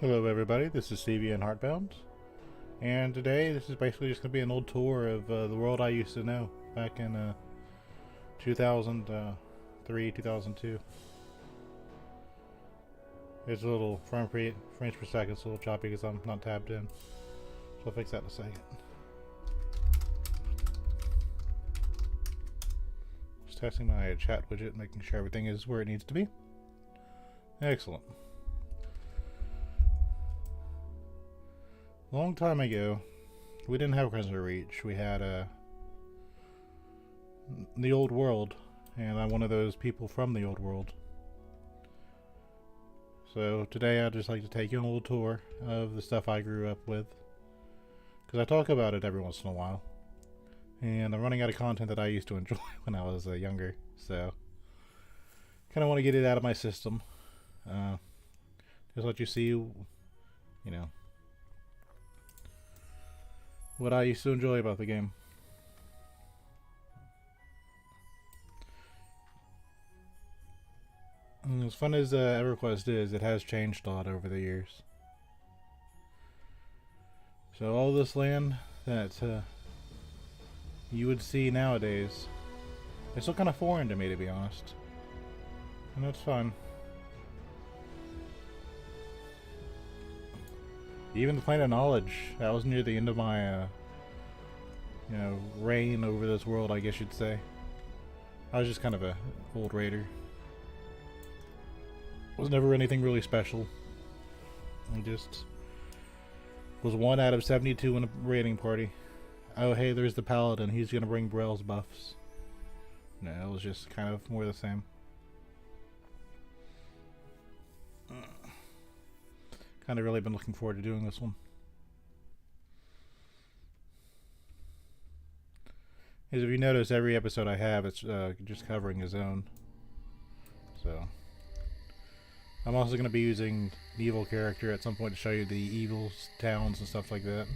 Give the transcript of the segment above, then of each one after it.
Hello everybody, this is Stevie and Heartbound, and today this is basically just going to be an old tour of the world I used to know back in 2003, 2002. It's a little frames per second, it's a little choppy because I'm not tabbed in, so I'll fix that in a second. Just testing my chat widget, making sure everything is where it needs to be. Excellent. Long time ago, we didn't have Crimson Reach. We had the old world, and I'm one of those people from the old world. So today I'd just like to take you on a little tour of the stuff I grew up with, because I talk about it every once in a while, and I'm running out of content that I used to enjoy when I was younger, so kind of want to get it out of my system. Just let you see, you know, what I used to enjoy about the game. And as fun as EverQuest is, it has changed a lot over the years. So all this land that you would see nowadays, it's still kind of foreign to me, to be honest. And that's fun. Even the Planet Knowledge, that was near the end of my, reign over this world, I guess you'd say. I was just kind of a old raider. Was never anything really special. I just was one out of 72 in a raiding party. Oh hey, there's the Paladin, he's gonna bring Brell's buffs. No, it was just kind of more the same. Kind of really been looking forward to doing this one. As if you notice, every episode I have, it's just covering his own. So, I'm also going to be using the evil character at some point to show you the evil towns and stuff like that.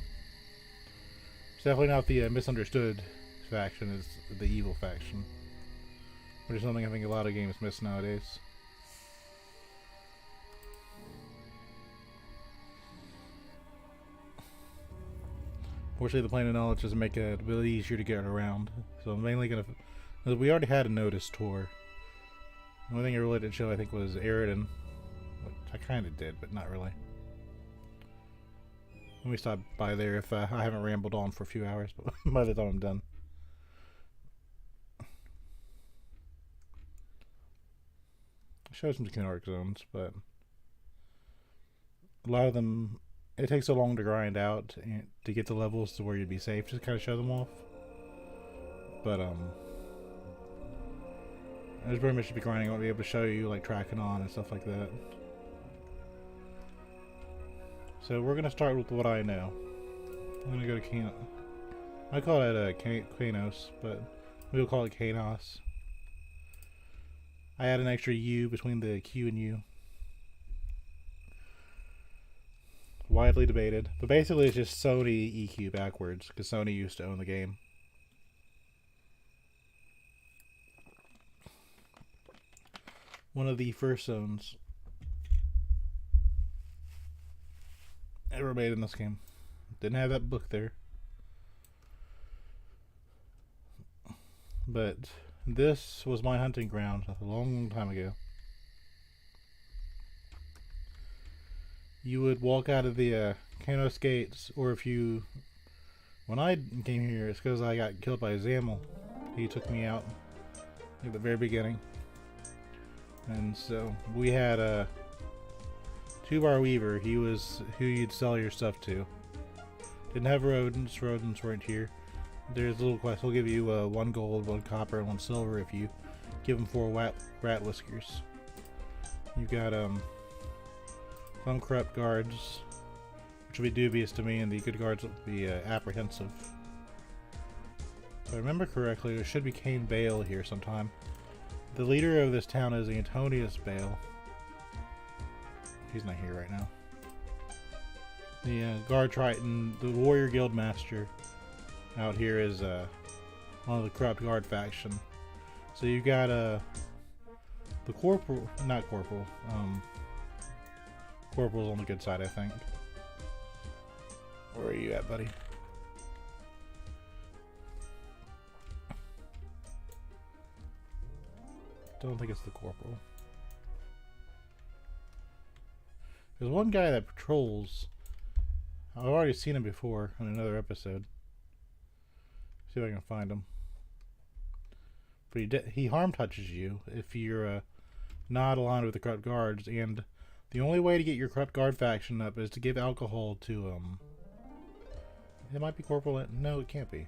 It's definitely not the misunderstood faction, it's the evil faction. Which is something I think a lot of games miss nowadays. Fortunately, the Planet Knowledge doesn't make it a bit easier to get around. So I'm mainly going to... We already had a notice tour. The only thing I really didn't show, I think, was Eridan. Which I kind of did, but not really. Let me stop by there if I haven't rambled on for a few hours, but by the time I'm done. I showed some Kinark zones, but a lot of them... It takes so long to grind out and to get the levels to where you'd be safe to kind of show them off. But I just very much to be grinding. I won't be able to show you like tracking on and stuff like that. So we're gonna start with what I know. I'm gonna go to Can. I call it Kanos, but we'll call it Kanos. I add an extra U between the Q and U. Widely debated, but basically it's just Sony EQ backwards, because Sony used to own the game. One of the first zones ever made in this game. Didn't have that book there. But this was my hunting ground a long time ago. You would walk out of the Kanos gates, or if you... When I came here, it's because I got killed by Zamel. He took me out at the very beginning. And so, we had a Two-Bar Weaver. He was who you'd sell your stuff to. Didn't have rodents. Rodents weren't here. There's a little quest. He'll give you 1 gold, 1 copper, and 1 silver if you give him 4 rat whiskers. You've got, some corrupt guards, which will be dubious to me, and the good guards will be apprehensive. If I remember correctly, there should be Cain Bale here sometime. The leader of this town is Antonia's Bale. He's not here right now. The guard Triton, the warrior guild master out here is one of the corrupt guard faction. So you got the corporal, not corporal, Corporal's on the good side, I think. Where are you at, buddy? Don't think it's the corporal. There's one guy that patrols. I've already seen him before in another episode. See if I can find him. But he harm touches you if you're not aligned with the corrupt guards, and the only way to get your corrupt guard faction up is to give alcohol to it might be Corporal. No, it can't be.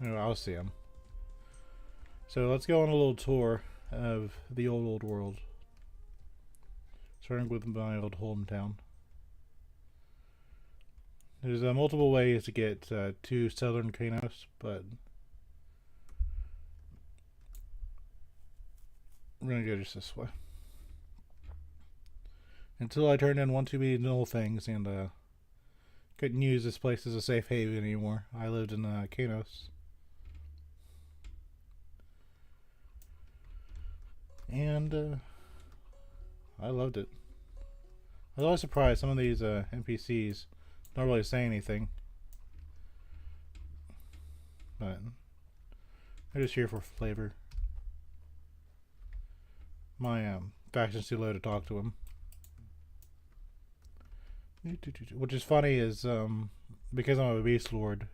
Anyway, I'll see him. So let's go on a little tour of the old world. Starting with my old hometown. There's multiple ways to get to southern Kanos, but we're gonna go just this way. Until I turned in one too many little things and couldn't use this place as a safe haven anymore. I lived in Kanos. And I loved it. I was always surprised some of these NPCs don't really say anything. But they're just here for flavor. My faction's too low to talk to him. Which is funny is because I'm a beast lord,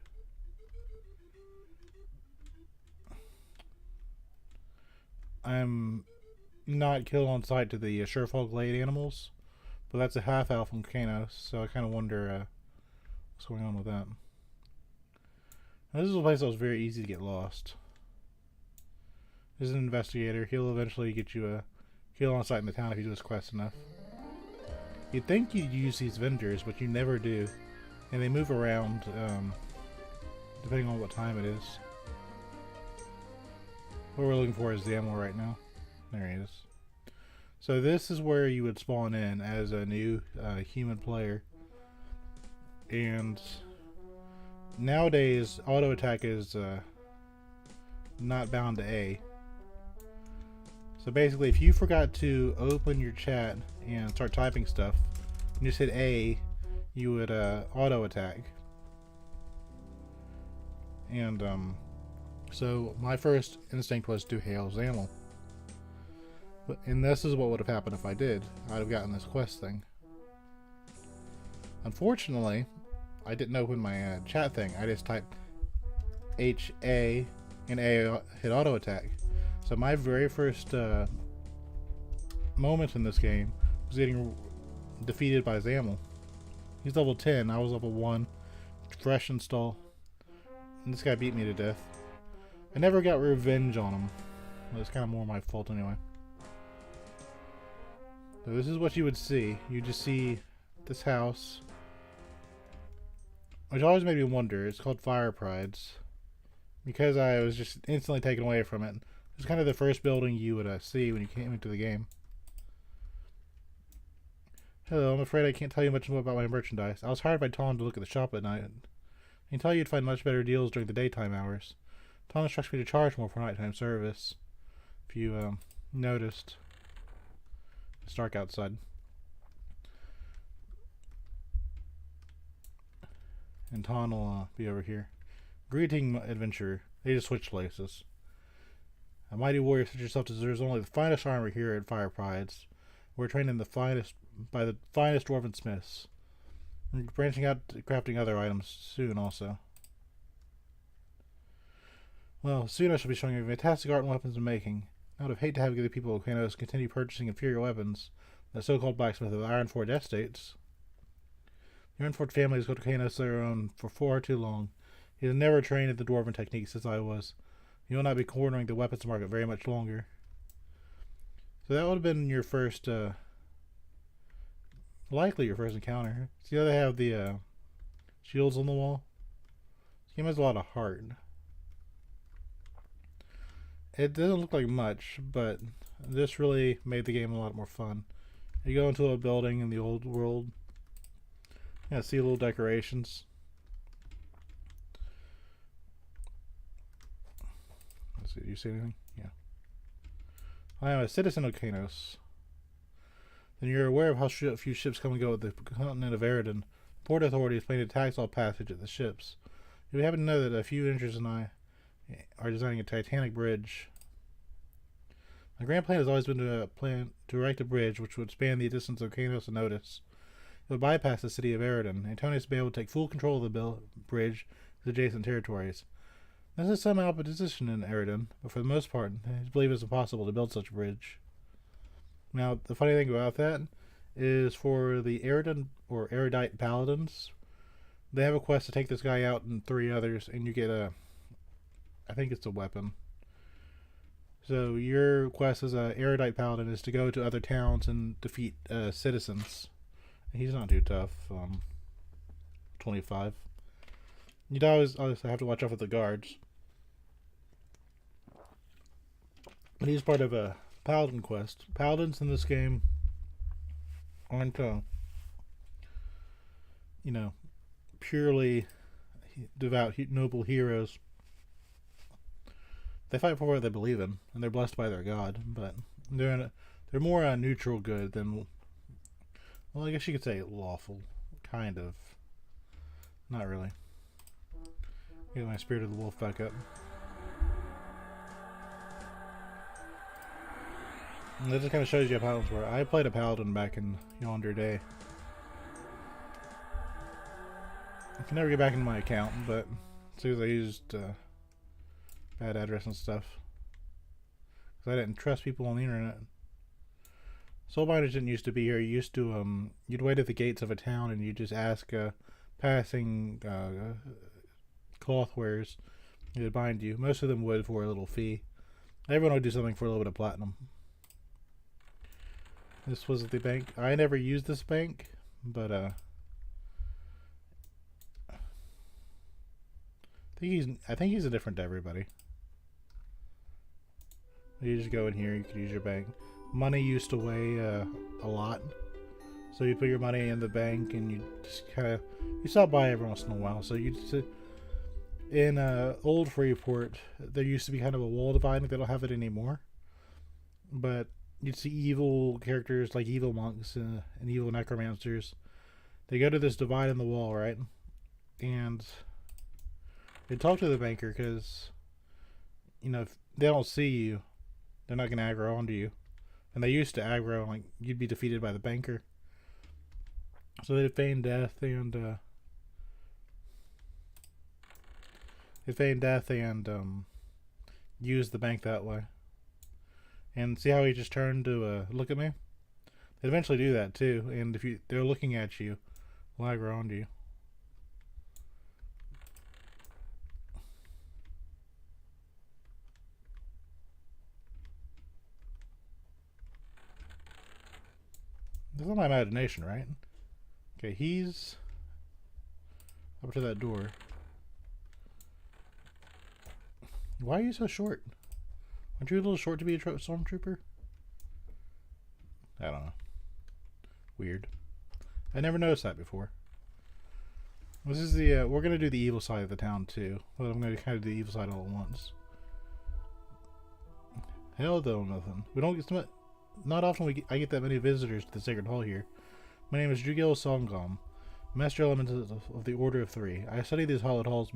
I'm not killed on sight to the Sherfolk Glade animals, but that's a half elf from Kanos, so I kind of wonder what's going on with that. Now, this is a place that was very easy to get lost. This is an investigator. He'll eventually get you a kill on sight in the town if you do this quest enough. You'd think you'd use these vendors, but you never do. And they move around depending on what time it is. What we're looking for is the ammo right now. There he is. So this is where you would spawn in as a new human player. And nowadays, auto attack is not bound to A. So basically, if you forgot to open your chat and start typing stuff, and just hit A, you would auto attack. And so my first instinct was to hail Zamel. And this is what would have happened if I did. I'd have gotten this quest thing. Unfortunately, I didn't open my chat thing. I just typed HA and A hit auto attack. So my very first moment in this game was getting defeated by Zamel. He's level 10, I was level 1, fresh install, and this guy beat me to death. I never got revenge on him. Well, it's kind of more my fault anyway. So this is what you would see. You just see this house, which always made me wonder. It's called Fire Prides, because I was just instantly taken away from it. It's kind of the first building you would see when you came into the game. Hello, I'm afraid I can't tell you much more about my merchandise. I was hired by Tom to look at the shop at night. I can tell you you'd find much better deals during the daytime hours. Tom instructs me to charge more for nighttime service. If you noticed, it's dark outside. And Tom will be over here. Greeting, adventurer. They just switch places. A mighty warrior such as yourself deserves only the finest armor here at Fire Prides. We're trained in the finest by the finest dwarven smiths. We're branching out to crafting other items soon also. Well, soon I shall be showing you fantastic art and weapons in making. I would have hated to have the people of Kanos continue purchasing inferior weapons. The so-called blacksmith of the Ironforge Estates. The Ironforge family has go to Kanos their own for far too long. He has never trained in the dwarven techniques as I was. You will not be cornering the weapons market very much longer. So that would have been your first, likely your first encounter. See how they have the shields on the wall? This game has a lot of heart. It doesn't look like much, but this really made the game a lot more fun. You go into a building in the old world. Yeah, see little decorations. Let's see, do you see anything? Yeah. I am a citizen of Kanos. then you're aware of how few ships come and go at the continent of Eridan. Port authorities plan to tax all passage at the ships. We happen to know that a few interest and I are designing a Titanic bridge. My grand plan has always been to erect a bridge which would span the distance of Kanos and Otis. It would bypass the city of Eridan. Antonica would be able to take full control of the bridge with adjacent territories. This is some opposition in Eridan, but for the most part, I believe it's impossible to build such a bridge. Now, the funny thing about that is for the Eridan or Erudite Paladins, they have a quest to take this guy out and 3 others, and you get I think it's a weapon. So your quest as a Erudite Paladin is to go to other towns and defeat citizens. He's not too tough. 25. You'd always have to watch out for the guards. But he's part of a Paladin quest. Paladins in this game aren't, purely devout, noble heroes. They fight for what they believe in, and they're blessed by their god. But they're more neutral good than, well, I guess you could say lawful, kind of. Not really. Get my Spirit of the Wolf back up. And that just kind of shows you how paladins were. I played a paladin back in yonder day. I can never get back into my account, but as soon as I used bad address and stuff, because I didn't trust people on the internet. Soulbinders didn't used to be here. You used to you'd wait at the gates of a town and you just ask passing cloth wares to bind you. Most of them would for a little fee. Everyone would do something for a little bit of platinum. This was the bank. I never used this bank, but I think he's different to everybody. You just go in here. You could use your bank. Money used to weigh a lot, so you put your money in the bank and you just you stop by every once in a while. So you just in old Freeport, there used to be kind of a wall dividing. They don't have it anymore, but you'd see evil characters like evil monks and evil necromancers. They go to this divide in the wall, right? And they talk to the banker because, if they don't see you, they're not going to aggro onto you. And they used to aggro, like, you'd be defeated by the banker. So they'd feign death and, use the bank that way. And see how he just turned to look at me? They eventually do that too, and if they're looking at you, they'll aggro onto you. This is not my imagination, right? Okay, he's up to that door. Why are you so short? Aren't you a little short to be a stormtrooper? I don't know. Weird. I never noticed that before. This is the we're gonna do the evil side of the town too, but I'm gonna kind of do the evil side all at once. Hell, though, nothing. We don't get not often I get that many visitors to the Sacred Hall here. My name is Jugil Songom, Master Element of the Order of Three. I study these hallowed halls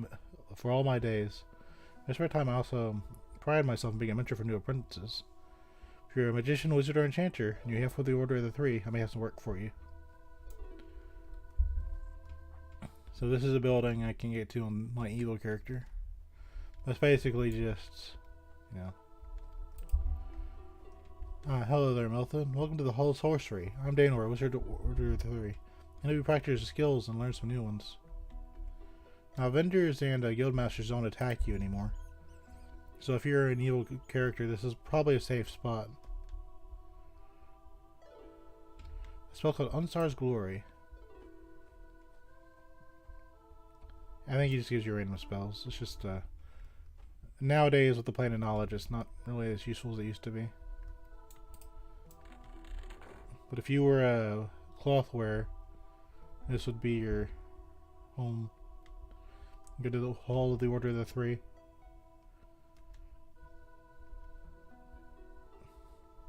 for all my days. I spare time I also pride myself in being a mentor for new apprentices. If you're a magician, wizard, or enchanter, and you're here for the Order of the Three, I may have some work for you. So this is a building I can get to on my evil character. That's basically just, hello there, Milton. Welcome to the Hall of Sorcery. I'm Danor, Wizard of Order of the Three. I know you practice your skills and learn some new ones. Now, vendors and guildmasters don't attack you anymore. So if you're an evil character, this is probably a safe spot. A spell called Unsar's Glory. I think he just gives you random spells. It's just, nowadays with the Plane of Knowledge, it's not really as useful as it used to be. But if you were a clothware, this would be your home. Go to the Hall of the Order of the Three.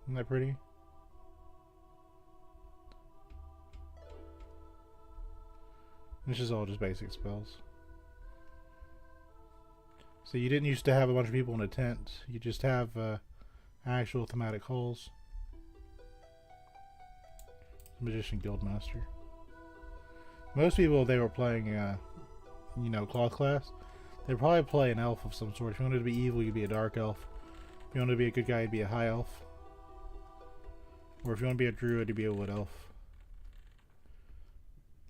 Isn't that pretty? This is all just basic spells. So you didn't used to have a bunch of people in a tent. You just have actual thematic halls. Magician Guildmaster. Most people, they were playing, you know, cloth class. They'd probably play an elf of some sort. If you wanted to be evil, you'd be a dark elf. If you wanted to be a good guy, you'd be a high elf. Or if you want to be a druid, you'd be a wood elf.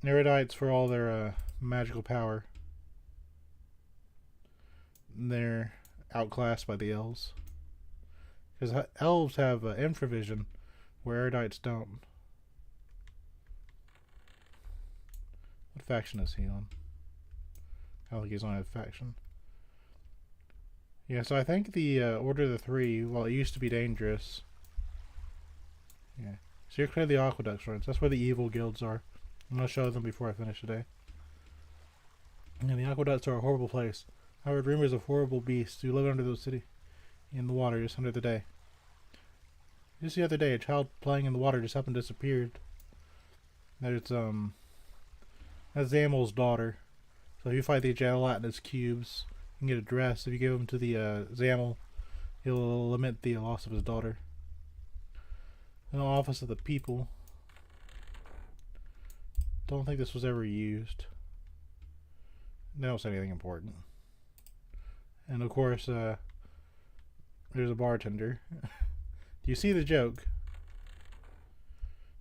Erudites, for all their magical power, they're outclassed by the elves. Because elves have infravision, where erudites don't. What faction is he on? I don't think he's on a faction. Yeah, so I think the Order of the Three, well, it used to be dangerous. Yeah. So you're clear the aqueducts runs. That's where the evil guilds are. I'm going to show them before I finish today. And the aqueducts are a horrible place. I heard rumors of horrible beasts who live under the city, in the water, just under the day. Just the other day, a child playing in the water just up and disappeared. That's Zamel's daughter. So if you fight the gelatinous cubes, you can get a dress. If you give them to the Zamel, he'll lament the loss of his daughter. In the Office of the People. Don't think this was ever used. They don't say anything important. And of course, there's a bartender. Do you see the joke?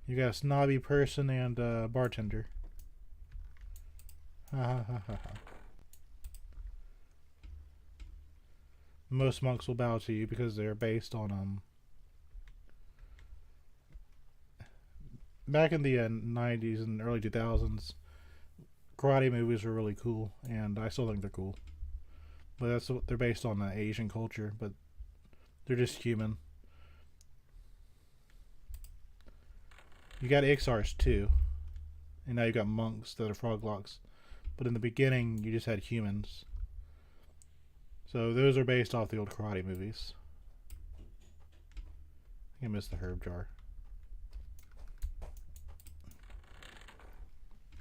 You got a snobby person and a bartender. Ha ha ha ha ha. Most monks will bow to you because they're based on back in the 90s and early 2000s, karate movies were really cool, and I still think they're cool. But that's what they're based on, Asian culture, but they're just human. You got Ixars too, and now you got monks that are froglocks. But in the beginning, you just had humans. So those are based off the old karate movies. I think I missed the herb jar.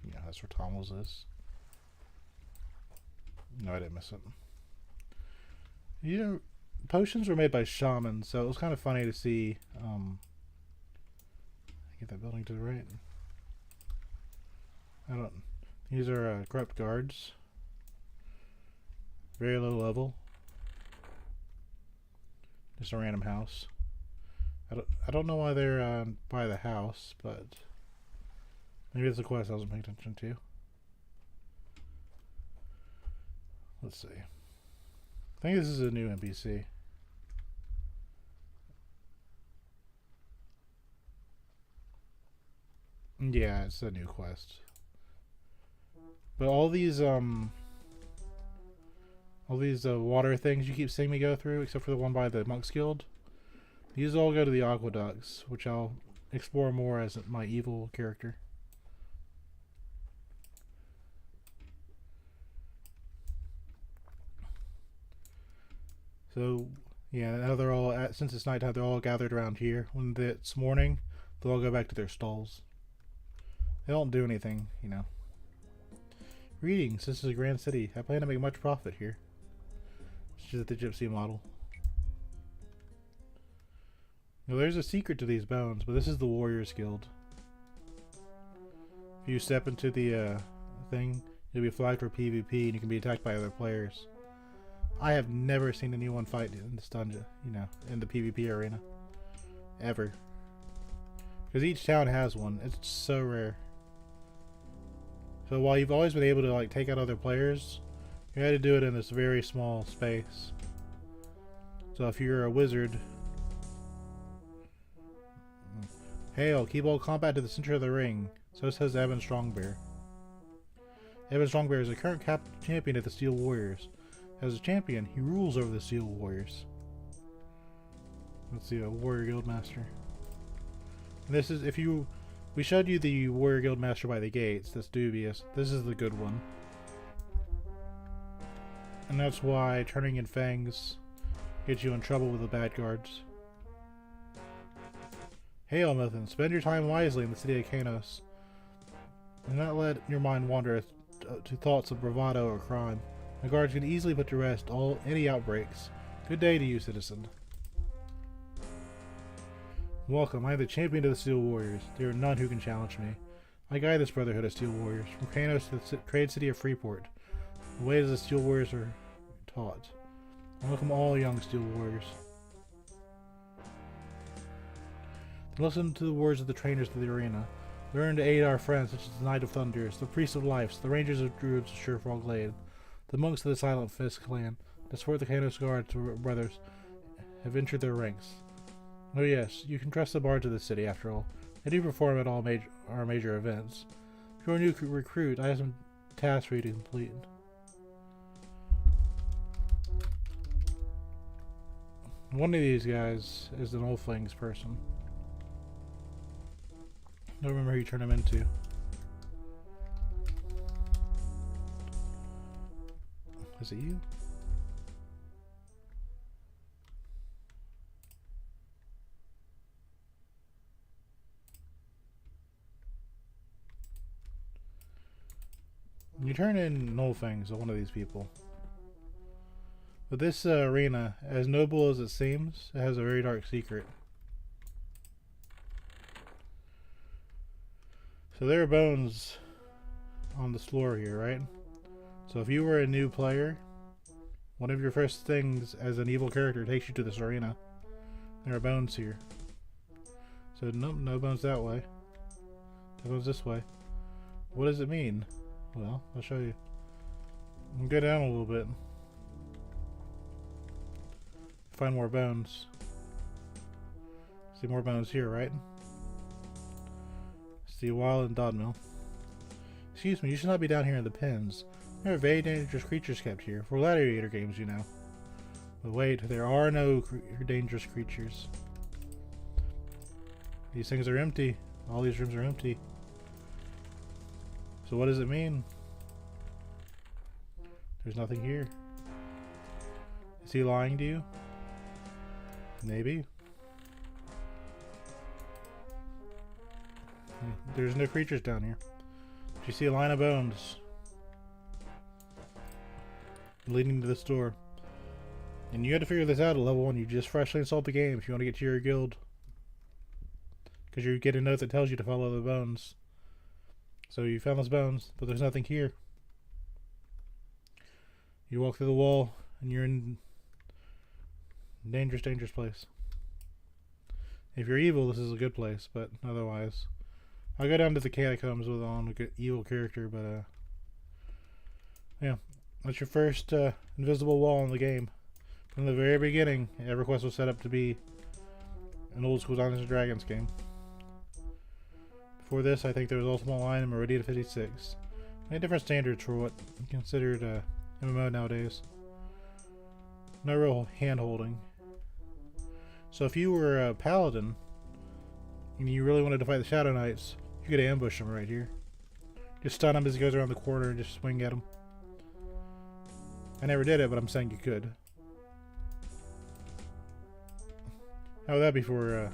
Yeah, that's where Tom's is. No, I didn't miss it. You know, potions were made by shamans, so it was kind of funny to see. Get that building to the right. I don't. These are corrupt guards. Very low level. Just a random house. I don't know why they're by the house, but maybe it's a quest I wasn't paying attention to. Let's see. I think this is a new NPC. Yeah, it's a new quest. But all these water things you keep seeing me go through, except for the one by the Monks Guild, these all go to the aqueducts, which I'll explore more as my evil character. So, yeah, now they're all, since it's nighttime, they're all gathered around here. When it's morning, they'll all go back to their stalls. They don't do anything, you know. Greetings, this is a grand city. I plan to make much profit here. She's at the gypsy model. Now, there's a secret to these bones, but this is the Warriors Guild. If you step into the thing, you'll be flagged for PvP and you can be attacked by other players. I have never seen anyone fight in this dungeon, you know, in the PvP arena. Ever. Because each town has one. It's so rare. So while you've always been able to like take out other players, you had to do it in this very small space. So if you're a wizard, hail, keep all combat to the center of the ring. So says Evan Strongbear. Evan Strongbear is the current champion of the Steel Warriors. As a champion, he rules over the Steel Warriors. Let's see, a Warrior Guildmaster. And this is, we showed you the Warrior Guildmaster by the gates. That's dubious. This is the good one. And that's why turning in fangs gets you in trouble with the bad guards. Hail, Mythan. Spend your time wisely in the city of Kanos. Do not let your mind wander to thoughts of bravado or crime. The guards can easily put to rest any outbreaks. Good day to you, citizen. Welcome. I am the champion of the Steel Warriors. There are none who can challenge me. I guide this brotherhood of Steel Warriors, from Kranos to the trade city of Freeport. The ways of the Steel Warriors are taught. I welcome all young Steel Warriors. Listen to the words of the trainers of the arena. Learn to aid our friends such as the Knight of Thunders, the Priest of Lives, the Rangers of Druids of Surefall Glade, the monks of the Silent Fist clan, to support the Kranos Guards brothers have entered their ranks. Oh yes, you can trust the bards of the city after all. They do perform at all our major events. If you're a new recruit, I have some tasks for you to complete. One of these guys is an Old Flings person. I don't remember who you turn him into. Is it you? You turn in Nullfangs of one of these people. But this arena, as noble as it seems, it has a very dark secret. So there are bones on the floor here, right? So if you were a new player, one of your first things as an evil character takes you to this arena. There are bones here. So nope, no bones that way. No bones this way. What does it mean? Well, I'll show you. I'll go down a little bit. Find more bones. See more bones here, right? See Wild and Dodmill. Excuse me, you should not be down here in the pens. There are very dangerous creatures kept here. For gladiator games, you know. But wait, there are no dangerous creatures. These things are empty. All these rooms are empty. So what does it mean? There's nothing here. Is he lying to you? Maybe. There's no creatures down here. But you see a line of bones leading to this door. And you had to figure this out at level 1. You just freshly installed the game if you want to get to your guild. Because you get a note that tells you to follow the bones. So you found those bones, but there's nothing here. You walk through the wall, and you're in dangerous, dangerous place. If you're evil, this is a good place, but otherwise... I'll go down to the catacombs with on a good evil character, but yeah. That's your first invisible wall in the game. From the very beginning, EverQuest was set up to be an old school Dungeons & Dragons game. Before this, I think there was Ultimate Line and Meridian 56. Many different standards for what considered MMO nowadays. No real hand-holding. So if you were a paladin, and you really wanted to fight the Shadow Knights, you could ambush him right here. Just stun him as he goes around the corner and just swing at him. I never did it, but I'm saying you could. How would that be for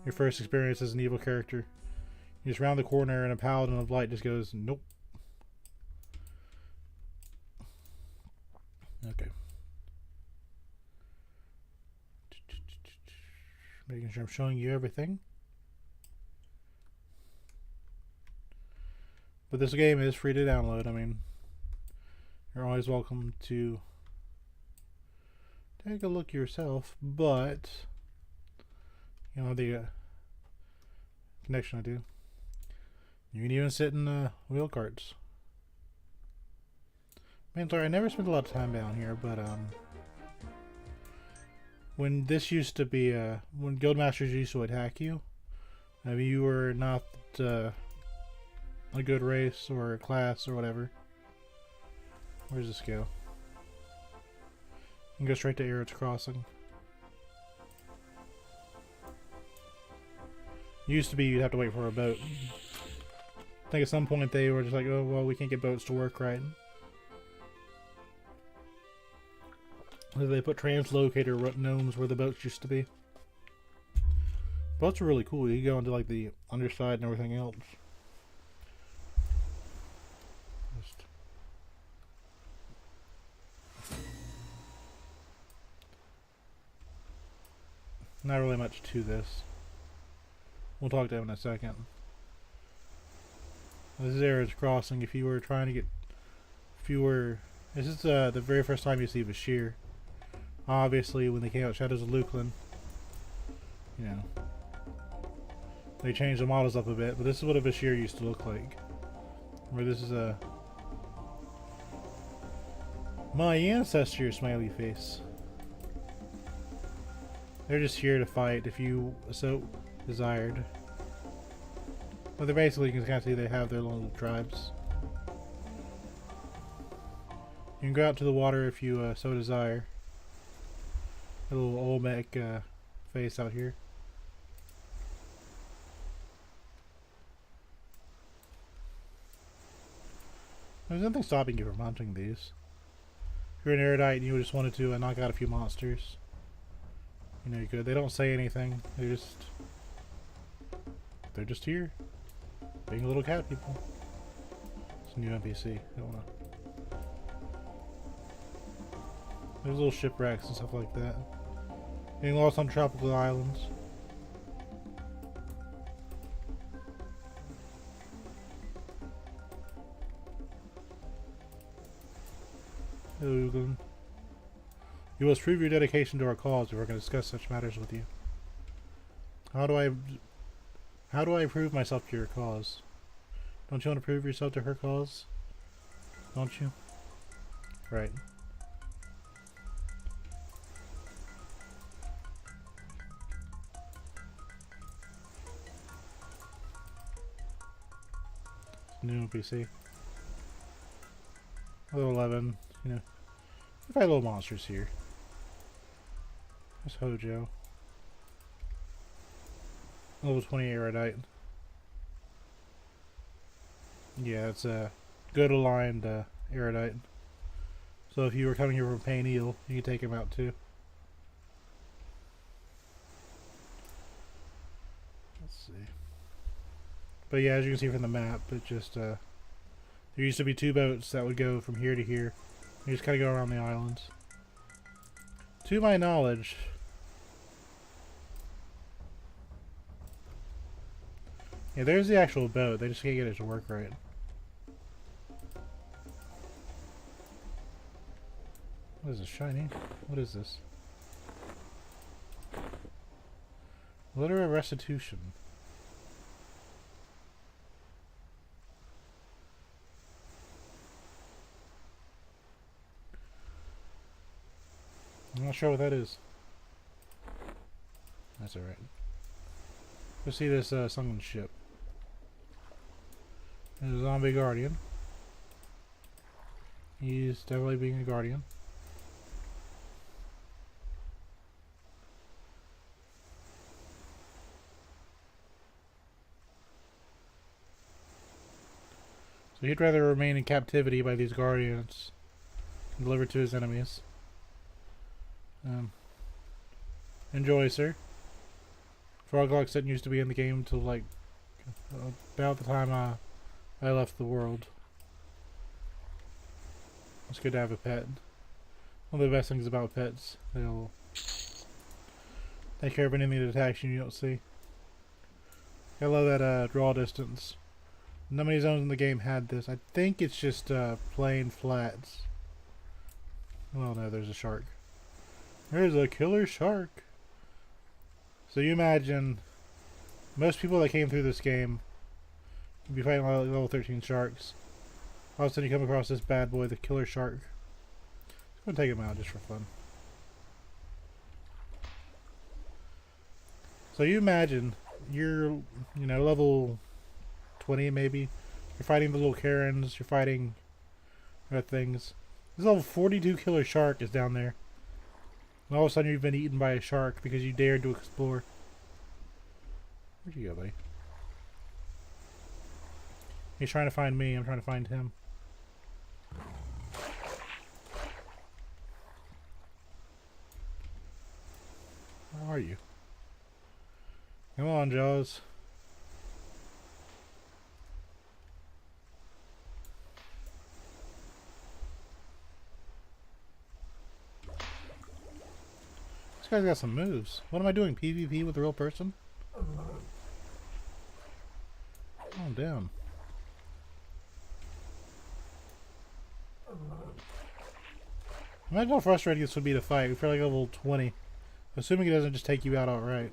your first experience as an evil character? You just round the corner and a paladin of light just goes, nope. Okay. Making sure I'm showing you everything. But this game is free to download. I mean, you're always welcome to take a look yourself, but you know the connection I do. You can even sit in wheel carts. Man, sorry, I never spent a lot of time down here, but when this used to be when guildmasters used to attack you, if you were not a good race or a class or whatever. Where's this go? You can go straight to Eric's Crossing. Used to be you'd have to wait for a boat. I think at some point they were just like, oh well, we can't get boats to work right. So they put translocator gnomes where the boats used to be. Boats are really cool. You go into like the underside and everything else. Not really much to this. We'll talk to him in a second. This is Eric's Crossing. If you were trying to get... This is the very first time you see Bashir. Obviously, when they came out Shadows of Luklin, you know, they changed the models up a bit, but this is what a Bashir used to look like. Where this is a... My ancestor smiley face. They're just here to fight if you so desired. But they're basically, you can kind of see they have their little tribes. You can go out to the water if you so desire. A little Olmec face out here. There's nothing stopping you from hunting these. If you're an erudite and you just wanted to knock out a few monsters, you know you could. They don't say anything. They're just here, being little cat people. It's a new NPC. I don't know. There's little shipwrecks and stuff like that. Getting lost on tropical islands. Hello, Ugin. You must prove your dedication to our cause if we're going to discuss such matters with you. How do I prove myself to your cause? Don't you want to prove yourself to her cause? Don't you? Right. New NPC. Level 11, you know. We fight little monsters here. There's Hojo. Level 20 erudite. Yeah, it's a good aligned erudite. So if you were coming here from Pain Eel, you could take him out too. Let's see. But yeah, as you can see from the map, it just there used to be 2 boats that would go from here to here. You just kind of go around the islands. To my knowledge, yeah, there's the actual boat. They just can't get it to work right. What is this, shiny? What is this? Letter of restitution. I'm not sure what that is. That's alright. Let's see this sunken ship. There's a zombie guardian. He's definitely being a guardian. So he'd rather remain in captivity by these guardians and delivered to his enemies. Enjoy, sir. Froglock didn't used to be in the game until like about the time I left the world. It's good to have a pet. One of the best things about pets, they'll take care of anything that attacks you don't see. I love that draw distance. Not many zones in the game had this. I think it's just plain flats. Well, no, there's a shark. There's a killer shark. So you imagine most people that came through this game would be fighting level 13 sharks. All of a sudden you come across this bad boy, the killer shark. I'm gonna take him out just for fun. So you imagine you're, you know, level 20 maybe. You're fighting the little Karens. You're fighting things. This level 42 killer shark is down there. And all of a sudden you've been eaten by a shark because you dared to explore. Where'd you go, buddy? He's trying to find me. I'm trying to find him. Where are you? Come on, Jaws. guy's got some moves. What am I doing? PvP with a real person? Calm down. Imagine how frustrating this would be to fight. We're like level 20. Assuming it doesn't just take you out outright.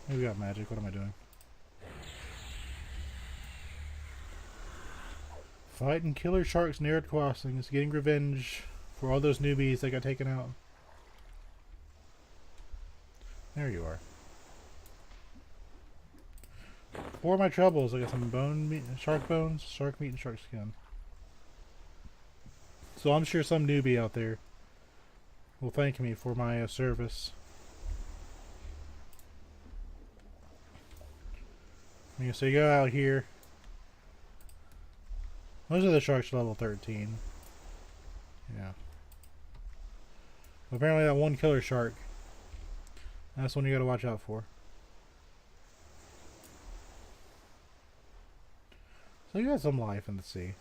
Maybe we got magic. What am I doing? Fighting killer sharks near crossings. Getting revenge for all those newbies that got taken out. There you are. For my troubles, I got some bone meat, shark bones, shark meat, and shark skin. So I'm sure some newbie out there will thank me for my service. Yeah, so you go out here. Most of the sharks are level 13. Yeah. Apparently that one killer shark, that's one you gotta watch out for. So you got some life in the sea.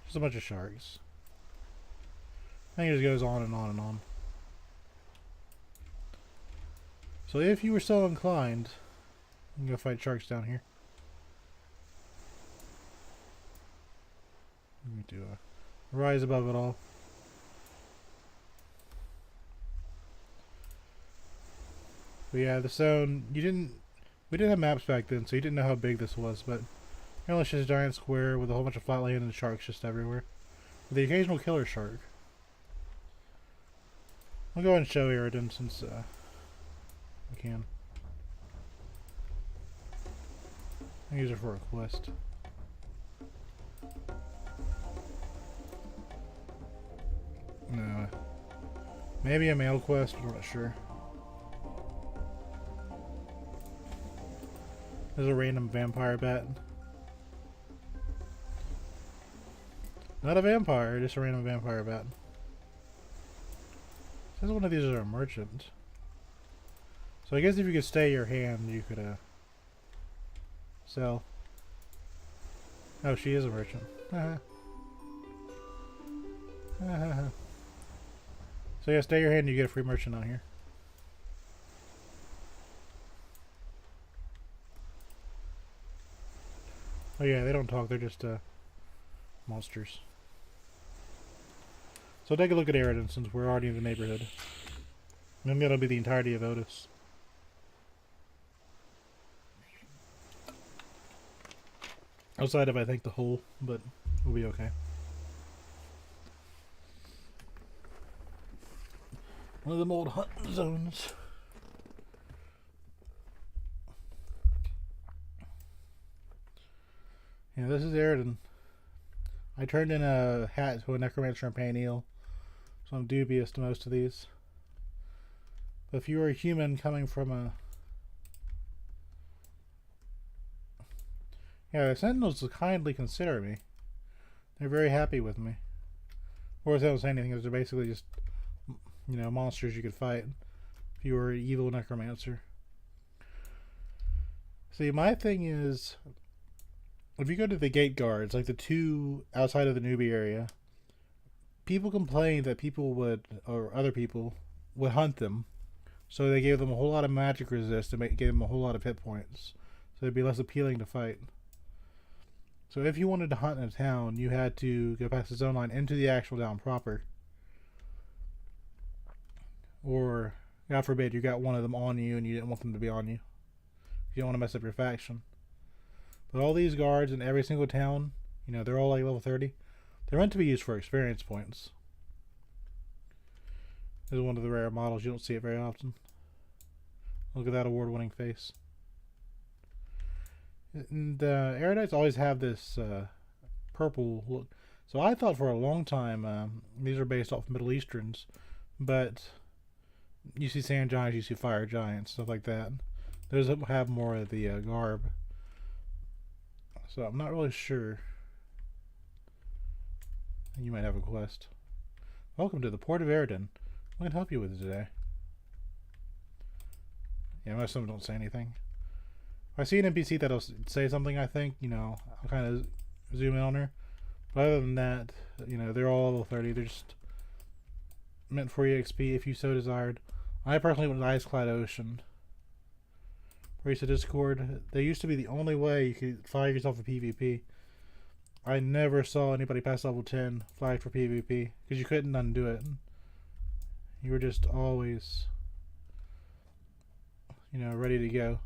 Just a bunch of sharks. I think it just goes on and on and on. So if you were so inclined, you can go fight sharks down here. Let me do a rise above it all. But yeah, the zone, we didn't have maps back then, so you didn't know how big this was, but apparently it's just a giant square with a whole bunch of flat land and sharks just everywhere. With the occasional killer shark. I'll go ahead and show Eridan since I can. I'll use it for a quest. No. Maybe a male quest, but I'm not sure. There's a random vampire bat. Not a vampire, just a random vampire bat. Says one of these are a merchant. So I guess if you could stay your hand, you could sell. Oh, she is a merchant. So yeah, stay your hand, you get a free merchant on here. Oh yeah, they don't talk, they're just monsters. So take a look at Eridan since we're already in the neighborhood. Maybe that'll be the entirety of Otis. Outside of, I think, the hole, but we'll be okay. One of them old hunt zones. Yeah, this is Eridan. I turned in a hat to a necromancer and pain-eel, so I'm dubious to most of these. But if you are a human coming from a... Yeah, the Sentinels kindly consider me. They're very happy with me. Or they don't say anything, because they're basically just, you know, monsters you could fight if you were an evil necromancer. See, my thing is, if you go to the gate guards, like the two outside of the newbie area, people complained that people would, or other people, would hunt them. So they gave them a whole lot of magic resist and gave them a whole lot of hit points. So it'd be less appealing to fight. So if you wanted to hunt in a town, you had to go past the zone line into the actual town proper. Or, God forbid, you got one of them on you and you didn't want them to be on you. You don't want to mess up your faction. But all these guards in every single town, you know, they're all like level 30. They're meant to be used for experience points. This is one of the rare models. You don't see it very often. Look at that award-winning face. And Eredites always have this purple look. So I thought for a long time these are based off Middle Easterns. But you see sand giants, you see fire giants, stuff like that. Those have more of the garb. So I'm not really sure. You might have a quest. Welcome to the Port of Eridan. What can I help you with today? Yeah, most of them don't say anything. If I see an NPC that'll say something, I think, you know, I'll kind of zoom in on her. But other than that, you know, they're all level 30. They're just meant for EXP if you so desired. I personally went with Ice Cloud Ocean. Race to Discord. They used to be the only way you could flag yourself for PvP. I never saw anybody past level 10 flagged for PvP because you couldn't undo it. You were just always, you know, ready to go.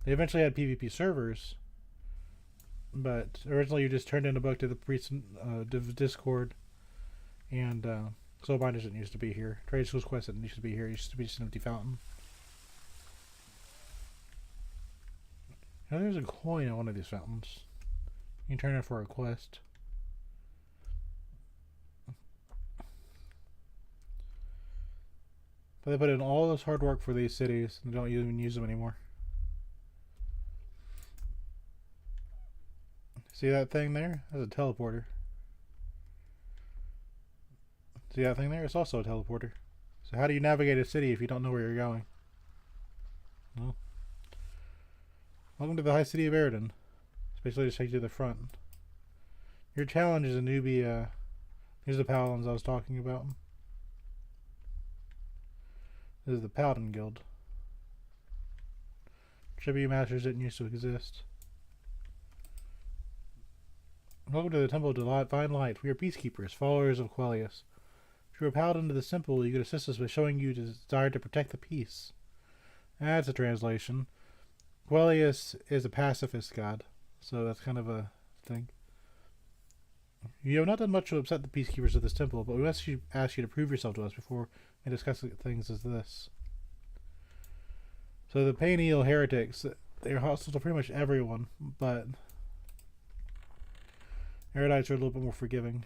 They eventually had PvP servers, but originally you just turned in a book to the Discord, and Soul Binders didn't used to be here. Trade Schools Quest didn't used to be here. It used to be just an empty fountain. Now there's a coin on one of these fountains. You can turn in for a quest. But they put in all this hard work for these cities and don't even use them anymore. See that thing there? That's a teleporter. See that thing there? It's also a teleporter. So how do you navigate a city if you don't know where you're going? Well, welcome to the High City of Eridan. Basically just take you to the front. Your challenge is a newbie, here's the paladins I was talking about. This is the Paladin Guild. Tribute Masters didn't used to exist. Welcome to the Temple of Divine Light. We are peacekeepers, followers of Quellius. If you are a paladin to the simple, you could assist us by showing you the desire to protect the peace. That's a translation. Quellius is a pacifist god, so that's kind of a thing. You have not done much to upset the peacekeepers of this temple, but we must ask you to prove yourself to us before we discuss things as this. So the Payneal heretics, they're hostile to pretty much everyone, but Erudites are a little bit more forgiving.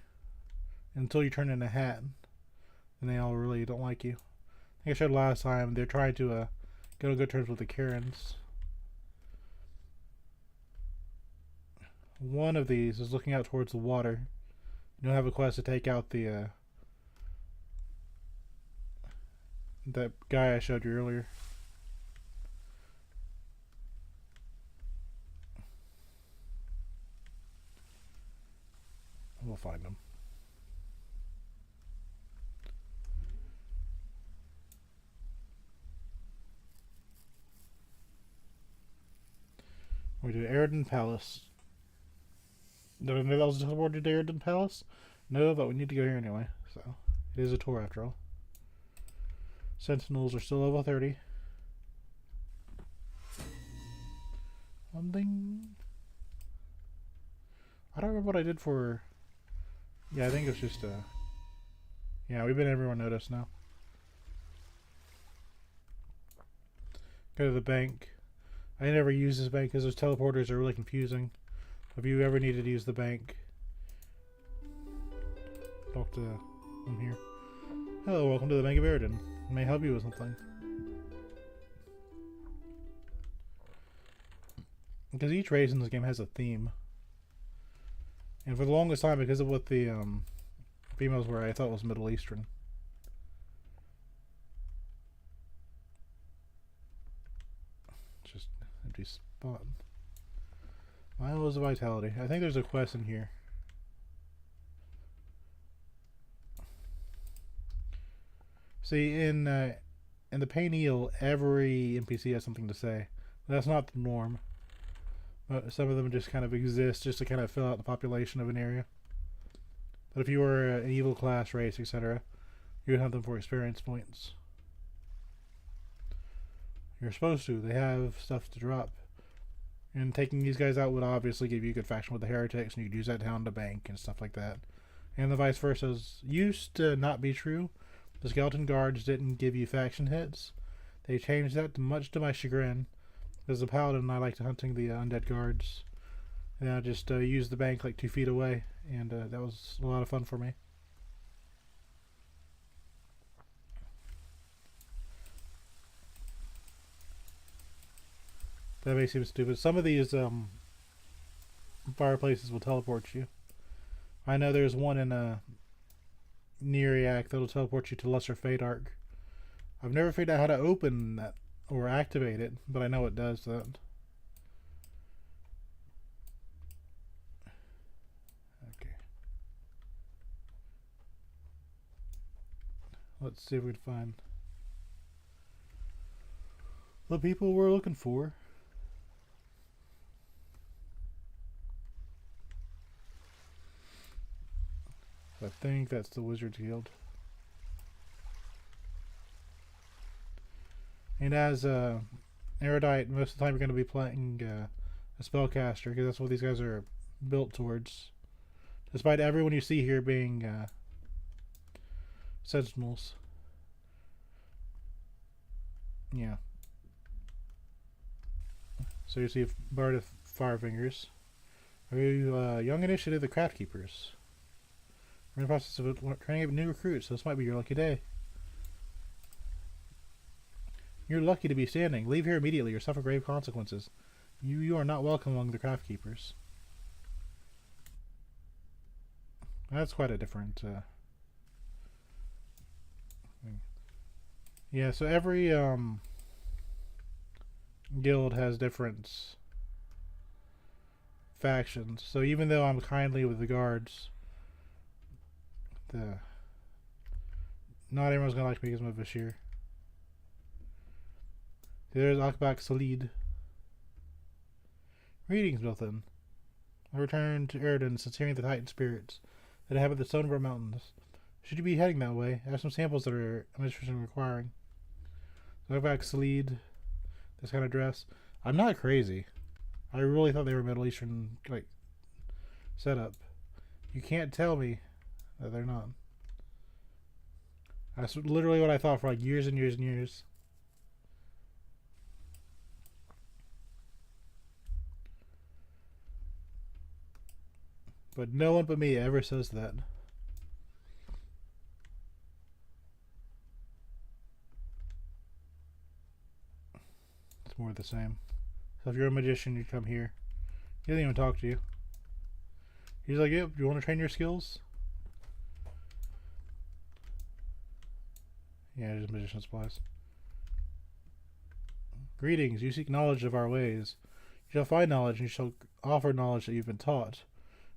Until you turn in a hat, and they all really don't like you. I think I showed last time, they're trying to get on good terms with the Karens. One of these is looking out towards the water. You don't have a quest to take out the that guy I showed you earlier. We'll find him. We do Eridan Palace. Did I know that was teleported to Eridan Palace? No, but we need to go here anyway. So it is a tour after all. Sentinels are still level 30. One thing. I don't remember what I did for. Yeah, I think it's just yeah, we've been everyone noticed now. Go to the bank. I never use this bank because those teleporters are really confusing. If you ever needed to use the bank, talk to them here. Hello, welcome to the Bank of Eridan. May I help you with something? Because each race in this game has a theme. And for the longest time, because of what the females were, I thought it was Middle Eastern. Just empty spot. Miles of Vitality. I think there's a quest in here. See, in the Payneal, every NPC has something to say. That's not the norm. Some of them just kind of exist just to kind of fill out the population of an area. But if you were an evil class, race, etc., you would have them for experience points. You're supposed to. They have stuff to drop. And taking these guys out would obviously give you a good faction with the heretics, and you could use that down to bank and stuff like that. And the vice versa used to not be true. The skeleton guards didn't give you faction hits. They changed that, much to my chagrin. As a paladin, I liked hunting the undead guards. And I just used the bank like 2 feet away, and that was a lot of fun for me. That may seem stupid. Some of these fireplaces will teleport you. I know there's one in Neariac that'll teleport you to Lesser Faydwer. I've never figured out how to open that or activate it, but I know it does that. Okay. Let's see if we can find the people we're looking for. I think that's the Wizard's Guild. And as Erudite, most of the time you're going to be playing a spellcaster, because that's what these guys are built towards. Despite everyone you see here being sentinels. Yeah. So you see Bard of Firefingers. Are you Young Initiative, the Craft Keepers? We're in the process of training up new recruits, so this might be your lucky day. You're lucky to be standing. Leave here immediately or suffer grave consequences. You are not welcome among the Craft Keepers. That's quite a different thing. Yeah, so every guild has different factions. So even though I'm kindly with the guards, not everyone's gonna like me because I'm a Bashir. There's Akbak Salid. Greetings, Milton. I returned to Eridan since hearing the Titan spirits that inhabit the Stoneborough Mountains. Should you be heading that way, I have some samples that I'm interested in requiring. Akbak Salid, this kind of dress. I'm not crazy. I really thought they were Middle Eastern like setup. You can't tell me that they're not. That's literally what I thought for like years and years and years. But no one but me ever says that. It's more the same. So if you're a magician, you come here. He doesn't even talk to you. He's like, yep, you want to train your skills? Yeah, just magician supplies. Greetings, you seek knowledge of our ways. You shall find knowledge, and you shall offer knowledge that you've been taught.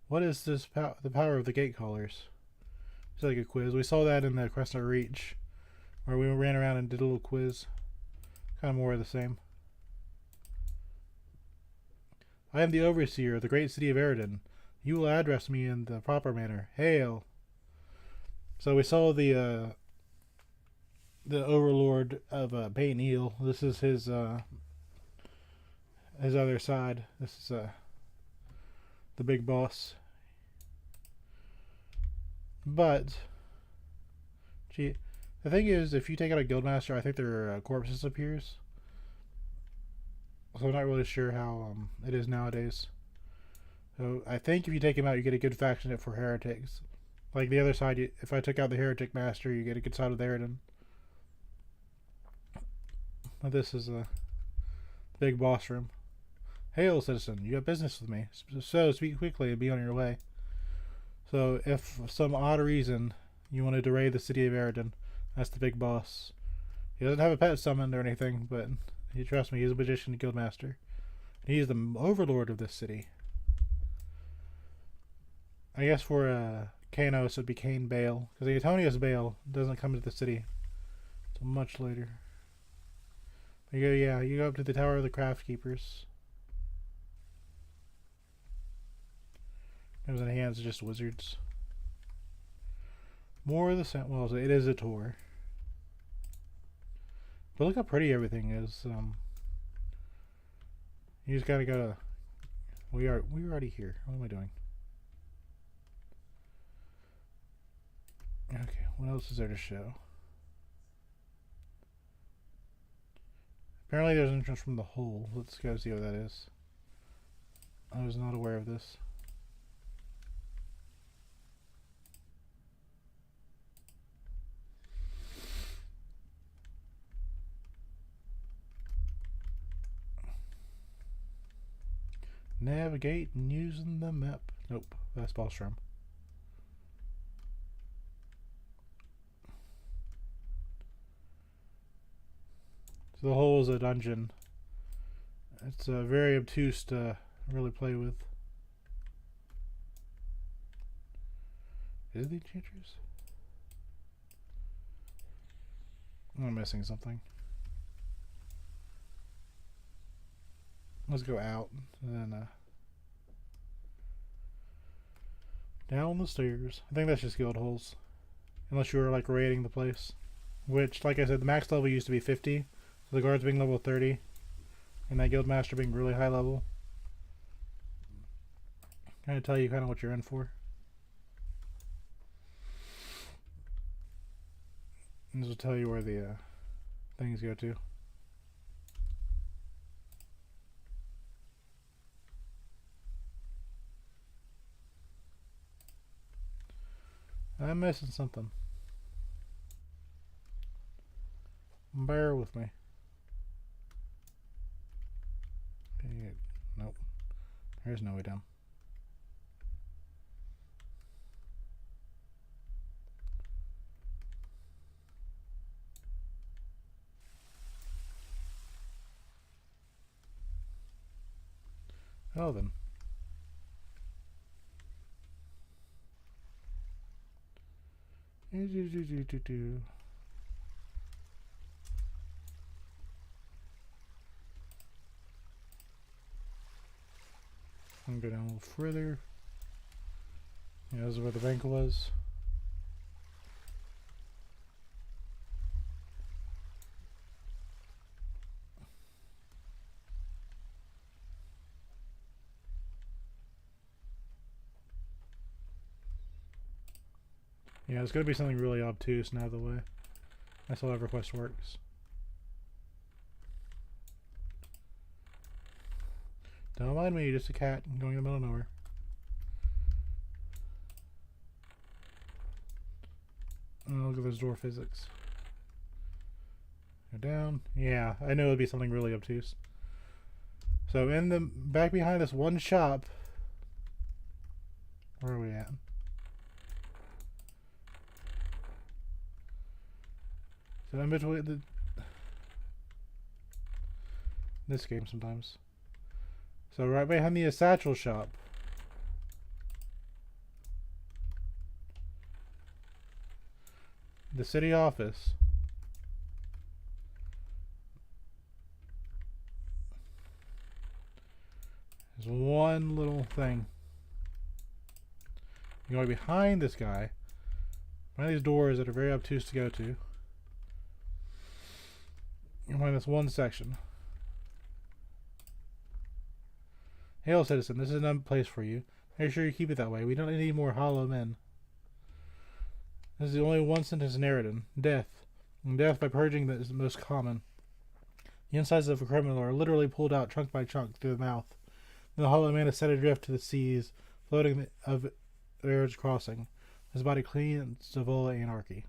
What is this the power of the Gatecallers? It's like a quiz. We saw that in the Crestner Reach, where we ran around and did a little quiz. Kind of more of the same. I am the Overseer of the great city of Eridan. You will address me in the proper manner. Hail! So we saw the Overlord of Payne Eel. This is his other side. This is the big boss. But gee, the thing is, if you take out a guildmaster, I think their corpse disappears. So I'm not really sure how it is nowadays. So I think if you take him out, you get a good faction for heretics. Like the other side, if I took out the heretic master, you get a good side of Eridan. But this is a big boss room. Hail, citizen, you have business with me. So speak quickly and be on your way. So if for some odd reason you wanted to raid the city of Eridan, that's the big boss. He doesn't have a pet summoned or anything, but trust me, he's a magician and guildmaster. He's the overlord of this city. I guess for Kanos it would be Kane Bale, because the Antonia's Bale doesn't come into the city until much later. But you go up to the Tower of the Craft Keepers. It was in the hands of just wizards. More of the same. Well, it is a tour. But look how pretty everything is. You just gotta go. We're already here. What am I doing? Okay, what else is there to show? Apparently there's an entrance from the hole. Let's go see what that is. I was not aware of this. Navigate using the map. Nope, that's boss room. So the hole is a dungeon. It's very obtuse to really play with. Is it the Enchantress? I'm missing something. Let's go out and then down the stairs. I think that's just guild holes. Unless you were like raiding the place. Which, like I said, the max level used to be 50. So the guards being level 30. And that guild master being really high level. Kind of tell you kind of what you're in for. And this will tell you where the things go to. I'm missing something. Bear with me. Okay, nope. There's no way down. Oh, then. I'm gonna go down a little further. Yeah, this is where the bank was. Yeah, it's gonna be something really obtuse now the way that's how EverQuest works. Don't mind me, just a cat going in the middle of nowhere. Oh, look at those door physics. Go down. Yeah, I knew it would be something really obtuse. So in the back behind this one shop, where are we at? So in between this game sometimes. So right behind the satchel shop. The city office. There's one little thing. You go behind this guy. Behind these doors that are very obtuse to go to. You'll find this one section. Hail, citizen, this is no place for you. Make sure you keep it that way. We don't need any more hollow men. This is the only one sentence narrated. Death. And death by purging that is the most common. The insides of a criminal are literally pulled out chunk by chunk through the mouth. Then the hollow man is set adrift to the seas, floating of Air's crossing. His body clean to Vola anarchy.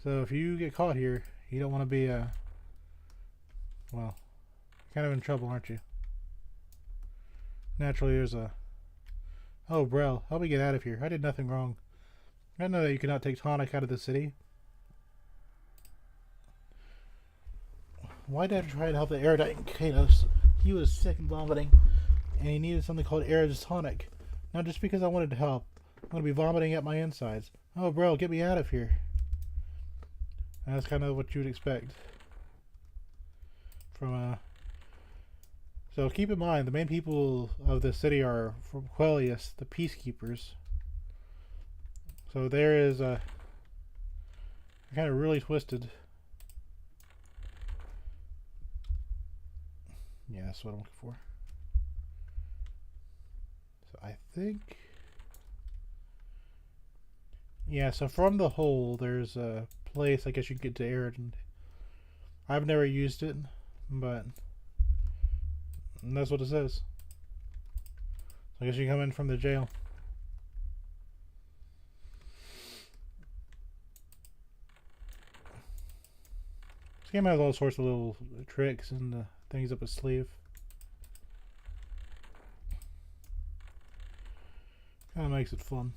So if you get caught here, you don't want to be well, kind of in trouble, aren't you? Naturally, there's a... Oh, Brel, help me get out of here. I did nothing wrong. I know that you cannot take Tonic out of the city. Why did I try to help the erudite Kanos? He was sick and vomiting, and he needed something called Tonic. Not just because I wanted to help. I'm going to be vomiting at my insides. Oh, Brel, get me out of here. And that's kind of what you would expect. From So keep in mind, the main people of the city are from Quellius, the peacekeepers. So there is a kind of really twisted. Yeah, that's what I'm looking for. So I think, yeah. So from the hole, there's a place I guess you can get to Eridan. I've never used it, but that's what it says. So I guess you come in from the jail. This game has all sorts of little tricks and things up its sleeve. Kind of makes it fun.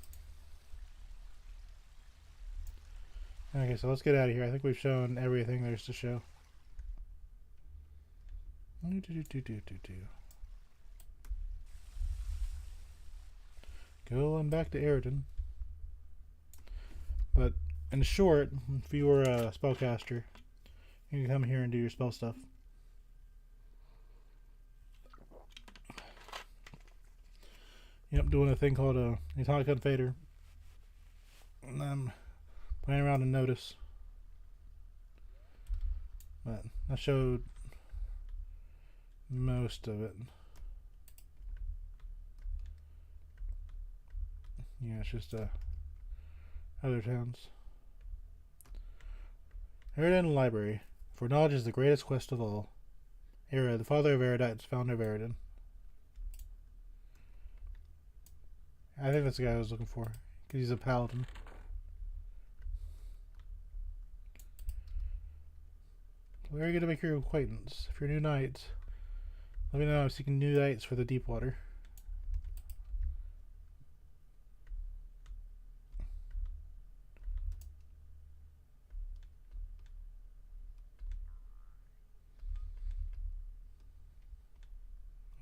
Okay, so let's get out of here. I think we've shown everything there's to show. Going back to Eridan. But in short, if you were a spellcaster, you can come here and do your spell stuff. Yep, doing a thing called a Antonica and Faydwer. And I'm playing around in Notice. But I showed most of it. Yeah, it's just other towns. Verant Library. For knowledge is the greatest quest of all. Era, the father of erudites, founder of Verant. I think that's the guy I was looking for, because he's a paladin. Where are you going to make your acquaintance? If you're new knights, let me know. I'm seeking new knights for the deep water.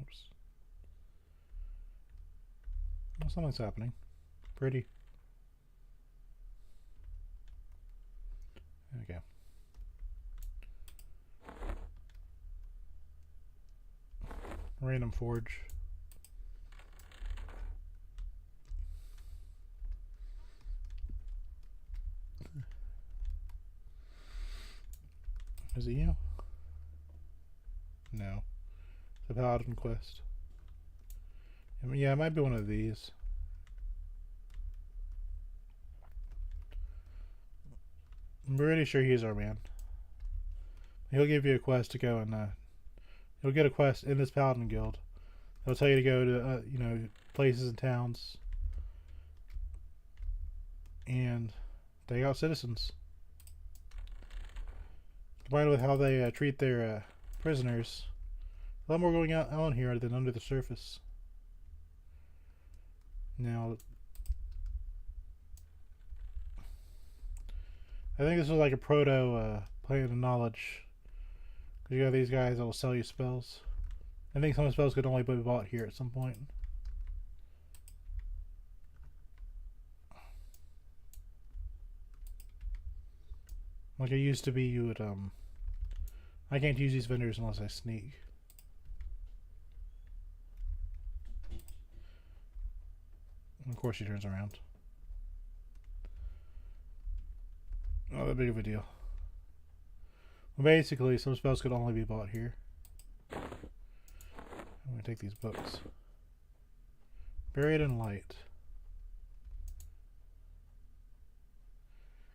Oops. Well, something's happening. Pretty. There we go. Random forge. Is it you? No. It's a paladin quest. I mean, yeah, it might be one of these. I'm pretty sure he's our man. He'll give you a quest to go and you'll get a quest in this paladin guild. They'll tell you to go to you know, places and towns and take out citizens. Combined with how they treat their prisoners, a lot more going on here than under the surface. Now, I think this was like a proto plane of knowledge. Because you have these guys that will sell you spells. I think some spells could only be bought here at some point. Like it used to be, you would, I can't use these vendors unless I sneak. And of course she turns around. Not that big of a deal. Well, basically, some spells could only be bought here. I'm going to take these books. Buried in Light.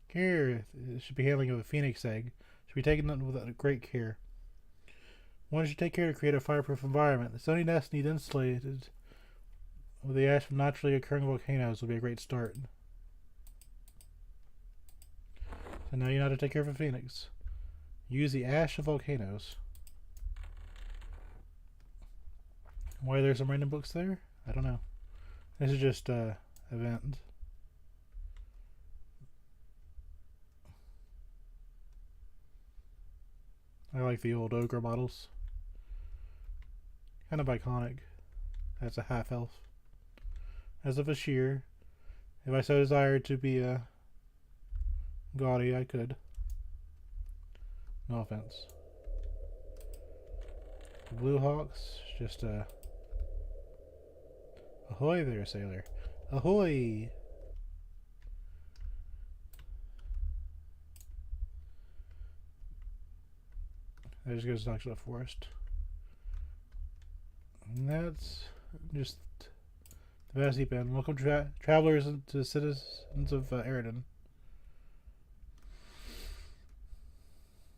Care should be handling of a phoenix egg. Should be taken with great care. One should take care to create a fireproof environment. The Sony nest needs insulated with the ash from naturally occurring volcanoes will be a great start. So now you know how to take care of a phoenix. Use the ash of volcanoes. Why there's some random books there? I don't know. This is just event. I like the old ogre models. Kind of iconic. That's a half elf. As of a shear. If I so desired to be gaudy, I could. No offense. Blue Hawks, just ahoy there, sailor. Ahoy! That just goes to Knoxville Forest. And that's just the vast deep end. Welcome travelers to citizens of Eridan.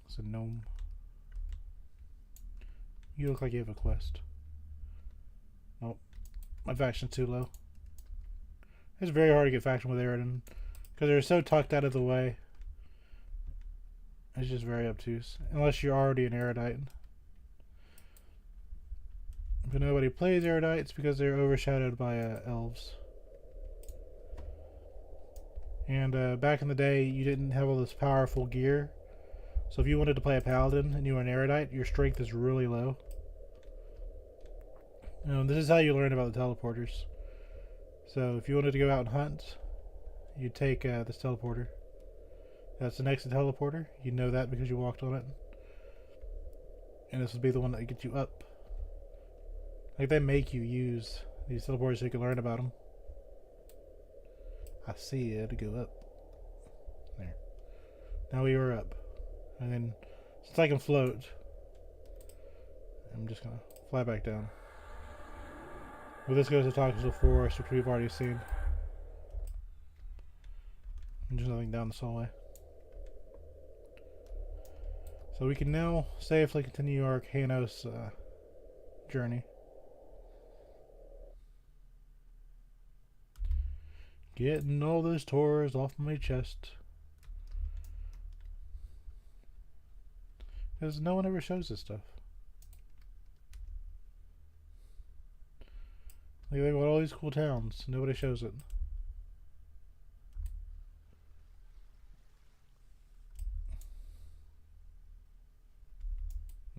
It's a gnome. You look like you have a quest. Nope. My faction's too low. It's very hard to get faction with Eridan because they're so tucked out of the way. It's just very obtuse. Unless you're already an erudite. But nobody plays erudites because they're overshadowed by elves. And back in the day, you didn't have all this powerful gear. So if you wanted to play a paladin and you were an erudite, your strength is really low. This is how you learn about the teleporters. So if you wanted to go out and hunt, you'd take this teleporter. That's the next teleporter. You know that because you walked on it. And this will be the one that gets you up. Like they make you use these teleporters so you can learn about them. I see it go up. There. Now we are up. And then, since I can float, I'm just gonna fly back down. Well, this goes to Toxical Forest, which we've already seen. And there's nothing down this hallway. So we can now safely continue our Kanos journey. Getting all those tours off my chest. Because no one ever shows this stuff. Like, they got all these cool towns. Nobody shows it.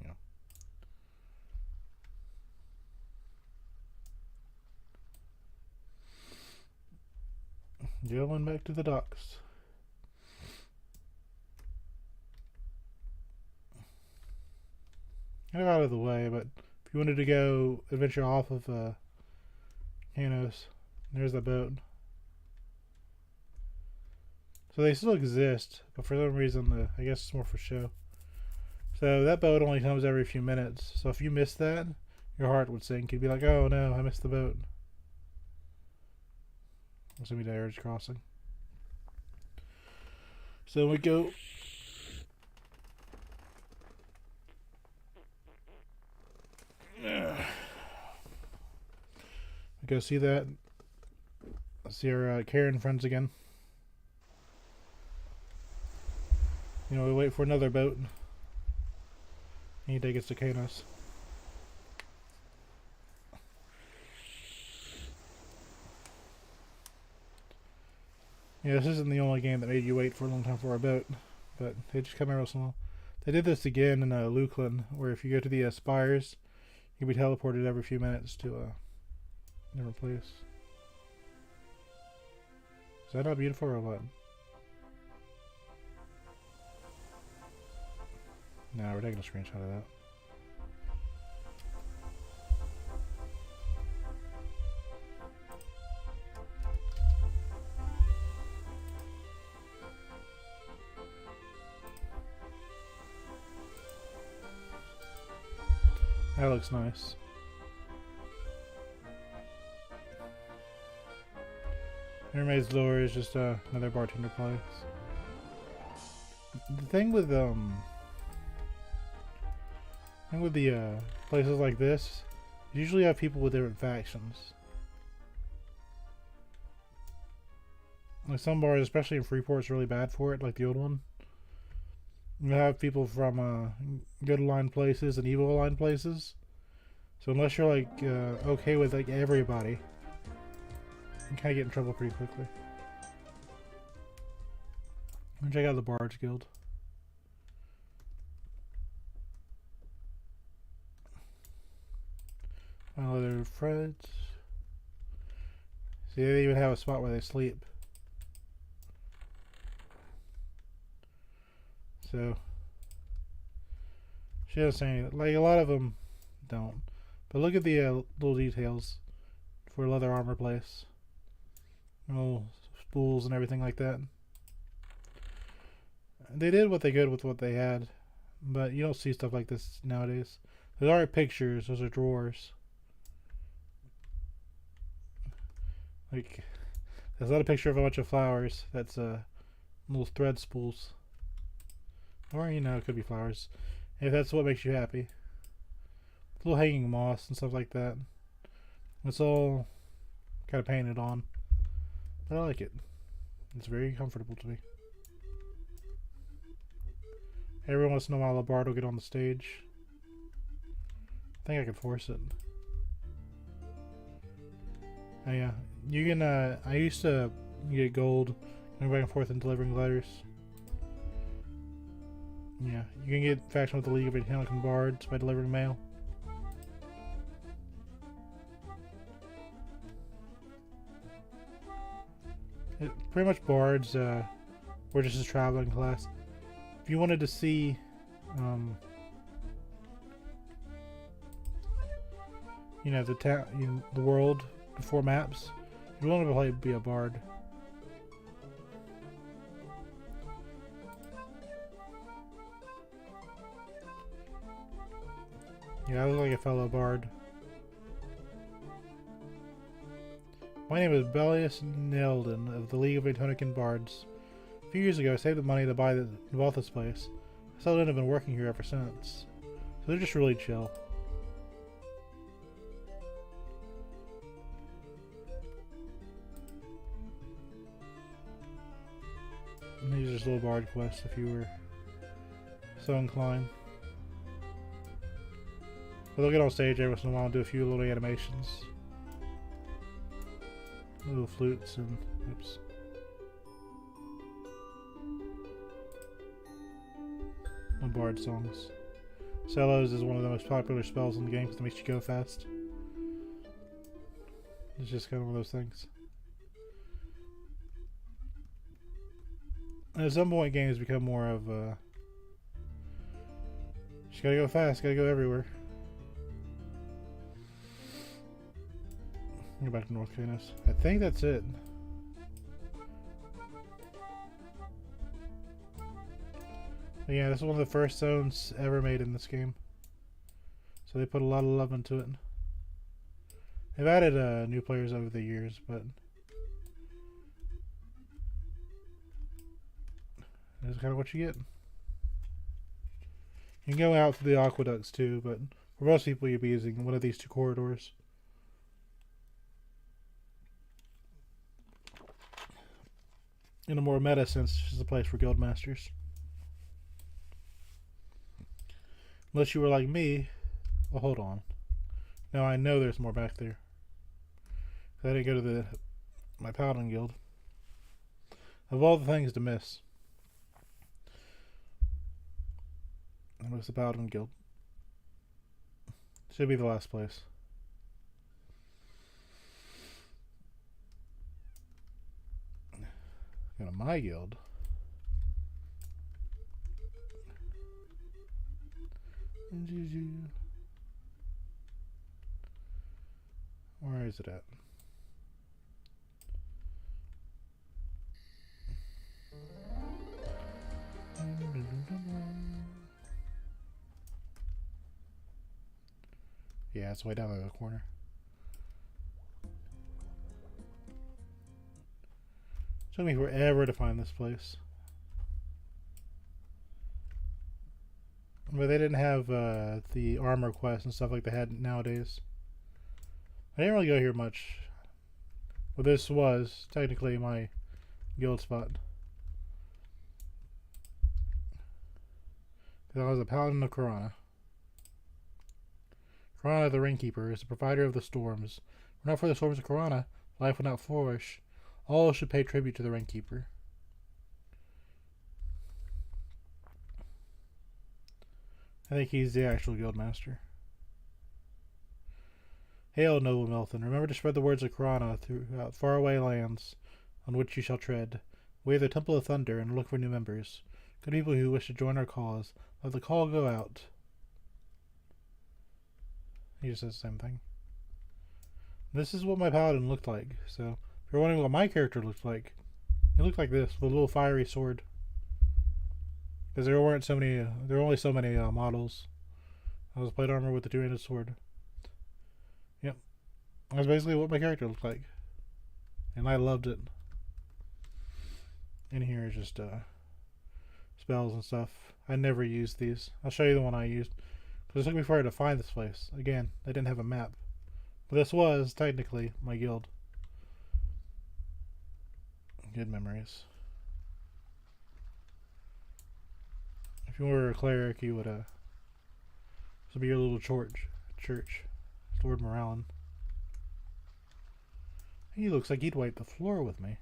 Yeah. Going back to the docks. Kind of out of the way, but if you wanted to go adventure off of Kanos, there's the boat. So they still exist, but for some reason, I guess it's more for show. So that boat only comes every few minutes. So if you miss that, your heart would sink. You'd be like, oh no, I missed the boat. It's gonna be the Edge Crossing. So we go. We go see that. See our Karen friends again. You know, we wait for another boat. And he takes us to Kanos. Yeah, this isn't the only game that made you wait for a long time for a boat, but they just come every once in a while. They did this again in Luklin, where if you go to the spires, you'll be teleported every few minutes to a different place. Is that not beautiful or what? No, we're taking a screenshot of that. That looks nice. Mermaid's Lure is just another bartender place. The thing with the places like this, you usually have people with different factions. Like some bars, especially in Freeport, is really bad for it, like the old one. You have people from good aligned places and evil aligned places. So unless you're like okay with like everybody, you can kind of get in trouble pretty quickly. Check out the Bards Guild. Oh, they're friends. See, they even have a spot where they sleep. So she doesn't say anything. Like a lot of them don't. But look at the little details for leather armor place. Little spools and everything like that. They did what they could with what they had, but you don't see stuff like this nowadays. Those aren't pictures; those are drawers. Like, that's not a picture of a bunch of flowers. That's little thread spools. Or, you know, it could be flowers. If that's what makes you happy. Little hanging moss and stuff like that. It's all kind of painted on. But I like it. It's very comfortable to me. Every once in a while, a bard will get on the stage. I think I can force it. Oh yeah. You can, I used to get gold going back and forth and delivering letters. Yeah, you can get faction with the League of Antonica Bards by delivering mail. Pretty much bards We're just a traveling class. If you wanted to see, you know, the world before maps, you want to be a bard. Yeah, I look like a fellow bard. My name is Bellius Nelden of the League of Antonican Bards. A few years ago, I saved the money to bought this place. I still have been working here ever since. So they're just really chill. And these are just little bard quests if you were so inclined. But they'll get on stage every once in a while and do a few little animations. Little flutes and oops. And bard songs. Cellos is one of the most popular spells in the game because it makes you go fast. It's just kind of one of those things. And at some point games become more of just gotta go fast, gotta go everywhere. Go back to North Canis. I think that's it. But yeah, this is one of the first zones ever made in this game. So they put a lot of love into it. They've added new players over the years, but that's kind of what you get. You can go out through the aqueducts too, but for most people you'll be using one of these two corridors. In a more meta sense, it's a place for guild masters. Unless you were like me. Well, hold on. Now I know there's more back there. I didn't go to my paladin guild. Of all the things to miss, I missed the paladin guild. Should be the last place. Go to my guild. Where is it at? Yeah, it's way down in the corner. Took me forever to find this place. But they didn't have the armor quests and stuff like they had nowadays. I didn't really go here much. But this was technically my guild spot. Because I was a paladin of Corona. Corona the Ringkeeper is the provider of the storms. Were not for the storms of Corona, life would not flourish. All should pay tribute to the Ringkeeper. I think he's the actual guildmaster. Hail, noble Melton. Remember to spread the words of Corona throughout faraway lands on which you shall tread. We are the Temple of Thunder and look for new members. Good people who wish to join our cause. Let the call go out. He just says the same thing. This is what my paladin looked like. So, if you're wondering what my character looked like, it looked like this, with a little fiery sword. Because there were only so many models. I was plate armor with the two-handed sword. Yep. That's basically what my character looked like. And I loved it. In here is just spells and stuff. I never used these. I'll show you the one I used. Because it took me forever to find this place. Again, they didn't have a map. But this was technically my guild. Good memories. If you were a cleric, you would this would be your little church. Lord Moralen. He looks like he'd wipe the floor with me.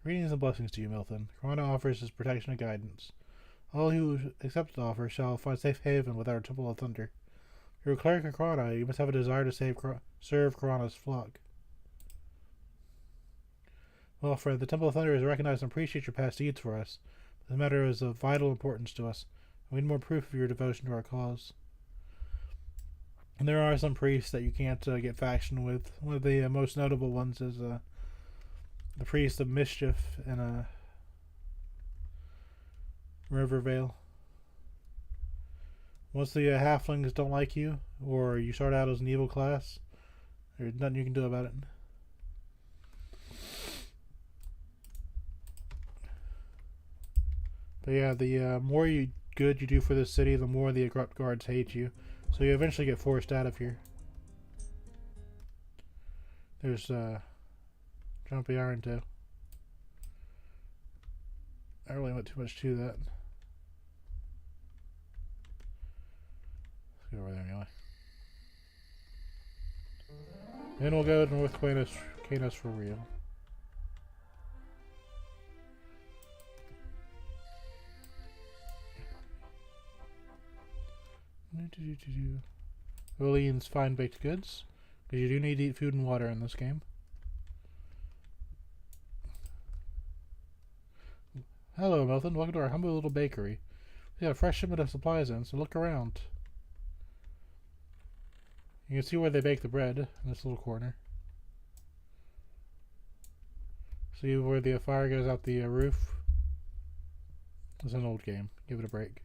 Greetings and blessings to you, Milton. Corona offers his protection and guidance. All who accept the offer shall find safe haven with our Temple of Thunder. If you're a cleric of Corona, you must have a desire to serve Corona's flock. Well, Fred, the Temple of Thunder has recognized and appreciates your past deeds for us. The matter is of vital importance to us. We need more proof of your devotion to our cause. And there are some priests that you can't get faction with. One of the most notable ones is the priest of mischief in Rivervale. Once the halflings don't like you, or you start out as an evil class, there's nothing you can do about it. But yeah, the more good you do for this city, the more the corrupt guards hate you. So you eventually get forced out of here. There's Jumpy Iron too. I really went too much to that. Let's go over there anyway. Then we'll go to North Canos for real. William's fine baked goods, because you do need to eat food and water in this game. Hello, Milton. Welcome to our humble little bakery. We got a fresh shipment of supplies in, so look around. You can see where they bake the bread in this little corner. See where the fire goes out the roof? It's an old game. Give it a break.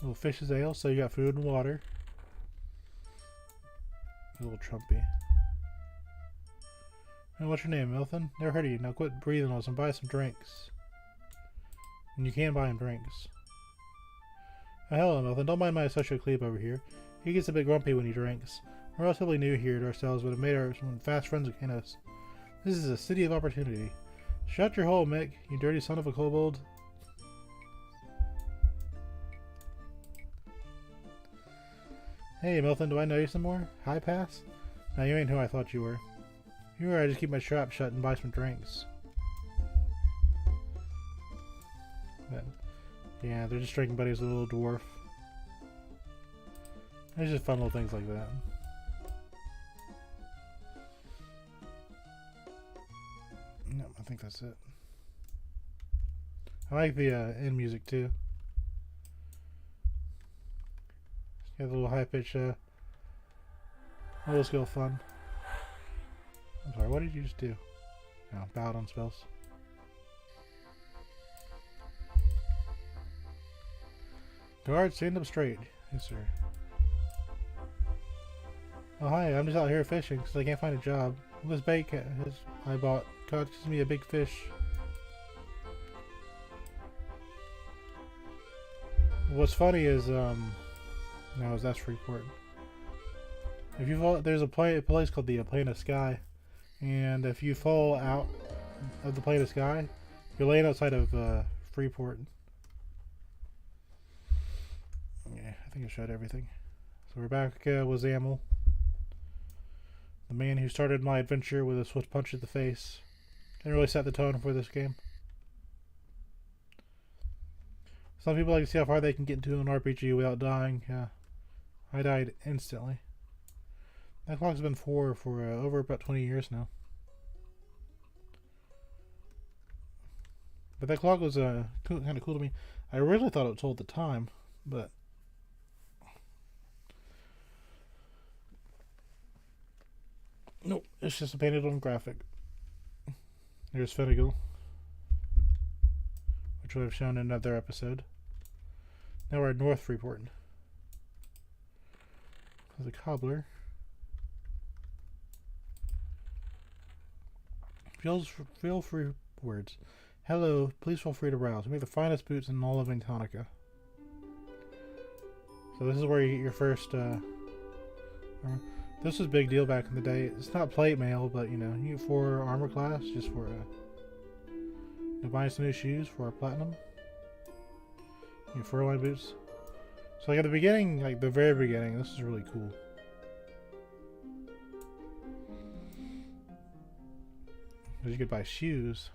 Little fish's ale, so you got food and water. A little Trumpy. Hey, what's your name, Milton? Never heard of you. Now quit breathing on us and buy some drinks. And you can buy him drinks. Oh, hello, Milton. Don't mind my associate Cleve over here. He gets a bit grumpy when he drinks. We're relatively new here to ourselves, but have made our fast friends with Canos. This is a city of opportunity. Shut your hole, Mick, you dirty son of a kobold. Hey, Milton, do I know you some more? High pass? No, you ain't who I thought you were. You were I just keep my trap shut and buy some drinks. But, yeah, they're just drinking buddies with a little dwarf. There's just fun little things like that. No, I think that's it. I like the end music too. Got a little high pitch, little skill fun. I'm sorry, what did you just do? Oh, bowed on spells. Guard, stand up straight. Yes, sir. Oh, hi, I'm just out here fishing because I can't find a job. This bait I bought caught me a big fish. What's funny is, no, that's Freeport. If you fall, there's a place called the Plane of Sky, and if you fall out of the Plane of Sky, you're laying outside of Freeport. Yeah, I think I showed everything. So we're back with Zamel, the man who started my adventure with a swift punch at the face, and really set the tone for this game. Some people like to see how far they can get into an RPG without dying. Yeah. I died instantly. That clock's been for over about 20 years now. But that clock was kind of cool to me. I really thought it told the time, but nope, it's just a painted on graphic. There's Fenigal, which I've shown in another episode. Now we're at North Freeport. There's a cobbler. Feel free words. Hello, please feel free to browse. We make the finest boots in all of Antonica. So this is where you get your first this was a big deal back in the day. It's not plate mail, but you know, you get 4 armor class just for buying some new shoes for a platinum. You get fur-lined boots. So like at the beginning, like the very beginning, this is really cool. Because you could buy shoes.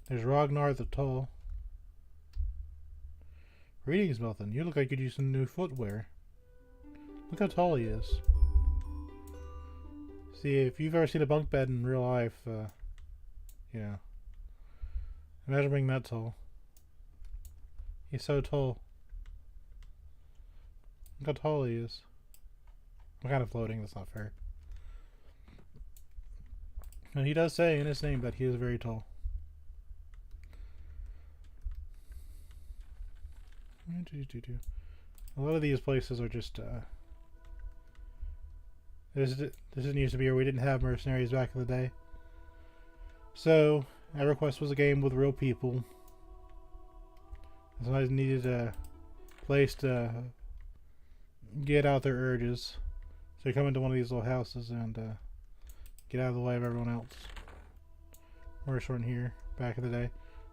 There's Ragnar the Tall. Greetings, Milton. You look like you'd use some new footwear. Look how tall he is. See, if you've ever seen a bunk bed in real life, yeah. Imagine being that tall. He's so tall. Look how tall he is. I'm kind of floating, that's not fair. And he does say in his name that he is very tall. A lot of these places are just, this used to be where we didn't have mercenaries back in the day. So, EverQuest was a game with real people. Sometimes needed a place to get out their urges. So you come into one of these little houses and get out of the way of everyone else. Worse one here, back in the day.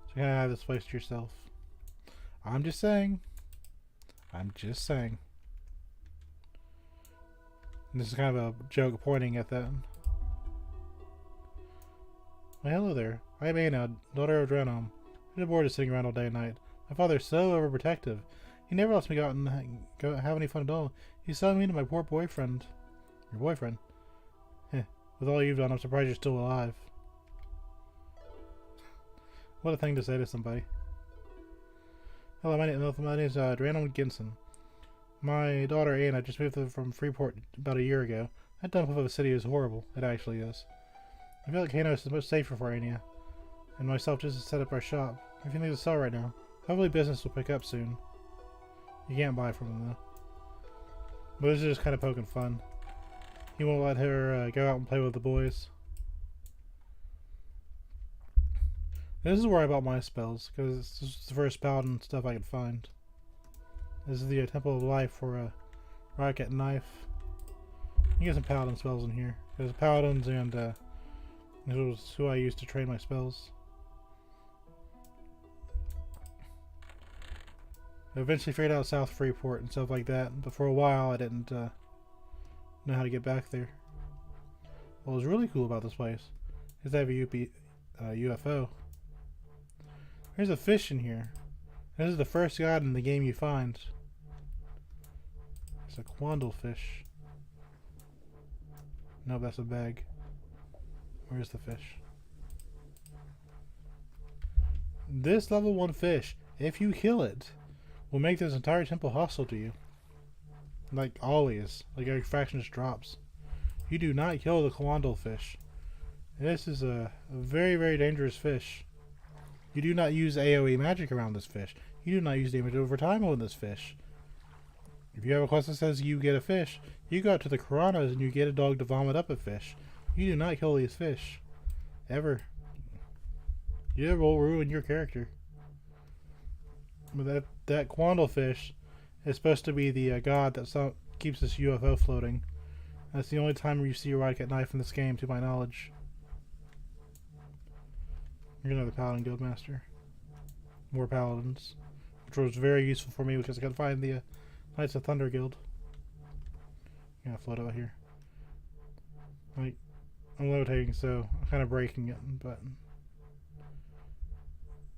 So you kind of have this place to yourself. I'm just saying. I'm just saying. And this is kind of a joke pointing at that. Well, hello there. I'm Anna, daughter of Drenham. I'm bored of sitting around all day and night. My father's so overprotective. He never lets me go out and go have any fun at all. He's so mean to my poor boyfriend. Your boyfriend? Heh. With all you've done, I'm surprised you're still alive. What a thing to say to somebody. Hello, my name is Drenham Ginson. My daughter Anna just moved from Freeport about a year ago. That dump of a city is horrible. It actually is. I feel like Hanos is much safer for Anna and myself just to set up our shop. Everything to sell right now. Hopefully business will pick up soon. You can't buy from them though. But this is just kind of poking fun. He won't let her go out and play with the boys. This is where I bought my spells, because this is the first paladin stuff I could find. This is the Temple of Life for a rocket knife. You get some paladin spells in here. There's paladins and this was who I used to train my spells. I eventually figured out South Freeport and stuff like that, but for a while I didn't know how to get back there. What was really cool about this place is they have a UFO. There's a fish in here. This is the first god in the game you find. It's a quandle fish. No, that's a bag. Where's the fish? This level 1 fish, if you kill it, will make this entire temple hostile to you. Like always. Like your faction just drops. You do not kill the quandle fish. This is a very, very dangerous fish. You do not use AoE magic around this fish. You do not use damage over time on this fish. If you have a quest that says you get a fish, you go out to the Karanas and you get a dog to vomit up a fish. You do not kill these fish. Ever. You will ruin your character. But that quandle fish is supposed to be the god that keeps this UFO floating. That's the only time you see a rocket knife in this game, to my knowledge. You're another paladin guildmaster. More paladins, which was very useful for me because I could find the Knights of Thunder Guild. I'm gonna float out here. Like, I'm levitating, so I'm kind of breaking it, but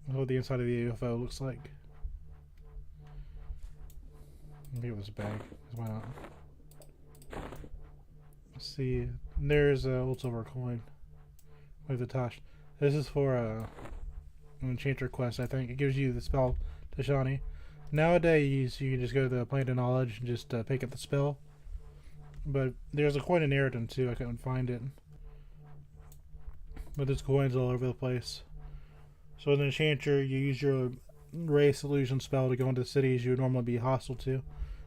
that's what the inside of the UFO looks like. Maybe it was a bag. Why not? Let's see. There's a old silver coin with the Tosh. This is for an enchanter quest, I think. It gives you the spell Tashani. Nowadays, you can just go to the Plant of Knowledge and just pick up the spell. But there's a coin in Eridan too. I couldn't find it. But there's coins all over the place. So as an enchanter, you use your race illusion spell to go into cities you would normally be hostile to.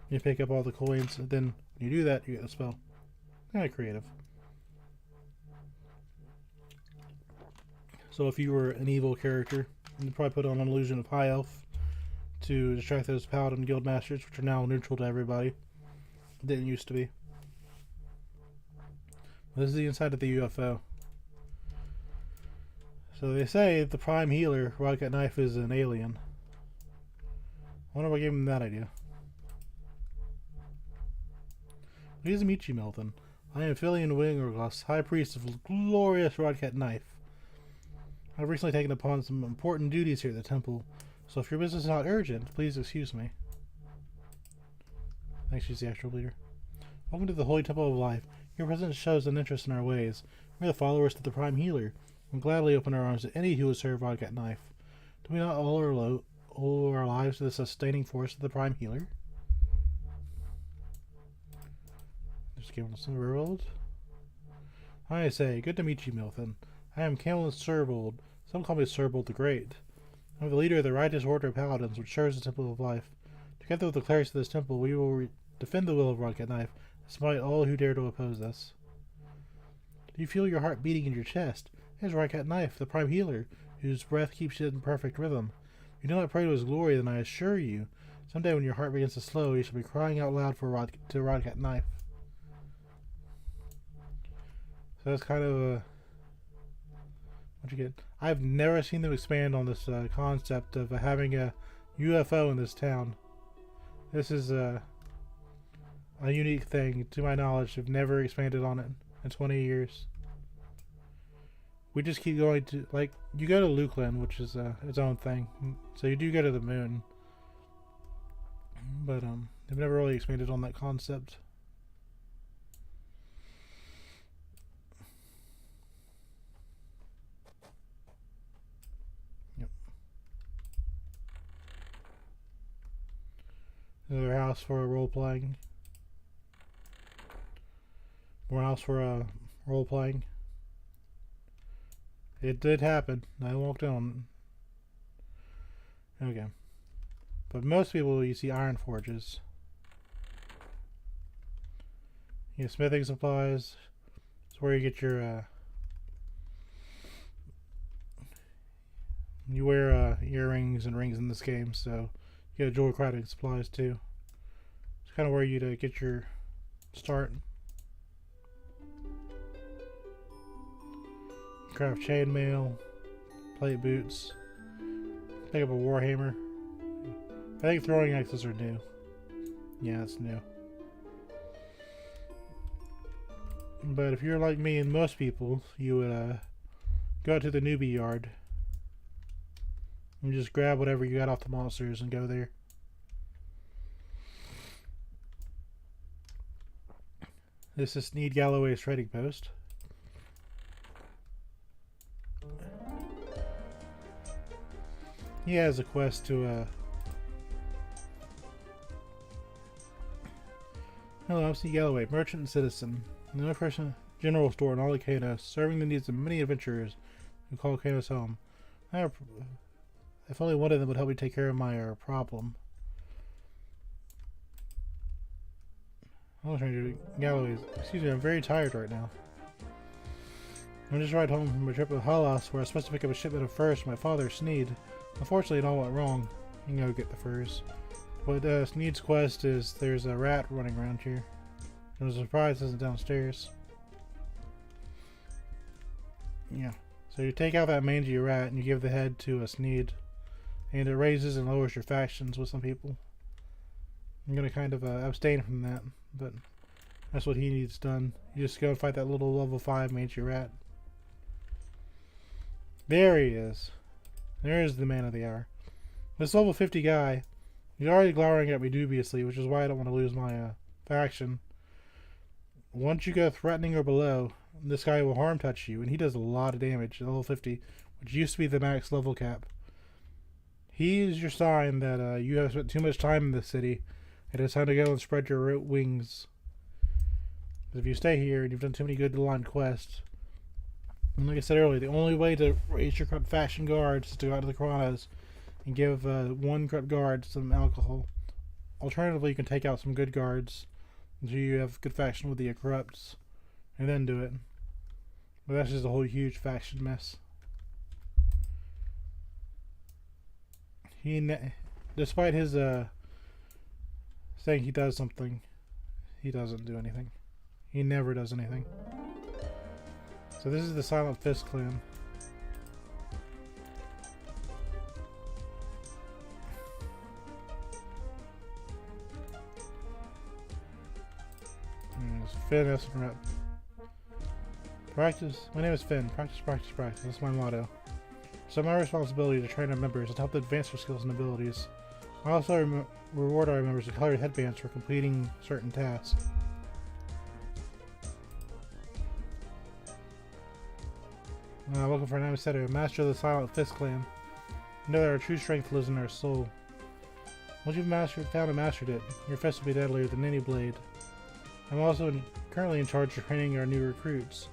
You pick up all the coins, and then when you do that, you get the spell. Kind of creative. So if you were an evil character, you'd probably put on an illusion of High Elf to distract those Paladin Guildmasters, which are now neutral to everybody. It didn't used to be. This is the inside of the UFO. So they say the Prime Healer, Rocket Knife, is an alien. I wonder what gave him that idea. Pleased to meet you, Melton. I am Philian Wingergloss, High Priest of the glorious Rodcat Knife. I've recently taken upon some important duties here at the temple. So if your business is not urgent, please excuse me. I think she's the actual leader. Welcome to the Holy Temple of Life. Your presence shows an interest in our ways. We're the followers of the Prime Healer. We'll gladly open our arms to any who would serve Rodcat Knife. Do we not owe our lives to the sustaining force of the Prime Healer? Just give us some world. I say, good to meet you, Milton. I am Camillus Serbold. Some call me Serbold the Great. I'm the leader of the righteous order of paladins, which serves the Temple of Life. Together with the clerics of this temple, we will defend the will of Rodcat Knife, despite all who dare to oppose us. Do you feel your heart beating in your chest? It is Rodcat Knife, the Prime Healer, whose breath keeps you in perfect rhythm. If you do not pray to his glory, then I assure you, someday when your heart begins to slow, you shall be crying out loud for to Rodcat Knife. So that's kind of a... What'd you get? I've never seen them expand on this concept of having a UFO in this town. This is a unique thing, to my knowledge. They've never expanded on it in 20 years. We just keep going to, like, you go to Lukeland, which is its own thing. So you do go to the moon. But they've never really expanded on that concept. Yep. Another house for role-playing. More house for role-playing. It did happen. I walked on. Okay. But most people, you see iron forges. You get smithing supplies. It's where you get your, you wear earrings and rings in this game, so you get jewelry crafting supplies too. It's kind of where you get your start. Craft chainmail, plate boots, pick up a warhammer. I think throwing axes are new. Yeah, it's new. But if you're like me and most people, you would go out to the newbie yard and just grab whatever you got off the monsters and go there. This is Sneed Galloway's trading post. He has a quest to Hello, I'm Sneed Galloway, merchant and citizen. The only person general store in all of Kanos, serving the needs of many adventurers who call Kanos home. If only one of them would help me take care of my problem. Hello, stranger. Galloway. Excuse me, I'm very tired right now. I'm just right home from a trip to Halas, where I was supposed to pick up a shipment of furs for my father, Sneed. Unfortunately, it all went wrong. You can go get the furs. But Sneed's quest is there's a rat running around here. I was surprised it isn't downstairs. Yeah. So you take out that mangy rat and you give the head to a Sneed. And it raises and lowers your factions with some people. I'm going to kind of abstain from that. But that's what he needs done. You just go and fight that little level 5 mangy rat. There he is. There's the man of the hour. This level 50 guy, he's already glowering at me dubiously, which is why I don't want to lose my faction. Once you go threatening or below, this guy will harm touch you, and he does a lot of damage at level 50, which used to be the max level cap. He is your sign that you have spent too much time in this city, and it's time to go and spread your wings. Because if you stay here and you've done too many good aligned quests, and like I said earlier, the only way to raise your corrupt faction guards is to go out to the Chronos and give one corrupt guard some alcohol. Alternatively, you can take out some good guards until you have good faction with the corrupts, and then do it. But that's just a whole huge faction mess. Despite his saying he does something, he doesn't do anything. He never does anything. So this is the Silent Fist clan. Finn Espen Rep. Practice. My name is Finn. Practice, practice, practice. That's my motto. So my responsibility to train our members and help them advance their skills and abilities. I also reward our members with colored headbands for completing certain tasks. Welcome for an babysitter, master of the Silent Fist clan. Know that our true strength lives in our soul. Once you've found and mastered it, your fist will be deadlier than any blade. I'm also currently in charge of training our new recruits.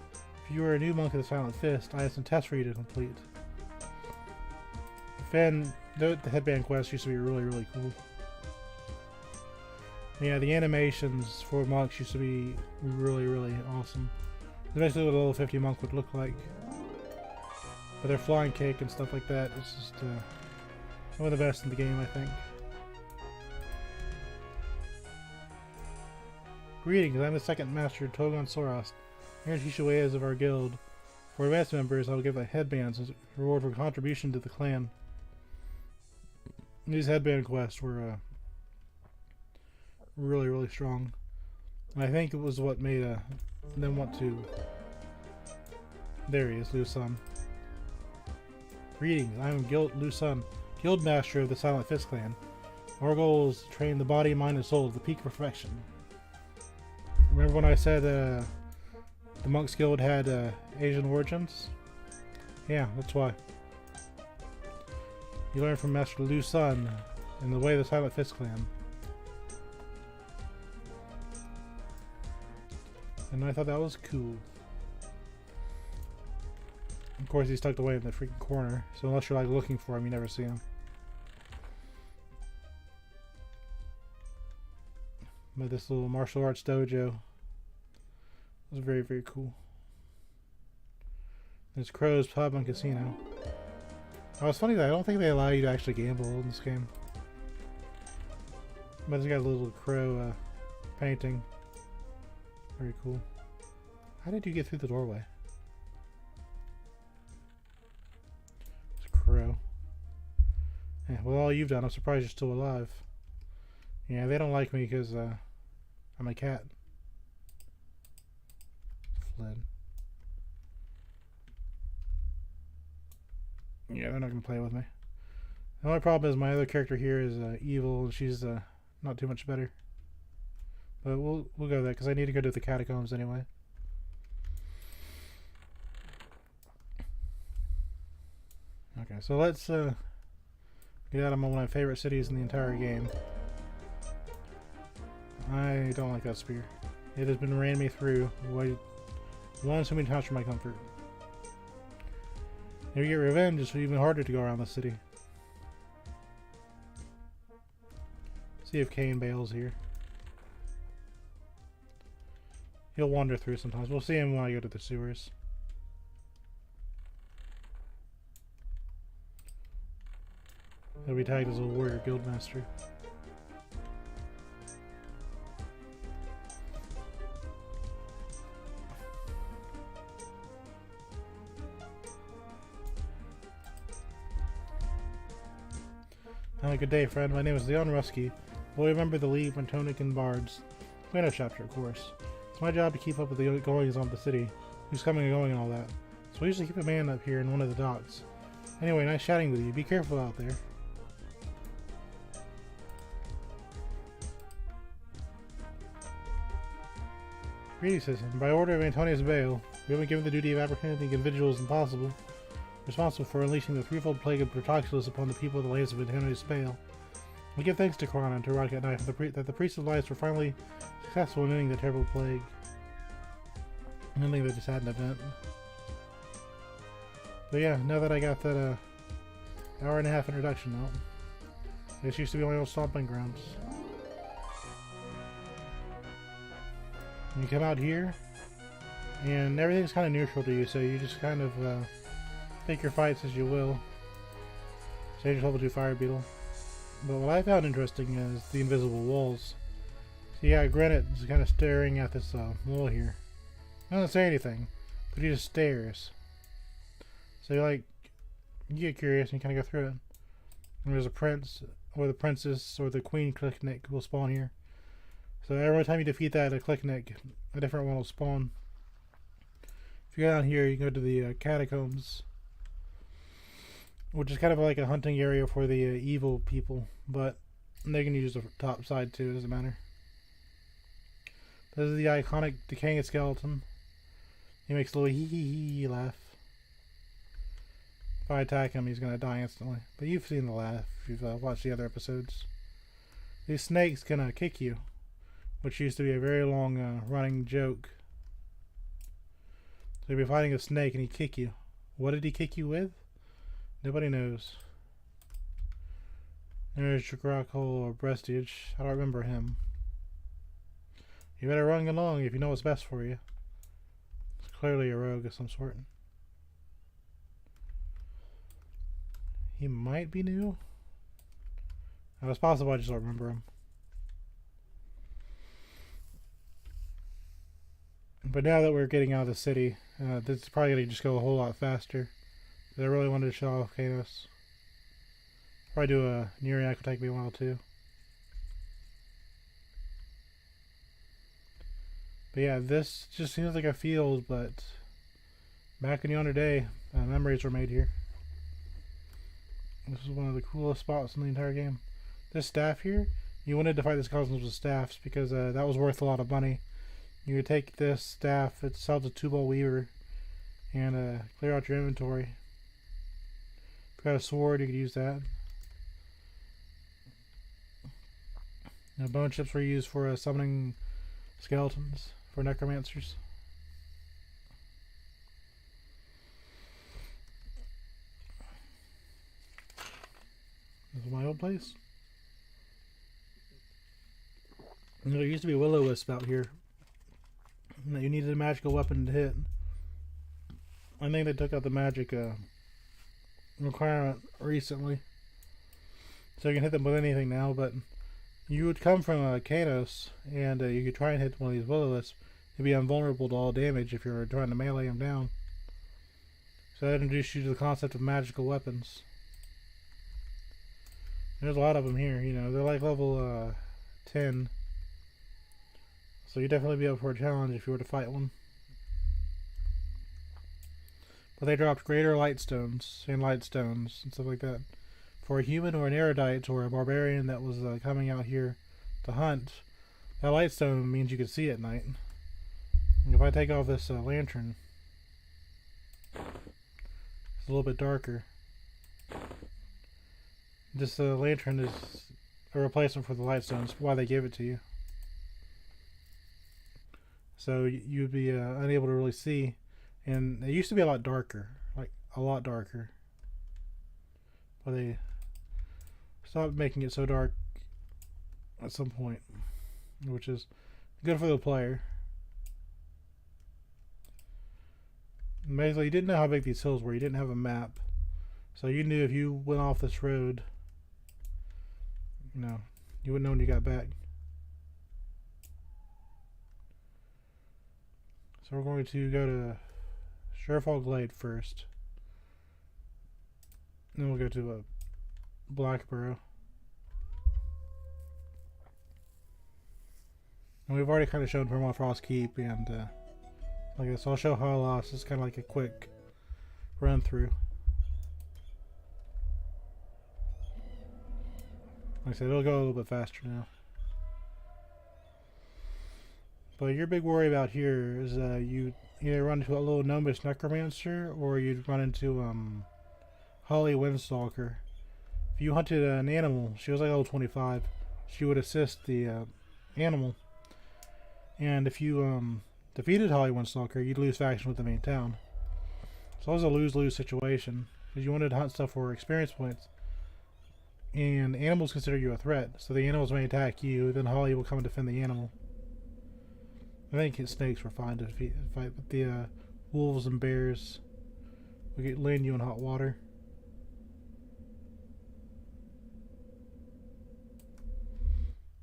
If you are a new monk of the Silent Fist, I have some tests for you to complete. The headband quest used to be really cool. Yeah, the animations for monks used to be really awesome. It's basically what a level 50 monk would look like. But their flying kick and stuff like that is just one of the best in the game, I think. Greetings, I'm the second master, Togon Soros. Here in Tishueas of our guild. For advanced members, I will give headbands as a reward for contribution to the clan. These headband quests were really strong. And I think it was what made them want to... There he is, Liu Sun. Greetings, I am Liu Sun, Guild Master of the Silent Fist clan. Our goal is to train the body, mind, and soul to the peak of perfection. Remember when I said the Monks Guild had Asian origins? Yeah, that's why. You learn from Master Liu Sun in the way of the Silent Fist clan. And I thought that was cool. Of course, he's tucked away in the freaking corner, so unless you're like looking for him, you never see him. But this little martial arts dojo was very cool. There's Crow's Pub and Casino. Oh, it's funny that I don't think they allow you to actually gamble in this game. But it's got a little crow painting. Very cool. How did you get through the doorway? It's a crow. Yeah, well, all you've done, I'm surprised you're still alive. Yeah, they don't like me because I'm a cat. Fled. Yeah, they're not going to play with me. The only problem is my other character here is evil, and she's not too much better. But we'll go with that because I need to go to the catacombs anyway. Okay, so let's get out of one of my favorite cities in the entire game. I don't like that spear. It has been ran me through one too many times for my comfort. If you get revenge, it's even harder to go around the city. See if Kane bails here. He'll wander through sometimes. We'll see him when I go to the sewers. He'll be tagged as a warrior guildmaster. Good day, friend. My name is Leon Rusky. Boy, remember the League of Antonica Bards. Cleanup chapter, of course. It's my job to keep up with the goings on the city, who's coming and going and all that. So we usually keep a man up here in one of the docks. Anyway, nice chatting with you. Be careful out there. Greetings, citizen. By order of Antonia's bail, we have been given the duty of apprehending individuals impossible, responsible for unleashing the threefold plague of Protoxylus upon the people of the lands of Antonia's bail. We give thanks to Korana and to Rocket Knight that the priests of lights were finally successful in ending the terrible plague. Ending the sad event. But yeah, now that I got that hour and a half introduction out, this used to be my old stomping grounds. You come out here, and everything's kind of neutral to you, so you just kind of take your fights as you will. Stage level 2 fire beetle. But what I found interesting is the invisible walls. So yeah, Granite is kind of staring at this wall here. He doesn't say anything, but he just stares. So you get curious and you kind of go through it. And there's a prince, or the princess, or the queen Clicknick will spawn here. So every time you defeat that, a Clicknick, a different one will spawn. If you go down here, you can go to the catacombs. which is kind of like a hunting area for the evil people, but they can use the top side too, it doesn't matter. This is the iconic decaying skeleton. He makes a little hee hee hee laugh. If I attack him, he's gonna die instantly. But you've seen the laugh if you've watched the other episodes. These snakes can kick you, which used to be a very long running joke. So you'll be fighting a snake and he'd kick you. What did he kick you with? Nobody knows. There's Jagraco or Breastage. I don't remember him. You better run along if you know what's best for you. It's clearly a rogue of some sort. He might be new. Now, it's possible I just don't remember him. But now that we're getting out of the city, this is probably going to just go a whole lot faster. I really wanted to show off Kanos. Probably do a Neriac, will take me a while too. But yeah, this just seems like a field, but back in yonder day, memories were made here. This is one of the coolest spots in the entire game. This staff here, you wanted to fight this cosmos with staffs because that was worth a lot of money. You would take this staff, it sells a 2-ball weaver, and clear out your inventory. If you got a sword, you could use that. Now, bone chips were used for summoning skeletons, for necromancers. This is my old place. There used to be will-o-wisp out here. You needed a magical weapon to hit. I think they took out the magic requirement recently. So you can hit them with anything now, but you would come from Kanos, and you could try and hit one of these will-o-wisps. You'd be invulnerable to all damage if you were trying to melee them down. So that introduced you to the concept of magical weapons. There's a lot of them here, you know, they're like level 10. So you'd definitely be up for a challenge if you were to fight one. But they dropped greater lightstones and stuff like that. For a human or an erudite or a barbarian that was coming out here to hunt, that lightstone means you could see at night. And if I take off this lantern, it's a little bit darker. This lantern is a replacement for the lightstones, why they gave it to you. So you'd be unable to really see. And it used to be a lot darker. Like, a lot darker. But they stopped making it so dark at some point. Which is good for the player. And basically, you didn't know how big these hills were. You didn't have a map. So you knew if you went off this road, you know, you wouldn't know when you got back. So we're going to go to Surefall Glade first. Then we'll go to Blackborough. And we've already kind of shown Permafrost Keep and like this. I'll show Halas. It's kind of like a quick run through. Like I said, it'll go a little bit faster now. But your big worry about here is you either run into a little gnomish necromancer or you'd run into Holly Windstalker. If you hunted an animal, she was like level 25, she would assist the animal. And if you defeated Holly Windstalker, you'd lose faction with the main town. So it was a lose-lose situation because you wanted to hunt stuff for experience points. And animals consider you a threat, so the animals may attack you, then Holly will come and defend the animal. I think snakes were fine to fight, but the wolves and bears will land you in hot water.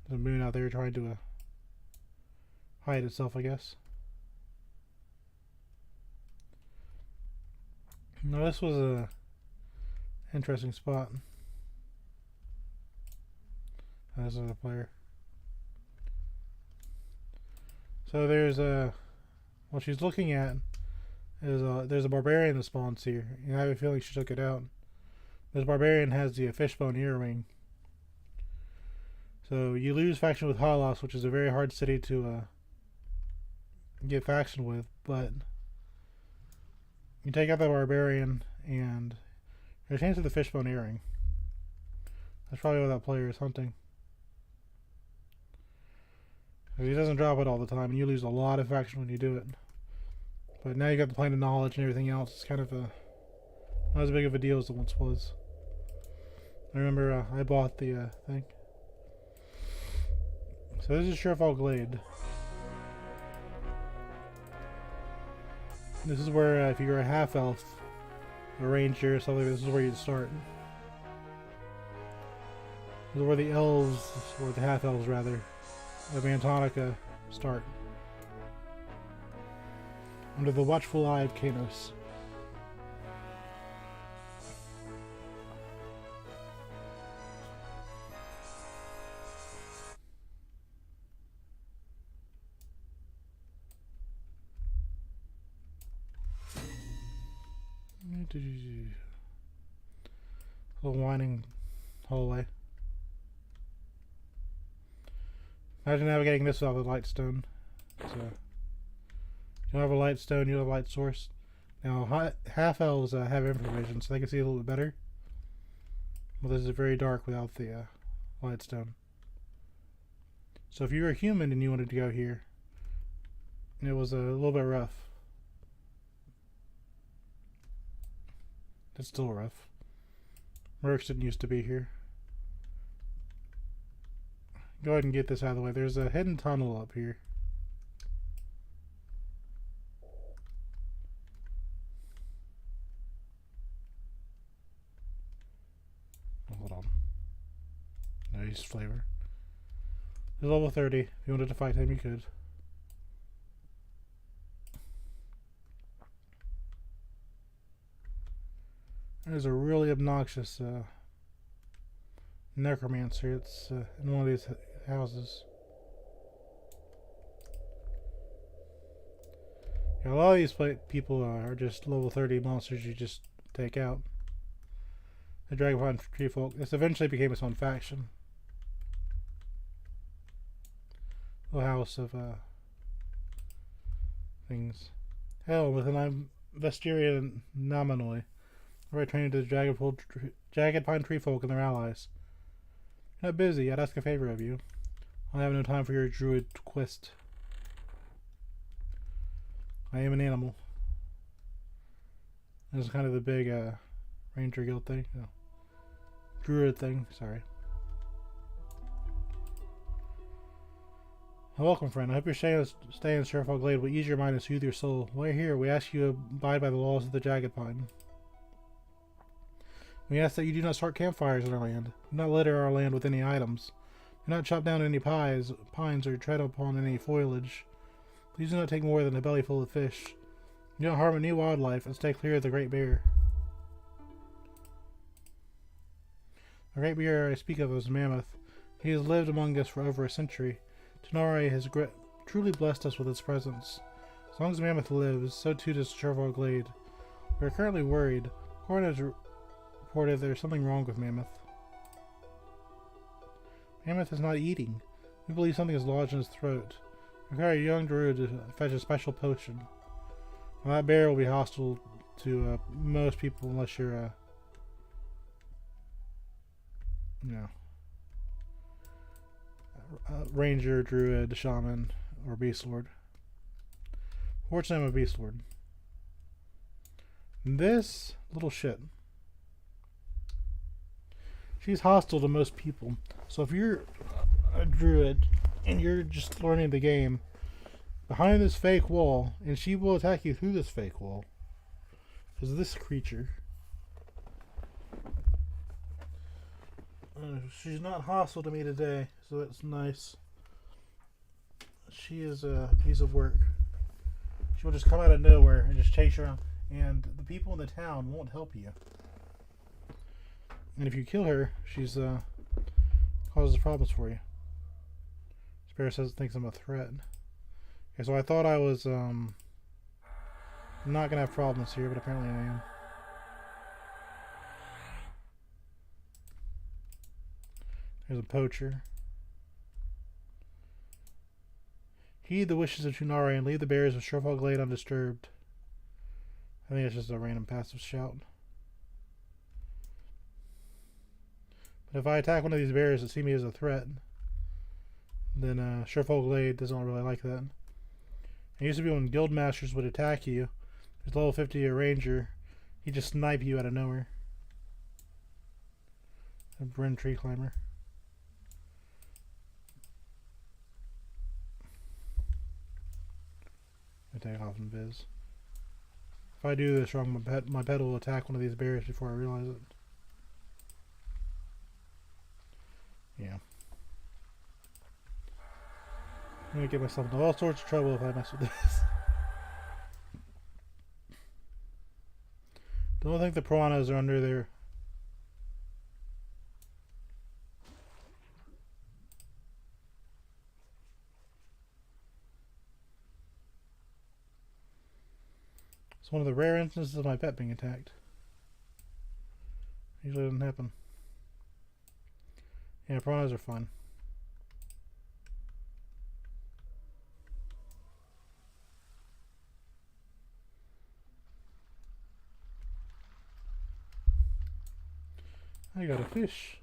The moon out there trying to hide itself, I guess. Now this was a interesting spot. As a player. So there's what she's looking at is there's a barbarian that spawns here. And I have a feeling she took it out. This barbarian has the fishbone earring. So you lose faction with Halos, which is a very hard city to get faction with, but you take out the barbarian and there's a chance of the fishbone earring. That's probably what that player is hunting. He doesn't drop it all the time, and you lose a lot of faction when you do it. But now you got the plane of knowledge and everything else. It's kind of not as big of a deal as it once was. I remember I bought the thing. So this is Surefall Glade. This is where if you're a half elf, a ranger or something, this is where you'd start. This is where the elves, or the half elves rather, of Antonica start. Under the watchful eye of Kanos. Little winding hallway. Imagine navigating this without the light stone. So, you don't have a light stone, you have a light source. Now, half elves have infravision, so they can see a little bit better. Well, this is very dark without the light stone. So, if you were a human and you wanted to go here, and it was a little bit rough. It's still rough. Mercs didn't used to be here. Go ahead and get this out of the way. There's a hidden tunnel up here. Hold on. Nice flavor. He's level 30. If you wanted to fight him, you could. There's a really obnoxious necromancer. It's in one of these houses. Yeah, a lot of these people are just level 30 monsters you just take out. The Dragonfly Tree Folk. This eventually became its own faction. The house of things. Hell, with an Vestiria Nominally. Right, training to the Jagged Pine Tree Folk and their allies. You're not busy. I'd ask a favor of you. I have no time for your druid quest. I am an animal. This is kind of the big Ranger Guild thing. No. Druid thing, sorry. Welcome, friend. I hope you're staying in Surefall Glade will ease your mind and soothe your soul. While you're here, we ask you to abide by the laws of the Jagged Pine. We ask that you do not start campfires in our land. Do not litter our land with any items. Do not chop down any pines or tread upon any foliage. Please do not take more than a belly full of fish. Do not harm any wildlife and stay clear of the Great Bear. The Great Bear I speak of is Mammoth. He has lived among us for over a century. Tenare has truly blessed us with his presence. As long as Mammoth lives, so too does Surefall Glade. We are currently worried. Corin has reported there's something wrong with Mammoth. Mammoth is not eating. We believe something is lodged in his throat. We require a young druid to fetch a special potion. Well, that bear will be hostile to most people unless you're ranger, druid, shaman, or beast lord. Fortunately, I'm a beast lord. This little shit. She's hostile to most people. So if you're a druid and you're just learning the game, behind this fake wall, and she will attack you through this fake wall, is this creature. She's not hostile to me today, so that's nice. She is a piece of work. She will just come out of nowhere and just chase you around, and the people in the town won't help you. And if you kill her, she's causes problems for you. Spirit says thinks I'm a threat. Okay, so I thought I was not gonna have problems here, but apparently I am. There's a poacher. Heed the wishes of Tunari and leave the bears of Surefall Glade undisturbed. I think it's just a random passive shout. But if I attack one of these bears that see me as a threat, then Surefall Glade doesn't really like that. It used to be when guild masters would attack you, there's level 50 a ranger, he'd just snipe you out of nowhere. A Verant tree climber. Take off in Viz. If I do this wrong, my pet will attack one of these bears before I realize it. Yeah. I'm gonna get myself into all sorts of trouble if I mess with this. Don't think the piranhas are under there. It's one of the rare instances of my pet being attacked. Usually doesn't happen. Yeah, piranhas are fun. I got a fish.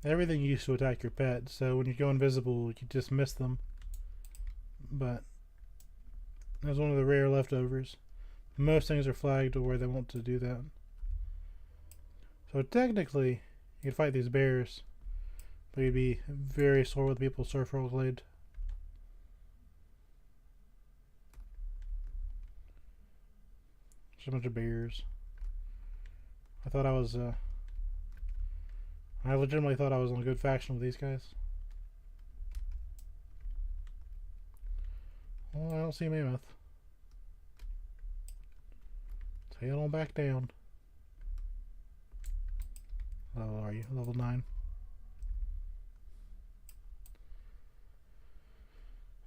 Everything used to attack your pet, so when you go invisible, you just miss them. But that's one of the rare leftovers. Most things are flagged to where they want to do that. So technically, you could fight these bears, but you'd be very sore with people's Surefall Glade. Just a bunch of bears. I thought I was, I legitimately thought I was on a good faction with these guys. Well, I don't see Mammoth. Tail on back down. Level are you? Level 9.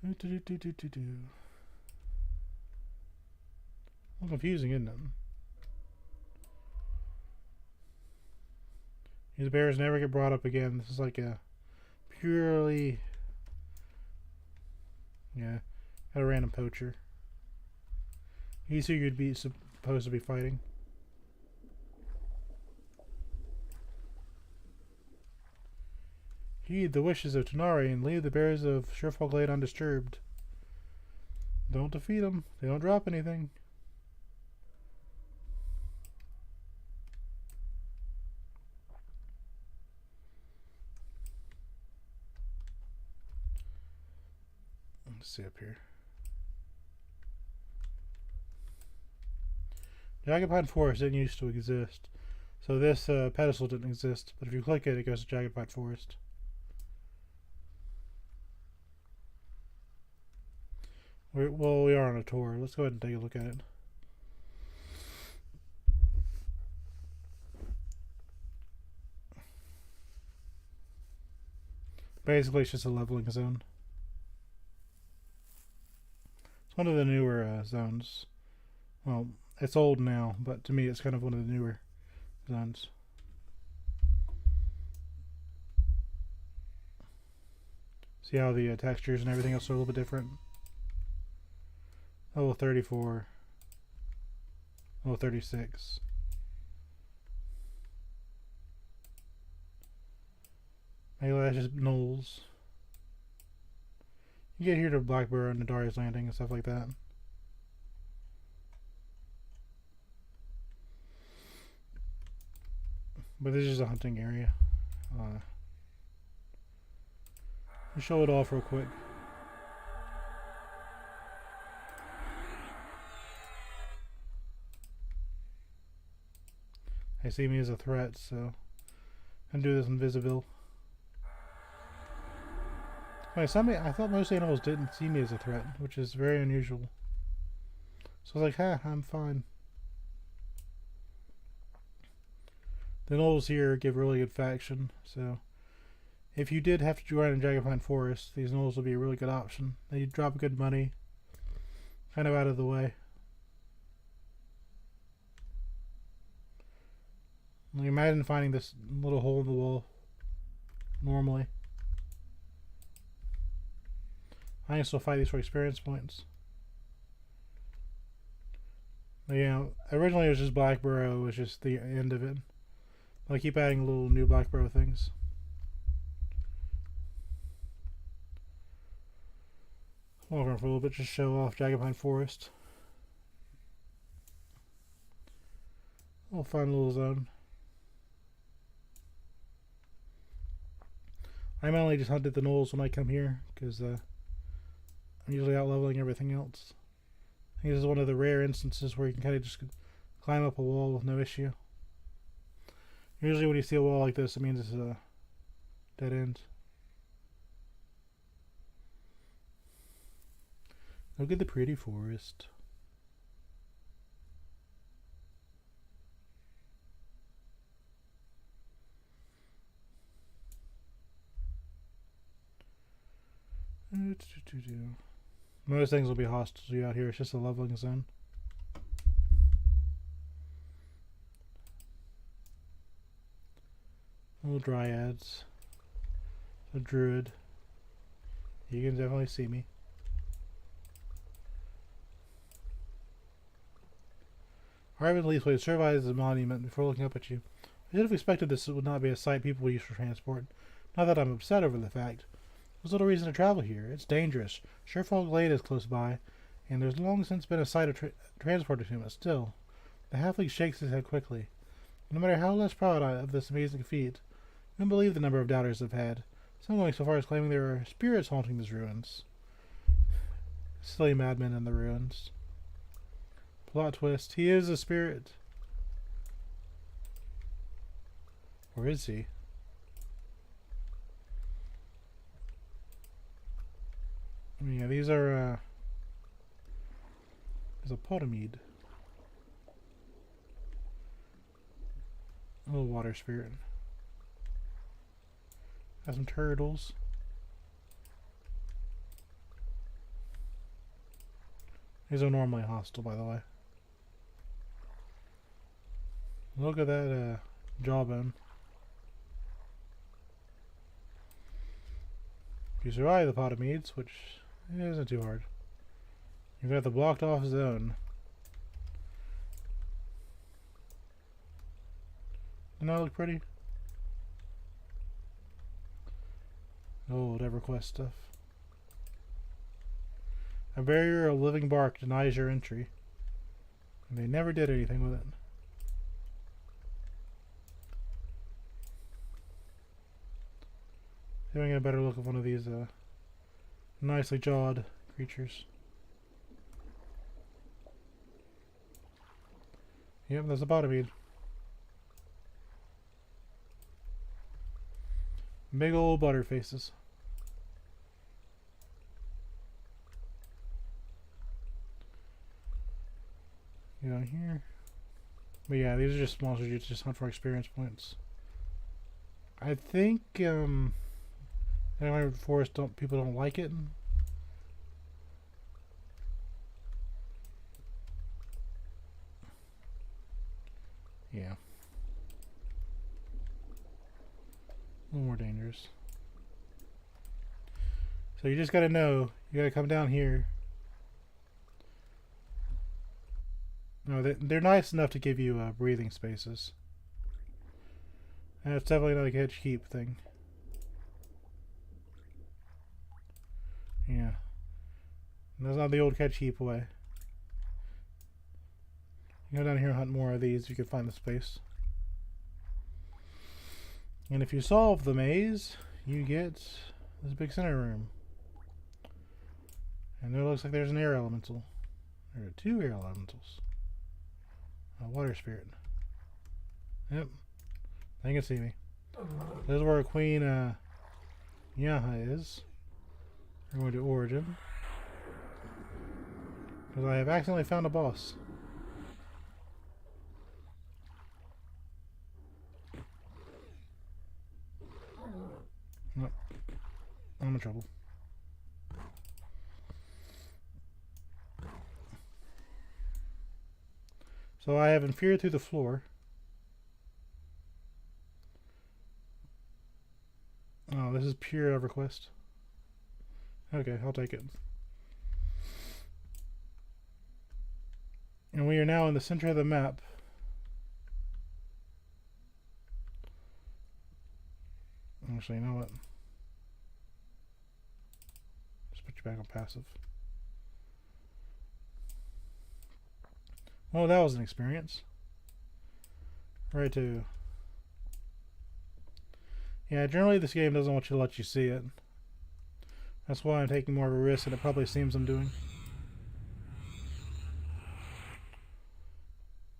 A little confusing, isn't it? These bears never get brought up again. This is like a purely, yeah, a random poacher. He's who you'd be supposed to be fighting. Heed the wishes of Tunari and leave the bears of Surefall Glade undisturbed. Don't defeat them. They don't drop anything. Let's see up here. Jagged Pine Forest didn't used to exist. So this pedestal didn't exist. But if you click it, it goes to Jagged Pine Forest. Well, we are on a tour. Let's go ahead and take a look at it. Basically, it's just a leveling zone. It's one of the newer zones. Well, it's old now, but to me it's kind of one of the newer zones. See how the textures and everything else are a little bit different? Level 34. Level 36. Maybe that's just gnolls. You get here to Blackborough and Nadari's Landing and stuff like that. But this is a hunting area. I'll show it off real quick. They see me as a threat, so I can do this invisible. I thought most animals didn't see me as a threat, which is very unusual. So I was like, ha, I'm fine. The gnolls here give really good faction, so if you did have to join in Jagged Pine Forest, these gnolls would be a really good option. They drop good money. kind of out of the way. Like, imagine finding this little hole in the wall normally. I can still fight these for experience points. But yeah, originally it was just Black Burrow, was just the end of it. I keep adding little new Black Burrow things. Walk around for a little bit, just show off Jagged Pine Forest. Little fun little zone. I mainly just hunted the gnolls when I come here, because I'm usually out leveling everything else. I think this is one of the rare instances where you can kind of just climb up a wall with no issue. Usually when you see a wall like this, it means it's a dead end. Look at the pretty forest. Most things will be hostile to you out here. It's just a leveling zone. Little dryads. A druid. You can definitely see me. Arrive at Leafway surveys the monument before looking up at you. I should have expected this would not be a sight people would use for transport. Not that I'm upset over the fact. There's little reason to travel here. It's dangerous. Sherefall Glade is close by, and there's long since been a site of transport between us. Still, the halfling shakes his head quickly. No matter how less proud of this amazing feat, you don't believe the number of doubters I've had. Some going so far as claiming there are spirits haunting these ruins. Silly madmen in the ruins. Plot twist. He is a spirit. Or is he? Yeah, these are, there's a potamide. A little water spirit. Got some turtles. These are normally hostile, by the way. Look at that jawbone. If you survive the potamides, which isn't too hard, you've got the blocked off zone. Doesn't that look pretty? Old EverQuest stuff. A barrier of living bark denies your entry. And they never did anything with it. Having a better look at one of these nicely jawed creatures. Yep, there's a potamide. Big old butter faces. Get on here. But yeah, these are just monsters you just hunt for experience points. I think Anyway, forest people don't like it. Yeah. A little more dangerous. So you just gotta know, you gotta come down here. No, they're nice enough to give you breathing spaces. And it's definitely not a catch keep thing. Yeah. And that's not the old catch heap way. You go down here and hunt more of these, you can find the space. And if you solve the maze, you get this big center room. And there looks like there's an air elemental. There are two air elementals. A water spirit. Yep. They can see me. This is where Queen Yaha is. We're going to Origin. Because I have accidentally found a boss. Nope. I'm in trouble. So I have inferior through the floor. Oh, this is pure EverQuest. Okay, I'll take it. And we are now in the center of the map. Actually, you know what? Just put you back on passive. Oh, that was an experience. Right to. Yeah, generally this game doesn't want you to let you see it. That's why I'm taking more of a risk than it probably seems I'm doing.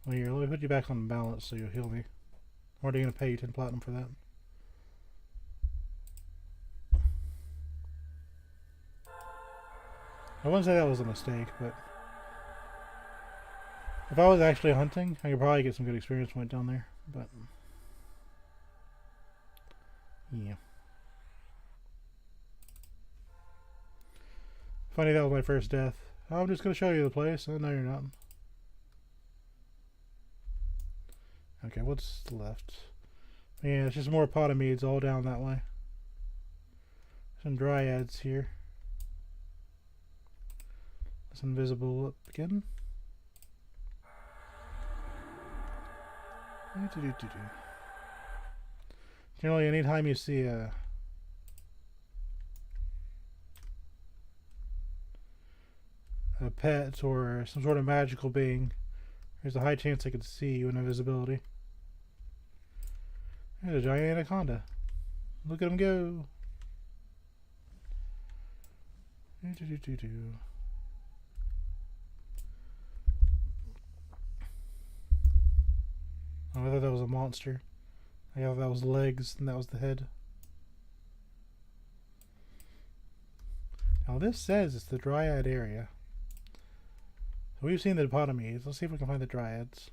Well, here, let me put you back on balance so you'll heal me. Or are they going to pay you 10 platinum for that? I wouldn't say that was a mistake, but if I was actually hunting, I could probably get some good experience point down there, but yeah. Funny that was my first death. Oh, I'm just going to show you the place. Oh, no, you're not. Okay, what's left? Yeah, it's just more potamedes all down that way. Some dryads here. It's invisible up again. Generally, anytime you see a pet or some sort of magical being, there's a high chance I could see you in invisibility. There's a giant anaconda. Look at him go. Oh, I thought that was a monster. I thought that was legs and that was the head. Now this says it's the dryad area. So we've seen the potamedes. Let's see if we can find the dryads.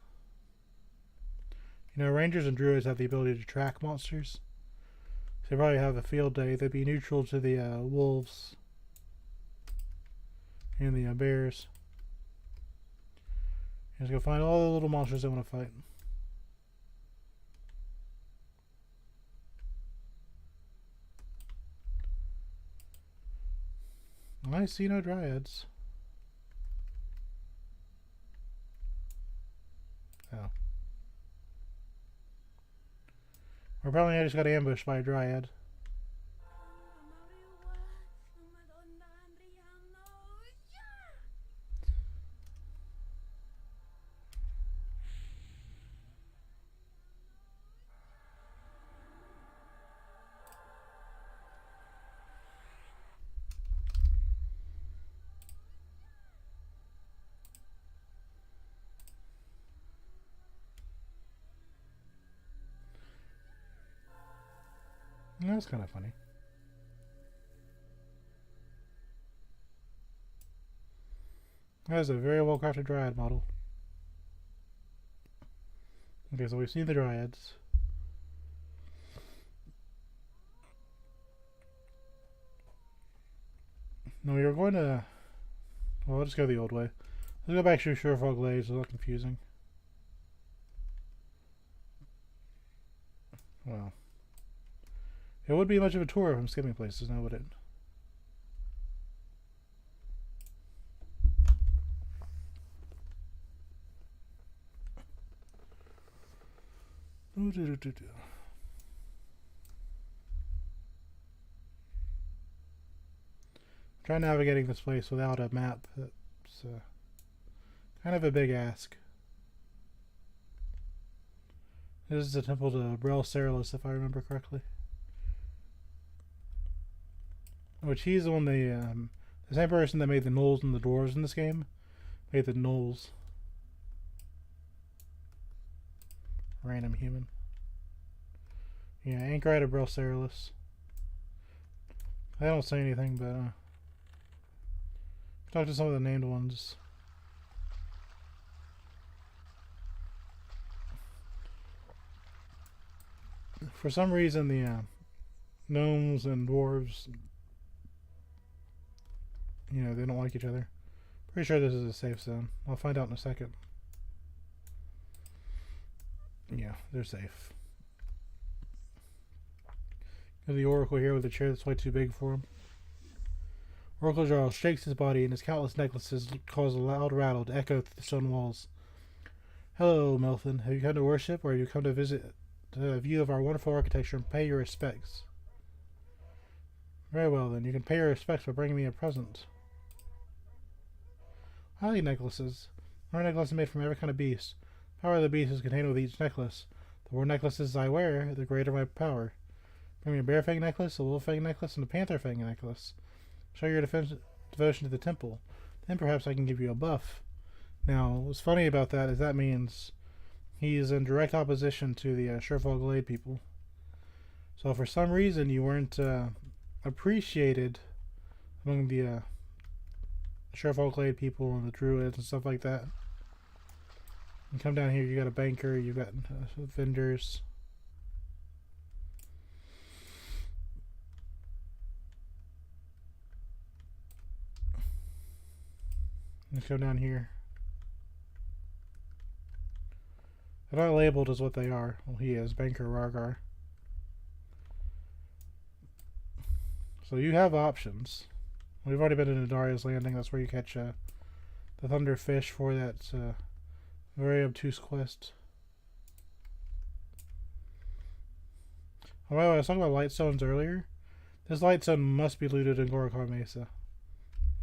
You know, rangers and druids have the ability to track monsters. So they probably have a field day. They'd be neutral to the wolves and the bears. Just go find all the little monsters they want to fight. I see no dryads. Oh. Or probably I just got ambushed by a dryad. That's kind of funny. That is a very well crafted dryad model. Okay, so we've seen the dryads. No, we were going to. Well, I'll just go the old way. Let's go back to Surefall Glades. It's a little confusing. Well. It would be much of a tour if I'm skipping places now, would it? Try navigating this place without a map. It's kind of a big ask. This is a temple to Brel Ceralis, if I remember correctly. Which he's the one the same person that made the gnolls and the dwarves in this game made the gnolls. Random human. Yeah, Anchorite of Brel Ceralis. I don't say anything, but talk to some of the named ones. For some reason, the gnomes and dwarves, you know, they don't like each other. Pretty sure this is a safe zone. I'll find out in a second. Yeah, they're safe. Got the Oracle here with a chair that's way too big for him. Oracle Jarl shakes his body, and his countless necklaces cause a loud rattle to echo through the stone walls. Hello, Melvin. Have you come to worship, or have you come to visit a view of our wonderful architecture and pay your respects? Very well, then. You can pay your respects by bringing me a present. I like necklaces. My necklace is made from every kind of beast. The power of the beast is contained with each necklace. The more necklaces I wear, the greater my power. Bring me a bear fang necklace, a wolf fang necklace, and a panther fang necklace. Show your devotion to the temple. Then perhaps I can give you a buff. Now, what's funny about that is that means he is in direct opposition to the Sherfall Glade people. So for some reason you weren't appreciated among the Sherfall Glade people and the druids and stuff like that. You come down here, you got a banker, you got vendors. Let's go down here. They're not labeled as what they are. Well, he is Banker Rargar. So you have options. We've already been in Adaria's Landing. That's where you catch the Thunder Fish for that very obtuse quest. Oh, by the way, I was talking about Lightstones earlier. This Lightstone must be looted in Gorokar Mesa.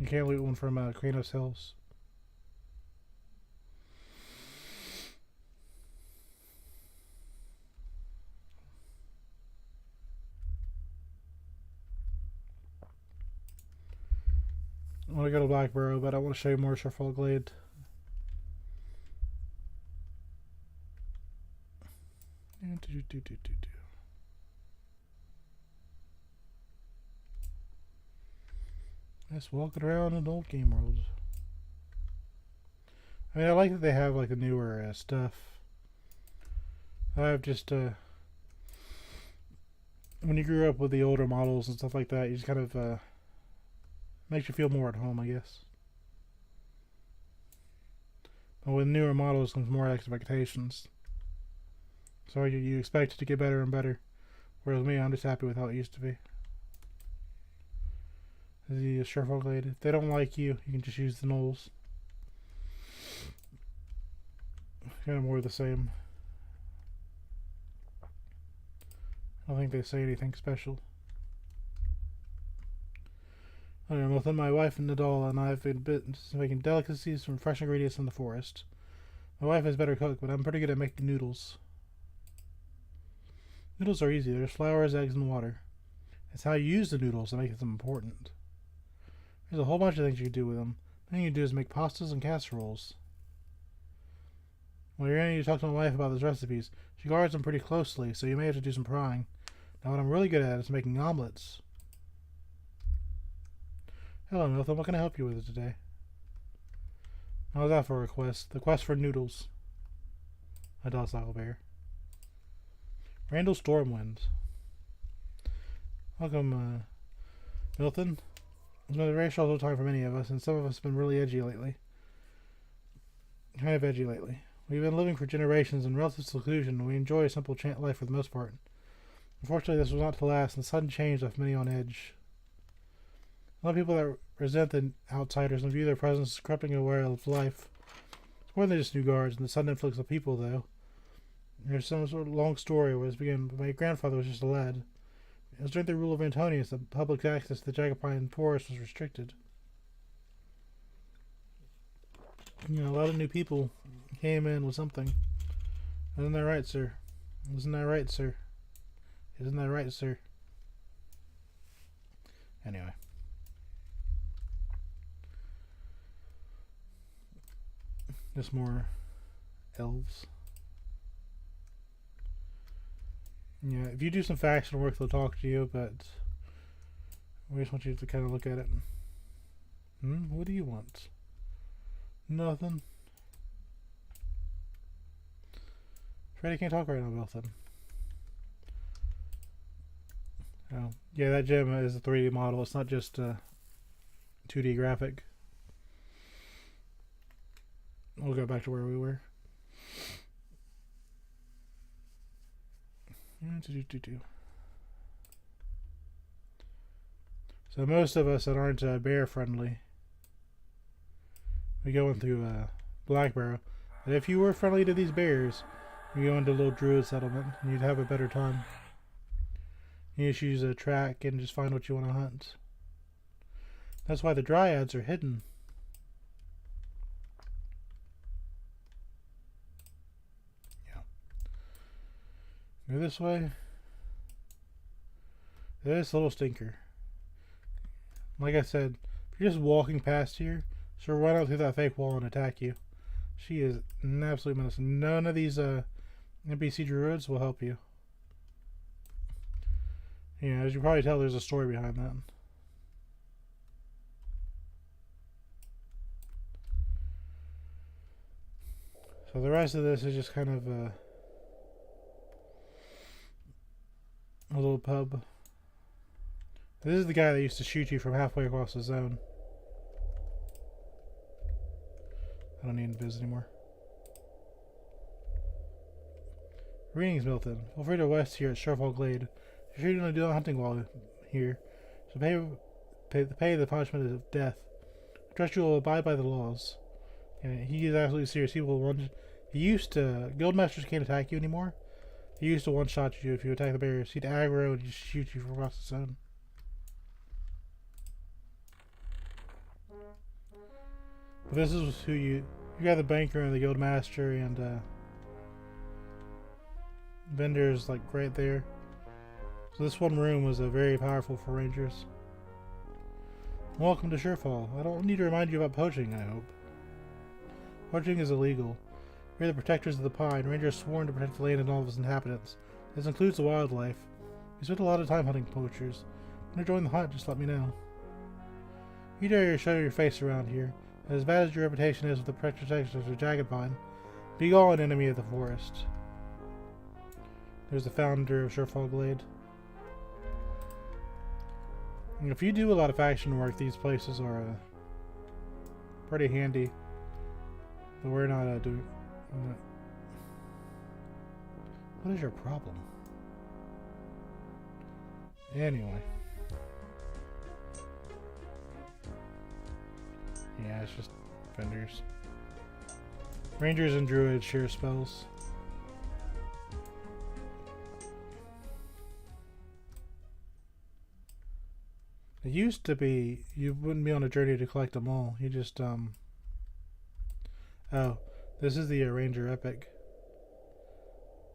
You can't loot one from Kranos Hills. I want to go to Blackborough, but I want to show you more Sherfall Glade. Just walking around an old game world. I mean, I like that they have like the newer stuff. I've just when you grew up with the older models and stuff like that, you just kind of makes you feel more at home, I guess. But with newer models comes more expectations. So you expect it to get better and better. Whereas me, I'm just happy with how it used to be. The Sherfall Glade. If they don't like you, you can just use the Knolls. Kind of more the same. I don't think they say anything special. Within my wife and Nadal and I have been making delicacies from fresh ingredients in the forest. My wife is better cook, but I'm pretty good at making noodles. Noodles are easy. There's flours, eggs, and water. It's how you use the noodles that makes them important. There's a whole bunch of things you can do with them. The thing you do is make pastas and casseroles. Well, you're going to need to talk to my wife about those recipes. She guards them pretty closely, so you may have to do some prying. Now, what I'm really good at is making omelets. Hello, Milton. What can I help you with today? How's that for a quest? The quest for noodles. A docile bear. Randall Stormwind. Welcome, Milton. It's been a very stressful time for many of us, and some of us have been really edgy lately. Kind of edgy lately. We've been living for generations in relative seclusion, and we enjoy a simple life for the most part. Unfortunately, this was not to last, and the sudden change left many on edge. A lot of people that resent the outsiders and view their presence as corrupting a way of life. It's more than just new guards and the sudden influx of people, though. There's some sort of long story where this began. My grandfather was just a lad. It was during the rule of Antonius that public access to the Jacobine forest was restricted. You know, a lot of new people came in with something. Isn't that right, sir? Isn't that right, sir? Isn't that right, sir? Anyway. Just more elves. Yeah, if you do some faction work, they'll talk to you, but we just want you to kind of look at it. What do you want? Nothing. Freddy can't talk right now, Milton. Oh, yeah, that gem is a 3D model. It's not just a 2D graphic. We'll go back to where we were. So most of us that aren't bear friendly, we go in through Black Barrow. But if you were friendly to these bears, you go into a little druid settlement and you'd have a better time. You just use a track and just find what you want to hunt. That's why the dryads are hidden. Yeah. Go this way. There's a little stinker. Like I said, if you're just walking past here, she'll run out through that fake wall and attack you. She is an absolute menace. None of these NPC druids will help you. Yeah, as you probably tell, there's a story behind that. So the rest of this is just kind of a little pub. This is the guy that used to shoot you from halfway across the zone. I don't need Invis anymore. Greetings, Milton. Feel free to west here at Sherfall Glade. You're sure you're going to do hunting while here, so pay the punishment of death. I trust you will abide by the laws. And he is absolutely serious. He used to... Guildmasters can't attack you anymore. He used to one-shot you if you attack the barriers. He'd aggro and just shoot you from across the zone. But this is who you got the banker and the guildmaster and vendors like right there. So this one room was very powerful for rangers. Welcome to Sherfall. I don't need to remind you about poaching, I hope. Poaching is illegal. We're the protectors of the pine. Rangers sworn to protect the land and all of its inhabitants. This includes the wildlife. We spend a lot of time hunting poachers. When you join the hunt, just let me know. You dare show your face around here. As bad as your reputation is with the protectors of the jagged pine, be gone, enemy of the forest. There's the founder of Sherfall Glade. And if you do a lot of faction work, these places are pretty handy. But we're not doing... What is your problem? Anyway. Yeah, it's just vendors. Rangers and druids share spells. It used to be you wouldn't be on a journey to collect them all. You just oh, this is the Ranger Epic.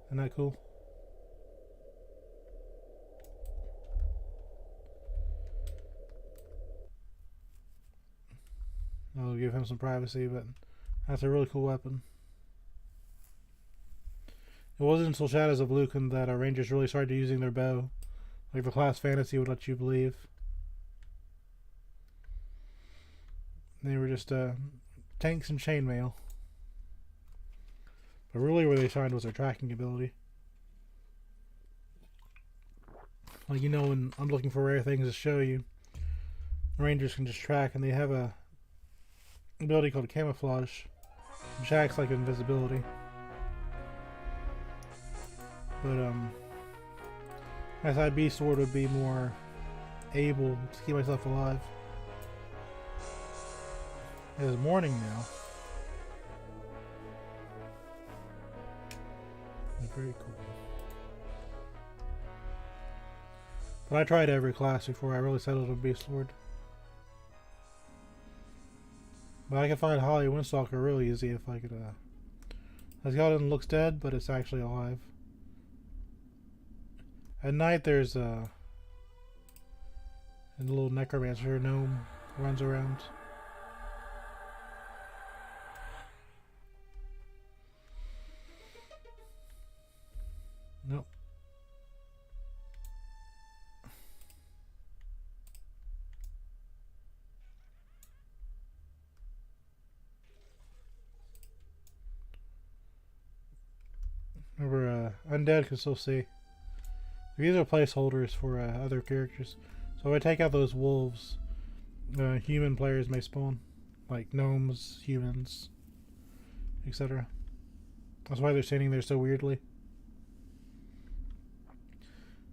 Isn't that cool? I'll give him some privacy, but that's a really cool weapon. It wasn't until Shadows of Lucan that our Rangers really started using their bow, like the class fantasy would let you believe. They were just tanks and chainmail. But really where they shined was their tracking ability. Like, you know, when I'm looking for rare things to show you, Rangers can just track, and they have a ability called camouflage, which acts like invisibility. But SIB sword would be more able to keep myself alive. It is morning now. It's very cool. But I tried every class before I really settled on Beast Lord. But I could find Holly Windstalker really easy if I could, the skeleton looks dead, but it's actually alive. At night there's a little necromancer gnome runs around. Nope. Remember, undead can still see. These are placeholders for other characters. So if I take out those wolves, human players may spawn. Like gnomes, humans, etc. That's why they're standing there so weirdly.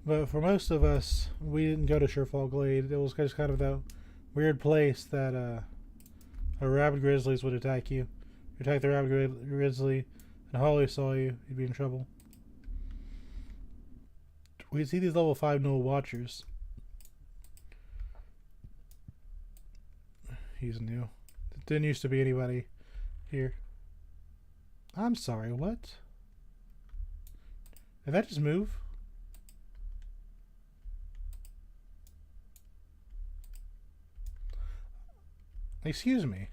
But for most of us, we didn't go to Surefall Glade. It was just kind of that weird place that rabid grizzlies would attack you. If you attack the rabid grizzly and Holly saw you, you'd be in trouble. We'd see these level 5 Null Watchers. He's new. Didn't used to be anybody here. I'm sorry, what? Did that just move? Excuse me.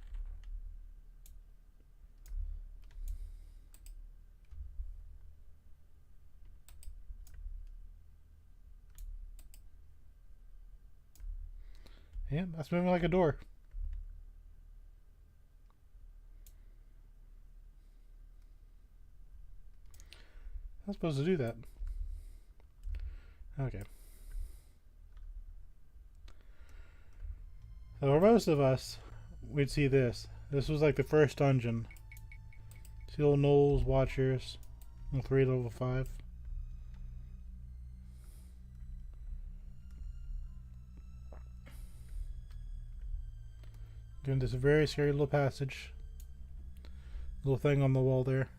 Yeah, that's moving like a door. I'm supposed to do that. Okay. So for most of us, we'd see this. This was like the first dungeon. See little Knolls, Watchers, and 3 level 5. Doing this very scary little passage. Little thing on the wall there.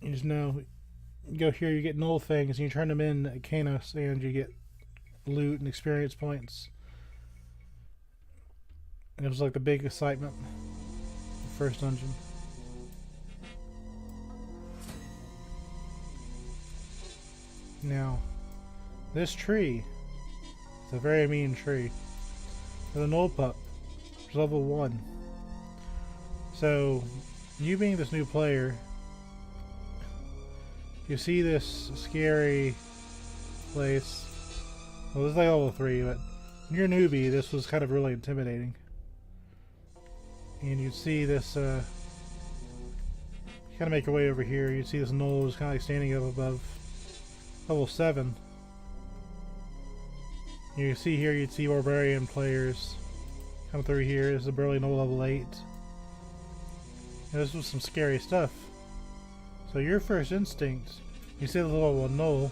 You just know, you go here, you get Null things, and you turn them in at Kanos, and you get loot and experience points. And it was like the big excitement. The first dungeon. Now, this tree is a very mean tree. It's an old pup. It's level 1. So, you being this new player, you see this scary place. Well, this is like level 3, but when you're a newbie, this was kind of really intimidating. And you'd see this, you kind of make your way over here, you'd see this nose kind of like standing up above level 7. You see here, you'd see barbarian players come through here. This is a barely no level 8. And this was some scary stuff. So your first instinct, you see the little knoll,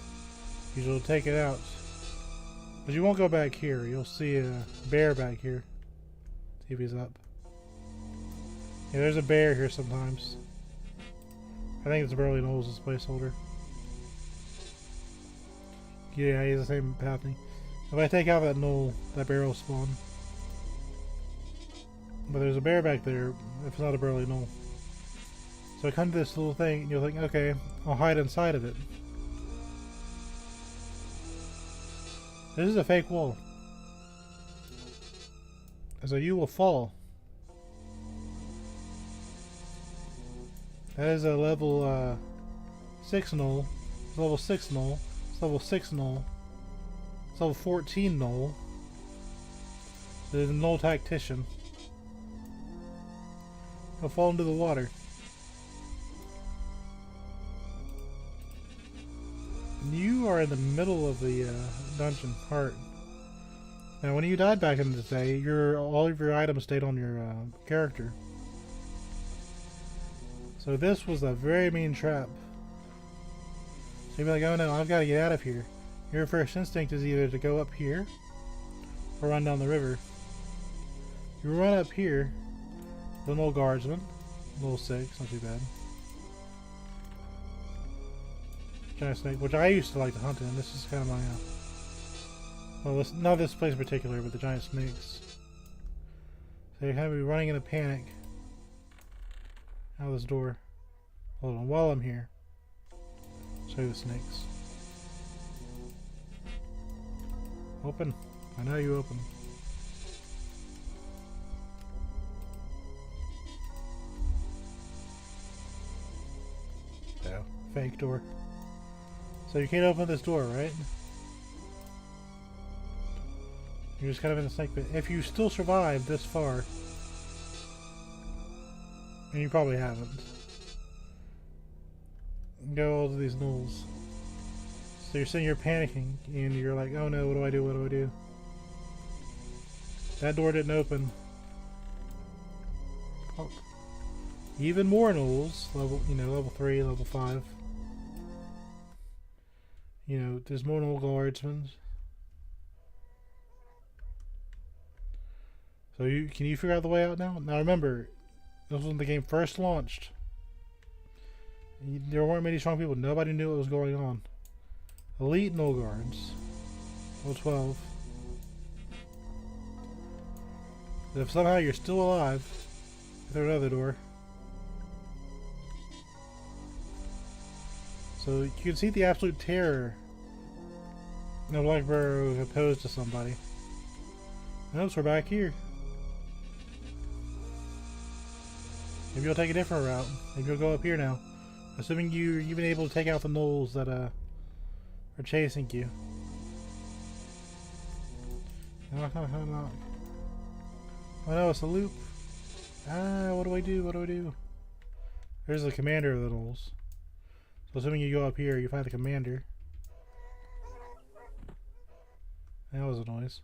you'll take it out. But you won't go back here. You'll see a bear back here. See if he's up. Yeah, there's a bear here sometimes. I think it's barely Knolls as placeholder. Yeah, he's the same pattern. If I take out that knoll, that bear will spawn. But there's a bear back there, if it's not a burly knoll. So I come to this little thing, and you'll think, okay, I'll hide inside of it. This is a fake wall. So you will fall. That is a level 6 null. It's level 6 null. It's level 6 null. It's level 14 null. So there's a null tactician. He'll fall into the water. You are in the middle of the dungeon heart. Now, when you died back in the day, all of your items stayed on your character. So this was a very mean trap. So you'd be like, oh no, I've got to get out of here. Your first instinct is either to go up here or run down the river. You run up here, the little guardsman, level 6, not too bad. Giant snake, which I used to like to hunt in. This is kind of my, well, not this place in particular, but the giant snakes. So you kind of be running in a panic out of this door. Hold on, while I'm here, show you the snakes. Open. I know you open. No, fake door. So you can't open this door, right? You're just kind of in the snake pit. If you still survive this far, and you probably haven't, go all to these knolls. So you're sitting here panicking, and you're like, oh no, what do I do, what do I do? That door didn't open. Oh. Even more knolls, level 3, level 5. You know, there's more Gnoll guardsmen. So can you figure out the way out now? Now remember, this was when the game first launched. There weren't many strong people. Nobody knew what was going on. Elite Gnoll guards. Level 12. If somehow you're still alive, there's another door. So you can see the absolute terror in a black burrow opposed to somebody. Notice we're back here. Maybe you'll take a different route. Maybe you'll go up here now. Assuming you've been able to take out the gnolls that are chasing you. Knock, knock, knock, knock. Oh no, it's a loop. Ah, what do I do? What do I do? There's the commander of the gnolls. So assuming you go up here, you find the commander. That was a noise.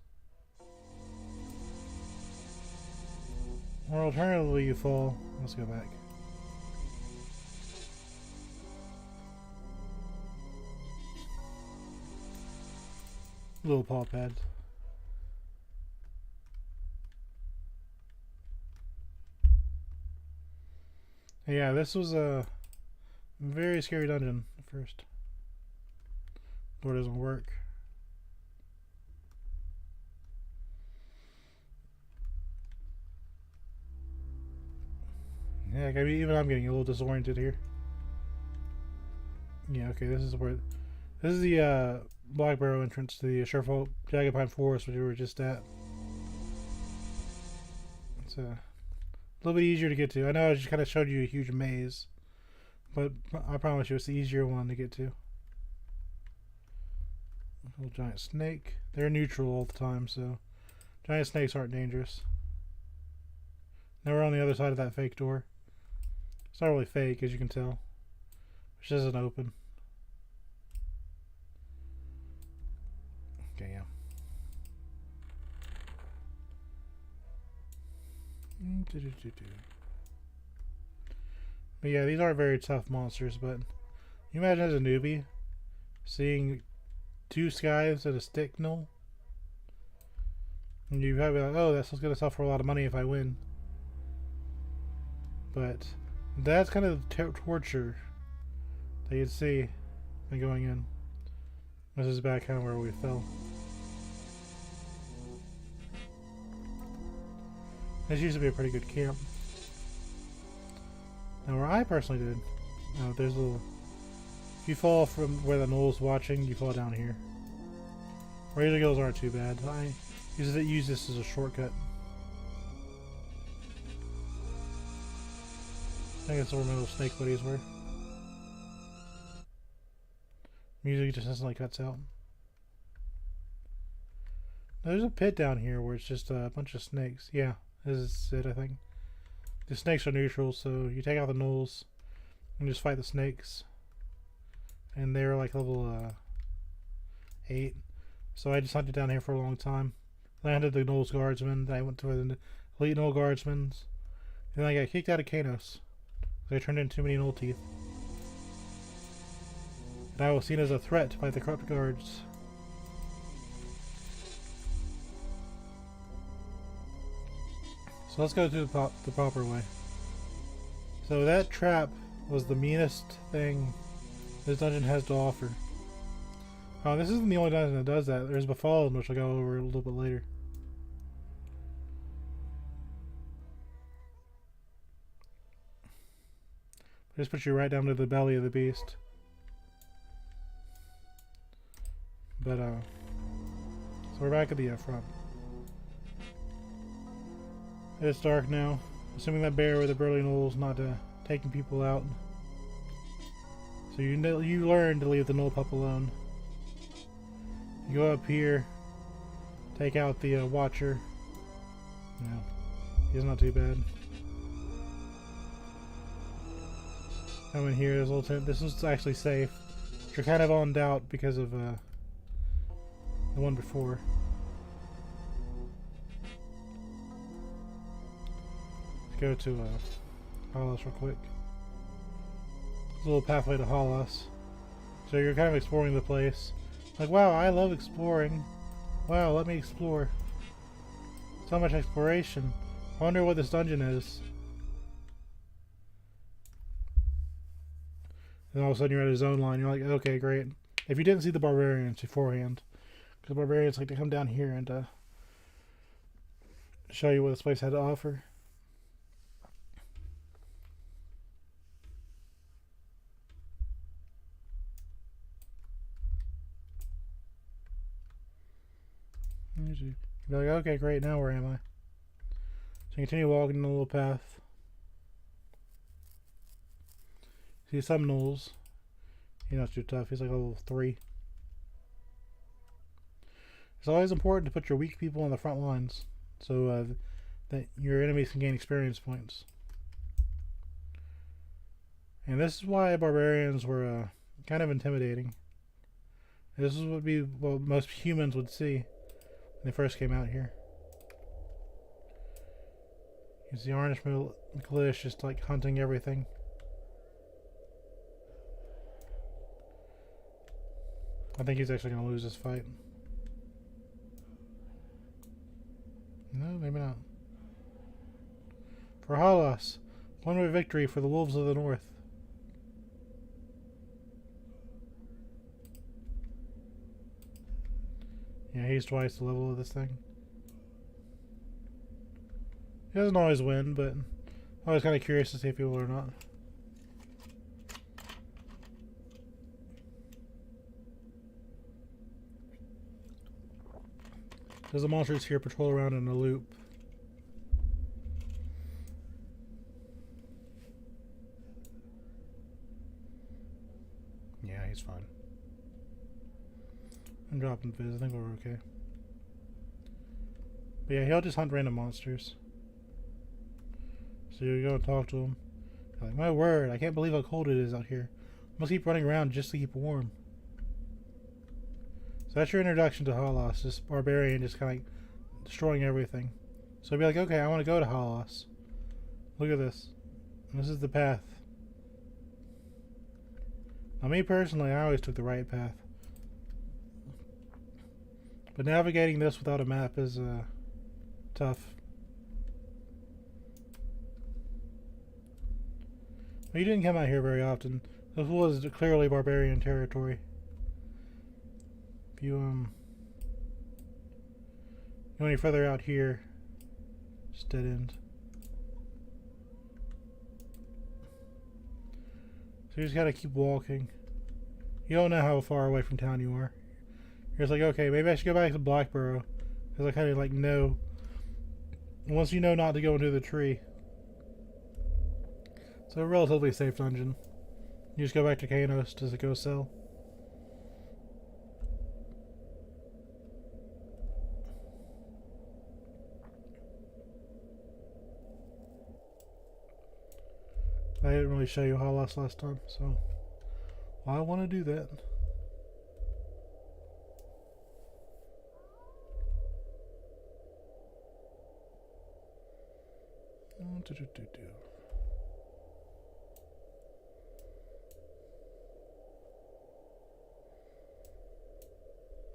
Or alternatively, you fall. Let's go back. Little paw pad. Yeah, this was a very scary dungeon at first. Door doesn't work. Yeah, even I'm getting a little disoriented here. Yeah, okay, this is the Black Barrow entrance to the Sherfolk Jagged Pine Forest, which we were just at. It's a little bit easier to get to. I know I just kind of showed you a huge maze, but I promise you it's the easier one to get to. Little giant snake. They're neutral all the time, so giant snakes aren't dangerous. Now we're on the other side of that fake door. It's not really fake, as you can tell. Which isn't open. Okay, yeah. But yeah, these aren't very tough monsters, but you imagine as a newbie seeing two skies and a stick gnoll, and you probably like, oh, that's gonna sell for a lot of money if I win. But that's kind of torture that you'd see by going in. This is back kind of where we fell. This used to be a pretty good camp. Now where I personally did, there's a little, if you fall from where the gnoll's watching, you fall down here. Razor gills aren't too bad. I use this as a shortcut. I think that's where my little snake buddies were. Music just instantly cuts out. Now, there's a pit down here where it's just a bunch of snakes. Yeah, this is it, I think. The snakes are neutral, so you take out the gnolls and just fight the snakes. And they're like level 8. So I just hunted down here for a long time. Then I hunted the Gnoll's guardsmen. Then I went to the elite Gnoll guardsmen. And then I got kicked out of Kanos. I turned in too many Gnoll teeth. And I was seen as a threat by the corrupt guards. So let's go through the proper way. So that trap was the meanest thing this dungeon has to offer. Oh, this isn't the only dungeon that does that. There's Befallen, which I'll go over a little bit later. Just put you right down to the belly of the beast. But, so we're back at the front. It's dark now. Assuming that bear with the burly gnolls not taking people out. So you learn to leave the gnoll pup alone. You go up here, take out the watcher. No, he's not too bad. Come in here, there's a little tent. This is actually safe. You're kind of on doubt because of the one before. Let's go to Hollis real quick. There's a little pathway to Hollis. So you're kind of exploring the place. Like, wow, I love exploring. Wow, let me explore. So much exploration. I wonder what this dungeon is. And all of a sudden you're at a zone line. You're like, okay, great. If you didn't see the barbarians beforehand, because the barbarians like to come down here and show you what this place had to offer. You'd be like, okay, great, now where am I? So you continue walking the little path. See some gnolls. He's not too tough, he's like a level 3. It's always important to put your weak people on the front lines, so that your enemies can gain experience points. And this is why barbarians were kind of intimidating. This is what most humans would see when they first came out here. You see Orange McLeish just like hunting everything. I think he's actually going to lose this fight. No, maybe not. For Halas, one-way victory for the Wolves of the North. Yeah, he's twice the level of this thing. He doesn't always win, but I was kind of curious to see if he will or not. Because the monsters here patrol around in a loop. Yeah, he's fine. I'm dropping Fizz, I think we're okay. But yeah, he'll just hunt random monsters. So you go and talk to him. You're like, my word, I can't believe how cold it is out here. I must keep running around just to keep warm. So that's your introduction to Halas, this barbarian just kind of like destroying everything. So you'll be like, okay, I want to go to Halas. Look at this. And this is the path. Now me personally, I always took the right path. But navigating this without a map is tough. But you didn't come out here very often. This was clearly barbarian territory. If you go any further out here, just dead end. So you just gotta keep walking. You don't know how far away from town you are. You're just like, okay, maybe I should go back to Blackborough, because I kind of like know. Once you know not to go into the tree. So a relatively safe dungeon. You just go back to Kanos to go sell. I didn't really show you Halas last time, so I want to do that.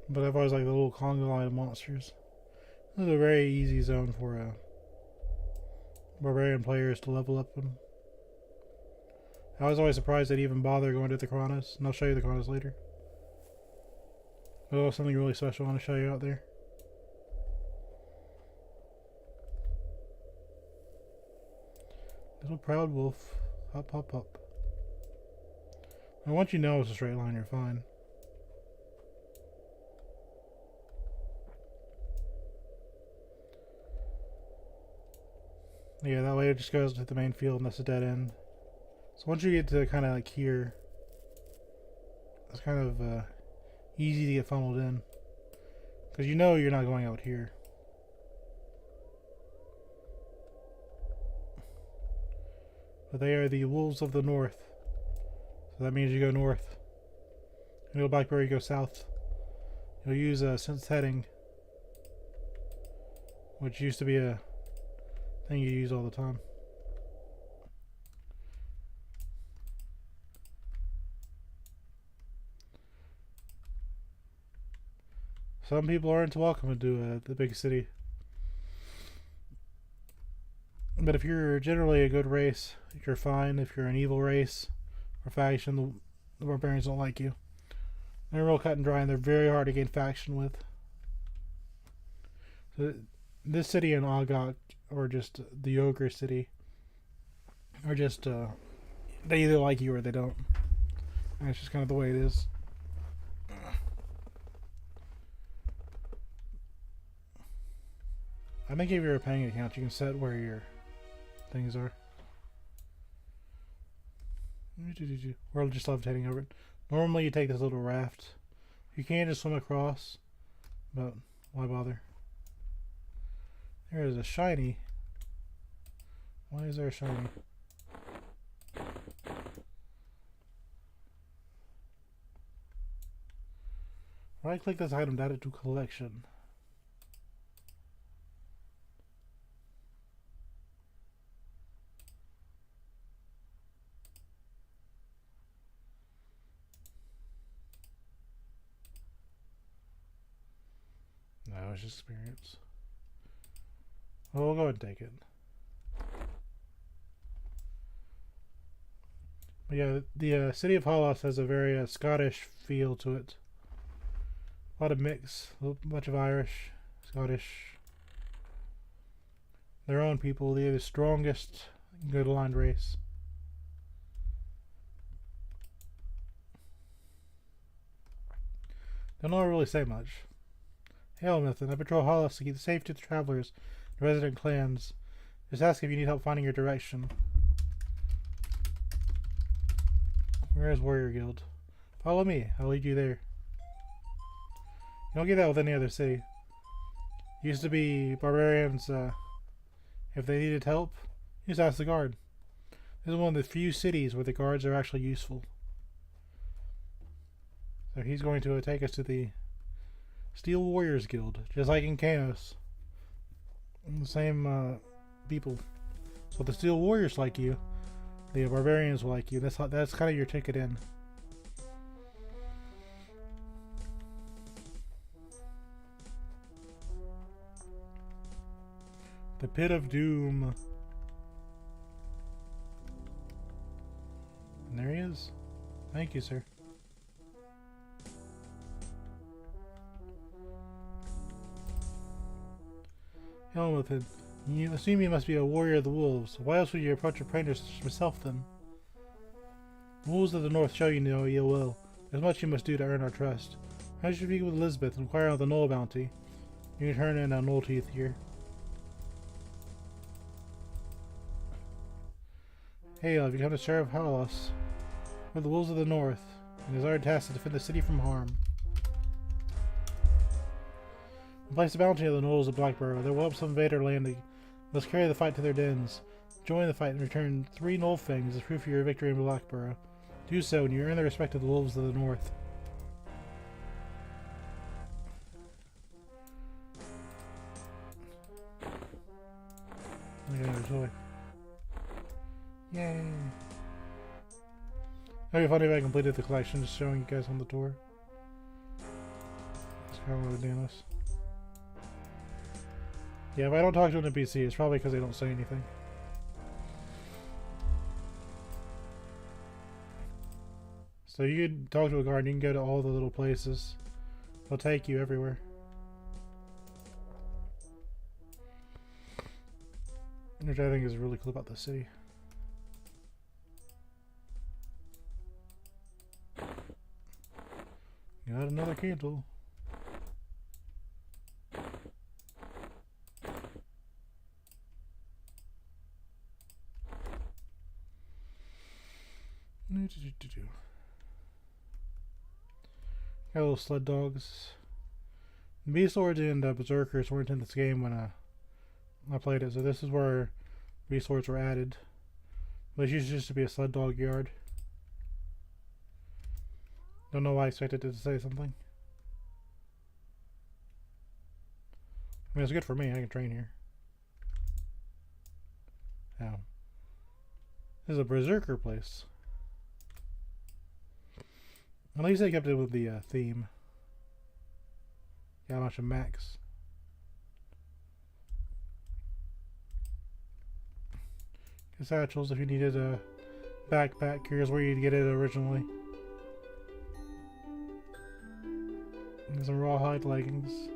But I've always liked the little conga line monsters. This is a very easy zone for barbarian players to level up them. I was always surprised they'd even bother going to the Kronos, and I'll show you the Kronos later. Oh, something really special I want to show you out there. Little proud wolf. Hop, hop, hop. And once you know it's a straight line, you're fine. Yeah, that way it just goes to the main field and that's a dead end. So once you get to kind of like here, it's kind of easy to get funneled in. Because you know you're not going out here. But they are the Wolves of the North. So that means you go north. You go Blackberry, you go south. You'll use sense heading, which used to be a thing you use all the time. some people aren't welcome into the big city. But if you're generally a good race, you're fine. If you're an evil race or faction, the barbarians don't like you. They're real cut and dry, and they're very hard to gain faction with. So this city and Agok, or just the Ogre City, are just, they either like you or they don't. And it's just kind of the way it is. I think if you're a paying account, you can set where your things are. We're just levitating over it. Normally you take this little raft. You can just swim across, but why bother? There is a shiny. Why is there a shiny? Right click this item to add it to collection. No, it's just experience. Well, we'll go ahead and take it. But yeah, the city of Hollis has a very Scottish feel to it. A lot of mix, a bunch of Irish, Scottish. Their own people. They're the strongest, good aligned race. Don't know really say much. Hail, Mythin. I patrol Hollis to keep the safety of the travelers and resident clans. Just ask if you need help finding your direction. Where is Warrior Guild? Follow me. I'll lead you there. You don't get that with any other city. Used to be barbarians, if they needed help, you just ask the guard. This is one of the few cities where the guards are actually useful. So he's going to take us to the Steel Warriors Guild, just like in Kanos. The same people. So the Steel Warriors like you, the barbarians will like you. That's kind of your ticket in. The Pit of Doom. And there he is. Thank you, sir. Helmuthin, you assume you must be a warrior of the wolves. Why else would you approach a praetor such as myself then? The wolves of the north show you no ill will. There's much you must do to earn our trust. How should you speak with Elizabeth and inquire on the Knoll bounty? You can turn in a Knoll teeth here. Hail, have you come to Sheriff Hollis? We're the wolves of the north, and it is our task to defend the city from harm. We place the bounty of the Knolls of Blackborough. They will help some invader landing. Let's carry the fight to their dens. Join the fight and return 3 Knoll fangs as proof of your victory in Blackborough. Do so, and you earn the respect of the wolves of the north. Look at their toy. Yay! That'd be funny if I completed the collection, just showing you guys on the tour. That's kind of what we're doing this. Yeah, if I don't talk to an NPC, it's probably because they don't say anything. So you can talk to a guard, and you can go to all the little places. They'll take you everywhere. Which I think is really cool about the city. Got another candle. Got little sled dogs. Beast Lords and Berserkers weren't in this game when I played it, so this is where Beast Lords were added. But it used to be a sled dog yard. Don't know why I expected it to say something. I mean, it's good for me. I can train here. Now, this is a Berserker place. At least they kept it with the theme. Got a bunch of mechs. Satchels if you needed a backpack. Here's where you'd get it originally. And some rawhide leggings.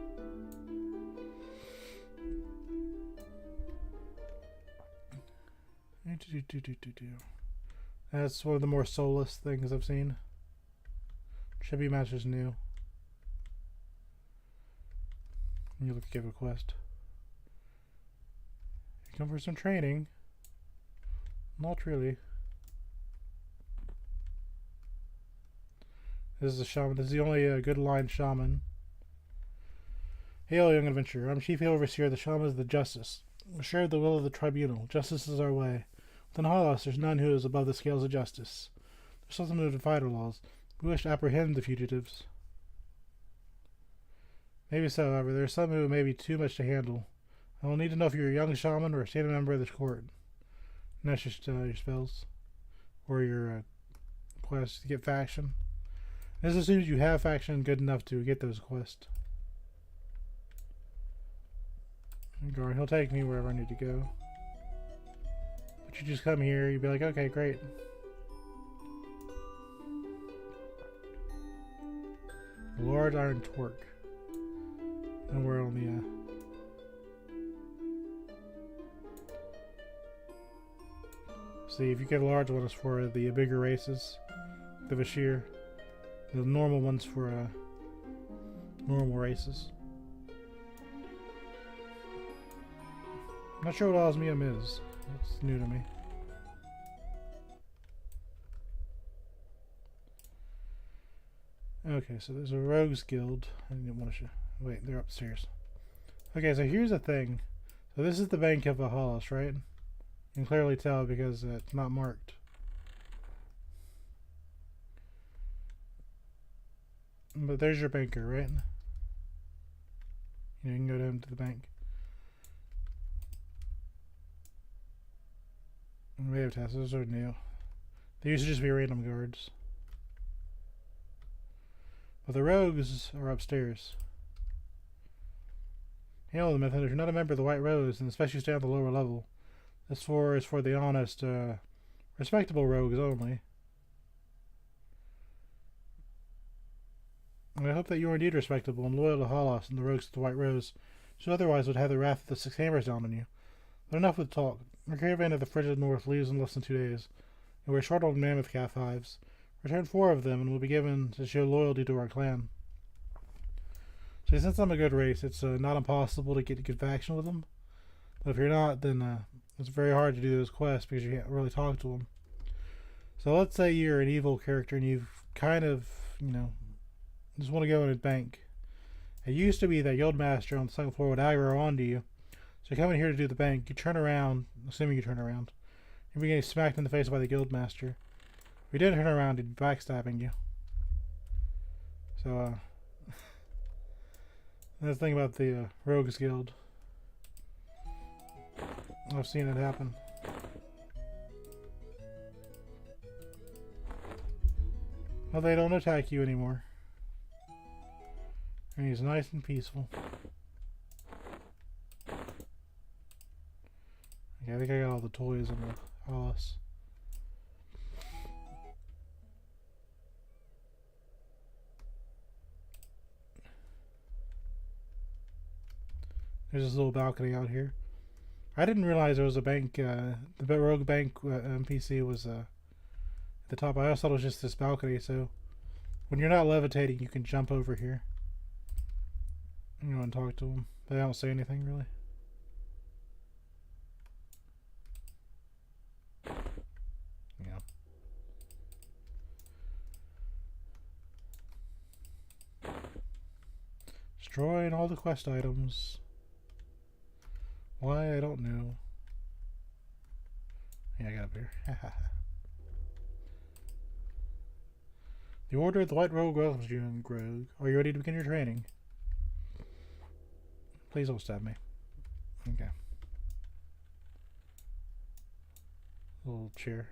That's one of the more soulless things I've seen. Should be matches new. You look at EverQuest. You come for some training. Not really. This is a shaman. This is the only good line shaman. Hail, young adventurer. I'm chief overseer of the shamans of the justice. We share the will of the tribunal. Justice is our way. Within Hollis, there's none who is above the scales of justice. There's something to defy our laws. We wish to apprehend the fugitives. Maybe so, however, there are some who may be too much to handle. I will need to know if you're a young shaman or a standing member of the court. And that's just your spells. Or your quest to get faction. This assumes you have faction good enough to get those quests. Guard, he'll take me wherever I need to go. But you just come here, you'd be like, okay, great. A large iron torque. And we're on the see, if you get a large one, it's for the bigger races. The Vashir. The normal ones for normal races. I'm not sure what osmium is. That's new to me. Okay, so there's a rogues guild. I didn't want to show. Wait, they're upstairs. Okay, so here's the thing. So this is the bank of Hollis, right? You can clearly tell because it's not marked. But there's your banker, right? You can go down to the bank. We have tests. Those are new. They used to just be random guards. But the rogues are upstairs. Hail the method. If you're not a member of the White Rose, and especially stay on the lower level, this floor is for the honest, respectable rogues only. And I hope that you are indeed respectable and loyal to Hollis and the rogues of the White Rose, so otherwise would have the wrath of the Six Hammers down on you. But enough with talk. Our caravan of the frigid north leaves in less than 2 days, and we're short on mammoth calf hives. Return 4 of them, and will be given to show loyalty to our clan. So since I'm a good race, it's not impossible to get a good faction with them. But if you're not, then it's very hard to do those quests because you can't really talk to them. So let's say you're an evil character and you've kind of, just want to go in a bank. It used to be that Guildmaster on the second floor would aggro onto you. So you come in here to do the bank, you turn around, assuming you turn around, you'll be getting smacked in the face by the Guildmaster. If you didn't turn around, he'd be backstabbing you. So, that's the thing about the Rogues Guild. I've seen it happen. Well, they don't attack you anymore. And he's nice and peaceful. Okay, I think I got all the toys in the house. There's this little balcony out here. I didn't realize there was a bank, the rogue bank NPC was at the top. I also thought it was just this balcony, so when you're not levitating, you can jump over here. You want to talk to them. They don't say anything, really. Yeah. Destroying all the quest items. Why? I don't know. Yeah, I got up here. The Order of the White Rogue welcomes you, young rogue. Are you ready to begin your training? Please don't stab me. Okay. Little chair.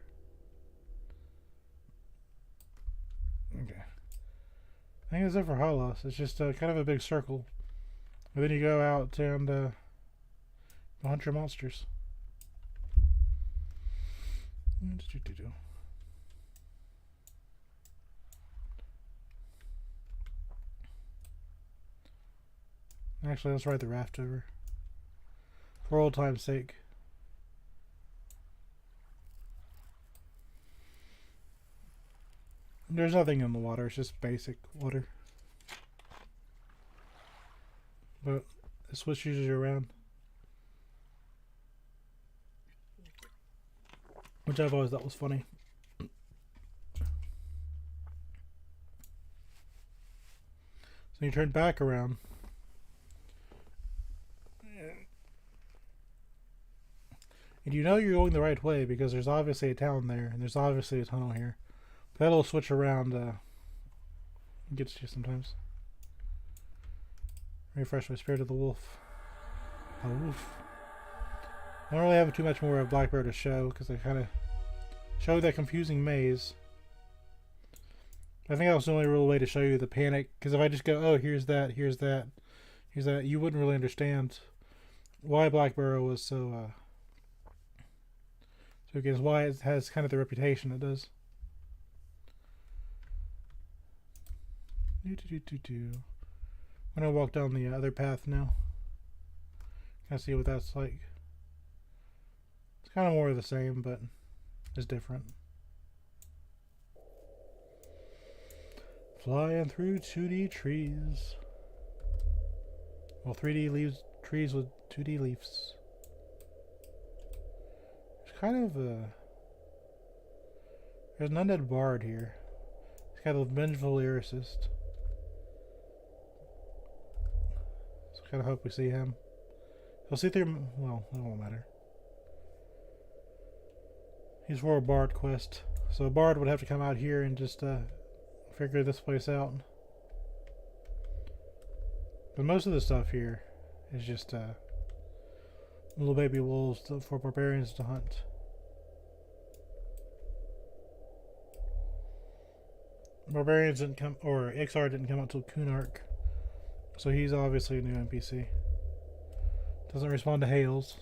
Okay. I think that's it for Hollis. It's just kind of a big circle. And then you go out and go hunt your monsters. Actually, let's ride the raft over. For old time's sake. There's nothing in the water, it's just basic water. But it switches you around. Which I've always thought was funny. So you turn back around. And you know you're going the right way because there's obviously a town there and there's obviously a tunnel here. That little switch around gets you sometimes. Refresh my spirit of the wolf. A wolf. I don't really have too much more of Blackbird to show because I kind of showed that confusing maze. I think that was the only real way to show you the panic, because if I just go, oh, here's that, here's that, here's that, you wouldn't really understand why Blackbird was so again, why it has kind of the reputation it does. I'm gonna walk down the other path now. Kind of see what that's like. It's kind of more of the same, but it's different. Flying through 2D trees. Well, 3D leaves, trees with 2D leaves. There's kind of a... There's an undead bard here. He's got a vengeful lyricist. So I kind of hope we see him. He'll see through... Well, it won't matter. He's for a bard quest. So a bard would have to come out here and just figure this place out. But most of the stuff here is just little baby wolves for barbarians to hunt. Barbarians didn't come, or XR didn't come out till Kunark, so he's obviously a new NPC. Doesn't respond to hails.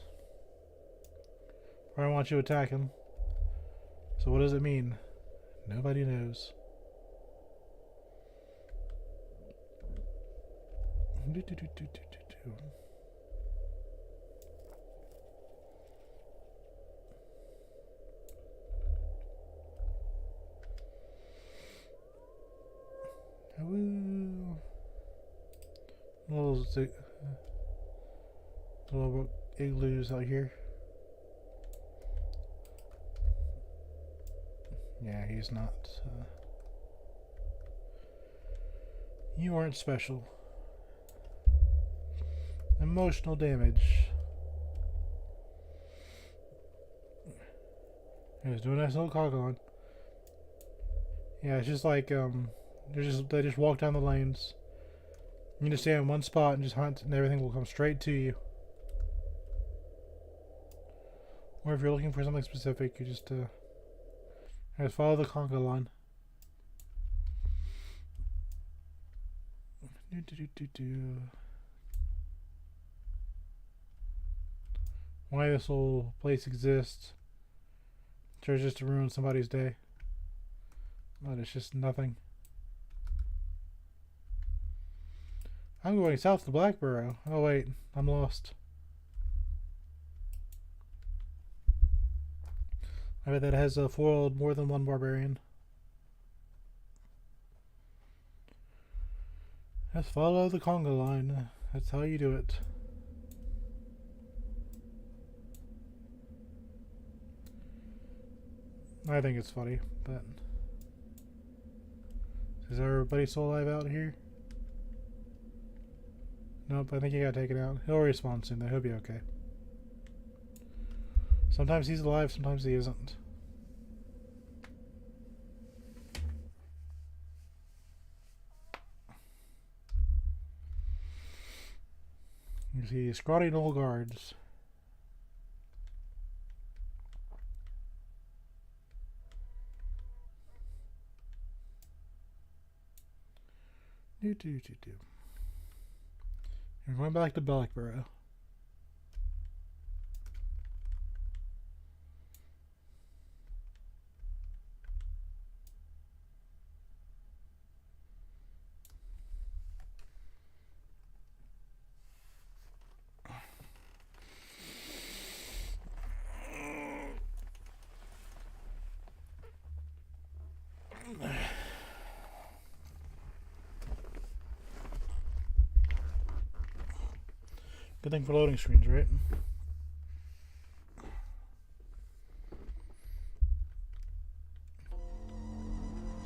Or I want you to attack him. So what does it mean? Nobody knows. Little igloos out here. Yeah, he's not. You aren't special. Emotional damage. He was doing a nice little cog on. Yeah, it's just like they just walk down the lanes. You just stay in one spot and just hunt, and everything will come straight to you. Or if you're looking for something specific, you just follow the conga line. Why this whole place exists? Sure, just to ruin somebody's day. But it's just nothing. I'm going south to Blackborough. Oh wait, I'm lost. I bet that has foiled more than one barbarian. Just follow the conga line. That's how you do it. I think it's funny, but is everybody still alive out here? Nope, I think he got taken out. He'll respawn soon though, he'll be okay. Sometimes he's alive, sometimes he isn't. You see scrawny old guards. We're going back to Bellickborough. Good thing for loading screens, right?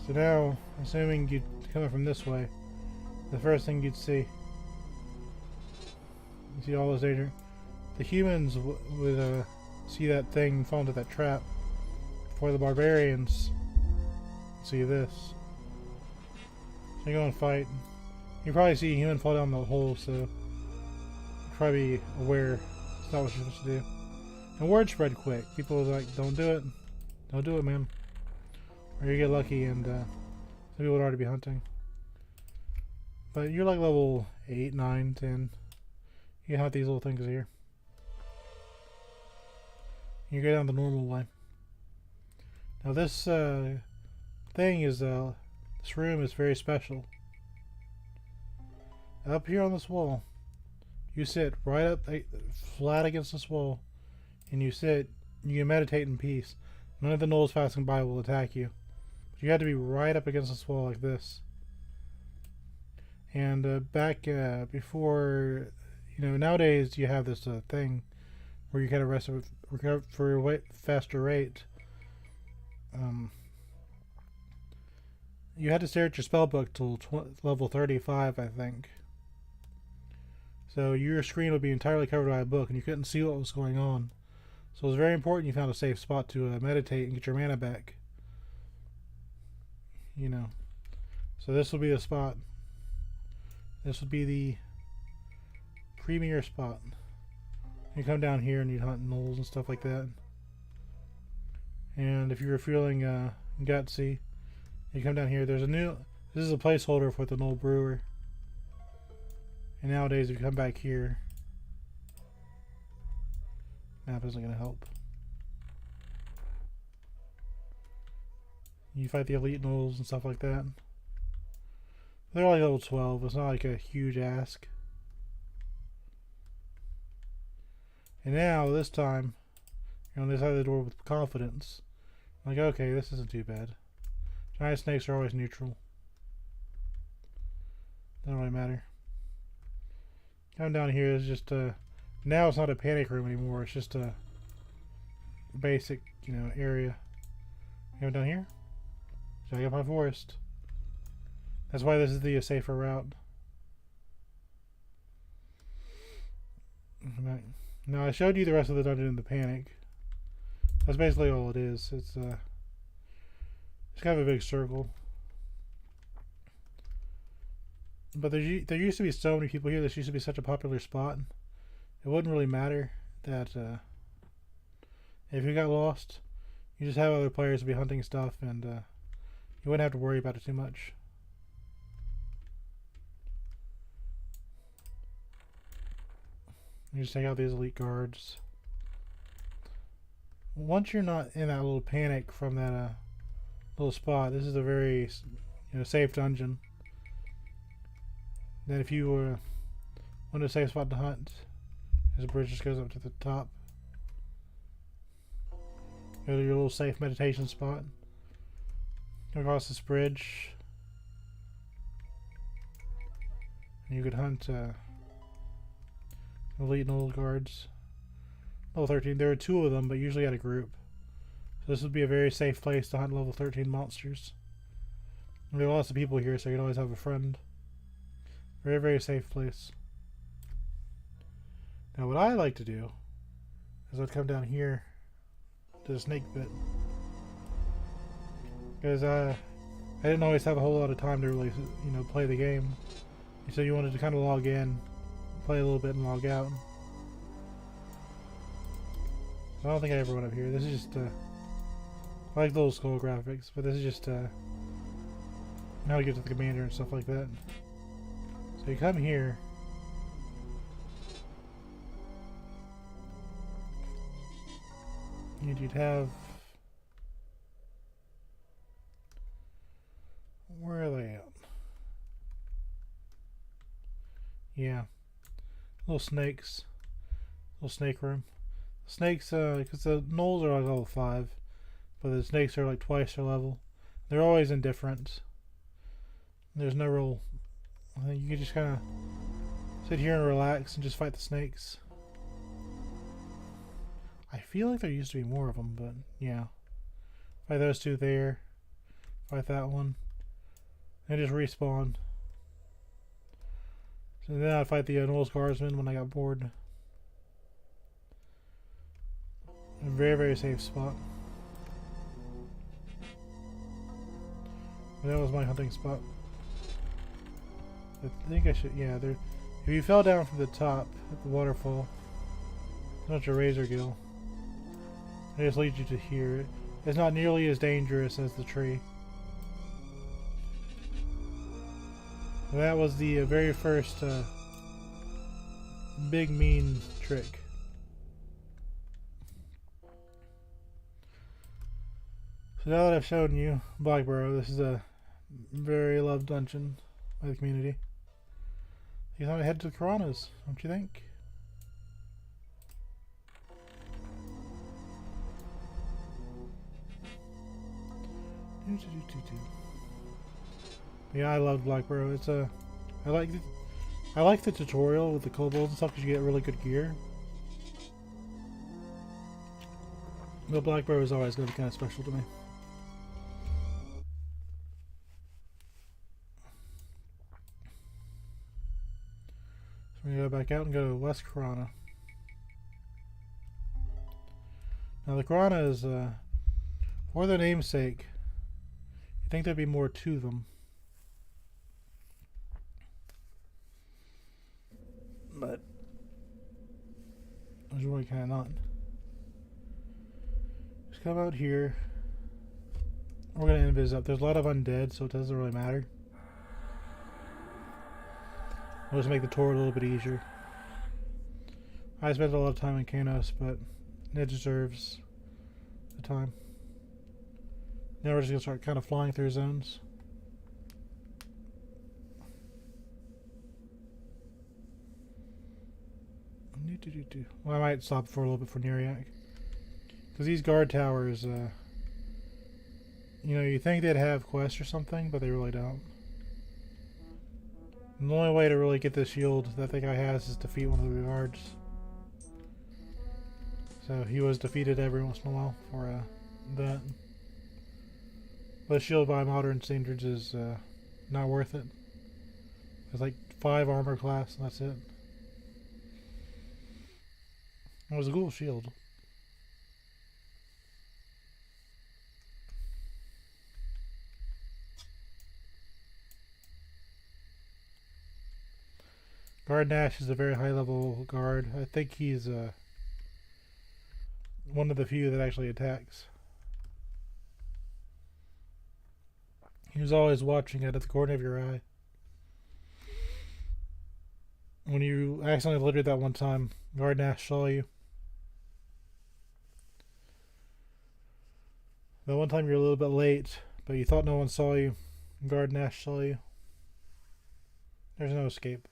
So now, assuming you'd come from this way, the first thing you'd see, you see all those danger. The humans would see that thing fall into that trap before the barbarians see this. So you go and fight. You probably see a human fall down the hole, so you're probably aware it's not what you're supposed to do. And word spread quick. People are like, don't do it. Don't do it, man. Or you get lucky and some people would already be hunting. But you're like level 8, 9, 10. You can hunt these little things here. You go down the normal way. Now this thing is, this room is very special. Up here on this wall, you sit right up flat against this wall, and you sit, you can meditate in peace. None of the gnolls passing by will attack you. But you have to be right up against this wall like this. And back before, you know, nowadays you have this thing where you kind of recover for a faster rate. You had to stare at your spellbook till level 35, I think. So your screen would be entirely covered by a book, and you couldn't see what was going on. So it was very important you found a safe spot to meditate and get your mana back. You know. So this will be the spot. This would be the premier spot. You come down here and you hunt gnolls and stuff like that. And if you were feeling gutsy, you come down here. There's a new. This is a placeholder for the gnoll brewer. And nowadays, if you come back here, map isn't going to help. You fight the elite gnolls and stuff like that. They're like level 12. It's not like a huge ask. And now, this time, you're on this side of the door with confidence. Like, okay, this isn't too bad. Giant snakes are always neutral. Doesn't really matter. Come down here is just now it's not a panic room anymore. It's just a basic, you know, area. Come down here. Check my forest. That's why this is the safer route. Now I showed you the rest of the dungeon in the panic. That's basically all it is. It's kind of a big circle. But there used to be so many people here. This used to be such a popular spot. It wouldn't really matter that if you got lost, you just have other players be hunting stuff, and you wouldn't have to worry about it too much. You just take out these elite guards. Once you're not in that little panic from that little spot, this is a very safe dungeon. Then if you want a safe spot to hunt, there's a bridge just goes up to the top. Go to your little safe meditation spot. Go across this bridge. And you could hunt elite gnoll guards. Level 13. There are 2 of them, but usually at a group. So this would be a very safe place to hunt level 13 monsters. And there are lots of people here, so you can always have a friend. Very, very safe place. Now what I like to do is I'd come down here to the snake pit. Because I didn't always have a whole lot of time to really, play the game. So you wanted to kind of log in, play a little bit and log out. I don't think I ever went up here. This is just, I like the little skull graphics, but this is just, how to get to the commander and stuff like that. So you come here, you'd have... Where are they at? Yeah. Little snakes. Little snake room. Snakes, because the gnolls are like level 5, but the snakes are like twice their level. They're always indifferent. There's no real... I think you can just kind of sit here and relax and just fight the snakes. I feel like there used to be more of them, but yeah. Fight those two there. Fight that one. And just respawn. So then I'd fight the Gnoll's Guardsman when I got bored. A very, very safe spot. But that was my hunting spot. I think I should, yeah, there. If you fell down from the top at the waterfall, it's not your razor gill. It just leads you to here. It's not nearly as dangerous as the tree. And that was the very first big mean trick. So now that I've shown you Blackburrow, this is a very loved dungeon by the community. You want to head to the Piranhas, don't you think? Yeah, I love Blackburrow. It's a, I like the tutorial with the kobolds and stuff because you get really good gear. But Blackburrow is always going to be kind of special to me. So we're going to go back out and go to West Corona. Now the Coronas, for their namesake, you think there'd be more to them. But there's really kind of not. Just come out here. We're going to invis up. There's a lot of undead, so it doesn't really matter. We'll just make the tour a little bit easier. I spent a lot of time in Kanos, but it deserves the time. Now we're just going to start kind of flying through zones. Well, I might stop for a little bit for Neriak. Because these guard towers, you know, you think they'd have quests or something, but they really don't. And the only way to really get the shield that the guy has is defeat one of the guards. So he was defeated every once in a while for that. But shield by modern standards is not worth it. It's like 5 armor class and that's it. It was a cool shield. Guard Nash is a very high level guard. I think he's one of the few that actually attacks. He was always watching it at the corner of your eye. When you accidentally littered that one time, Guard Nash saw you. The one time you're a little bit late, but you thought no one saw you, Guard Nash saw you. There's no escape.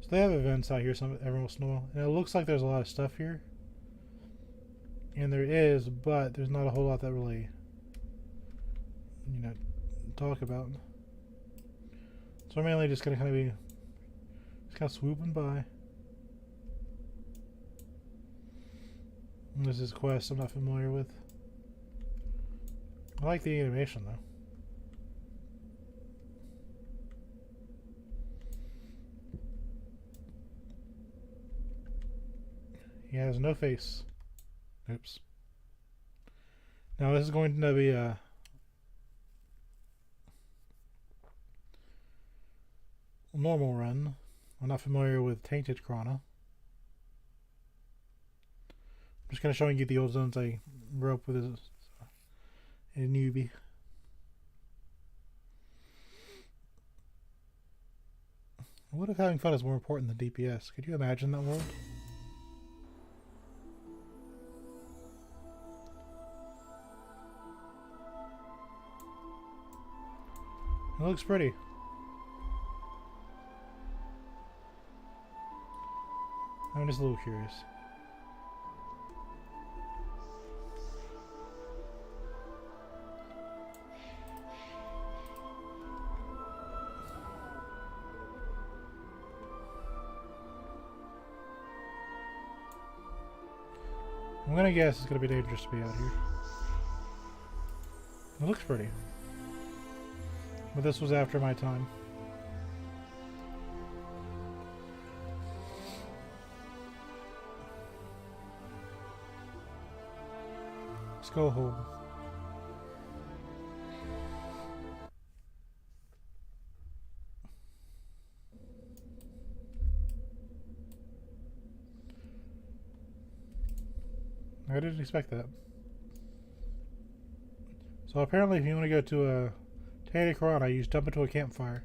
So they have events out here every once in a while, and it looks like there's a lot of stuff here. And there is, but there's not a whole lot that really, you know, talk about. So I'm mainly just gonna kind of be, just kind of swooping by. And this is a quest I'm not familiar with. I like the animation though. He has no face. Oops. Now this is going to be a normal run. I'm not familiar with Tainted Chrono. I'm just kind of showing you the old zones I grew up with as a newbie. What if having fun is more important than DPS? Could you imagine that world? It looks pretty. I'm just a little curious. I'm gonna guess it's gonna be dangerous to be out here. It looks pretty. But this was after my time. Let's go home. I didn't expect that. So apparently if you want to go to a Corona, you just dump it to a campfire.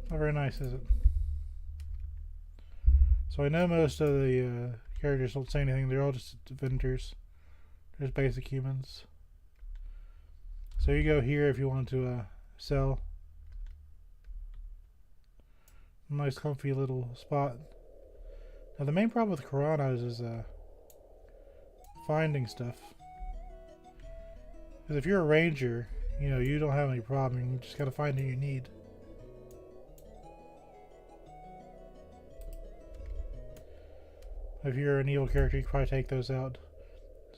Not very nice, is it? So I know most of the characters don't say anything. They're all just vendors. They're just basic humans. So you go here if you want to sell. Nice comfy little spot. Now the main problem with Coronas is finding stuff. Because if you're a ranger, you know, you don't have any problem. You just gotta find what you need. If you're an evil character, you can probably take those out.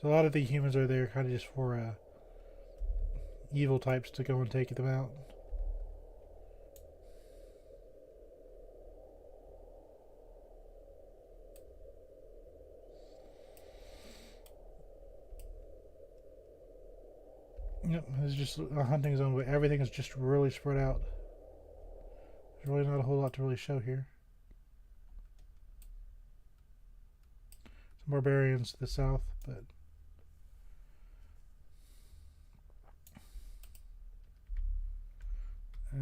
So a lot of the humans are there kind of just for evil types to go and take them out. Yep, it's just a hunting zone, but everything is just really spread out. There's really not a whole lot to really show here. Some barbarians to the south, but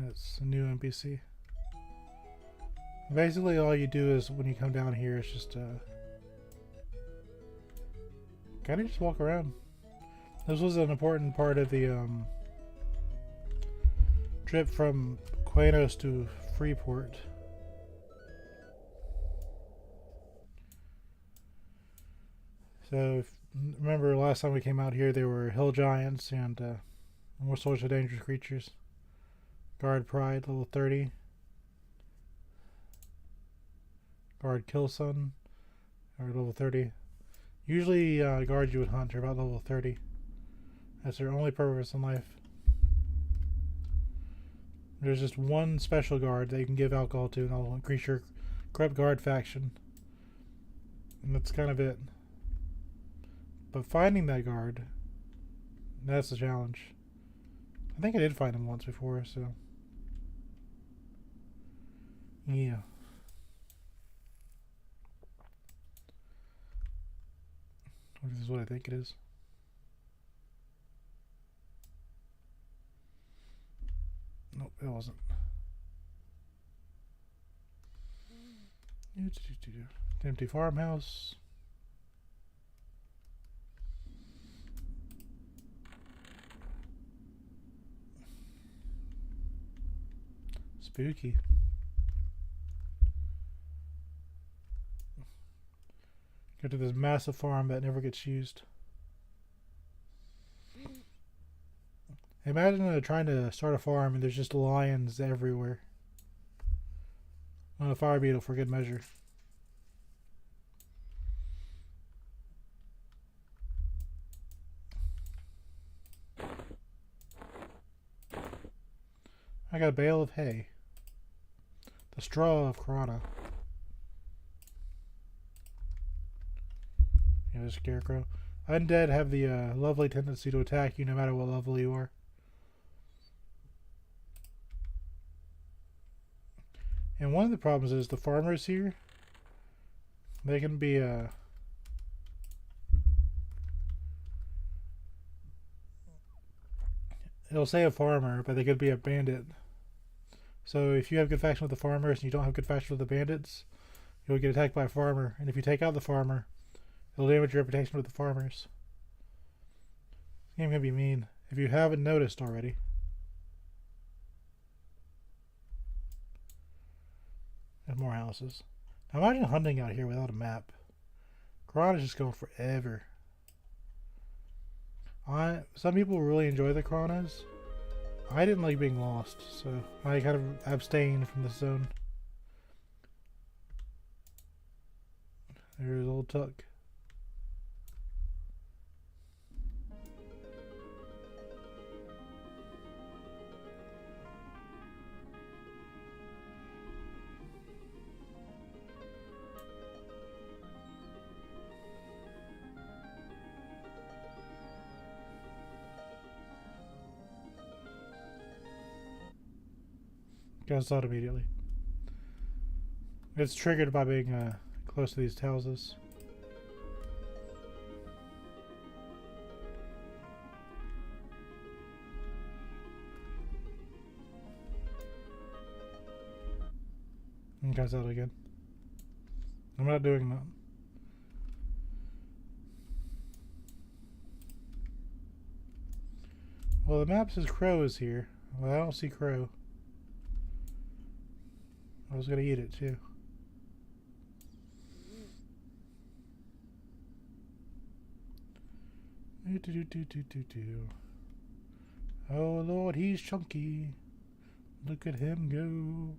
it's a new NPC. Basically, all you do is when you come down here, it's just kind of just walk around. This was an important part of the trip from Quanos to Freeport. So, remember last time we came out here, there were hill giants and more social dangerous creatures. Guard Pride, level 30. Guard Killsun, or level 30. Usually, guards you would hunt are about level 30. That's their only purpose in life. There's just one special guard that you can give alcohol to, and that'll increase your corrupt guard faction. And that's kind of it. But finding that guard, that's the challenge. I think I did find him once before, so yeah. This is what I think it is. Nope, it wasn't. Empty farmhouse. Spooky. Go to this massive farm that never gets used. Imagine trying to start a farm and there's just lions everywhere. On a fire beetle for good measure. I got a bale of hay. The straw of Corona. Yeah, a scarecrow. Undead have the lovely tendency to attack you no matter what level you are. And one of the problems is the farmers here, they can be it'll say a farmer, but they could be a bandit. So if you have good faction with the farmers and you don't have good faction with the bandits, you'll get attacked by a farmer. And if you take out the farmer, it'll damage your reputation with the farmers. This game can be mean if you haven't noticed already. There's more houses. Now imagine hunting out here without a map. Quran is just going forever. Some people really enjoy the Chronos. I didn't like being lost, so I kind of abstained from the zone. There's old Tuck. Goes out immediately. It's triggered by being close to these houses. And goes out again. I'm not doing that. Well, the map says Crow is here. Well, I don't see Crow. I was gonna eat it too. Oh Lord, he's chunky. Look at him go.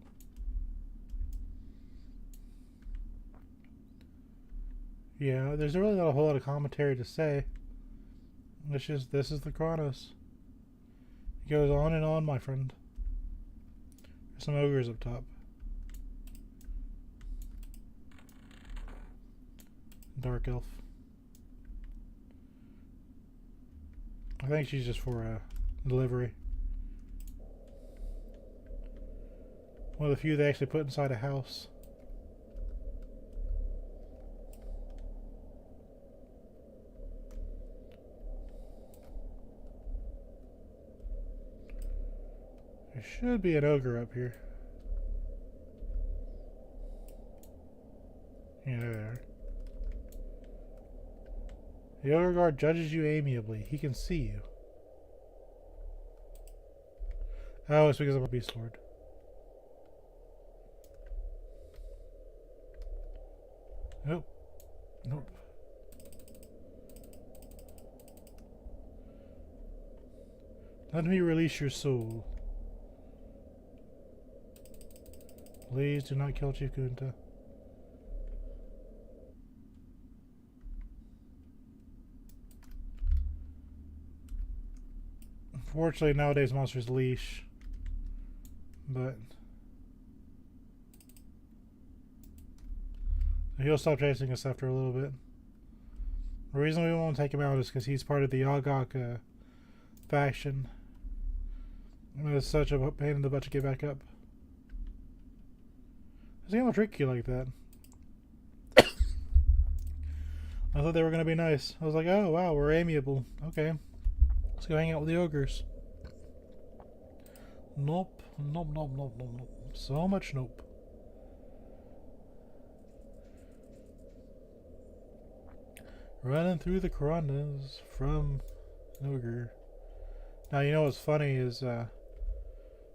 Yeah, there's really not a whole lot of commentary to say. It's just, this is the Chronos. It goes on and on, my friend. There's some ogres up top. Dark elf. I think she's just for delivery. One of the few they actually put inside a house. There should be an ogre up here. Yeah, there they are. The ogre guard judges you amiably. He can see you. Oh, it's because I'm a beast lord. Nope. Nope. Let me release your soul. Please do not kill Chief Gunta. Unfortunately, nowadays monsters leash, but he'll stop chasing us after a little bit. The reason we won't take him out is because he's part of the Yagak faction. And it's such a pain in the butt to get back up. This game will trick you like that. I thought they were going to be nice. I was like, oh wow, we're amiable. Okay. Let's go hang out with the ogres. Nope. Nope, nope, nope, nope, nope. So much nope. Running through the Coronas from an ogre. Now, you know what's funny is, back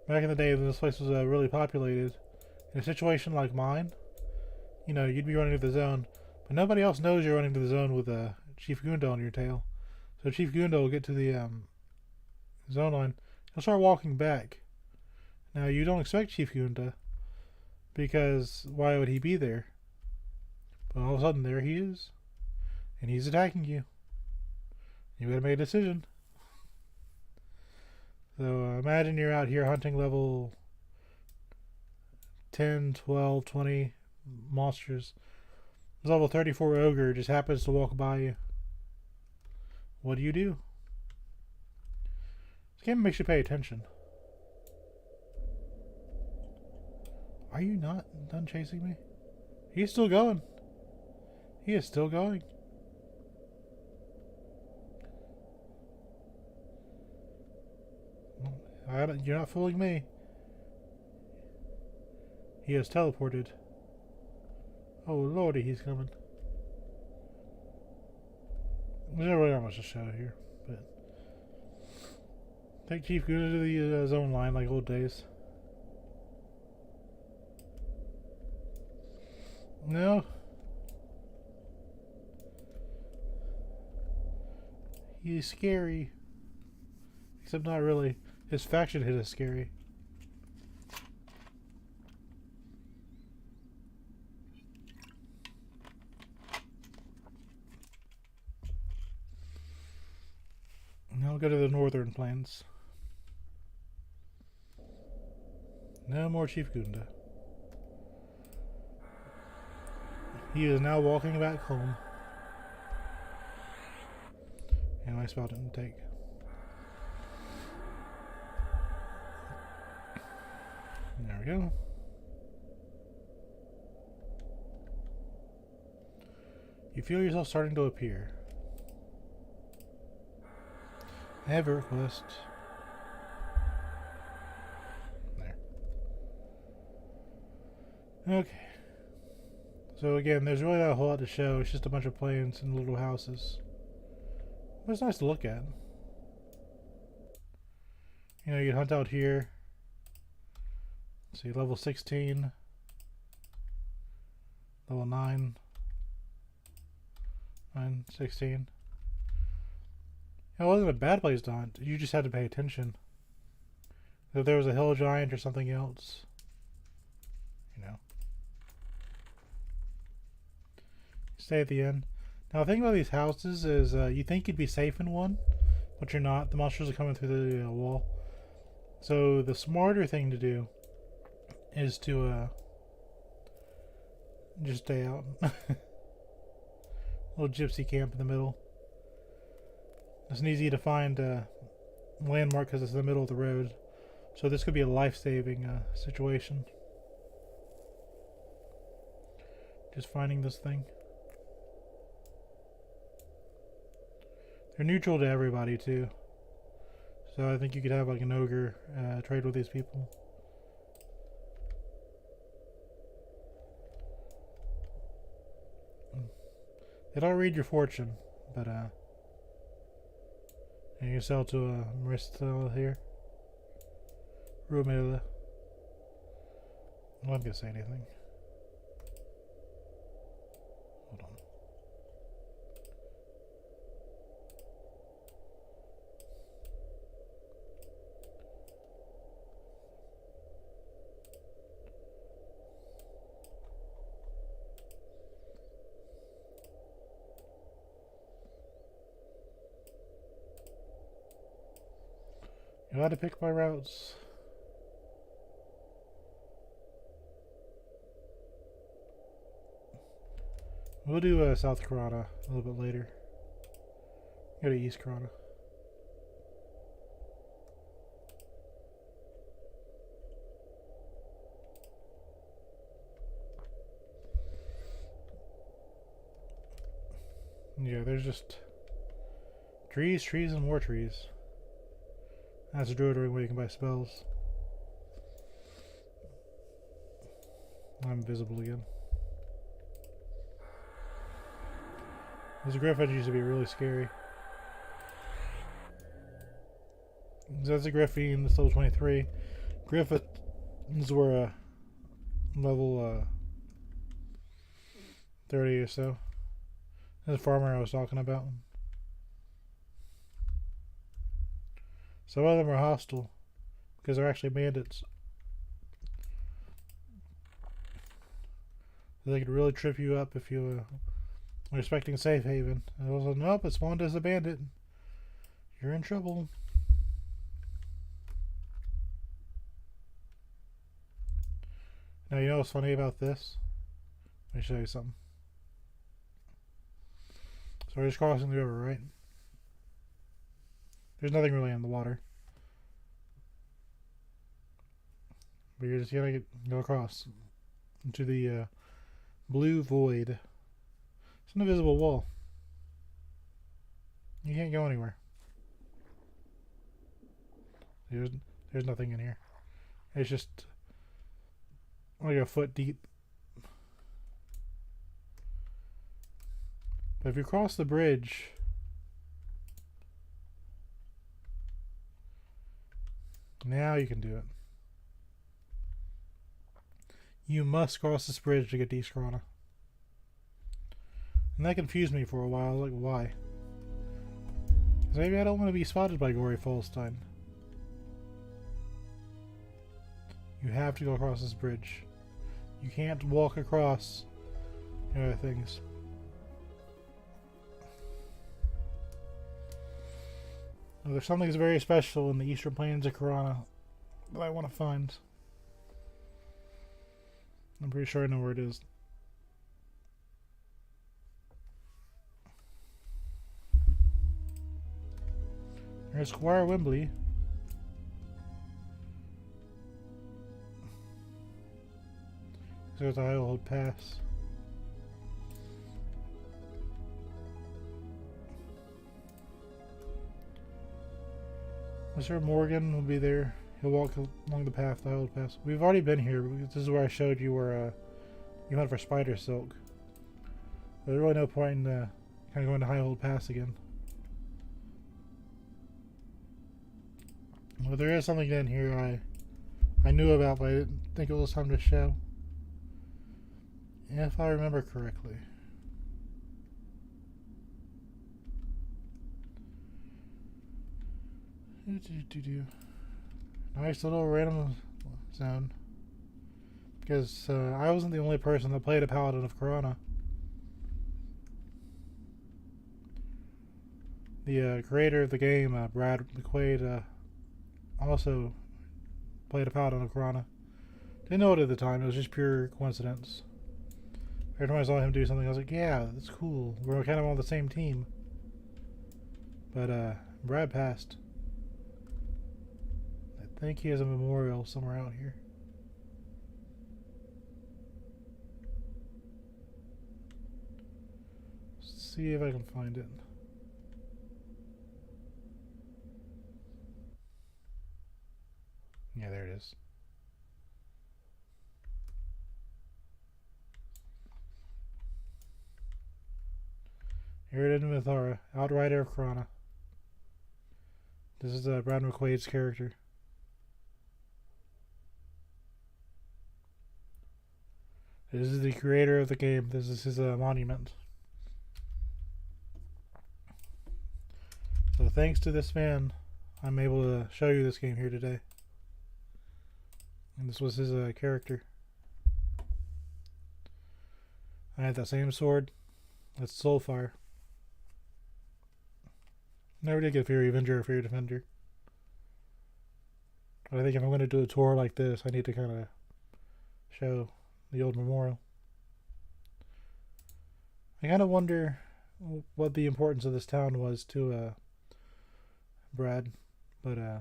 in the day when this place was really populated, in a situation like mine, you know, you'd be running to the zone, but nobody else knows you're running to the zone with Chief Gunda on your tail. So Chief Gunda will get to the zone line. He'll start walking back. Now, you don't expect Chief Gunda, because why would he be there? But all of a sudden, there he is. And he's attacking you. You gotta make a decision. So, imagine you're out here hunting level 10, 12, 20 monsters. This level 34 ogre just happens to walk by you. What do you do? This game makes you pay attention. Are you not done chasing me? He's still going. He is still going. You're not fooling me. He has teleported. Oh lordy, he's coming. There's not really much to show here, but take Chief Guna to the zone line like old days. No. He's scary. Except not really. His faction hit is scary. Now we'll go to the northern plains. No more Chief Gunda. He is now walking back home. And my spell didn't take. There we go. You feel yourself starting to appear. EverQuest. There. Okay. So again, there's really not a whole lot to show. It's just a bunch of plains and little houses. But it's nice to look at. You know, you can hunt out here. Let's see, level 16. Level 9. 9, 16. It wasn't a bad place to hunt. You just had to pay attention. If there was a hill giant or something else, you know. Stay at the end. Now, the thing about these houses is you think you'd be safe in one, but you're not. The monsters are coming through the wall. So the smarter thing to do is to just stay out. Little gypsy camp in the middle. It's an easy to find landmark because it's in the middle of the road. So this could be a life-saving situation. Just finding this thing. They're neutral to everybody too. So I think you could have like an ogre trade with these people. They don't read your fortune, but you can sell to a Marista here. Rumela. I'm not gonna say anything. Hold on. You had to pick my routes. We'll do South Corona a little bit later. Go to East Corona. Yeah, there's just trees, trees, and more trees. That's a druid ring where you can buy spells. I'm invisible again. Those griffins used to be really scary. That's a griffin, that's level 23. Griffins were level 30 or so. That's the farmer I was talking about. Some of them are hostile because they're actually bandits. They could really trip you up if you were expecting safe haven. And also, nope, it spawned as a bandit. You're in trouble. Now, you know what's funny about this? Let me show you something. So we're just crossing the river, right? There's nothing really in the water. But you're just gonna go across into the blue void. It's an invisible wall. You can't go anywhere. There's nothing in here. It's just like a foot deep. But if you cross the bridge, now you can do it. You must cross this bridge to get to East Corona. And that confused me for a while. Like, why? Because maybe I don't want to be spotted by Gory Folstein. You have to go across this bridge. You can't walk across the other things. Well, there's something that's very special in the Eastern Plains of Corona that I want to find. I'm pretty sure I know where it is. There's Squire Wembley. There's the High Old Pass. Mr. Morgan will be there. He'll walk along the path, the High Old Pass. We've already been here. This is where I showed you where you went for spider silk. There's really no point in kind of going to High Old Pass again. Well, there is something in here I knew about, but I didn't think it was time to show. If I remember correctly. Nice little random zone. Because I wasn't the only person that played a Paladin of Corona. The creator of the game, Brad McQuaid, also played a Paladin of Corona. Didn't know it at the time, it was just pure coincidence. Every time I saw him do something, I was like, yeah, that's cool. We're kind of on the same team. But Brad passed. I think he has a memorial somewhere out here. Let's see if I can find it. Yeah, there it is. Here it is with our Outrider of Corona. This is Brad McQuaid's character. This is the creator of the game. This is his monument. So thanks to this man, I'm able to show you this game here today. And this was his character. I had that same sword. That's Soulfire. Never did get Fury Avenger or Fury Defender. But I think if I'm going to do a tour like this, I need to kind of show the old memorial. I kind of wonder what the importance of this town was to Brad, but yeah.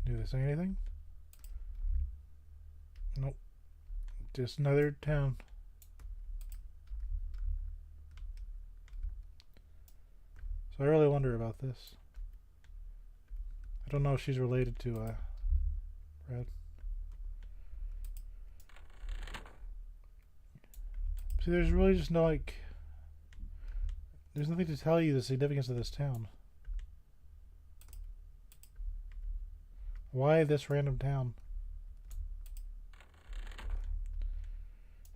Do this anything? Nope. Just another town. So I really wonder about this. I don't know if she's related to Brad. See, there's really just no, like, there's nothing to tell you the significance of this town. Why this random town?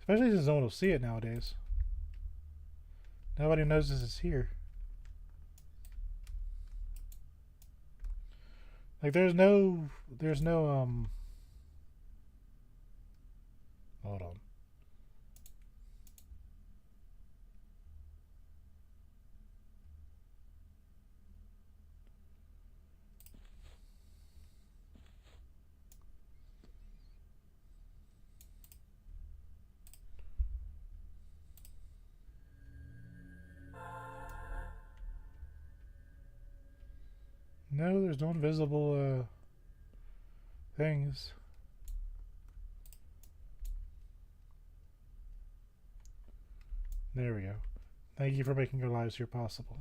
Especially since no one will see it nowadays. Nobody knows this is here. Like, there's no, hold on. No, there's no invisible things. There we go. Thank you for making our lives here possible.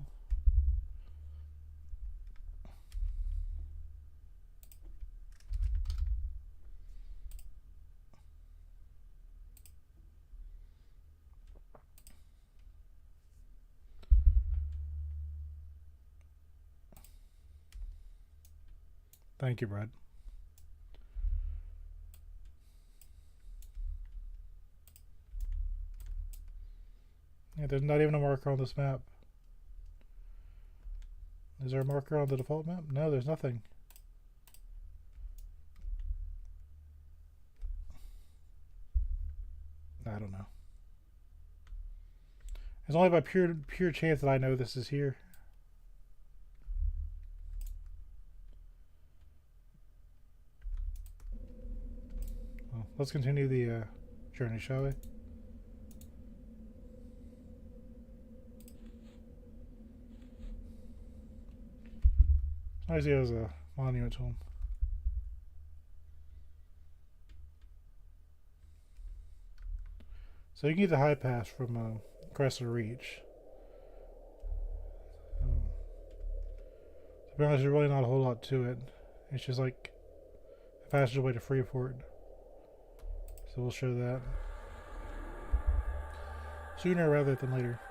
Thank you, Brad. Yeah, there's not even a marker on this map. Is there a marker on the default map? No, there's nothing. I don't know. It's only by pure chance that I know this is here. Well, let's continue the journey, shall we? Nice he has a monument to him. So you can get the high pass from Crescent Reach. To be honest, there's really not a whole lot to it. It's just like a faster way to Freeport. So we'll show that sooner rather than later.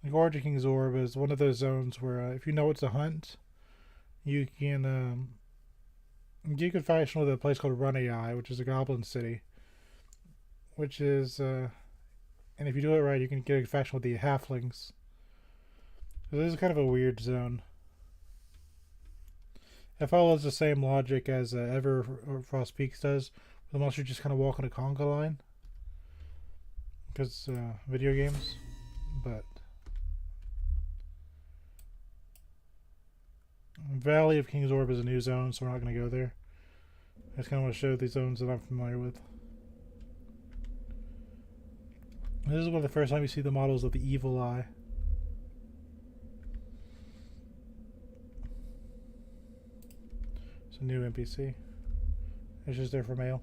The Gorge King's Orb is one of those zones where if you know it's a hunt, you can get good faction with a place called Run AI, which is a goblin city. Which is, and if you do it right, you can get a faction with the halflings. So this is kind of a weird zone. It follows the same logic as EverQuest Peaks does, but unless you're just kind of walking a conga line. Because video games, but Valley of King's Orb is a new zone, so we're not going to go there. I just kind of want to show these zones that I'm familiar with. This is one of the first time you see the models of the Evil Eye. It's a new NPC. It's just there for mail.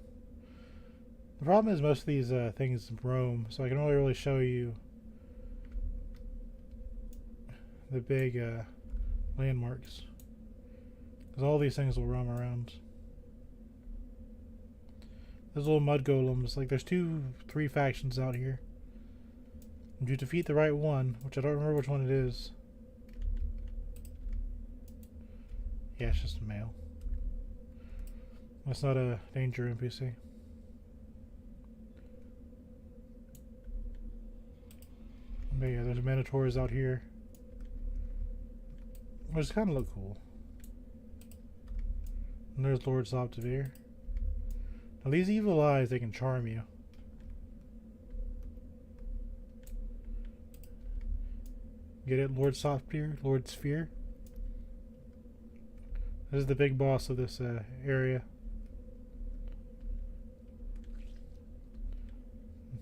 The problem is most of these things roam, so I can only really show you the big landmarks. Because all these things will roam around. There's little mud golems. Like, there's 3 factions out here. If you defeat the right one, which I don't remember which one it is. Yeah, it's just a male. That's not a danger NPC. But yeah, there's minotaurs out here. Which kind of look cool. And there's Lord Soptavir. Now these evil eyes, they can charm you. Get it? Lord Soptavir? Lord Sphere? This is the big boss of this area.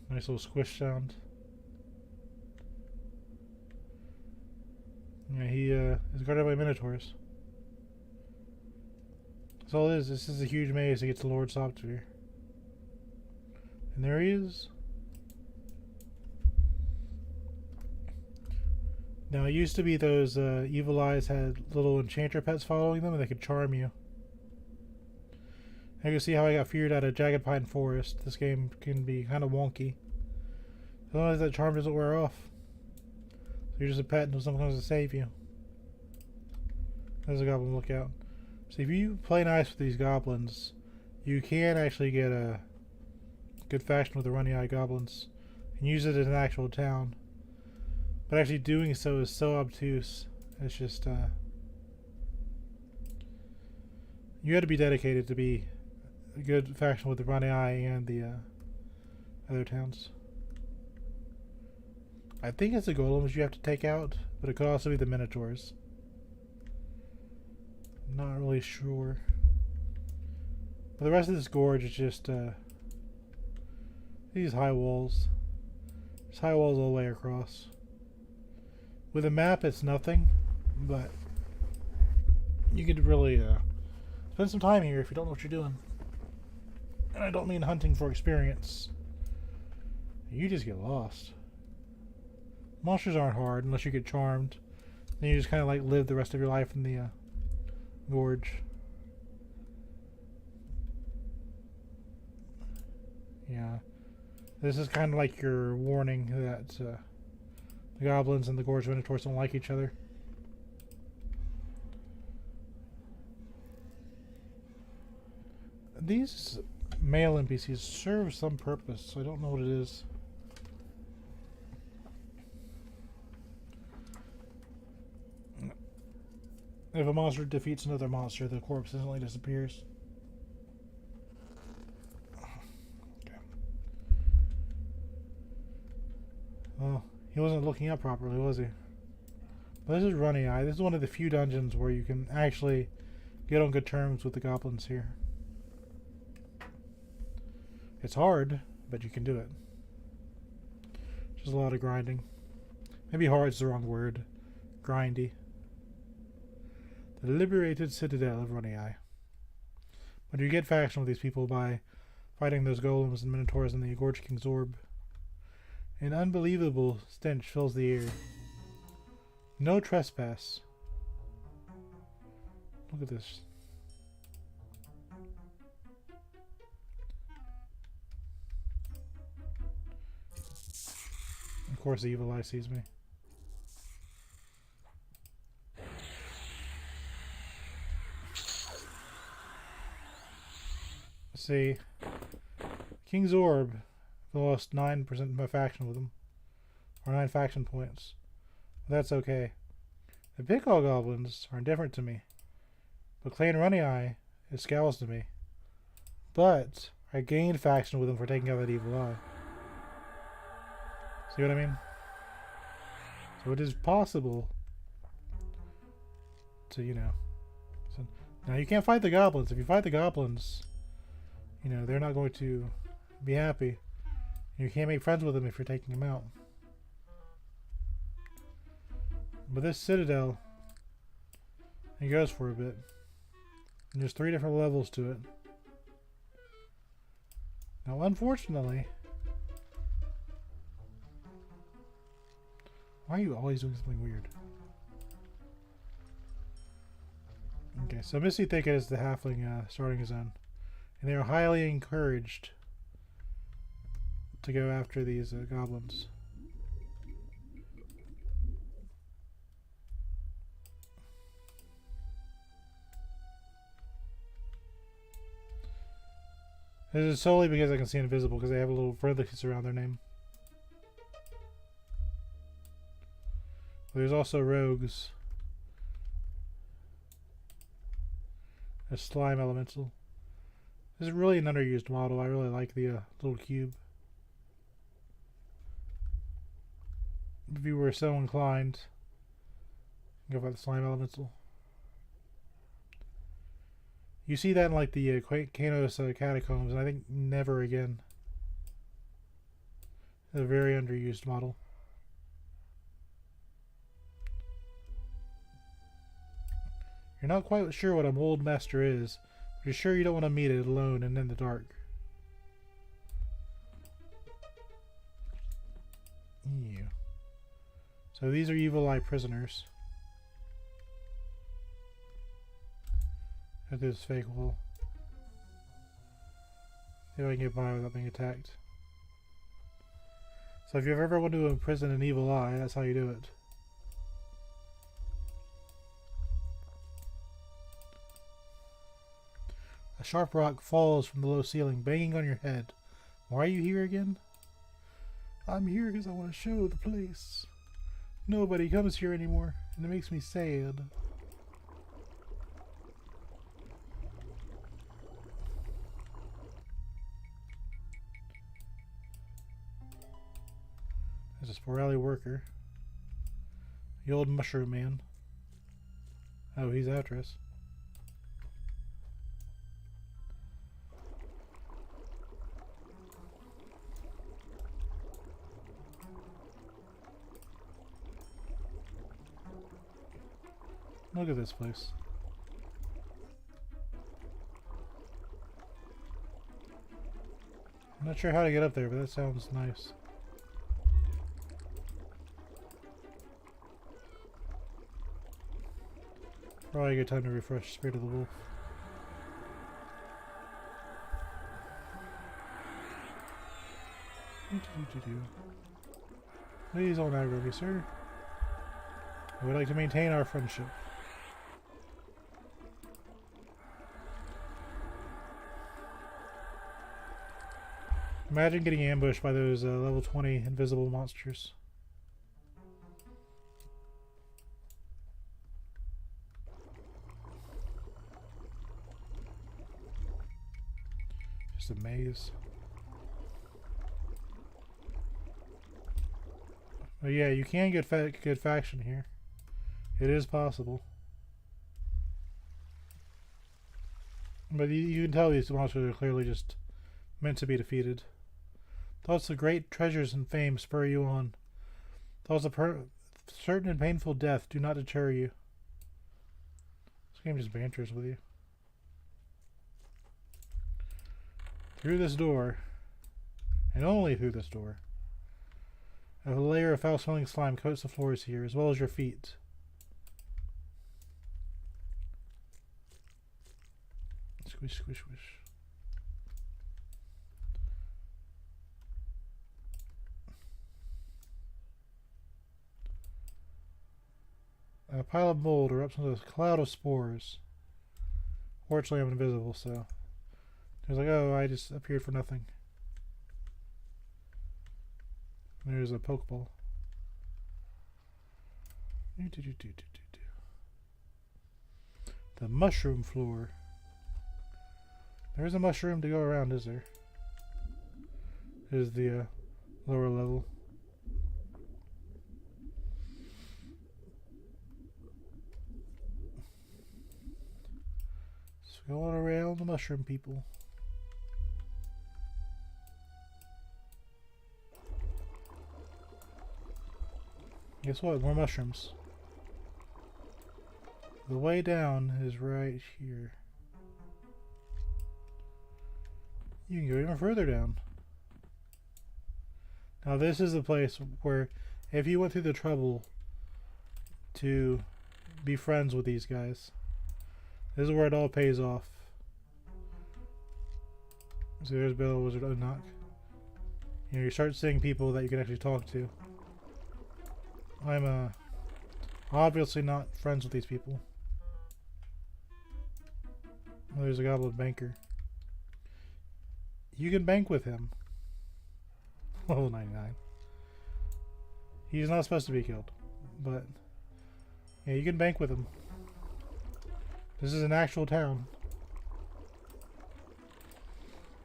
Nice little squish sound. Yeah, he is guarded by minotaurs. That's all it is. This is a huge maze to get to Lord Soptavir. And there he is. Now, it used to be those evil eyes had little enchanter pets following them and they could charm you. You can see how I got feared out of Jagged Pine Forest. This game can be kind of wonky. Sometimes that charm doesn't wear off. So you're just a pet until someone comes to save you. There's a goblin lookout. So if you play nice with these goblins, you can actually get a good faction with the runny eye goblins and use it in an actual town. But actually doing so is so obtuse. It's just you had to be dedicated to be a good faction with the runny eye and the other towns. I think it's the golems you have to take out, but it could also be the minotaurs. Not really sure. But the rest of this gorge is just these high walls. There's high walls all the way across. With a map, it's nothing, but you could really spend some time here if you don't know what you're doing. And I don't mean hunting for experience. You just get lost. Monsters aren't hard unless you get charmed. Then you just kind of like live the rest of your life in the gorge. Yeah. This is kind of like your warning that the goblins and the gorge minotaurs don't like each other. These male NPCs serve some purpose, so I don't know what it is. If a monster defeats another monster, the corpse instantly disappears. Okay. Well, he wasn't looking up properly, was he? But this is Runny Eye. This is one of the few dungeons where you can actually get on good terms with the goblins here. It's hard, but you can do it. Just a lot of grinding. Maybe hard's the wrong word. Grindy. The liberated citadel of Runny Eye. But you get faction with these people by fighting those golems and minotaurs in the Gorge King's Orb. An unbelievable stench fills the air. No trespass. Look at this. Of course the evil eye sees me. Let's see. King's Orb. I lost 9% of my faction with him. Or 9 faction points. But that's okay. The Pickle Goblins are indifferent to me. But Clan Runny Eye is scowls to me. But I gained faction with him for taking out that evil eye. See what I mean? So it is possible to, you know. So, now you can't fight the goblins. If you fight the goblins, you know, they're not going to be happy. You can't make friends with them if you're taking them out. But this citadel, it goes for a bit. And there's 3 different levels to it. Now, unfortunately, why are you always doing something weird? Okay, so Misty Thicket is the halfling starting his own. And they are highly encouraged to go after these goblins. This is solely because I can see invisible, because they have a little parenthesis around their name. There's also rogues. A slime elemental. This is really an underused model. I really like the little cube. If you were so inclined, go for the slime elemental. You see that in like the Kanos catacombs, and I think never again. A very underused model. You're not quite sure what a mold master is, but you're sure you don't want to meet it alone and in the dark. Ew. So these are evil eye prisoners. At this fake wall. See if I can get by without being attacked. So if you've ever wanted to imprison an evil eye, that's how you do it. A sharp rock falls from the low ceiling, banging on your head. Why are you here again? I'm here because I want to show the place. Nobody comes here anymore, and it makes me sad. There's a Sporelli worker. The old mushroom man. Oh, he's after us. Look at this place. I'm not sure how to get up there, but that sounds nice. Probably a good time to refresh Spirit of the Wolf. Please don't aggro me, sir. I would like to maintain our friendship. Imagine getting ambushed by those level 20 invisible monsters. Just a maze. But yeah, you can get good faction here. It is possible. But you can tell these monsters are clearly just meant to be defeated. Thoughts of great treasures and fame spur you on. Thoughts of certain and painful death do not deter you. This game just banters with you. Through this door, and only through this door, a layer of foul-smelling slime coats the floors here, as well as your feet. Squish, squish, squish. A pile of mold erupts into a cloud of spores. Fortunately, I'm invisible, so it was like, oh, I just appeared for nothing. There's a Pokeball. The mushroom floor. There's a mushroom to go around, is there? Is the lower level. Just going around the mushroom people. Guess what? More mushrooms. The way down is right here. You can go even further down. Now this is the place where if you went through the trouble to be friends with these guys, this is where it all pays off. So there's Bella Wizard Unlock. You know, you start seeing people that you can actually talk to. I'm obviously not friends with these people. Oh, there's a goblin banker. You can bank with him. Level 99. He's not supposed to be killed, but yeah, you can bank with him. This is an actual town.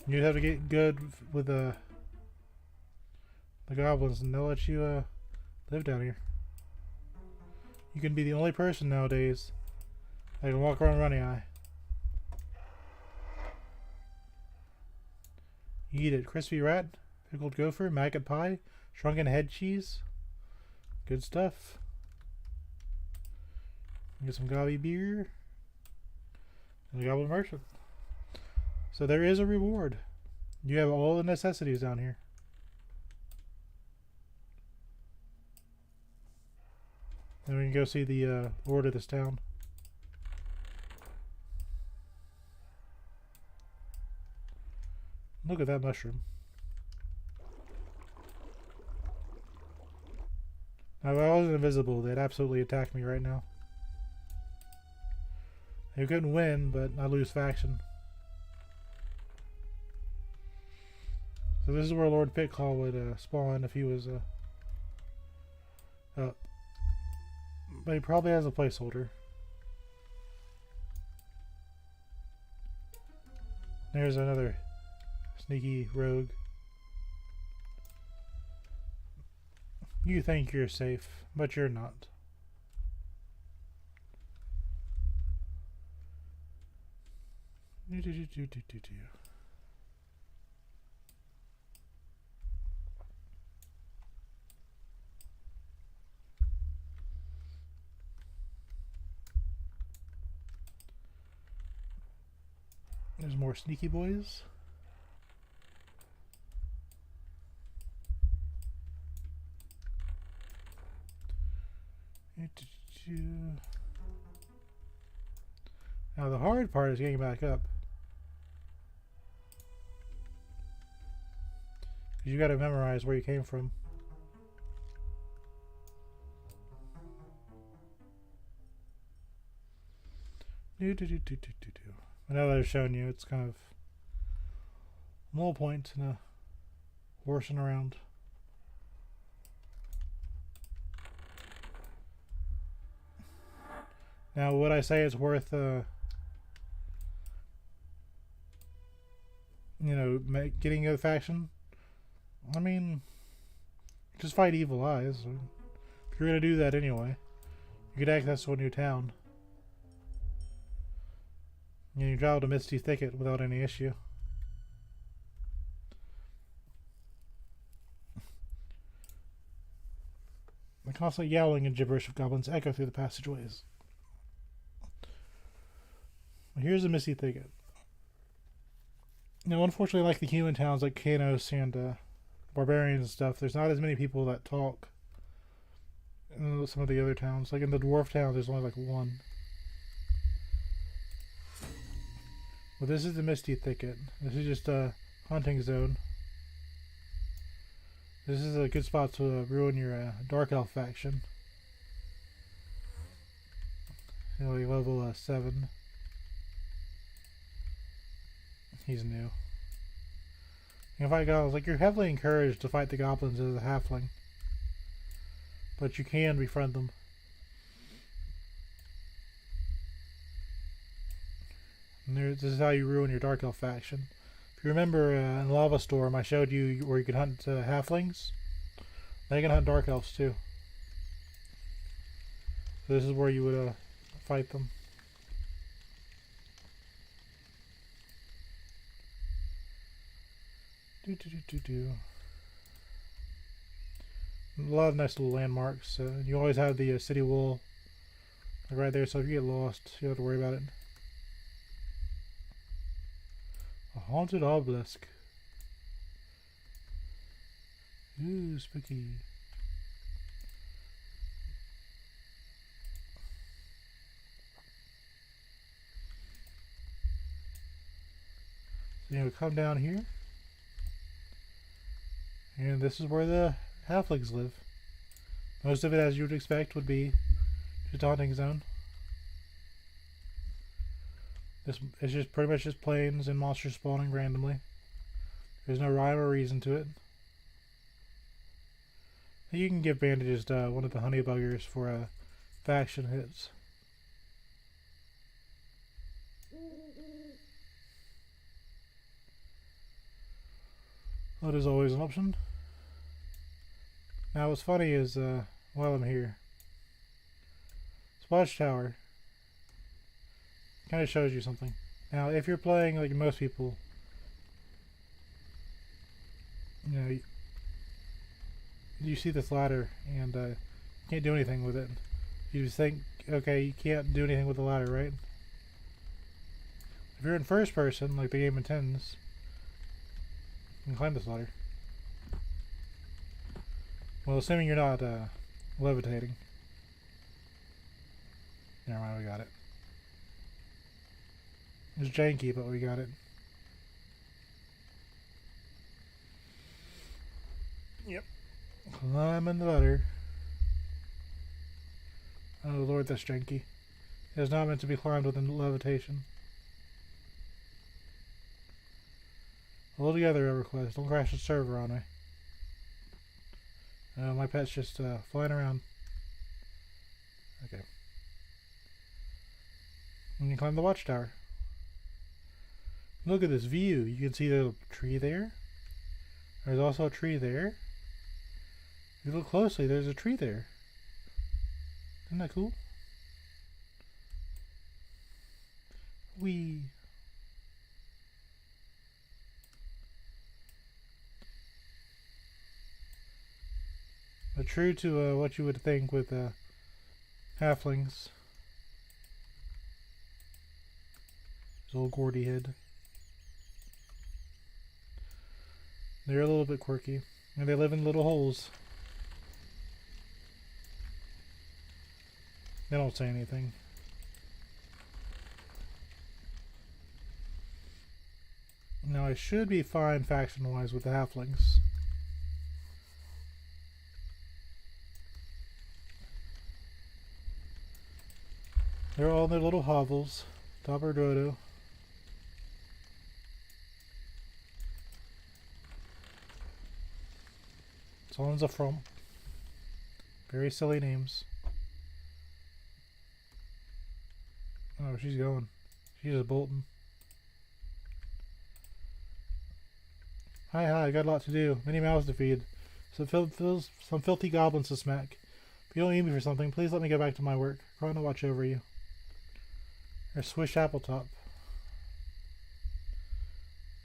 You have to get good with the goblins, and they'll let you live down here. You can be the only person nowadays that can walk around Runny Eye. Eat it. Crispy rat, pickled gopher, maggot pie, shrunken head cheese. Good stuff. Get some gobby beer. And a goblin merchant. So there is a reward. You have all the necessities down here. Then we can go see the lord of this town. Look at that mushroom. Now, if I wasn't invisible, they'd absolutely attack me right now. They couldn't win, but I lose faction. So this is where Lord Pitcall would spawn if he was up. But he probably has a placeholder. There's another sneaky rogue. You think you're safe, but you're not. There's more sneaky boys. Now the hard part is getting back up. Because you got to memorize where you came from. Now that I've shown you, it's kind of no point in horsing around. Now, would I say it's worth, you know, getting a faction? I mean, just fight evil eyes. If you're gonna do that anyway, you get access to a new town. And you travel to Misty Thicket without any issue. The constant yowling and gibberish of goblins echo through the passageways. Here's the Misty Thicket. Now, unfortunately, like the human towns like Kanos and Barbarians and stuff, there's not as many people that talk in some of the other towns. Like in the Dwarf town, there's only like one. Well, this is the Misty Thicket. This is just a hunting zone. This is a good spot to ruin your Dark Elf faction. You know, level 7. He's new. You fight goblins. Like, you're heavily encouraged to fight the goblins as a halfling, but you can befriend them. And this is how you ruin your Dark Elf faction. If you remember in Lava Storm, I showed you where you could hunt halflings. They can hunt Dark Elves too. So this is where you would fight them. A lot of nice little landmarks. You always have the city wall like right there, so if you get lost, you don't have to worry about it. A haunted obelisk. Ooh, spooky. So you come down here. And this is where the halflings live. Most of it, as you would expect, would be just a hunting zone. It's just pretty much just plains and monsters spawning randomly. There's no rhyme or reason to it. You can give bandages to one of the honey buggers for faction hits. That is always an option. Now what's funny is, while I'm here, this watchtower kind of shows you something. Now if you're playing like most people, you know, you see this ladder and you can't do anything with it. You just think, okay, you can't do anything with the ladder, right? If you're in first person, like the game intends, you can climb this ladder. Well, assuming you're not levitating. Never mind, we got it. It's janky, but we got it. Yep. Climbing the ladder. Oh lord, that's janky. It is not meant to be climbed within levitation. Hold together, EverQuest. Don't crash the server on me. My pet's just flying around. Okay. And you climb the watchtower. Look at this view. You can see the tree there. There's also a tree there. If you look closely, there's a tree there. Isn't that cool? Whee! But true to what you would think with halflings. His old Gordy head. They're a little bit quirky. And they live in little holes. They don't say anything. Now I should be fine faction-wise with the halflings. They're all in their little hovels. Dodo. Someone's a frump. Very silly names. Oh, she's going. She's just bolting. Hi, I got a lot to do. Many mouths to feed. Some filthy goblins to smack. If you don't need me for something, please let me get back to my work. I'm trying to watch over you. Or Swish Appletop.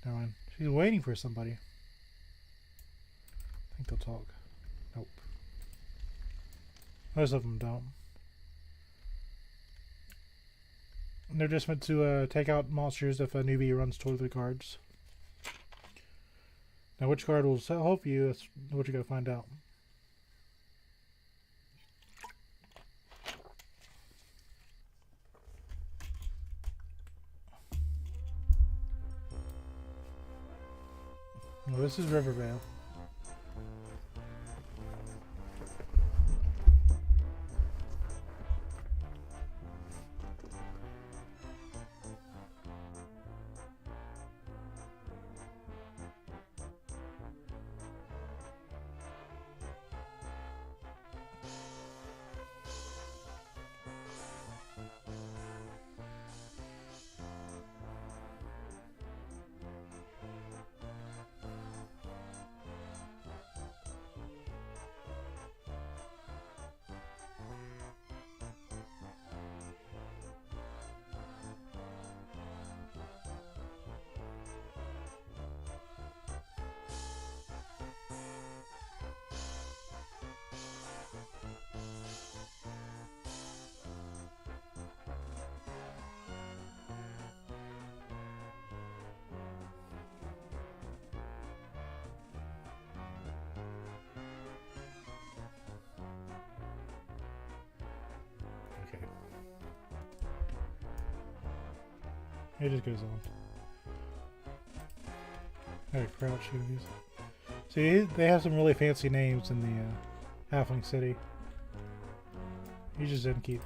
Never mind. She's waiting for somebody. I think they'll talk. Nope. Most of them don't. They're just meant to take out monsters if a newbie runs toward the guards. Now which guard will help you, that's what you gotta find out. Well, this is Rivervale. It just goes on. Alright, crouch movies. See, they have some really fancy names in the Halfling City. You just didn't keep.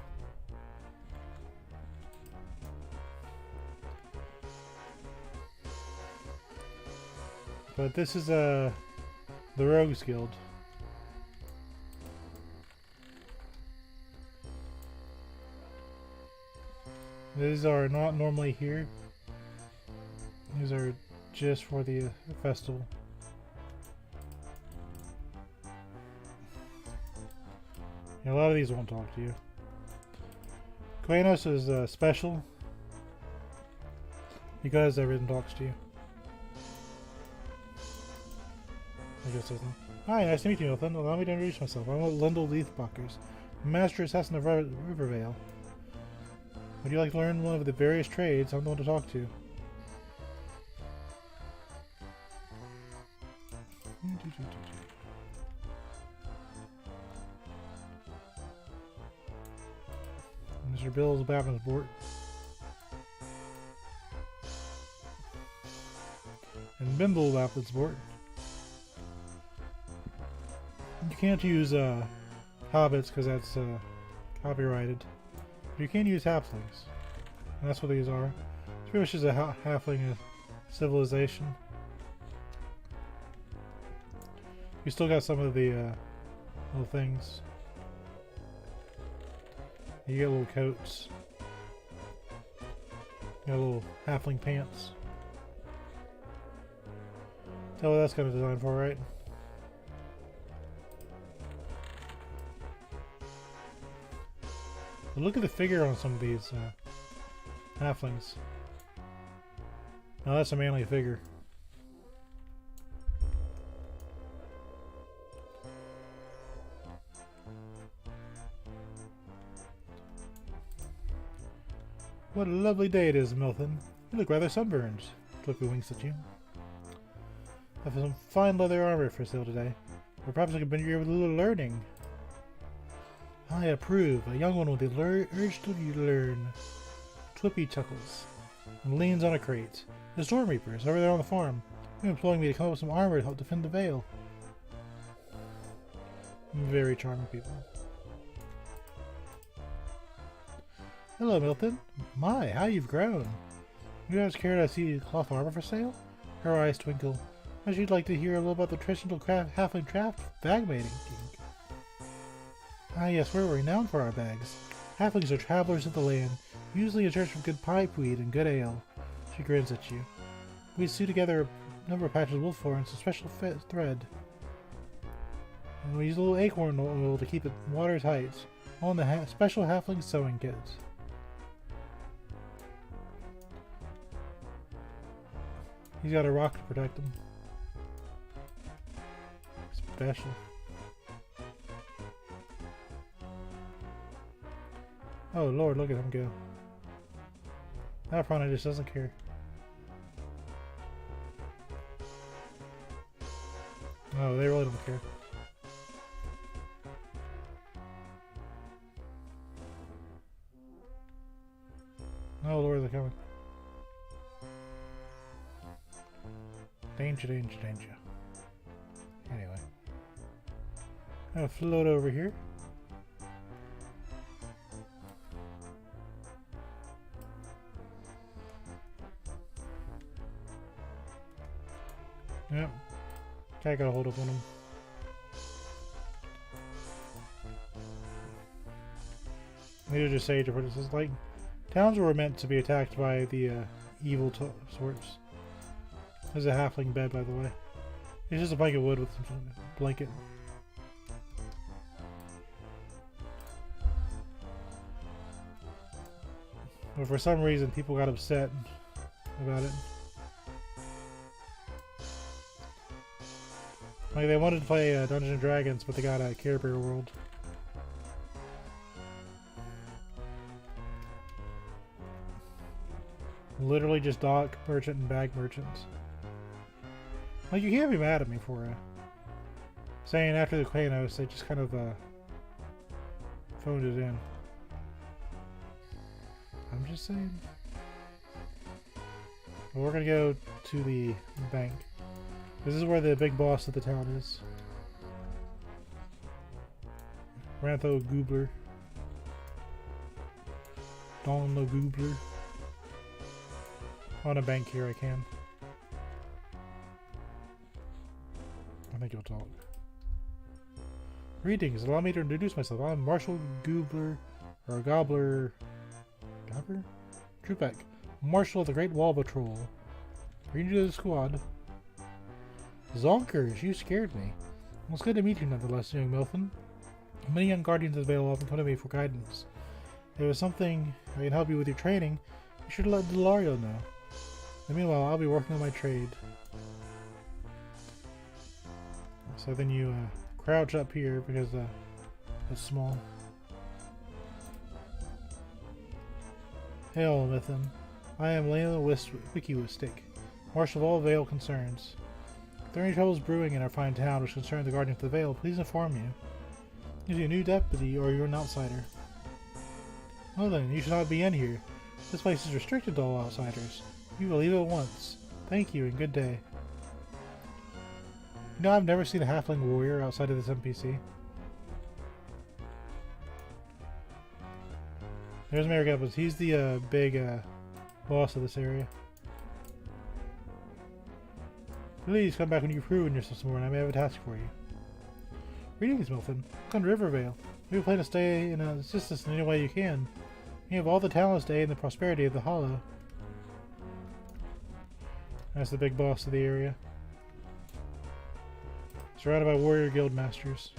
But this is the Rogues Guild. These are not normally here. These are just for the festival. Yeah, a lot of these won't talk to you. Quanos is special because everything talks to you. I guess doesn't. Hi, nice to meet you, Nathan. Allow me to introduce myself. I'm Lindell Leafbuckers, Master Assassin of Rivervale. Would you like to learn one of the various trades? I'm the one to talk to. Mr. Bill's Babbinsport. And Bimble Babbinsport. You can't use hobbits because that's copyrighted. You can use halflings. And that's what these are. It's pretty much just a halfling civilization. You still got some of the little things. You get little coats. You got little halfling pants. Tell what that's kind of designed for, right? But look at the figure on some of these halflings. Now that's a manly figure. What a lovely day it is, Milton. You look rather sunburned. Clippy winks at you. I have some fine leather armor for sale today. Or perhaps I could bring you a little learning. I approve. A young one with the urge to learn. Twippy chuckles and leans on a crate. The Storm Reapers, over there on the farm. They're employing me to come up with some armor to help defend the Vale. Very charming people. Hello, Milton. My, how you've grown. You guys care to see cloth armor for sale? Her eyes twinkle. As you'd like to hear a little about the traditional halfling craft bag making. Ah yes, we're renowned for our bags. Halflings are travelers of the land, usually in search of good pipeweed and good ale. She grins at you. We sew together a number of patches of wolf fur into special thread. And we use a little acorn oil to keep it watertight. All in the special halfling sewing kits. He's got a rock to protect him. Special. Oh lord, look at him go. That Prana just doesn't care. Oh, they really don't care. Oh lord, they're coming. Danger, danger, danger. Anyway. I'm gonna float over here. Yep. Cat got a hold up on him. Neither just sage or this is like towns were meant to be attacked by the evil sorts. There's a halfling bed, by the way. It's just a plank of wood with some blanket. But for some reason, people got upset about it. Like they wanted to play Dungeons and Dragons, but they got a Care Bear World. Literally just dock merchant and bag merchants. Like you can't be mad at me for saying after the Quanos they just kind of phoned it in. I'm just saying. Well, we're gonna go to the bank. This is where the big boss of the town is. Rantho Goobler. Don the Goobler. On a bank here I can. I think you'll talk. Greetings, allow me to introduce myself. I'm Marshal Goobler, or Gobbler... Gobbler? Trupek, Marshal of the Great Wall Patrol. Are you new to the squad? Zonkers, you scared me. Well, it's good to meet you nonetheless, young Milton. Many young guardians of the Vale often come to me for guidance. If there was something I can help you with your training, you should let Delario know. And meanwhile, I'll be working on my trade. So then you crouch up here because it's small. Hail, Mython. I am Lena Wikiwistic, Marshal of all Vale concerns. If there are any troubles brewing in our fine town which concern the Guardians of the Vale, please inform me. Is you a new deputy or you're an outsider? Well then, you should not be in here. This place is restricted to all outsiders. You will leave at once. Thank you and good day. You know, I've never seen a halfling warrior outside of this NPC. There's Mayor Gabbas. He's the big boss of this area. Please come back when you've proven yourself some more and I may have a task for you. Greetings, Milton. Come to Rivervale. We plan to stay and assist us in any way you can. You have all the talent today and the prosperity of the Hollow. That's the big boss of the area. Surrounded by warrior guild masters.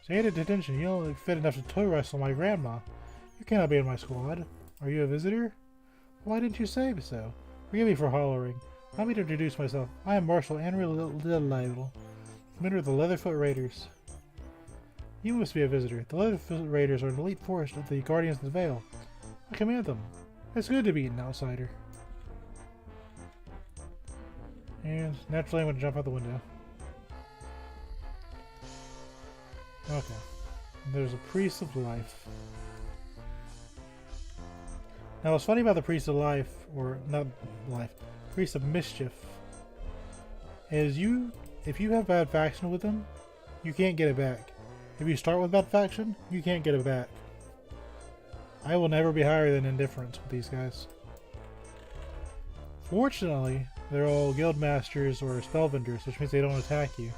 Stay at detention. You don't look fit enough to toe wrestle my grandma. You cannot be in my squad. Are you a visitor? Why didn't you say so? Forgive me for hollering. Allow me to introduce myself. I am Marshal Henry Little, commander of the Leatherfoot Raiders. You must be a visitor. The Leatherfoot Raiders are an elite force of the Guardians of the Vale. I command them. It's good to be an outsider. And naturally I'm going to jump out the window. Okay. There's a Priest of Life. Now what's funny about the Priest of Life, or not Life, Priest of Mischief, is if you have bad faction with them, you can't get it back. If you start with bad faction, you can't get it back. I will never be higher than Indifference with these guys. Fortunately, they're all guild masters or spellbinders, which means they don't attack you.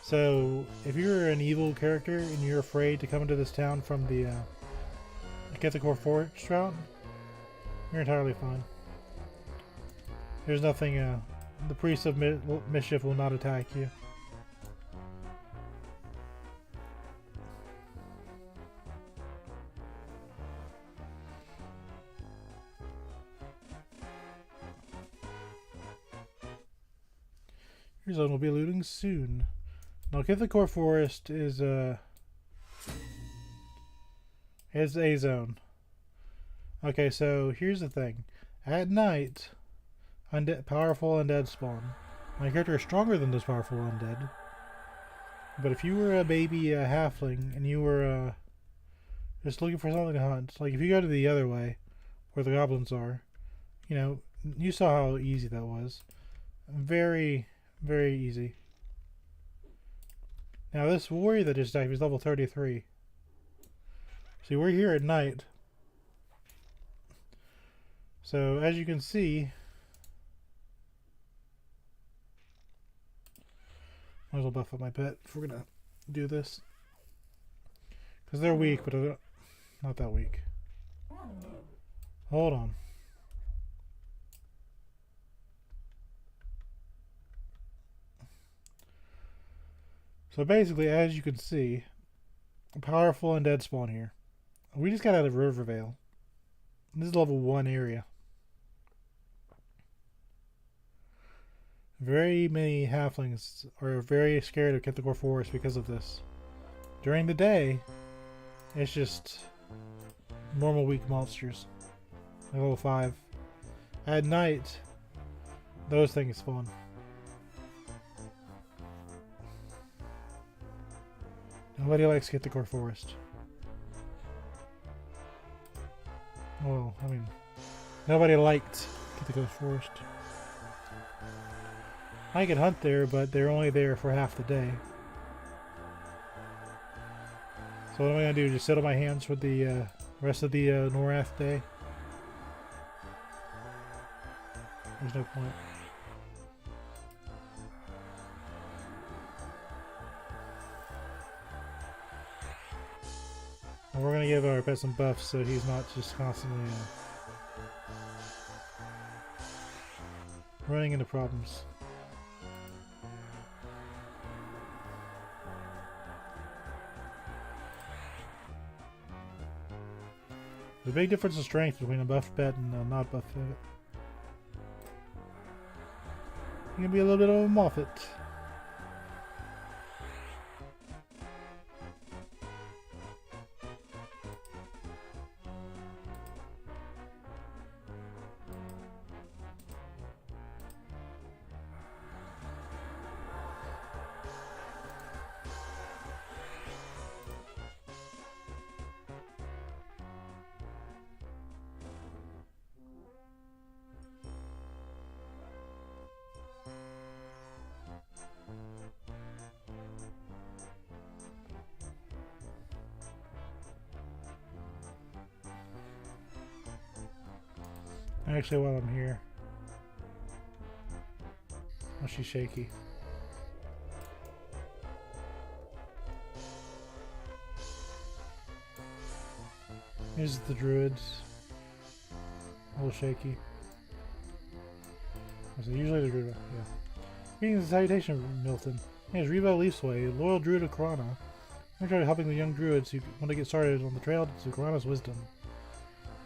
So, if you're an evil character and you're afraid to come into this town from the Core Forest route, you're entirely fine. There's nothing, the Priest of Mischief will not attack you. Your zone will be looting soon. Now, Core Forest is a zone. Okay, so here's the thing. At night, powerful undead spawn. My character is stronger than those powerful undead. But if you were a baby halfling and you were just looking for something to hunt, like if you go to the other way, where the goblins are, you know, you saw how easy that was. Very, very easy. Now this warrior that just died was level 33. See, we're here at night. So as you can see, might as well buff up my pet if we're gonna do this. Because they're weak, but not that weak. Hold on. So basically, as you can see, a powerful undead spawn here. We just got out of Rivervale. This is level 1 area. Very many halflings are very scared of Core Forest because of this. During the day, it's just normal weak monsters. Level 5. At night, those things spawn. Nobody likes Core Forest. Well, I mean, nobody liked Core Forest. I can hunt there, but they're only there for half the day. So what am I going to do? Just sit on my hands for the rest of the Norath day? There's no point. And we're going to give our pet some buffs so he's not just constantly running into problems. There's a big difference in strength between a buffed pet and a not buffed pet. You can be a little bit of a Moffat. Actually, while I'm here. Oh, she's shaky. Here's the druids. A little shaky. So usually the druid, yeah. Greetings and salutation, Milton. Hey, it's Reba Leafsway, loyal druid of Karana. I'm trying to helping the young druids who want to get started on the trail to Karana's wisdom.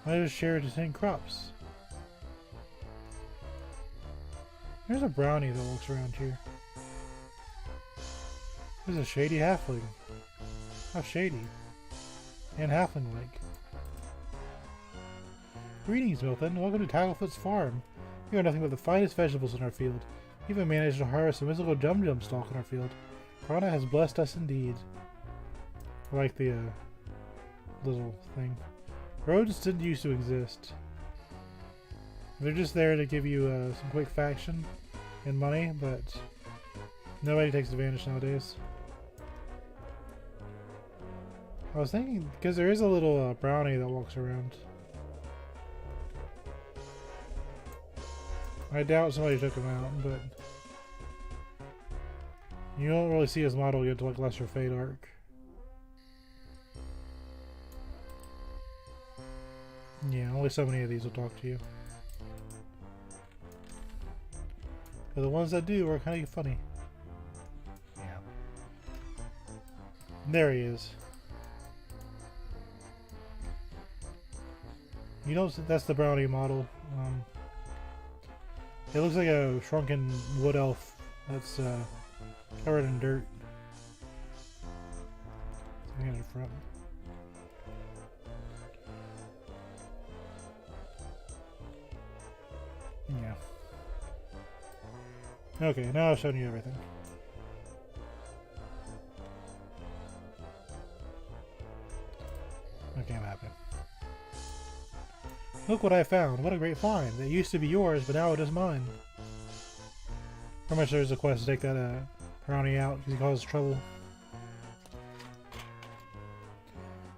I just share to 10 crops. There's a brownie that walks around here. There's a shady halfling. How shady. And halfling-like. Greetings, Milton. Welcome to Tacklefoot's farm. We have nothing but the finest vegetables in our field. Even managed to harvest a mystical Jum stalk in our field. Piranha has blessed us indeed. I like the little thing. Roads didn't used to exist. They're just there to give you some quick faction and money, but nobody takes advantage nowadays. I was thinking, because there is a little brownie that walks around. I doubt somebody took him out, but you don't really see his model get to like Lesser Fate arc. Yeah, only so many of these will talk to you. But the ones that do are kind of funny. Yeah. There he is. You know, that's the brownie model. It looks like a shrunken wood elf that's covered in dirt. Something in the front. Yeah. Okay, now I've shown you everything. Okay, I'm happy. Look what I found. What a great find. It used to be yours, but now it is mine. Pretty much there's a quest to take that brownie out because he causes trouble.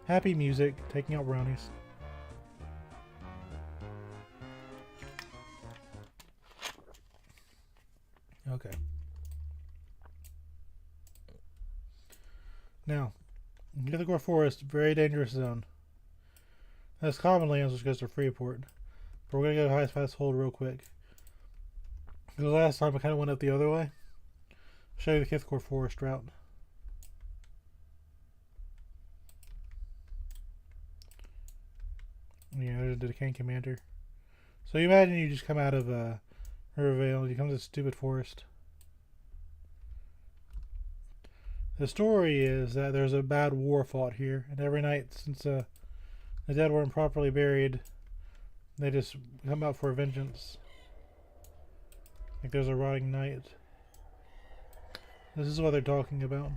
Happy music, taking out brownies. Okay. Now, Mythical Forest, very dangerous zone. That's common lands which goes to Freeport. But we're going to go to Highest Pass Hold real quick. The last time I kind of went up the other way. I'll show you the Mythical Forest route. Yeah, there's the Decaying Commander. So you imagine you just come out of Rivervale and you come to this stupid forest. The story is that there's a bad war fought here, and every night since the dead weren't properly buried, they just come out for vengeance. Like there's a rotting night. This is what they're talking about.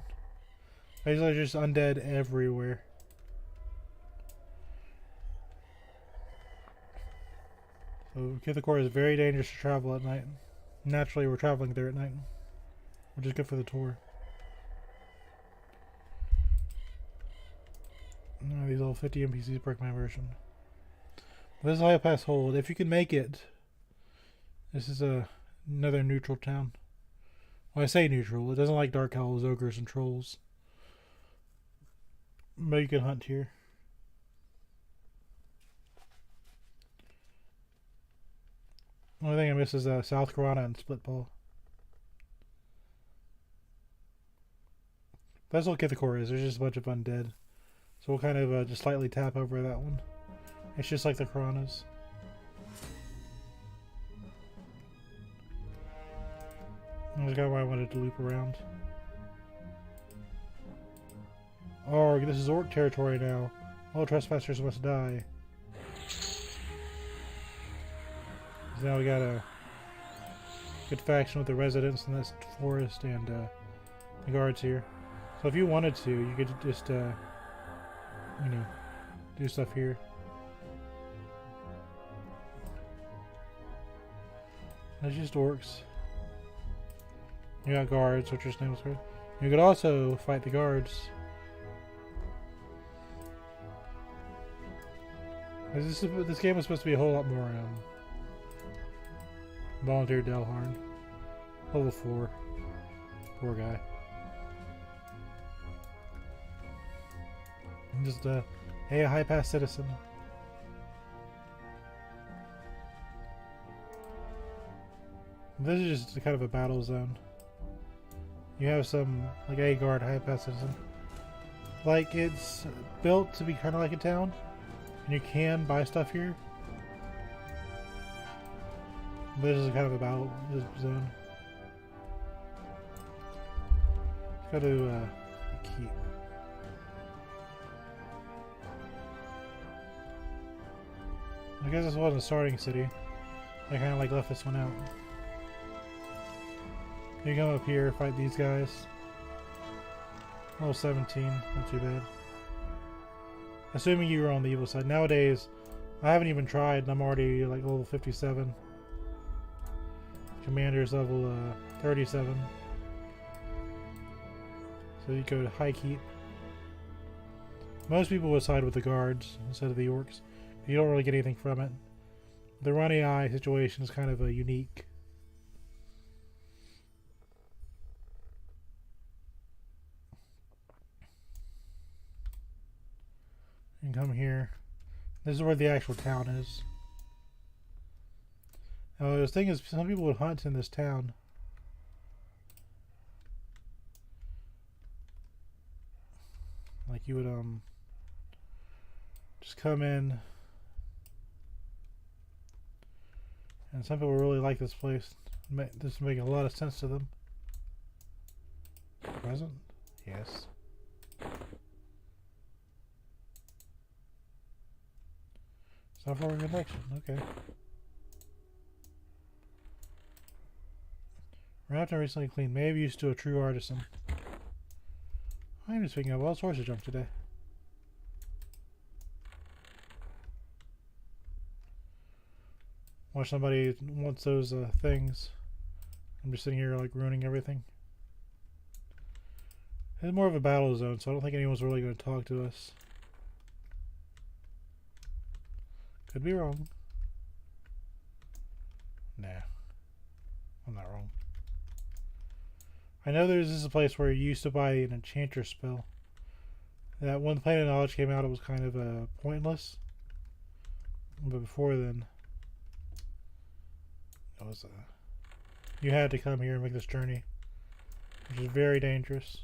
Basically just undead everywhere. So Kithakor is very dangerous to travel at night. Naturally we're traveling there at night, which is good for the tour. These little 50 NPCs break my immersion. This is High Pass Hold. If you can make it, this is another neutral town. Well, I say neutral. It doesn't like dark elves, ogres, and trolls. But you can hunt here. The only thing I miss is South Corona and Splitpaw. That's what Kithakor is. There's just a bunch of undead. So we'll kind of just slightly tap over that one. It's just like the Coronas. That's kind of why I wanted to loop around. Oh, this is Orc territory now. All trespassers must die. So now we got a good faction with the residents in this forest and the guards here. So if you wanted to, you could just you know, do stuff here. That's just orcs. You got guards, which are nameless guards. You could also fight the guards. This game was supposed to be a whole lot more volunteer Delharn. Level 4. Poor guy. Just hey, a high pass citizen. This is just kind of a battle zone. You have some like a guard high pass citizen. Like it's built to be kind of like a town, and you can buy stuff here. This is kind of a battle zone. Let's go to keep. I guess this wasn't a starting city. I kind of like left this one out. You come up here, fight these guys. Level 17, not too bad. Assuming you were on the evil side. Nowadays, I haven't even tried, and I'm already like level 57. Commander's level 37. So you go to high keep. Most people would side with the guards instead of the orcs. You don't really get anything from it. The runny eye situation is kind of a unique. You can come here. This is where the actual town is. Now the thing is, some people would hunt in this town. Like you would just come in. And some people really like this place. This is making a lot of sense to them. Present? Yes. Software connection, okay. Wrapped and recently cleaned. Maybe used to a true artisan. I'm just picking up all sorts of junk today. Watch somebody wants those things. I'm just sitting here like ruining everything. It's more of a battle zone, so I don't think anyone's really going to talk to us. Could be wrong. Nah. I'm not wrong. I know this is a place where you used to buy an enchanter spell. That when the Plane of Knowledge came out, it was kind of pointless. But before then, it was you had to come here and make this journey, which is very dangerous.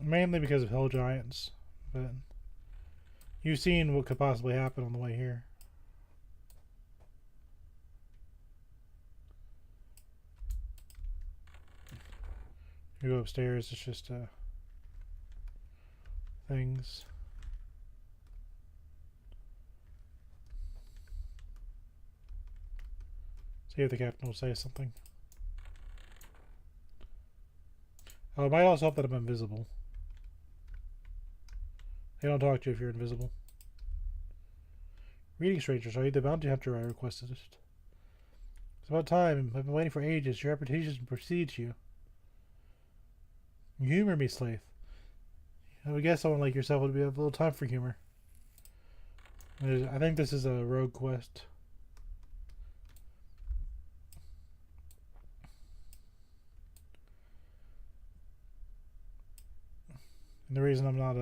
Mainly because of hill giants, but you've seen what could possibly happen on the way here. You go upstairs, it's just things. See if the captain will say something. Oh, it might also help that I'm invisible. They don't talk to you if you're invisible. Reading strangers, are you the bounty hunter I requested? It's about time. I've been waiting for ages. Your reputation precedes you. You humor me, Slaith. I would guess someone like yourself would be a little time for humor. I think this is a rogue quest. And the reason I'm not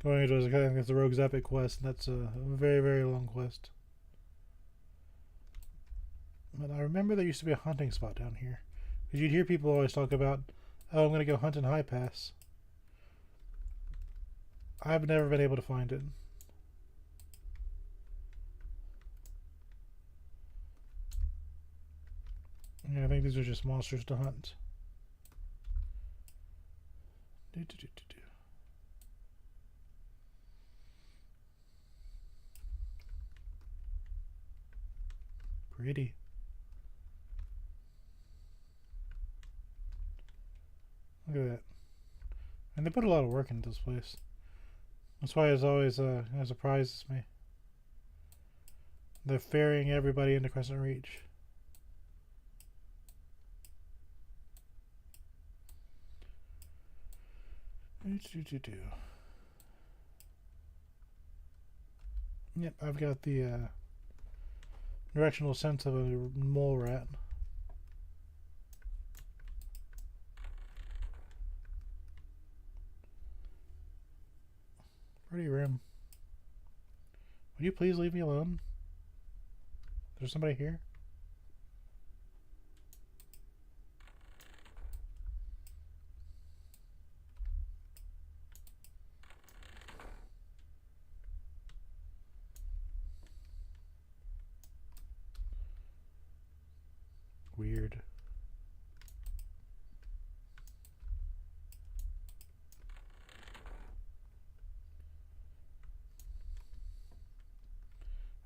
going into it is because I think it's the Rogue's Epic quest, and that's a very, very long quest. But I remember there used to be a hunting spot down here. Because you'd hear people always talk about, oh, I'm going to go hunt in High Pass. I've never been able to find it. Yeah, I think these are just monsters to hunt. Pretty. Look at that. And they put a lot of work into this place. That's why it's always it surprises me. They're ferrying everybody into Crescent Reach. Yep, I've got the directional sense of a mole rat. Pretty rim. Would you please leave me alone? There's somebody here? Weird.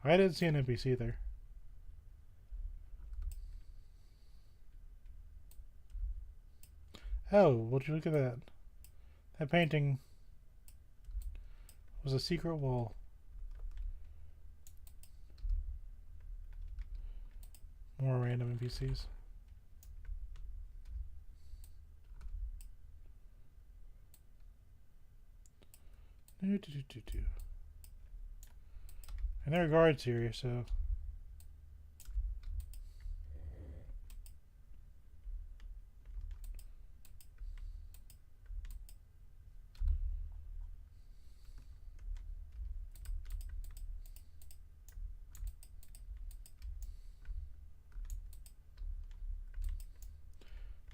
I didn't see an NPC there. Oh, would you look at that? That painting was a secret wall. More random NPCs. And there are guards here, so.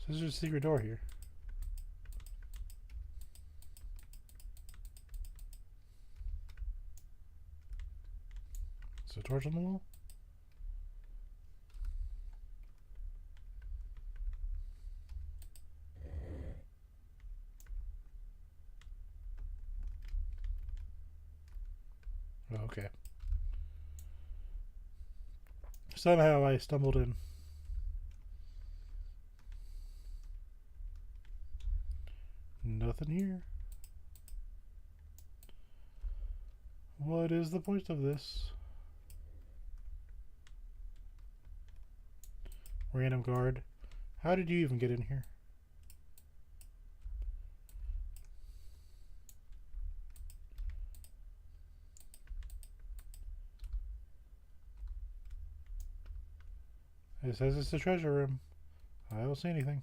So there's a secret door here. Is there a torch on the wall? Oh, okay. Somehow I stumbled in. Nothing here. What is the point of this? Random guard. How did you even get in here? It says it's the treasure room. I don't see anything.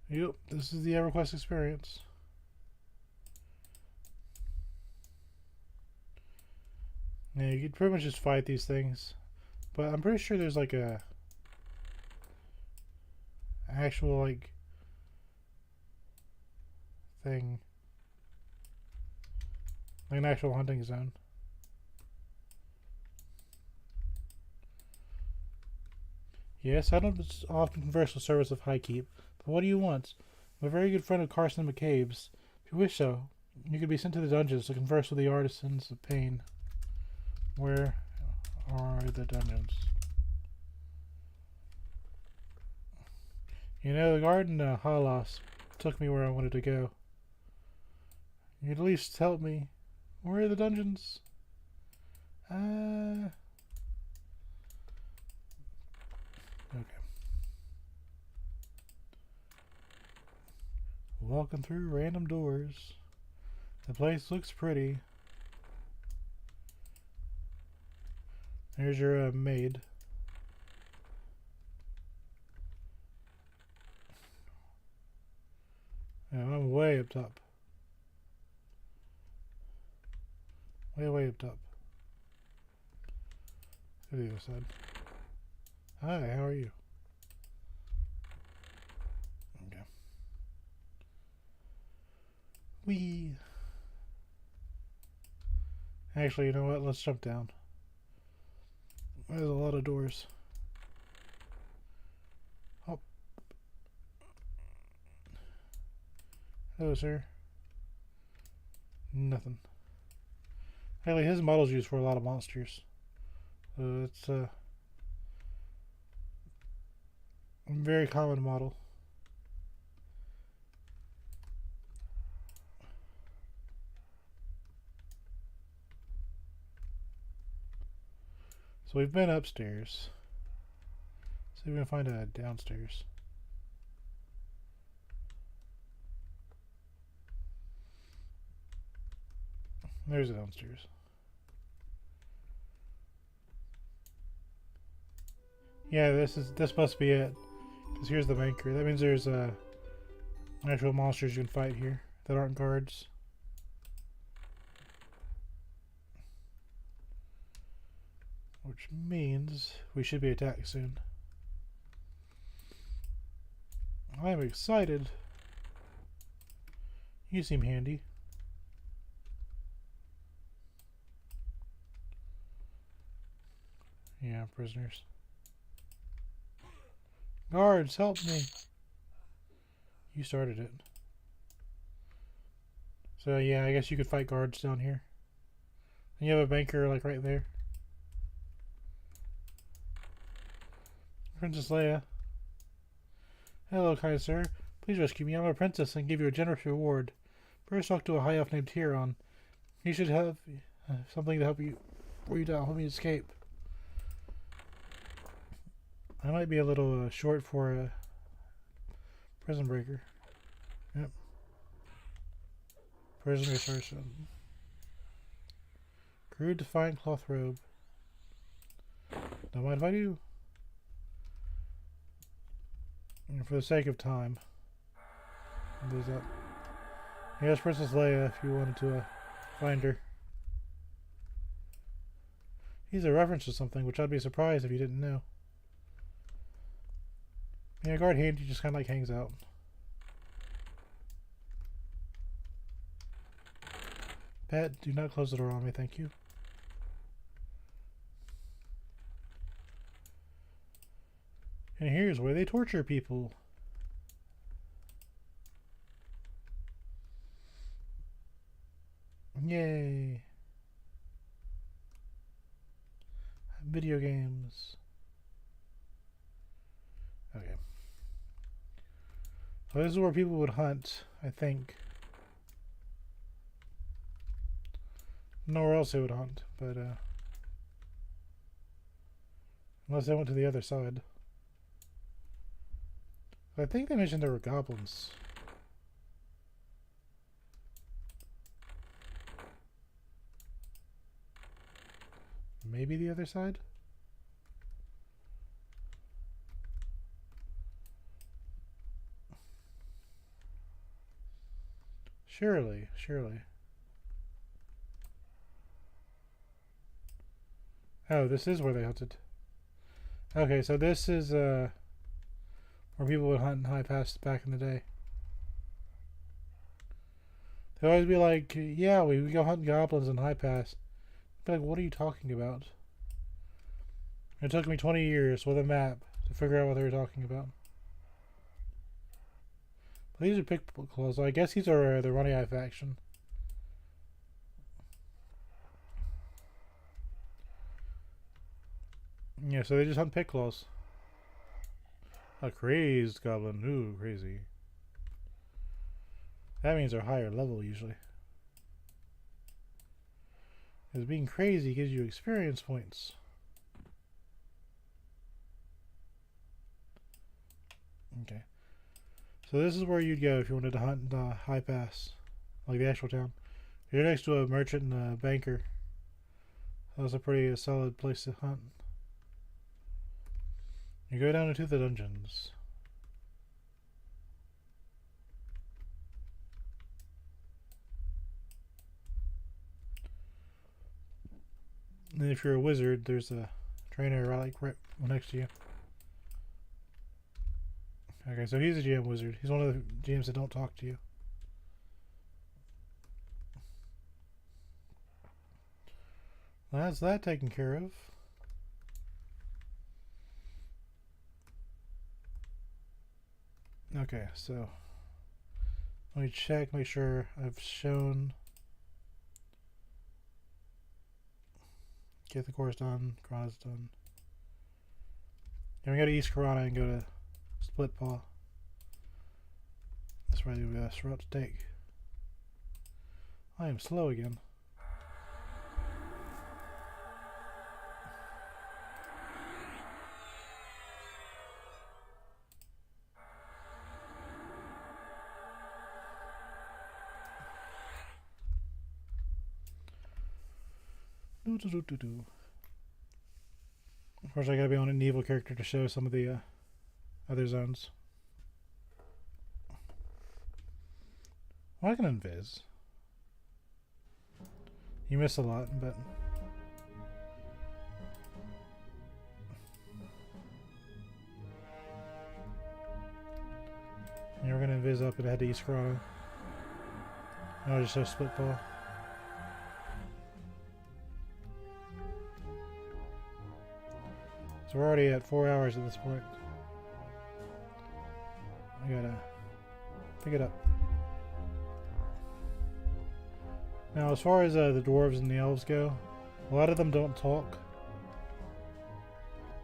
Yep, this is the EverQuest experience. Now you could pretty much just fight these things, but I'm pretty sure there's like a actual like thing, like an actual hunting zone. Yes, I don't often converse with servants of high keep, but what do you want? I'm a very good friend of Carson McCabe's. If you wish so, you could be sent to the dungeons to converse with the artisans of pain. Where are the dungeons? You know, the garden Halas took me where I wanted to go. You'd at least help me. Where are the dungeons? Okay. Walking through random doors. The place looks pretty. There's your maid. Yeah, I'm way up top. Way up top. Go to the other side. Hi, how are you? Okay. Whee! Actually, you know what? Let's jump down. There's a lot of doors. Oh. Hello, sir. Nothing. Actually, his model's used for a lot of monsters. It's a very common model. So we've been upstairs. See if we can find a downstairs. There's a downstairs. Yeah, this must be it. Because here's the banker. That means there's actual monsters you can fight here that aren't guards. Which means we should be attacked soon. I'm excited. You seem handy. Yeah, prisoners. Guards, help me. You started it. So yeah, I guess you could fight guards down here. And you have a banker like right there. Princess Leia. Hello, kind sir. Please rescue me. I'm a princess and give you a generous reward. First, talk to a high elf named Tyrion. He should have something to help you help me escape. I might be a little short for a prison breaker. Yep. Prison restoration. Crude defiant cloth robe. Don't mind if I do. And for the sake of time. There's that. Here's Princess Leia if you wanted to find her. He's a reference to something, which I'd be surprised if you didn't know. Yeah, guard hand, he just kind of like hangs out. Pat, do not close the door on me, thank you. And here's where they torture people. Yay. Video games. Okay. So this is where people would hunt, I think. Nowhere else they would hunt, but unless they went to the other side. I think they mentioned there were goblins. Maybe the other side? Surely, surely. Oh, this is where they hunted. Okay, so this is where people would hunt in High Pass back in the day. They'd always be like, yeah, we go hunt goblins in High Pass. I'd be like, what are you talking about? It took me 20 years with a map to figure out what they were talking about. But these are pick claws, so I guess these are the Runny Eye faction. Yeah, so they just hunt pick claws. A crazed goblin. Ooh, crazy. That means they're higher level usually. Because being crazy gives you experience points. Okay. So this is where you'd go if you wanted to hunt in High Pass. Like the actual town. You're next to a merchant and a banker. That's a pretty solid place to hunt. You go down into the dungeons. And if you're a wizard, there's a trainer right next to you. Okay, so he's a GM wizard. He's one of the GMs that don't talk to you. That's that taken care of. Okay, so let me check, make sure I've shown. Get the course done. Corana's done. Then we go to East Corana and go to Split Paw. That's probably the best route to take. I am slow again. Of course, I gotta be on an evil character to show some of the other zones. Well, I can invis. You miss a lot, but and we're gonna invis up and head to East Corona. Now I just show Split Paw. So we're already at 4 hours at this point. I gotta Pick it up. Now, as far as the dwarves and the elves go, a lot of them don't talk.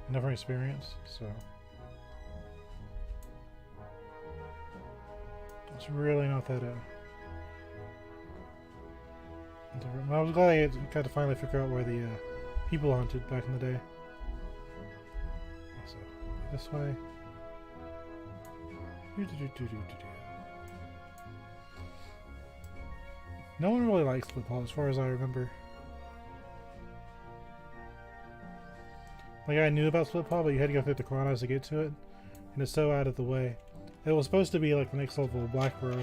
Never experienced, so it's really not that different. I was glad I got to finally figure out where the people hunted back in the day. So, this way. No one really likes Cloudbot, as far as I remember. Like, I knew about Cloudbot, but you had to go through the chronos to get to it, and it's so out of the way. It was supposed to be like the next level of Black Bro.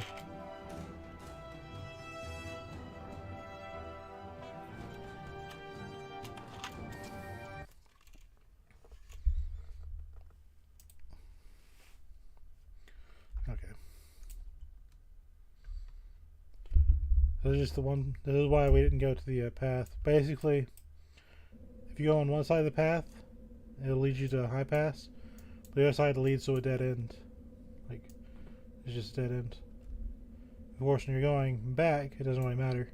Okay. So this is the one. This is why we didn't go to the path. Basically, if you go on one side of the path, it'll lead you to a high pass. The other side leads to a dead end. Like, it's just a dead end. Of course, when you're going back, it doesn't really matter.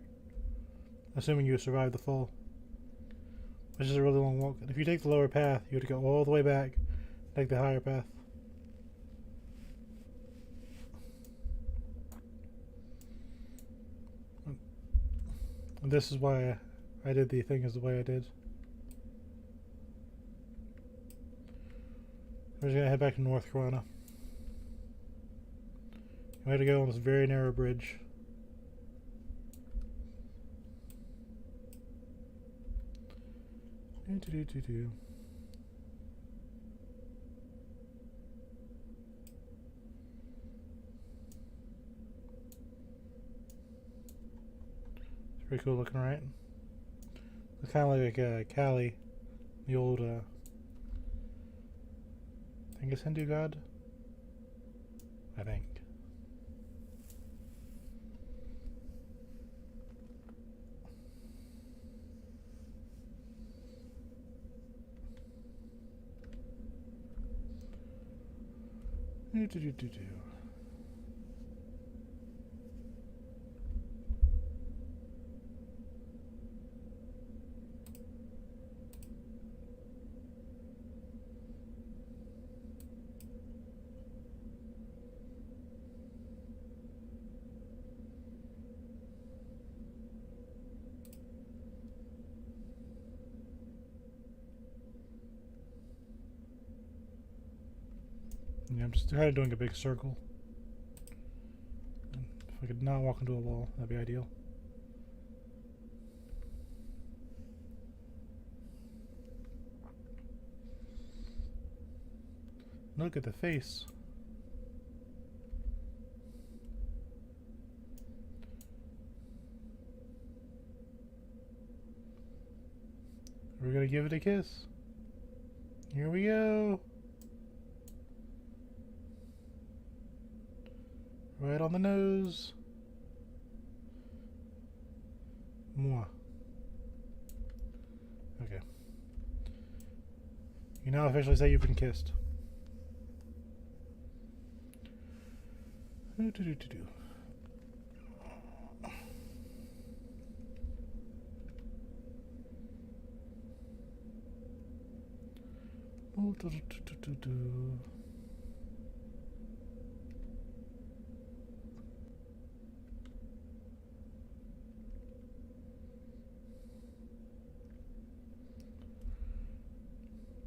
Assuming you survive the fall. Which is a really long walk. If you take the lower path, you have to go all the way back, take the higher path. And this is why I did the thing the way I did. We're just gonna head back to North Corona. We had to go on this very narrow bridge. Do. It's pretty cool looking, right? It's kind of like Kali, the old, I think it's Hindu god. I think. Do. Yeah, I'm just kind of doing a big circle. If I could not walk into a wall, that'd be ideal. Look at the face. We're gonna give it a kiss. Here we go. Right on the nose. Mwah. Okay. You now officially say you've been kissed. Do.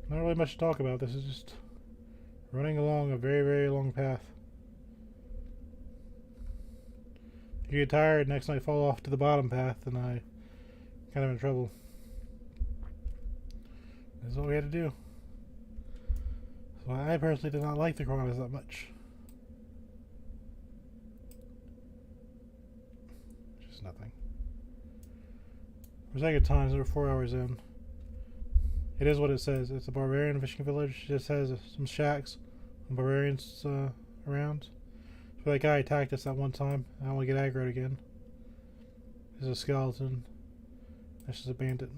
Not really much to talk about. This is just running along a very, very long path. If you get tired, next night fall off to the bottom path, then I kind of in trouble. This is what we had to do. So I personally did not like the Coronas that much. Just nothing. For second times, we're 4 hours in. It is what it says. It's a barbarian fishing village. It just has some shacks and barbarians around. So that guy attacked us that one time. I don't want to get aggroed again. There's a skeleton. That's just a bandit.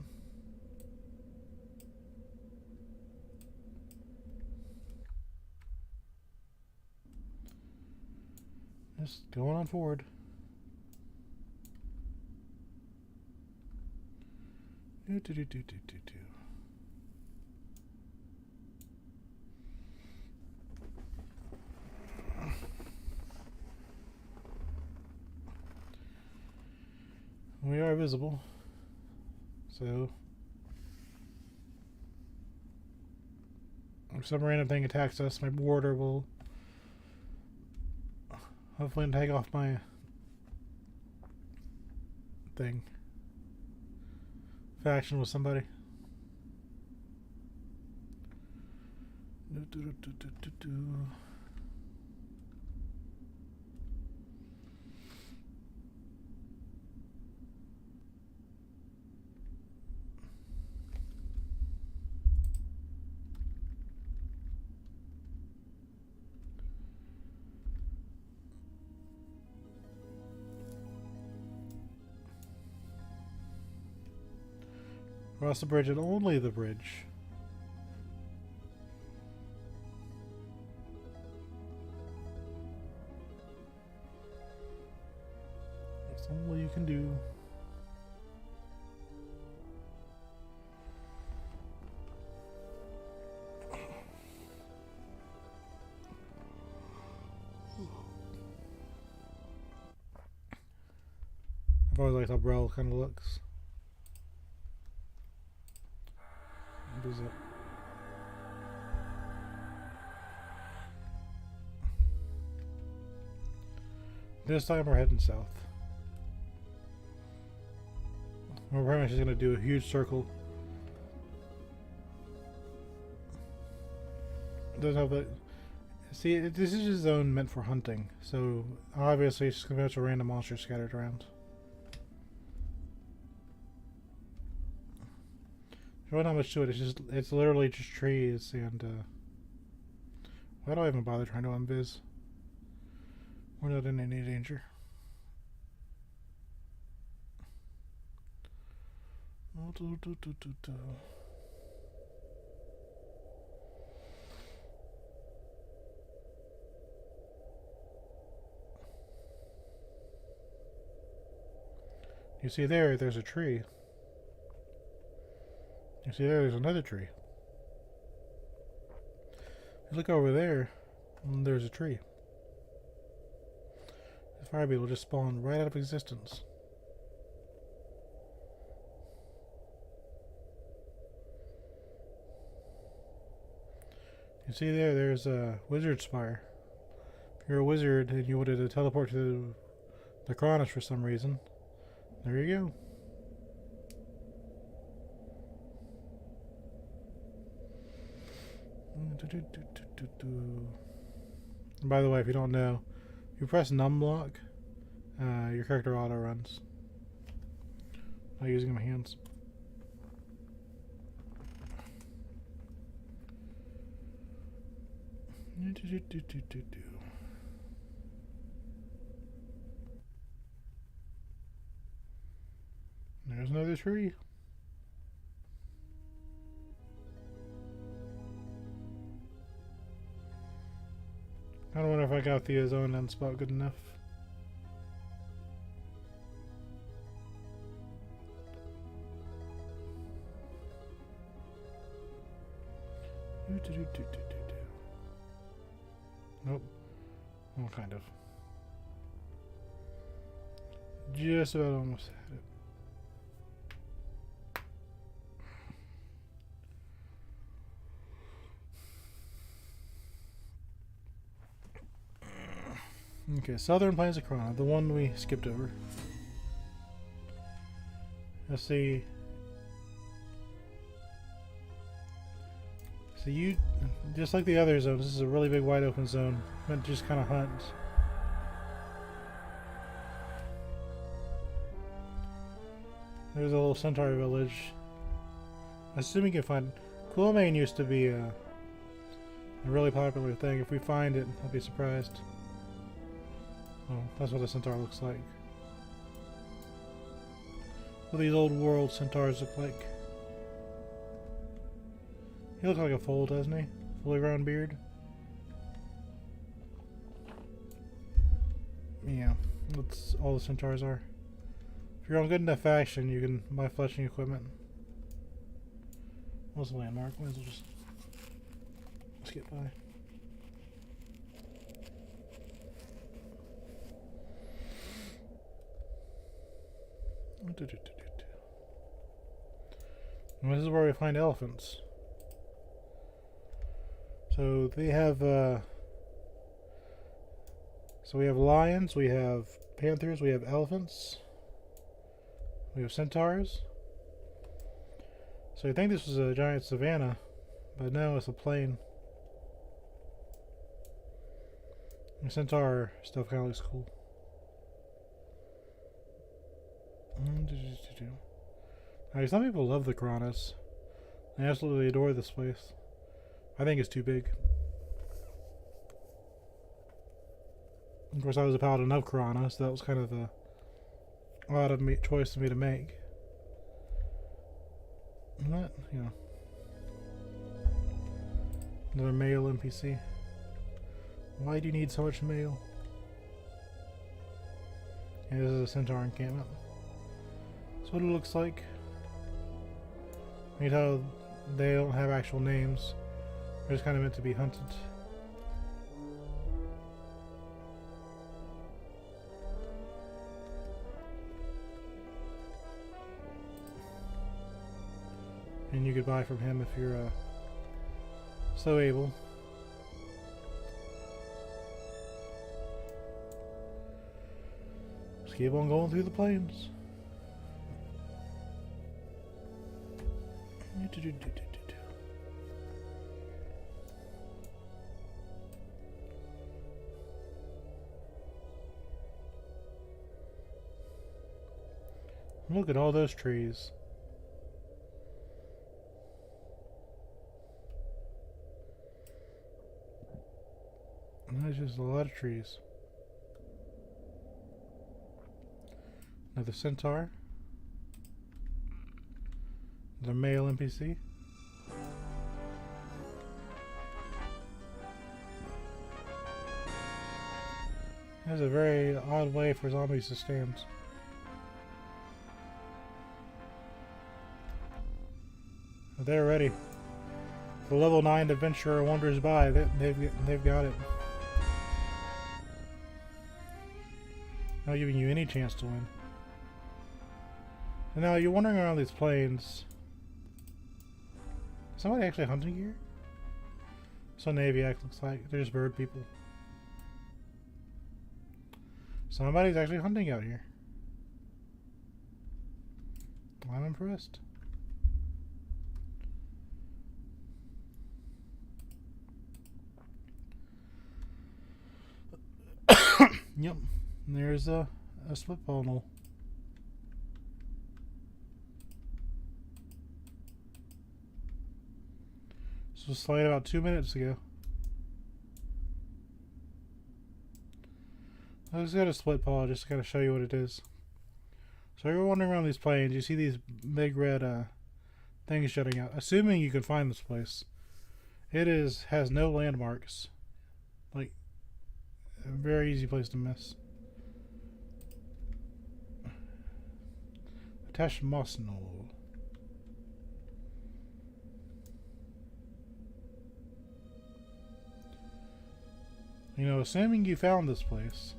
Just going on forward. Do, do, do, do, do, do, do. We are visible, so if some random thing attacks us, my warder will hopefully take off my thing. Faction with somebody. Do, do, do, do, do, do. Across the bridge and only the bridge. That's all you can do. I've always liked how Braille kind of looks. What is it? This time we're heading south. We're pretty much just going to do a huge circle. Doesn't have that. See, this is a zone meant for hunting, so obviously it's just going to be a bunch of random monsters scattered around. There's not much to it. It's literally just trees and why do I even bother trying to unviz? We're not in any danger. You see there's a tree. You see there's another tree. You look over there, and there's a tree. The fire beetle just spawned right out of existence. You see there's a wizard spire. If you're a wizard and you wanted to teleport to the Cronus for some reason, there you go. And by the way, if you don't know, if you press num block, your character auto runs. Not using my hands. There's another tree. I don't wonder if I got the zone end spot good enough. Nope. Well, kind of. Just about almost had it. Okay, Southern Plains of Chrono, the one we skipped over. Let's see. So you, just like the other zones, this is a really big wide open zone, meant to just kind of hunt. There's a little centaur village. I assume you can find. Coolmain used to be a really popular thing. If we find it, I'll be surprised. Well, that's what a centaur looks like. What these old world centaurs look like. He looks like a foal, doesn't he? Fully round beard. Yeah, that's all the centaurs are. If you're on good enough faction, you can buy fletching equipment. What's the landmark? Might as well just skip by. And this is where we find elephants. So they have so we have lions, we have panthers, we have elephants, we have centaurs. So I think this was a giant savanna, but no, it's a plain. The centaur stuff kind of looks cool. Alright, some people love the piranhas. They absolutely adore this place. I think it's too big. Of course, I was a paladin of piranhas, so that was kind of a odd of choice for me to make. But, you know. Another male NPC. Why do you need so much mail? Yeah, this is a centaur encampment. That's what it looks like. You can tell they don't have actual names. They're just kind of meant to be hunted. And you could buy from him if you're so able. Just keep on going through the plains. Look at all those trees. That's just a lot of trees. Another centaur. Another male NPC. That's a very odd way for zombies to stand. They're ready. The level 9 adventurer wanders by. They've got it. Not giving you any chance to win. And now you're wandering around these plains. Is somebody actually hunting here? So Naviac looks like. They're just bird people. Somebody's actually hunting out here. I'm impressed. Yep. There's a split funnel. This was slain about 2 minutes ago. I just got a split paw just to kind of show you what it is. So you're wandering around these plains, you see these big red things jutting out. Assuming you can find this place. It has no landmarks. Like, a very easy place to miss. Attached moss knoll. You know, assuming you found this place,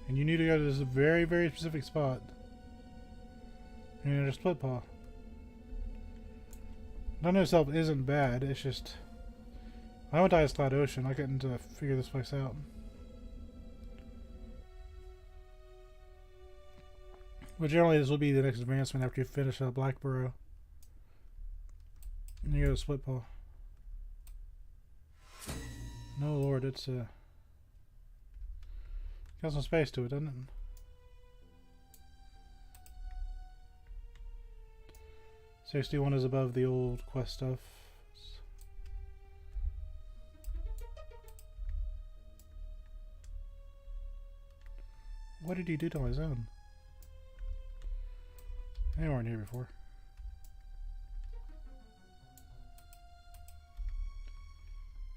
and you need to go to this very, very specific spot, and you're in a split paw. None of itself isn't bad, it's just I went to Ice Cloud Ocean, I couldn't figure this place out. But generally this will be the next advancement after you finish Black Burrow. And you go to Split Paw. No lord, it's got some space to it, doesn't it? '61 is above the old quest stuff. What did he do to his own? They weren't here before.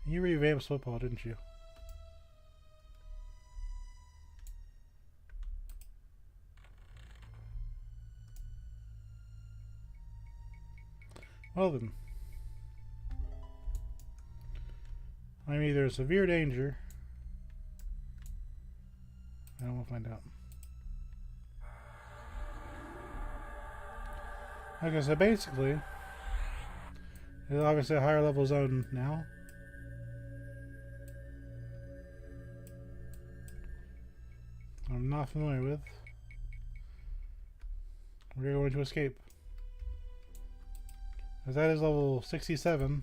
You revamped Split Paw, didn't you? Well then. I'm either in severe danger. I don't want to find out. Okay, so basically, it's obviously a higher level zone now. I'm not familiar with. We're going to escape. Because that is level 67.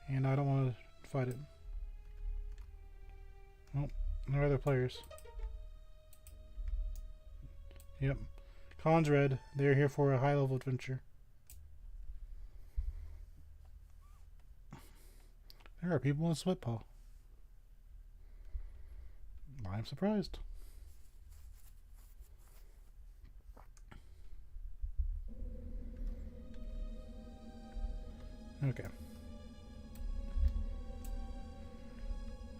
And I don't want to fight it. Nope, no other players. Yep. Cons red. They're here for a high level adventure. There are people in Sweatpaw. I'm surprised. Okay.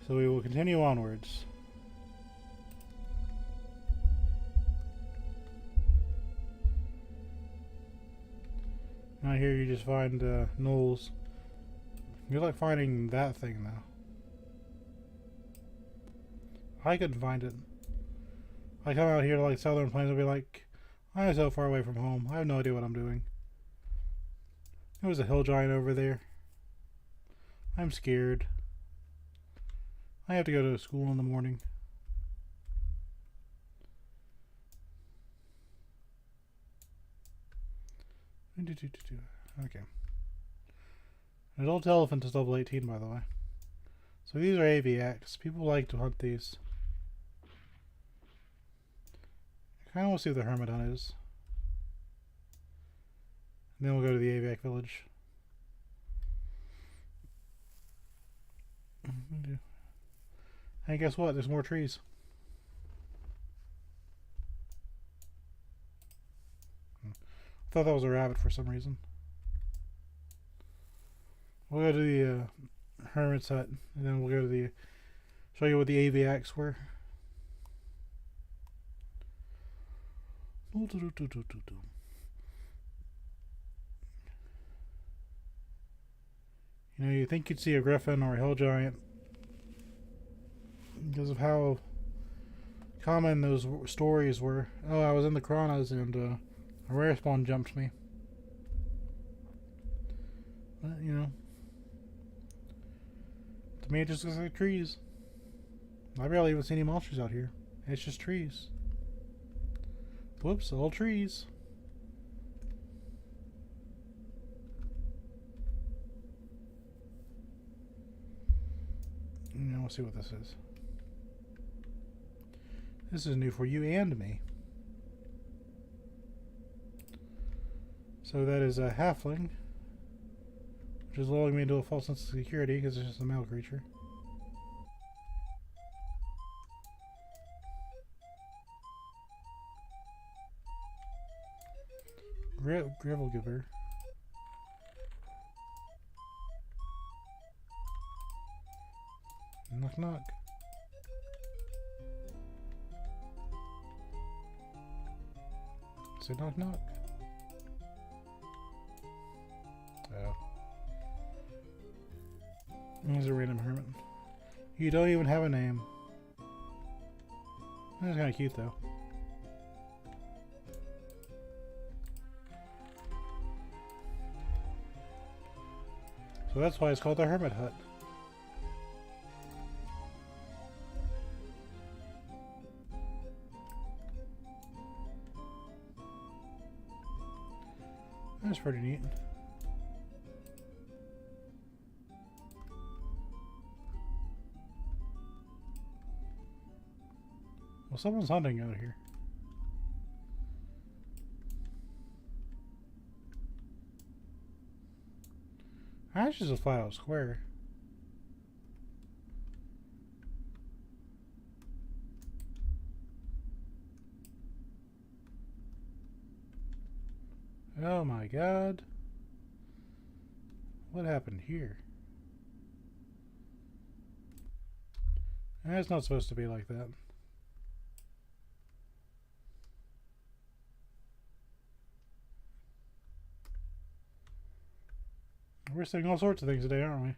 So we will continue onwards. Now here you just find gnolls. You're like finding that thing now. I couldn't find it. I come out here to like Southern Plains and be like, I'm so far away from home. I have no idea what I'm doing. There was a hill giant over there. I'm scared. I have to go to school in the morning. Okay. Adult elephant is level 18, by the way. So these are aviacs. People like to hunt these. I kind of want to see what the hermit hunt is. And then we'll go to the aviac village. Hey, guess what? There's more trees. I thought that was a rabbit for some reason. We'll go to the hermit's hut, and then we'll go to the show you what the aviacs were. You know, you think you'd see a griffin or a hill giant because of how common those stories were. Oh, I was in the Chronos and a rare spawn jumped me. But, you know, to me it just looks like trees. I barely even see any monsters out here. It's just trees. Whoops, all trees. Now we'll see what this is. This is new for you and me. So that is a halfling, which is lulling me into a false sense of security because it's just a male creature. Gravel giver. Knock knock. Say knock knock. Oh. He's a random hermit. You don't even have a name. That's kind of cute though. So that's why it's called the Hermit Hut. That's pretty neat. Well, someone's hunting out here. That's just a flat out square. Oh my god. What happened here? It's not supposed to be like that. We're seeing all sorts of things today, aren't we?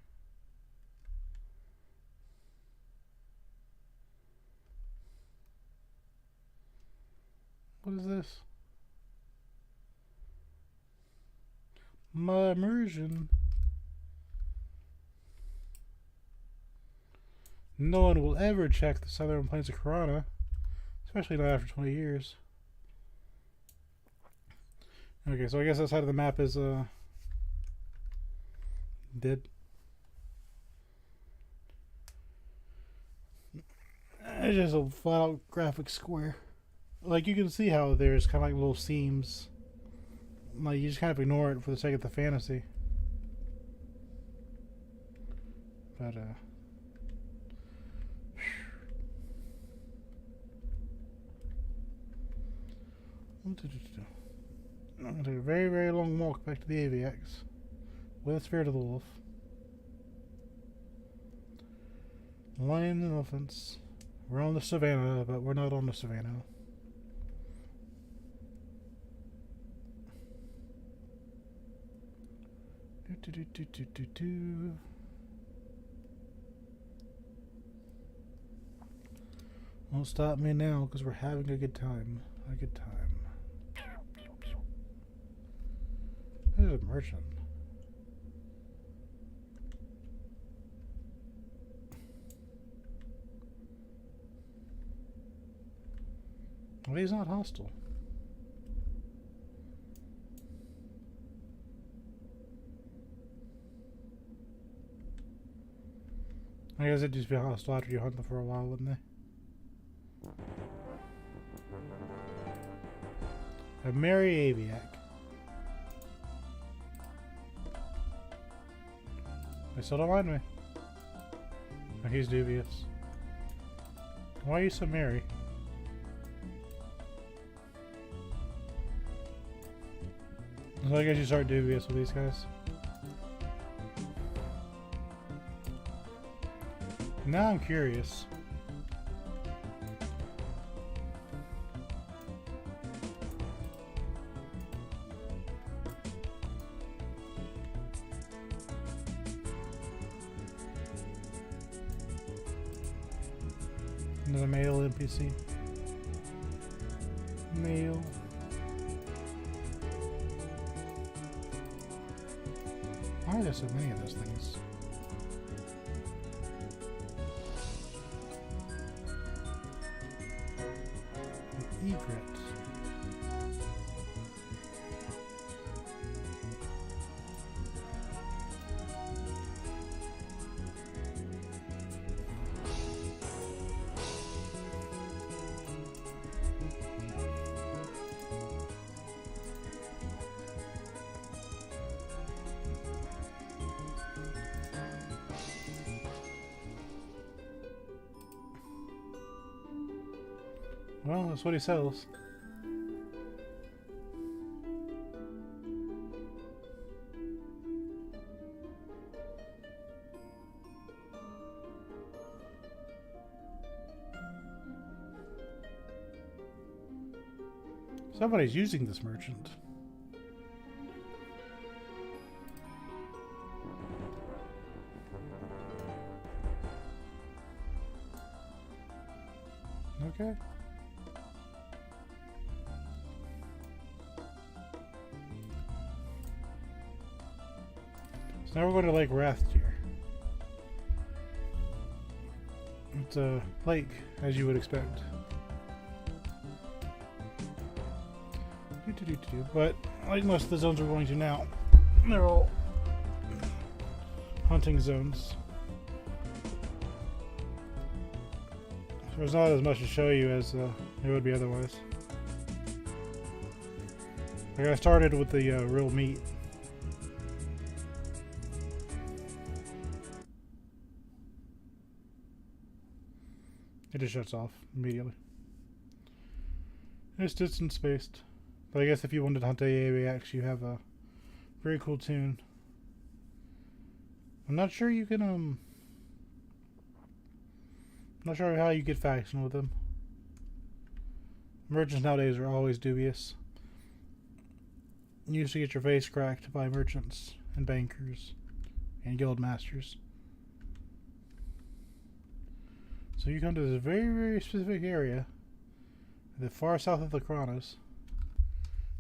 What is this? My immersion. No one will ever check the southern plains of Corona, especially not after 20 years. Okay, so I guess that side of the map is dead. It's just a flat out graphic square. Like, you can see how there's kind of like little seams. Like, you just kind of ignore it for the sake of the fantasy. But, I'm going to take a very, very long walk back to the AVX with a Spirit of the Wolf. Lions and elephants. We're on the savannah, but we're not on the savannah. Won't stop me now because we're having a good time. A good time. There's a merchant. Well, he's not hostile. I guess it'd just be hostile after you hunt them for a while, wouldn't they? A merry aviac. They still don't mind me. Oh, he's dubious. Why are you so merry? So I guess you start dubious with these guys. Now I'm curious. Another male NPC. Male. Why are there so many of those things? Egret. Well, that's what he sells. Somebody's using this merchant. Okay. So now we're going to Lake Rathtier. It's a lake, as you would expect. But like most of the zones we're going to now, they're all hunting zones. So there's not as much to show you as there would be otherwise. Like I started with the real meat. It just shuts off immediately. It's distance based. But I guess if you wanted to hunt AAVX, you have a very cool tune. I'm not sure you can, I'm not sure how you get faction with them. Merchants nowadays are always dubious. You used to get your face cracked by merchants and bankers and guild masters. So you come to this very, very specific area, the far south of the Kronos.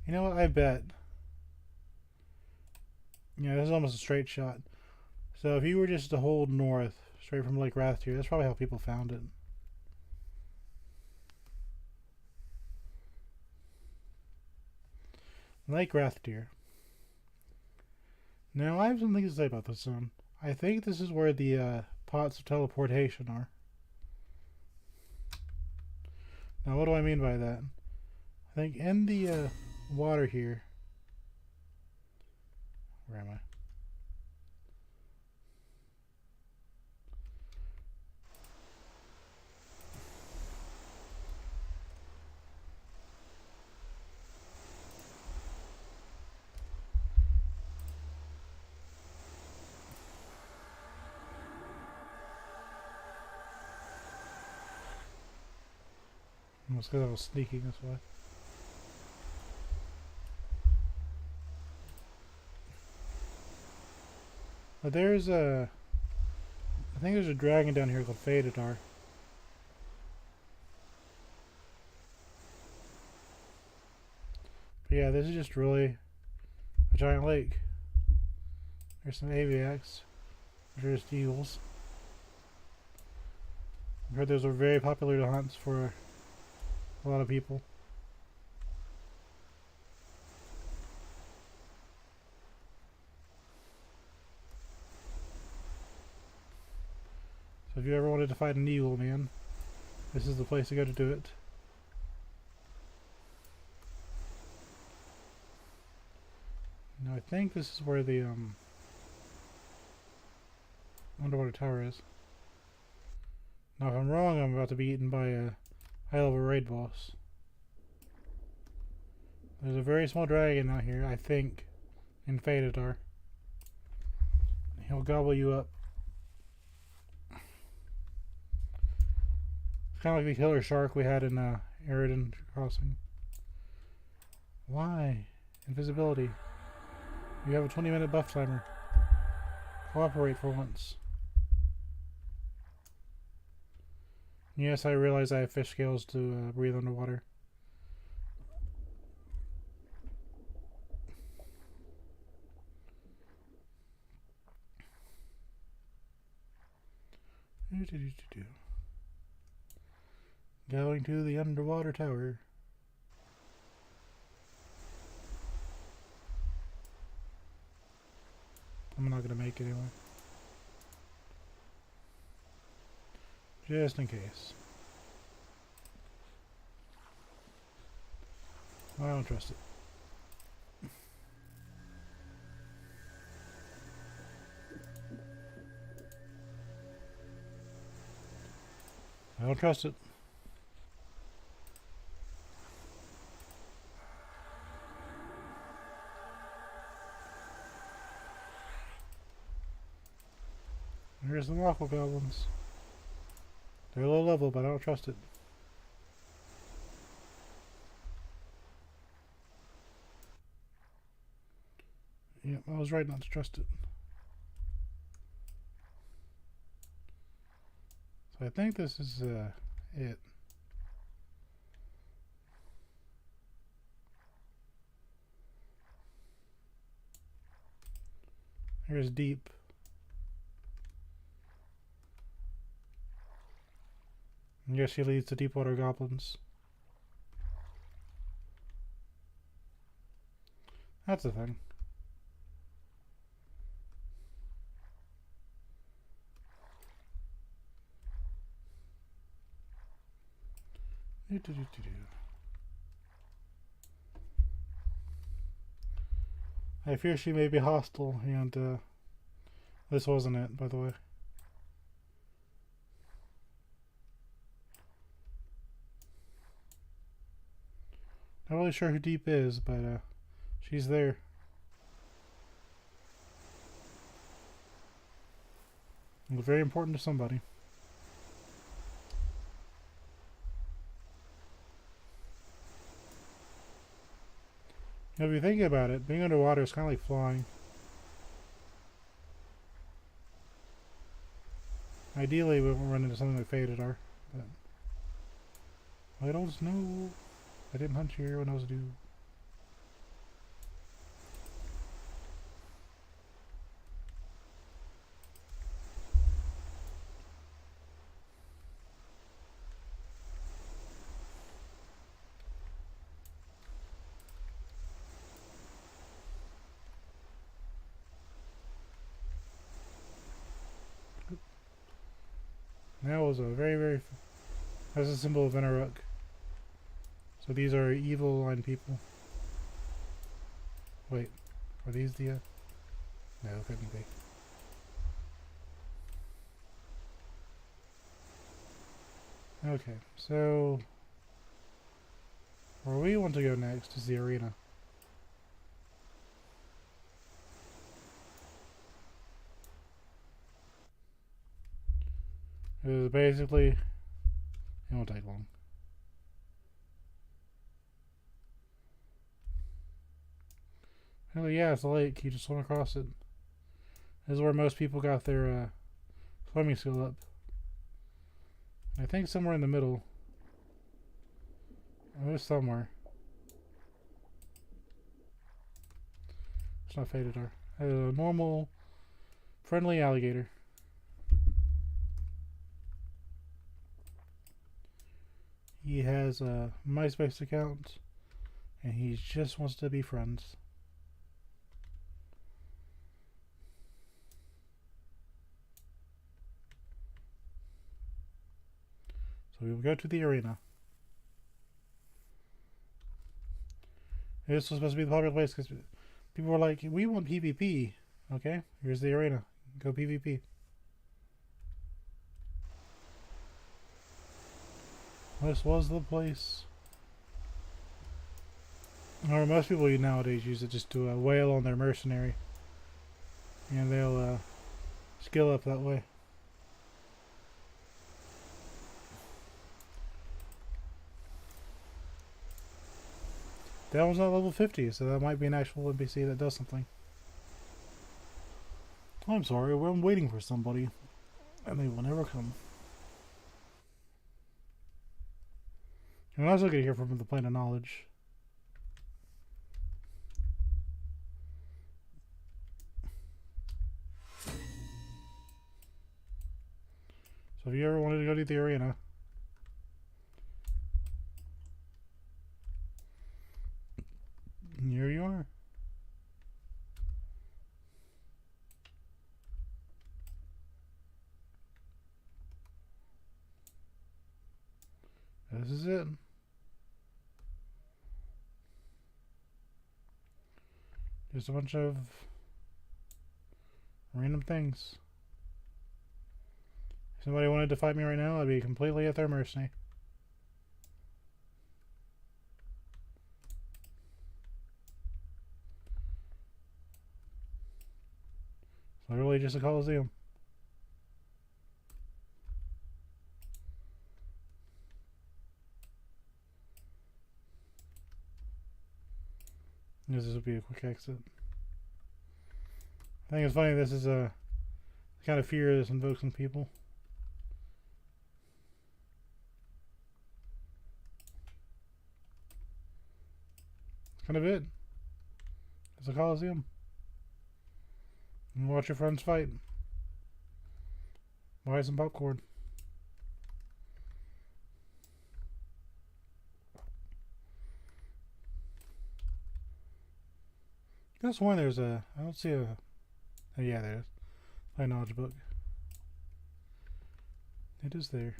You know what? I bet. Yeah, this is almost a straight shot. So if you were just to hold north, straight from Lake Rathtier, that's probably how people found it. Lake Rathtier. Now, I have some things to say about this zone. I think this is where the pots of teleportation are. Now, what do I mean by that? I think in the water here... Where am I? It's because I was sneaking this way. But there's a... I think there's a dragon down here called Faydwer. But yeah, this is just really a giant lake. There's some aviacs. There's eagles. I've heard those are very popular to hunt for a lot of people. So if you ever wanted to fight an eagle, man, this is the place to go to do it. Now I think this is where the underwater tower is. Now if I'm wrong, I'm about to be eaten by a high-level raid boss. There's a very small dragon out here, I think, in Faydwer. He'll gobble you up. It's kind of like the killer shark we had in Eridan Crossing. Why? Invisibility. You have a 20-minute buff timer. Cooperate for once. Yes, I realize I have fish scales to breathe underwater. Going to the underwater tower. I'm not going to make it anyway. Just in case. I don't trust it. I don't trust it. Here's the waffle goblins. They're low level, but I don't trust it. Yep, I was right not to trust it. So I think this is it. Here's deep. I guess she leads to Deepwater Goblins. That's the thing. I fear she may be hostile, and this wasn't it, by the way. Not really sure who Deep is, but she's there. And very important to somebody. Now, if you think about it, being underwater is kind of like flying. Ideally, we won't run into something like Faydwer, but I don't know. I didn't hunt here when I was due. That was a very. That's a symbol of Interrupt. So these are evil line people. Wait, are these the? No, couldn't be. Okay, so where we want to go next is the arena. It is basically, it won't take long. Oh yeah, it's a lake. You just swim across it. This is where most people got their swimming skill up. I think somewhere in the middle. Oh, it's somewhere. It's not Faydwer. A normal, friendly alligator. He has a MySpace account, and he just wants to be friends. So we will go to the arena. This was supposed to be the popular place because people were like, we want PvP. Okay, here's the arena. Go PvP. This was the place. Or most people nowadays use it just to wail on their mercenary. And they'll skill up that way. That one's not level 50, so that might be an actual NPC that does something. I'm sorry, I'm waiting for somebody, and they will never come. And I was looking to hear from the plane of knowledge. So if you ever wanted to go to the arena, here you are. This is it. Just a bunch of random things. If somebody wanted to fight me right now, I'd be completely at their mercy. It's literally just a coliseum. This would be a quick exit. I think it's funny, this is a kind of fear this invokes in people. That's kind of it. It's a coliseum. And watch your friends fight. Buy some popcorn. I guess one there's a, I don't see a, oh yeah, there is. My knowledge book. It is there.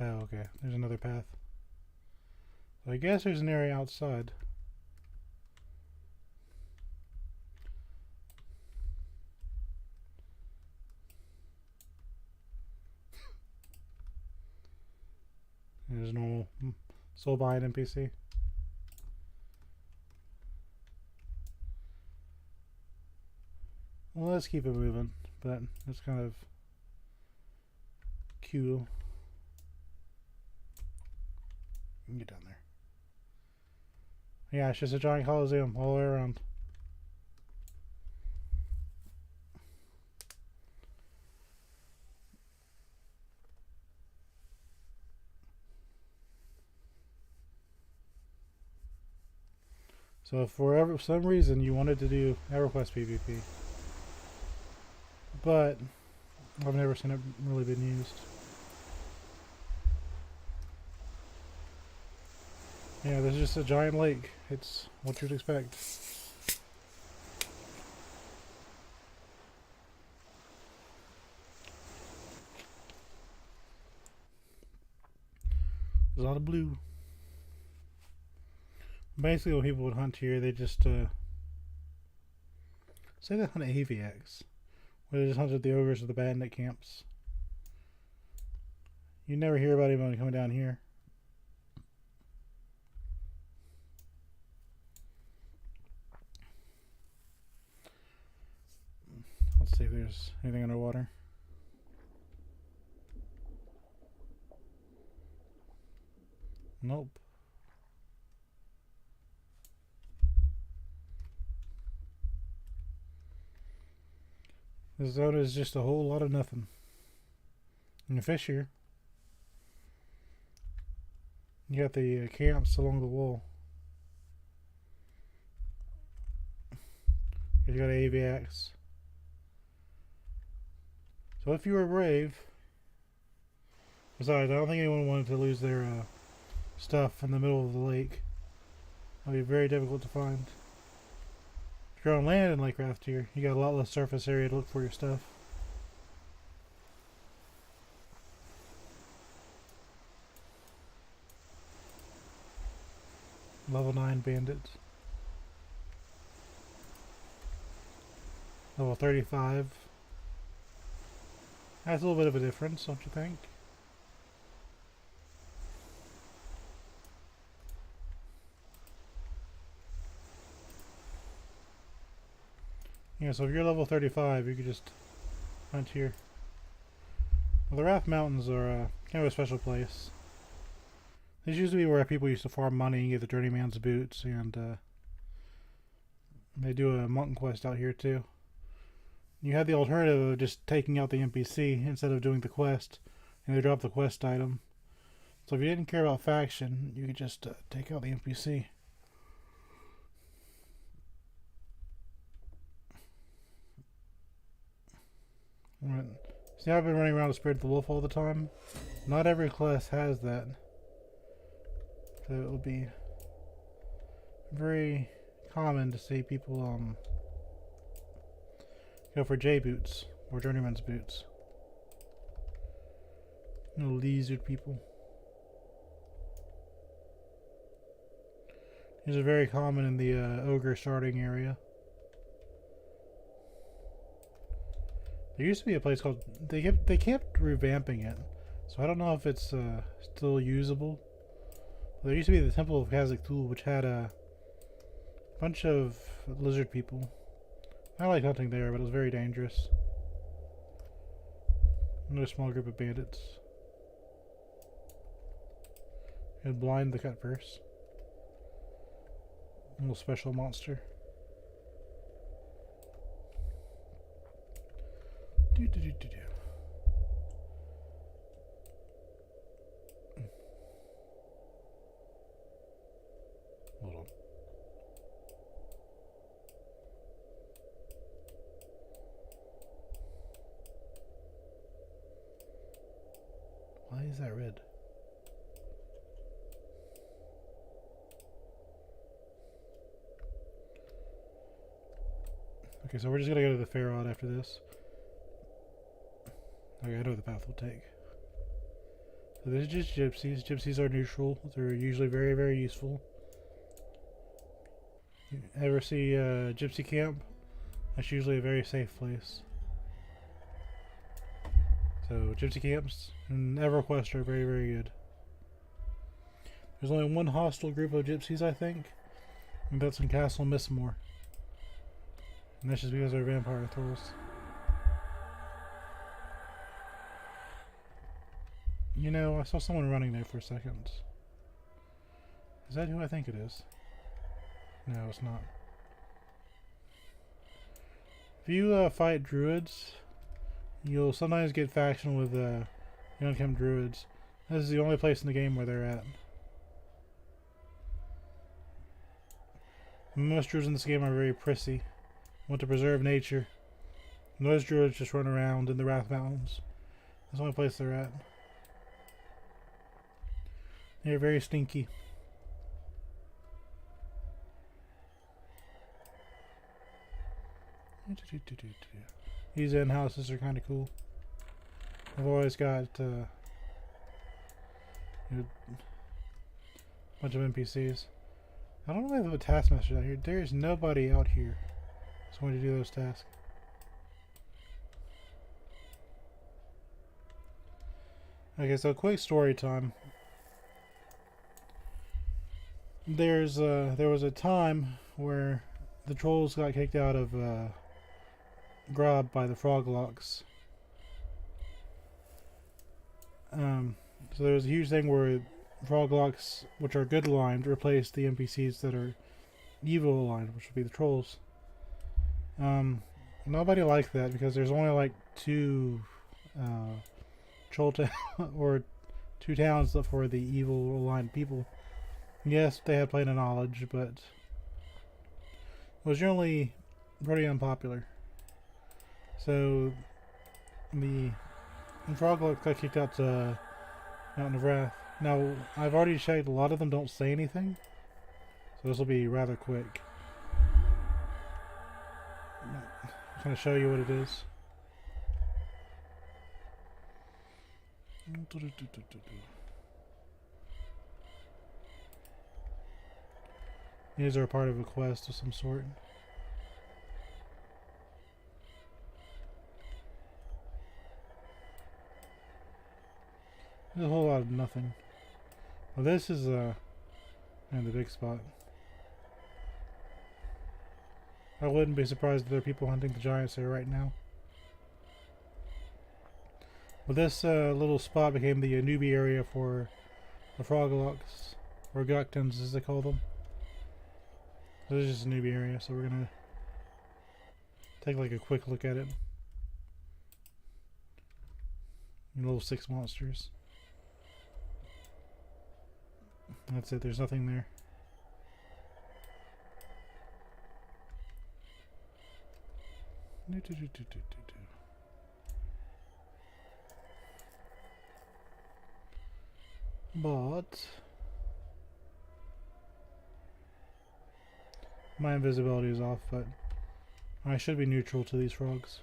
Oh, okay. There's another path. So I guess there's an area outside. There's a normal soul-bind NPC. Well, let's keep it moving, but it's kind of cool. You can get down there. Yeah, it's just a giant coliseum all the way around. So if for some reason you wanted to do EverQuest PvP, but I've never seen it really been used. Yeah, there's just a giant lake. It's what you'd expect. There's a lot of blue. Basically, when people would hunt here, they just say they hunt AVX, where they just hunted the ogres of the bandit camps. You never hear about anyone coming down here. Let's see if there's anything underwater. Nope. This zone is just a whole lot of nothing. And the fish here. You got the camps along the wall. You got AVX. So if you were brave, besides, I don't think anyone wanted to lose their stuff in the middle of the lake. That'd be very difficult to find. If you're on land in Lakecraft here, you got a lot less surface area to look for your stuff. Level 9 bandits. Level 35. That's a little bit of a difference, don't you think? Yeah, so if you're level 35, you could just hunt here. Well, the Raft Mountains are kind of a special place. These used to be where people used to farm money and get the journeyman's boots, and they do a monk quest out here too. You had the alternative of just taking out the NPC instead of doing the quest, and they drop the quest item. So if you didn't care about faction, you could just take out the NPC. Right. See, I've been running around with Spirit of the Wolf all the time. Not every class has that. So it will be very common to see people go for J boots or journeyman's boots. No lizard people. These are very common in the ogre starting area. There used to be a place called they kept revamping it, so I don't know if it's still usable. There used to be the Temple of Khazak-Tul, which had a bunch of lizard people. I liked hunting there, but it was very dangerous. Another small group of bandits. And blind the cut first. A little special monster. Do. Hold on. Why is that red? Okay, so we're just gonna go to the Fayrod after this. Okay, I know what the path will take. So this is just gypsies. Gypsies are neutral. They're usually very, very useful. You ever see a gypsy camp? That's usually a very safe place. So gypsy camps and EverQuest are very, very good. There's only one hostile group of gypsies, I think, and that's in Castle Mistmore. And that's just because they're vampire thralls. You know, I saw someone running there for a second. Is that who I think it is? No, it's not. If you fight druids, you'll sometimes get faction with young druids. This is the only place in the game where they're at. Most druids in this game are very prissy, want to preserve nature. And those druids just run around in the Wrath Mountains. That's the only place they're at. They're very stinky. These in houses are kind of cool. I've always got a bunch of NPCs. I don't know if they have a taskmaster out here. There is nobody out here that's going to do those tasks. Okay, so quick story time. There was a time where the trolls got kicked out of Grob by the Froglocks. So there was a huge thing where Froglocks, which are good aligned, replaced the NPCs that are evil aligned, which would be the trolls. Nobody liked that because there's only like two troll or two towns for the evil aligned people. Yes, they had plenty of knowledge, but it was generally pretty unpopular. So the Froglocks got kicked out to Mountain of Wrath. Now, I've already checked, a lot of them don't say anything, so this will be rather quick. I'm going to show you what it is. These are a part of a quest of some sort. There's a whole lot of nothing. Well, this is the big spot. I wouldn't be surprised if there are people hunting the giants here right now. Well, this little spot became the newbie area for the Froglocks, or Gucktons as they call them. This is just a newbie area, so we're gonna take like a quick look at it. Level 6 monsters. That's it, there's nothing there. But my invisibility is off, but I should be neutral to these frogs.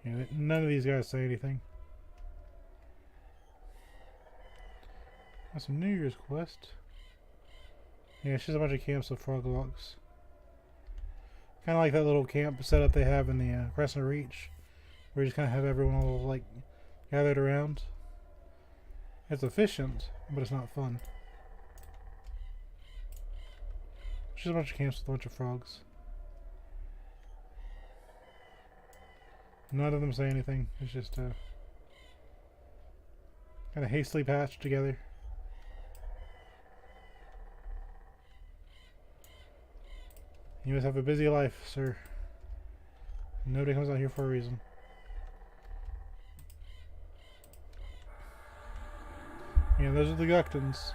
Yeah, none of these guys say anything. That's a New Year's quest. Yeah, it's just a bunch of camps of Froglocks. Kind of like that little camp setup they have in the Crescent Reach, where you just kind of have everyone all like gathered around. It's efficient, but it's not fun. It's just a bunch of camps with a bunch of frogs. None of them say anything. It's just kind of hastily patched together. You must have a busy life, sir. Nobody comes out here for a reason. Yeah, those are the Gucktons.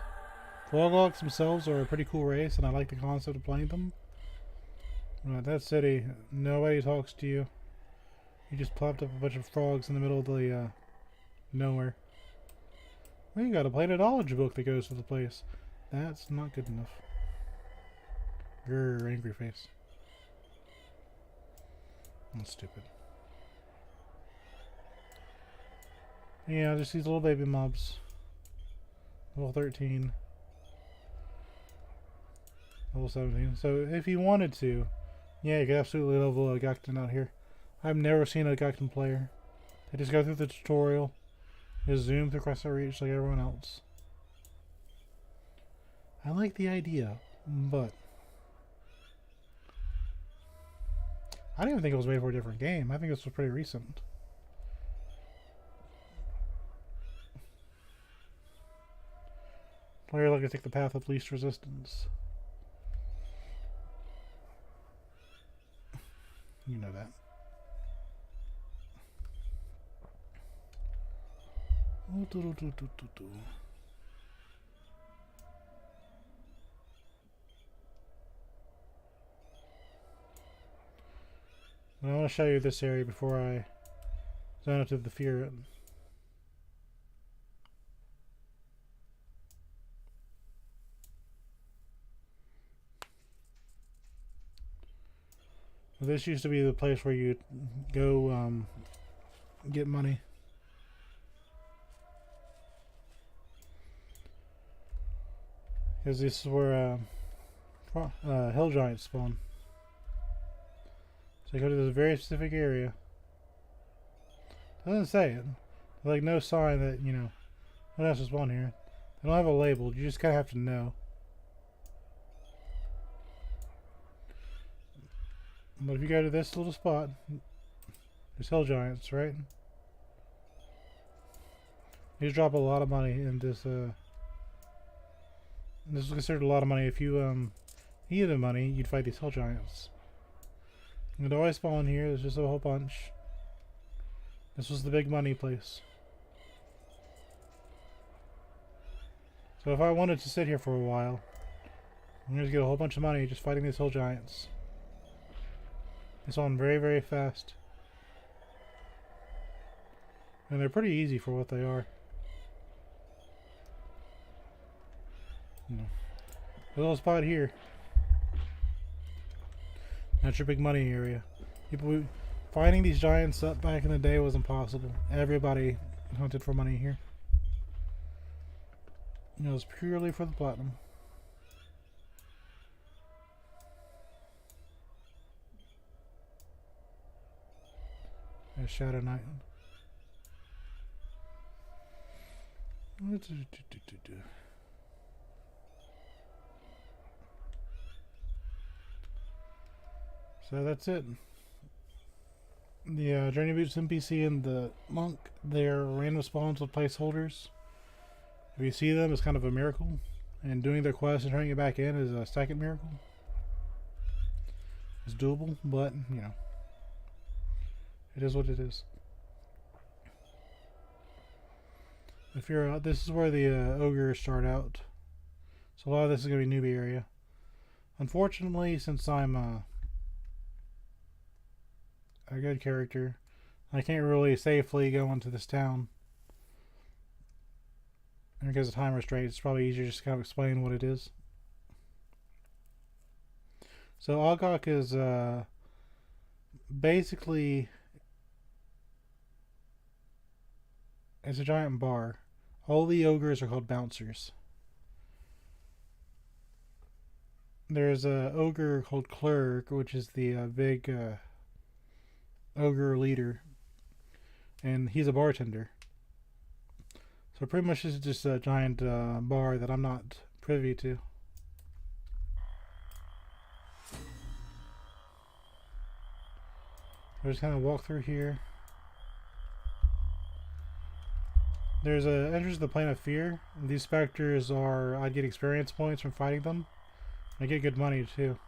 Froglocks themselves are a pretty cool race, and I like the concept of playing them. That city, nobody talks to you. You just plopped up a bunch of frogs in the middle of the nowhere. Well, you got a plated knowledge book that goes with the place. That's not good enough. Grr, angry face. That's stupid. Yeah, just these little baby mobs. Level 13. Level 17. So if you wanted to, yeah, you could absolutely level a Guckton out here. I've never seen a Guckton player. They just go through the tutorial, just zoom through Crescent Reach like everyone else. I like the idea, but I didn't even think it was made for a different game. I think this was pretty recent. Player looking to take the path of least resistance. You know that. I want to show you this area before I zone up to the Verant. This used to be the place where you go get money. Because this is where hill giants spawn. So you go to this very specific area. It doesn't say it. There's like no sign that, you know, what else is spawn here. They don't have a label. You just kind of have to know. But if you go to this little spot, there's hill giants, right? You drop a lot of money in this. This is considered a lot of money. If you needed the money, you'd fight these hill giants. You'd always spawn here. There's just a whole bunch. This was the big money place. So if I wanted to sit here for a while, I'm going to get a whole bunch of money just fighting these hill giants. They spawn very, very fast. And they're pretty easy for what they are. A little spot here. That's your big money area. Finding these giants up back in the day was impossible. Everybody hunted for money here. It was purely for the platinum. There's Shadow Knight. So that's it. The Journey Boots NPC and the Monk, they're random spawns with placeholders. If you see them, it's kind of a miracle. And doing their quest and turning it back in is a second miracle. It's doable, but, you know, it is what it is. If you're this is where the ogres start out. So a lot of this is going to be newbie area. Unfortunately, since I'm a good character, I can't really safely go into this town. And because of time restraints, it's probably easier just to kind of explain what it is. So Ogok is basically, it's a giant bar. All the ogres are called bouncers. There's a ogre called Clerk, which is the big ogre leader, and he's a bartender. So pretty much it's just a giant bar that I'm not privy to. I'll just kind of walk through here. There's a entrance to the Plane of Fear. These specters are, I get experience points from fighting them. I get good money too.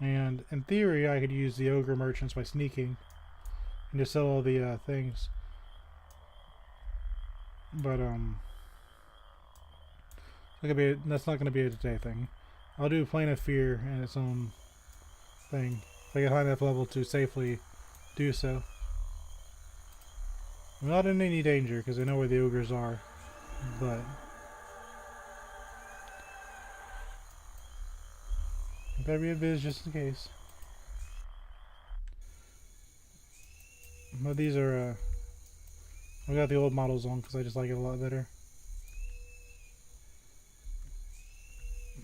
And in theory, I could use the ogre merchants by sneaking and just sell all the things. But that's not gonna be a today thing. I'll do Plane of Fear and its own thing. If I get high enough level to safely do so. I'm not in any danger because I know where the ogres are, but I better be a biz just in case. But these are I got the old models on because I just like it a lot better.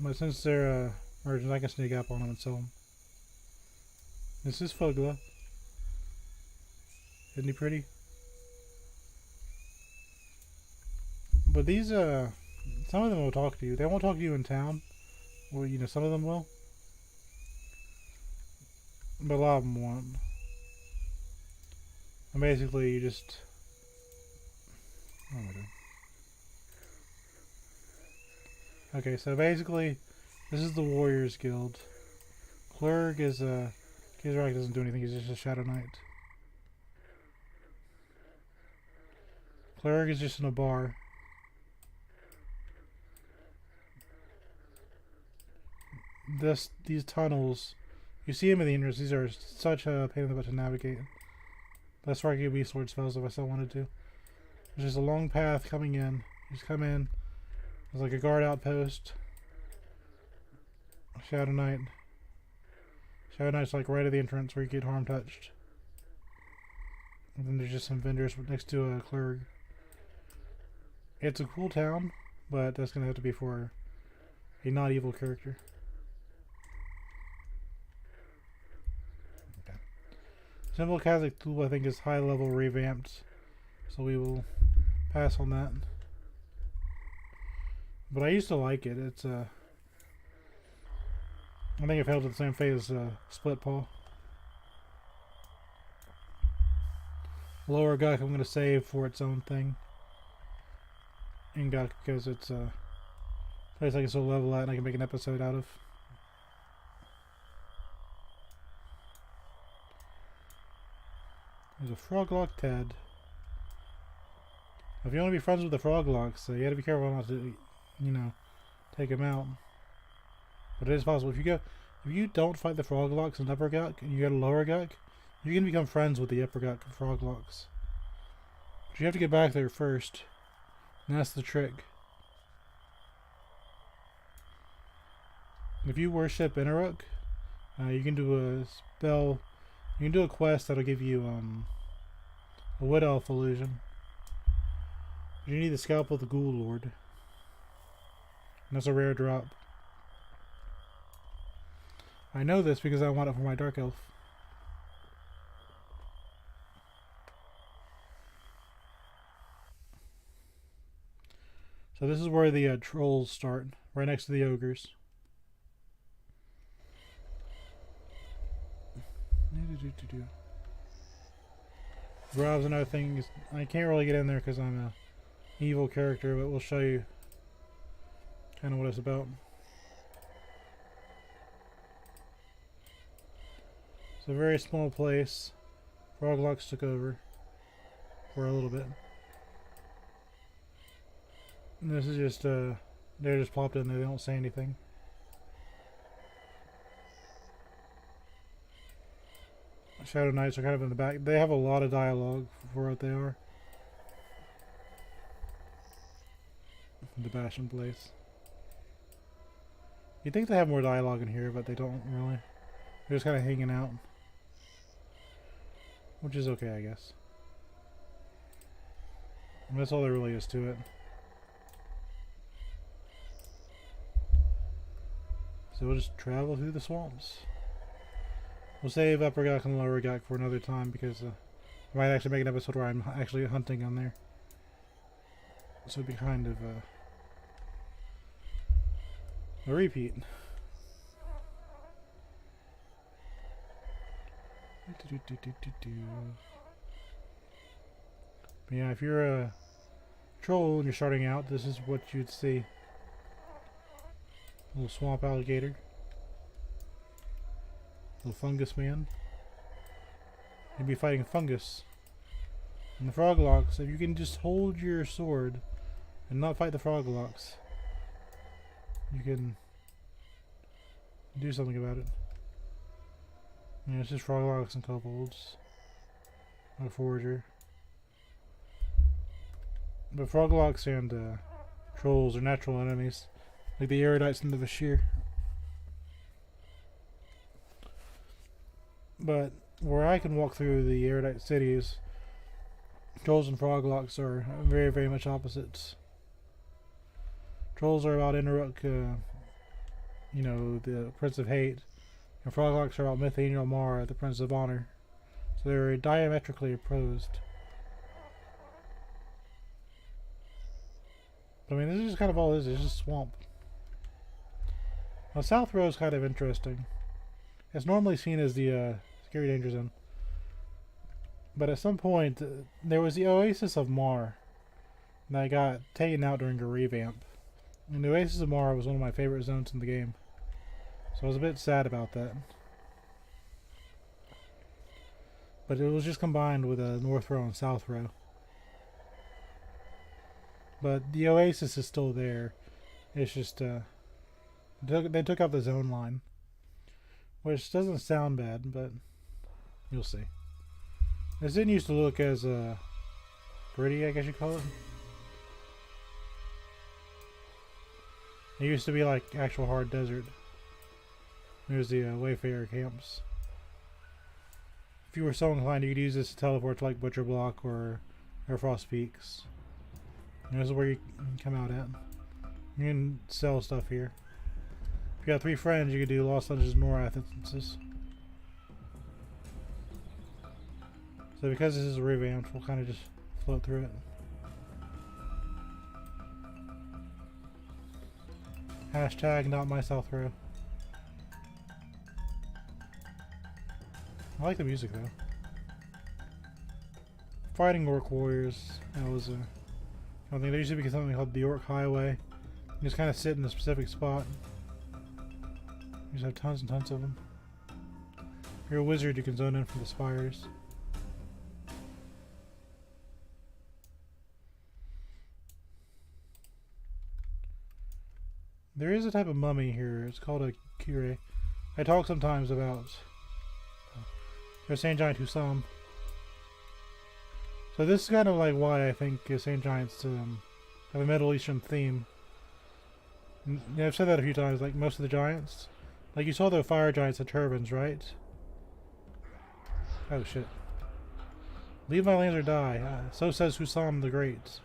But since they're merchants, I can sneak up on them and sell them. This is Fugla. Isn't he pretty? But these, some of them will talk to you. They won't talk to you in town. Well, you know, some of them will. But a lot of them won't. And basically, you just... Oh my God. Okay, so basically, this is the Warriors Guild. Clerg is Kizrak doesn't do anything, he's just a Shadow Knight. Clerg is just in a bar. These tunnels, you see them in the entrance, these are such a pain in the butt to navigate. That's where I could be sword spells if I still wanted to. There's just a long path coming in. You just come in. There's like a guard outpost. Shadow Knight. Shadow Knight's like right at the entrance where you get harm touched. And then there's just some vendors next to a clerg. It's a cool town, but that's gonna have to be for a not evil character. Okay. Simple Kazakh tool I think is high level revamped, so we will pass on that. But I used to like it. It's I think it failed at the same fate as Split Paw. Lower Guk I'm going to save for its own thing. In Guk because it's a place I can still level at and I can make an episode out of. There's a Froglock Ted. If you want to be friends with the Froglocks, you got to be careful not to, you know, take them out. But it is possible. If you don't fight the Froglocks in Upper Guk and you go to Lower Guk, you can become friends with the Upper Guk Froglocks. But you have to get back there first. And that's the trick. If you worship Inaruk, you can do a spell. You can do a quest that'll give you a Wood Elf illusion. You need the scalp of the Ghoul Lord. And that's a rare drop. I know this because I want it for my Dark Elf. So this is where the trolls start, right next to the ogres. Rob's another thing. I can't really get in there because I'm a evil character, but we'll show you kind of what it's about. It's a very small place. Froglocks took over for a little bit. And this is just they're just plopped in there, they don't say anything. Shadow Knights are kind of in the back. They have a lot of dialogue for what they are. The Bastion place. You'd think they have more dialogue in here, but they don't really. They're just kind of hanging out. Which is okay, I guess. And that's all there really is to it. So we'll just travel through the swamps. We'll save Upper Guk and Lower Guk for another time because I might actually make an episode where I'm actually hunting on there. So it'd be kind of a repeat. But yeah, if you're a troll and you're starting out, this is what you'd see. Little swamp alligator. Little fungus man. You'd be fighting fungus. And the Froglocks, if you can just hold your sword and not fight the Froglocks, you can do something about it. Yeah, it's just Froglocks and kobolds. A forager. But Froglocks and trolls are natural enemies. Like the Erudites and the Vashir. But where I can walk through the Erudite cities, trolls and Froglocks are very, very much opposites. Trolls are about Inaruk, you know, the Prince of Hate, and Froglocks are about Mithaniel Mara, the Prince of Honor. So they're diametrically opposed. But I mean, this is just kind of all it is. It's just swamp. Now, South Row is kind of interesting. It's normally seen as the scary danger zone. But at some point, there was the Oasis of Mar that got taken out during a revamp. And the Oasis of Mara was one of my favorite zones in the game. So I was a bit sad about that. But it was just combined with a North Row and South Row. But the Oasis is still there. It's just, they took out the zone line. Which doesn't sound bad, but you'll see. This didn't used to look as, pretty, I guess you'd call it. It used to be like actual hard desert. There's the Wayfarer camps. If you were so inclined, you could use this to teleport to like Butcher Block or Frost Peaks. And this is where you can come out at. You can sell stuff here. If you got 3 friends, you could do Lost Dungeons Morath instances. So because this is revamped, we'll kind of just float through it. Hashtag not my South Row. I like the music though. Fighting Orc Warriors. That was a... I think there used to be something called the Orc Highway. You just kind of sit in a specific spot. You just have tons and tons of them. If you're a wizard, you can zone in from the spires. There is a type of mummy here. It's called a cure. I talk sometimes about there's Saint Giant Husam. So this is kind of like why I think Saint Giants have a Middle Eastern theme. Yeah, I've said that a few times. Like most of the giants, like you saw the fire giants had turbans, right? Oh shit! Leave my lands or die. So says Husam the Great.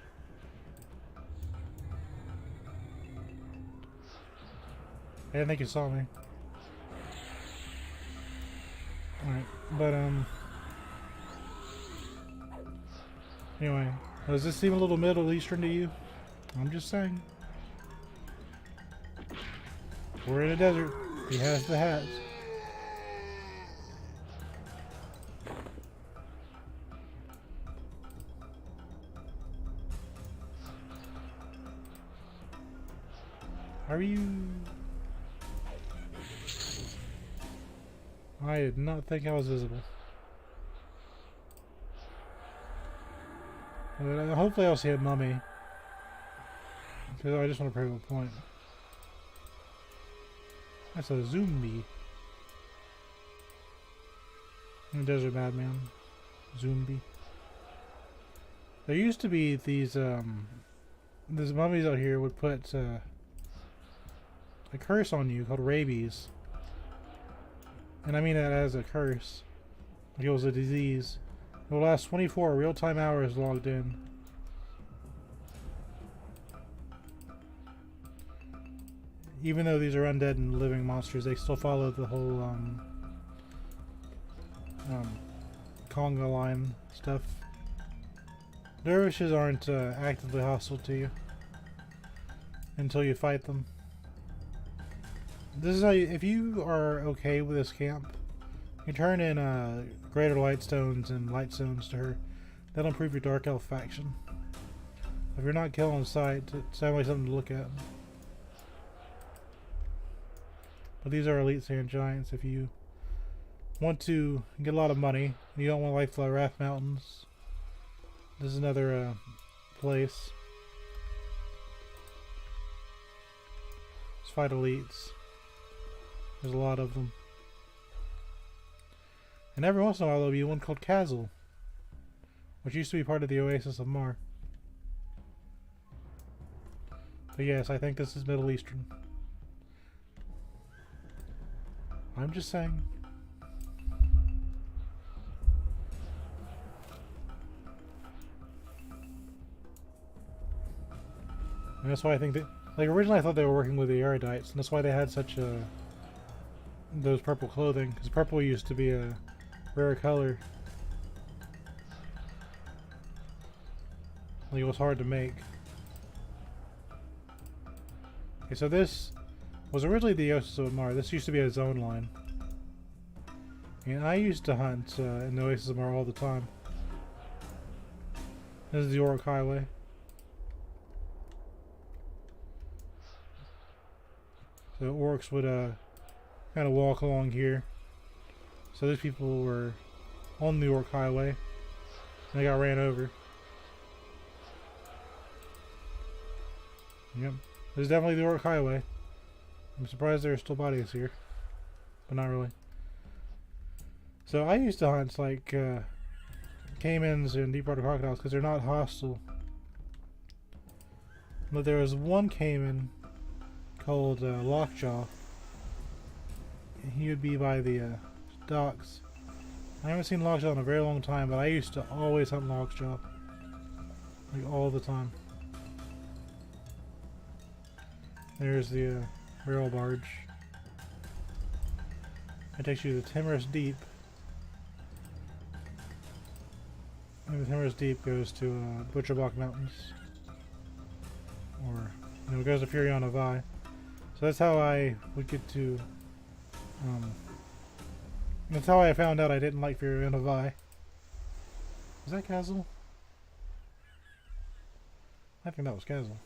I didn't think you saw me. Alright, but anyway, does this seem a little Middle Eastern to you? I'm just saying. We're in a desert. He has the hats. Are you... I did not think I was visible. Hopefully I'll see a mummy. Because I just want to prove a point. That's a zombie. Desert Madman. Zombie. There used to be these mummies out here would put a curse on you called rabies. And I mean that as a curse. Like it was a disease. It will last 24 real-time hours logged in. Even though these are undead and living monsters, they still follow the whole conga line stuff. Dervishes aren't actively hostile to you until you fight them. This is how you, if you are okay with this camp, you turn in greater light stones and light stones to her. That'll improve your dark elf faction. If you're not killing on sight, it's definitely something to look at. But these are elite sand giants. If you want to get a lot of money, and you don't want like the Wrath Mountains, this is another place. Let's fight elites. There's a lot of them. And every once in a while there'll be one called Kazil, which used to be part of the Oasis of Mar. But yes, I think this is Middle Eastern. I'm just saying. And that's why I think that, like, originally I thought they were working with the Erudites, and that's why they had such those purple clothing, because purple used to be a rare color. Like, it was hard to make. Okay, so this was originally the Oasis of Mar. This used to be a zone line. And I used to hunt in the Oasis of Mar all the time. This is the Orc Highway. the orcs would kind of walk along here. So these people were on the orc highway, and they got ran over. Yep, this is definitely the orc highway. I'm surprised there are still bodies here, but not really. So I used to hunt like caimans and deep-water crocodiles because they're not hostile. But there was one caiman called Lockjaw. He would be by the docks. I haven't seen Lockjaw in a very long time, but I used to always hunt Lockjaw. Like all the time. There's the barrel barge. It takes you to Timorous Deep. And the Timorous Deep goes to Butcherblock Mountains. Or, you know, it goes to Furion Vi. So that's how I would get to, that's how I found out I didn't like Furion Vi. Was that Kazel? I think that was Kazel.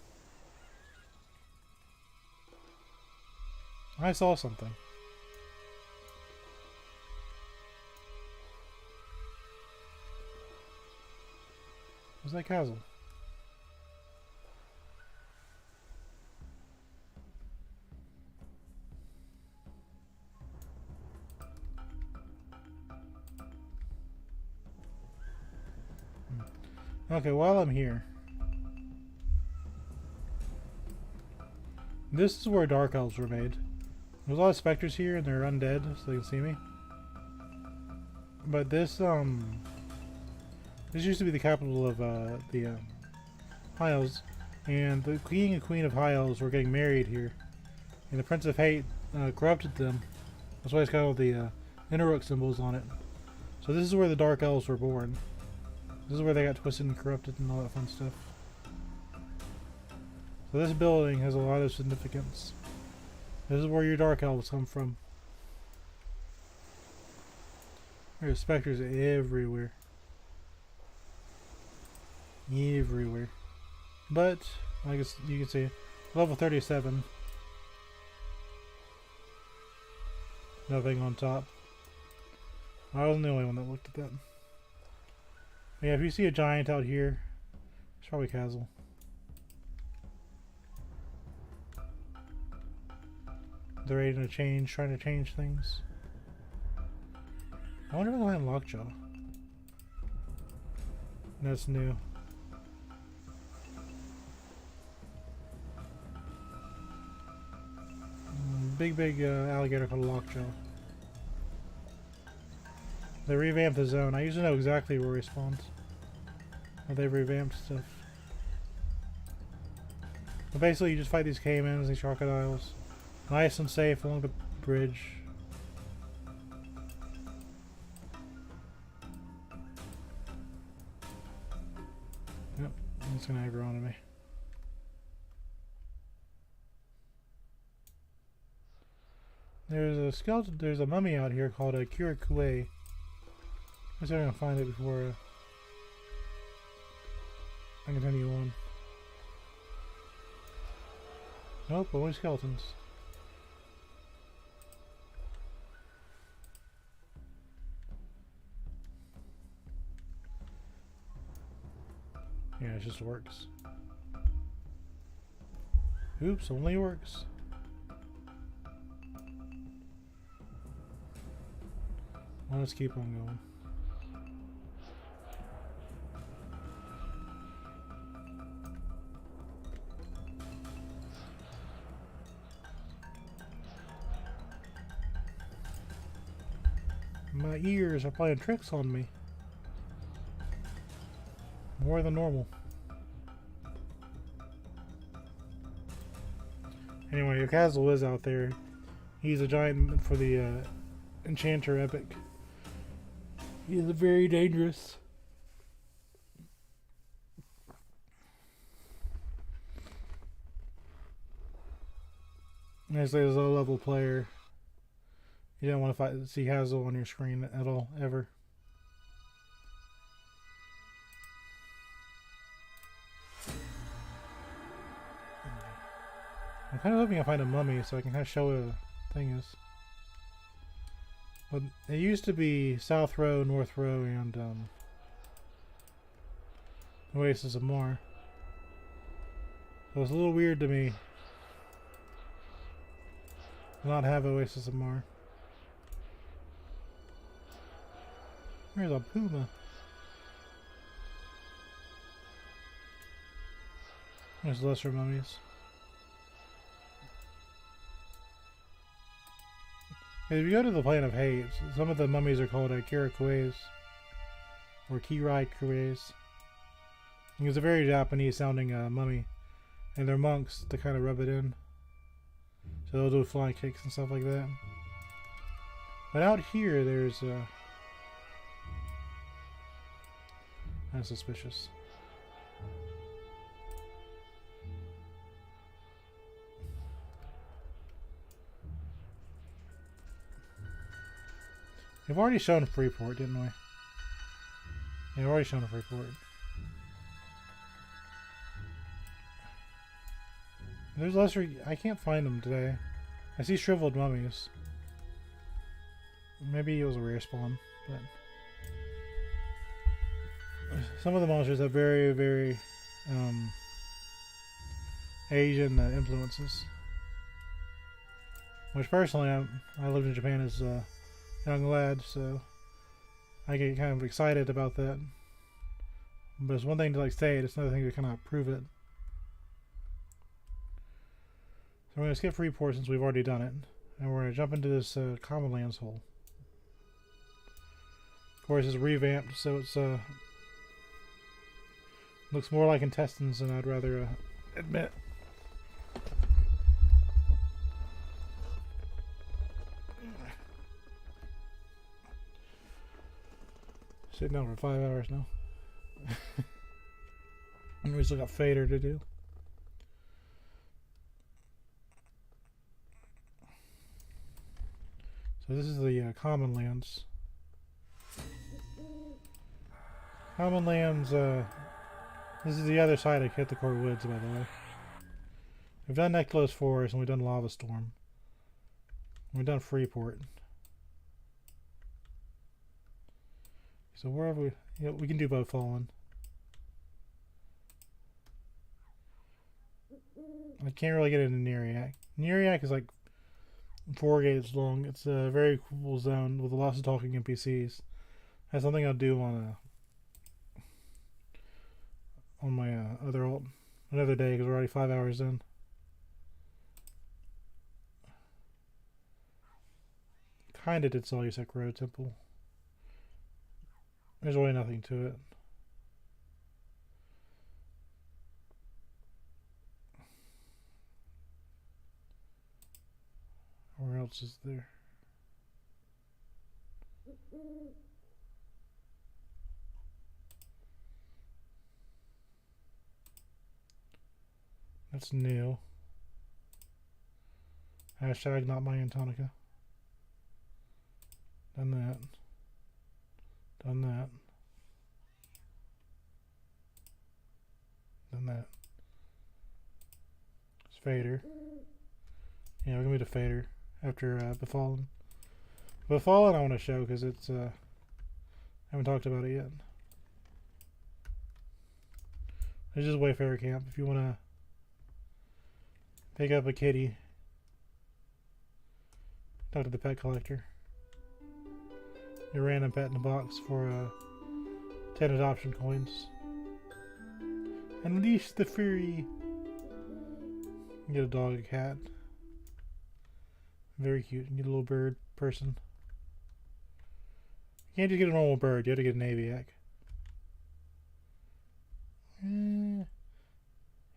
I saw something. Was that Kazel? Okay, while I'm here, this is where Dark Elves were made. There's a lot of specters here, and they're undead, so they can see me. But this used to be the capital of the High Elves, and the king and queen of High Elves were getting married here, and the Prince of Hate corrupted them. That's why it's got all the Interrook symbols on it. So this is where the Dark Elves were born. This is where they got twisted and corrupted and all that fun stuff. So this building has a lot of significance. This is where your Dark Elves come from. There's specters everywhere. Everywhere. But, I guess you can see, level 37. Nothing on top. I wasn't the only one that looked at that. Yeah, if you see a giant out here, it's probably Kazel. They're ready to change, trying to change things. I wonder if I'll find Lockjaw. That's new. Big alligator called Lockjaw. They revamped the zone. I used to know exactly where he spawns. But they've revamped stuff. But basically you just fight these caimans, these crocodiles. Nice and safe along the bridge. Yep, it's gonna aggro onto me. There's a skeleton, there's a mummy out here called a Kirakue. I'm gonna find it before I continue on. Nope, only skeletons. Yeah, it just works. Oops, only works. Well, let's keep on going. My ears are playing tricks on me. More than normal. Anyway, Kazel is out there. He's a giant for the Enchanter Epic. He is very dangerous. As a low level player, you don't want to see Kazel on your screen at all, ever. kind of hoping I find a mummy so I can kind of show what a thing is. But it used to be South Row, North Row, and Oasis of Mar. So it's a little weird to me to not have Oasis of Mar. There's a puma. There's lesser mummies. If you go to the Plane of Hate, some of the mummies are called Kirakues or Kirai Kues. It's a very Japanese sounding mummy, and they're monks to kind of rub it in. So they'll do flying kicks and stuff like that. But out here, there's that's suspicious. We've already shown Freeport, didn't we? Yeah, we've already shown Freeport. There's lesser... I can't find them today. I see shriveled mummies. Maybe it was a rare spawn, but... Some of the monsters have very, very Asian influences. Which personally, I lived in Japan as a young lad, so I get kind of excited about that. But it's one thing to like say it, it's another thing to kind of prove it. So we're going to skip Freeport since we've already done it. And we're going to jump into this Common Lands hole. Of course, it's revamped, so it's looks more like intestines than I'd rather admit. Sitting down for 5 hours now. And we still got Faydwer to do. So this is the Common Lands. Common Lands, this is the other side of Kithakor Woods, by the way. We've done Necklace Forest and we've done Lava Storm. We've done Freeport. So wherever we... Yeah, we can do both Fallen. I can't really get into Neriak. Neriak is like 4 gates long. It's a very cool zone with lots of talking NPCs. That's something I'll do on my other alt another day because we're already 5 hours in. Kinda did Solusek Road Temple. There's really nothing to it. Where else is there? That's new. Hashtag not my Antonica. Done that. Done that. Done that. It's Faydwer. Yeah, we're gonna do Faydwer after Befallen. Befallen I want to show because it's I haven't talked about it yet. It's just Wayfarer Camp if you want to pick up a kitty. Talk to the pet collector. Your random pet in the box for 10 adoption coins. Unleash the fury. Get a dog, a cat. Very cute. You get a little bird person. You can't just get a normal bird. You have to get an aviac.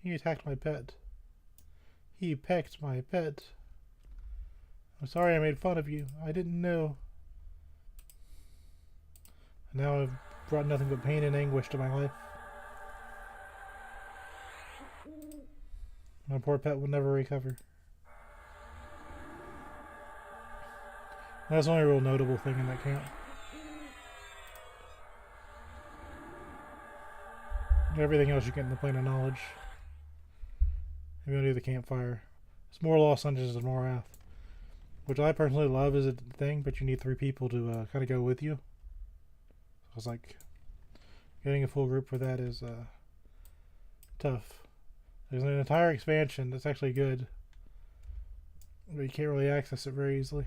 He attacked my pet. He pecked my pet. I'm sorry I made fun of you. I didn't know. And now I've brought nothing but pain and anguish to my life. My poor pet will never recover. That's the only real notable thing in that camp. Everything else you get in the Plane of Knowledge. If you want to do the campfire. It's more Lost Dungeons than more Wrath, which I personally love as a thing, but you need 3 people to kind of go with you. So it's like getting a full group for that is tough. There's an entire expansion that's actually good, but you can't really access it very easily.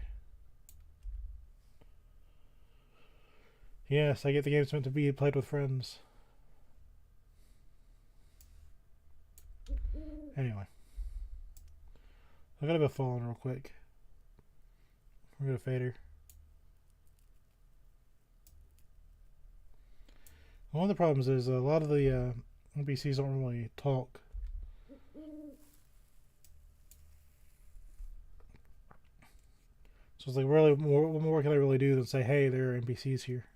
Yes, I get the game's meant to be played with friends. Anyway. I'll go to Fallen real quick. We're going to Faydwer. One of the problems is a lot of the NPCs don't really talk. So it's like, really, what more can I really do than say, hey, there are NPCs here?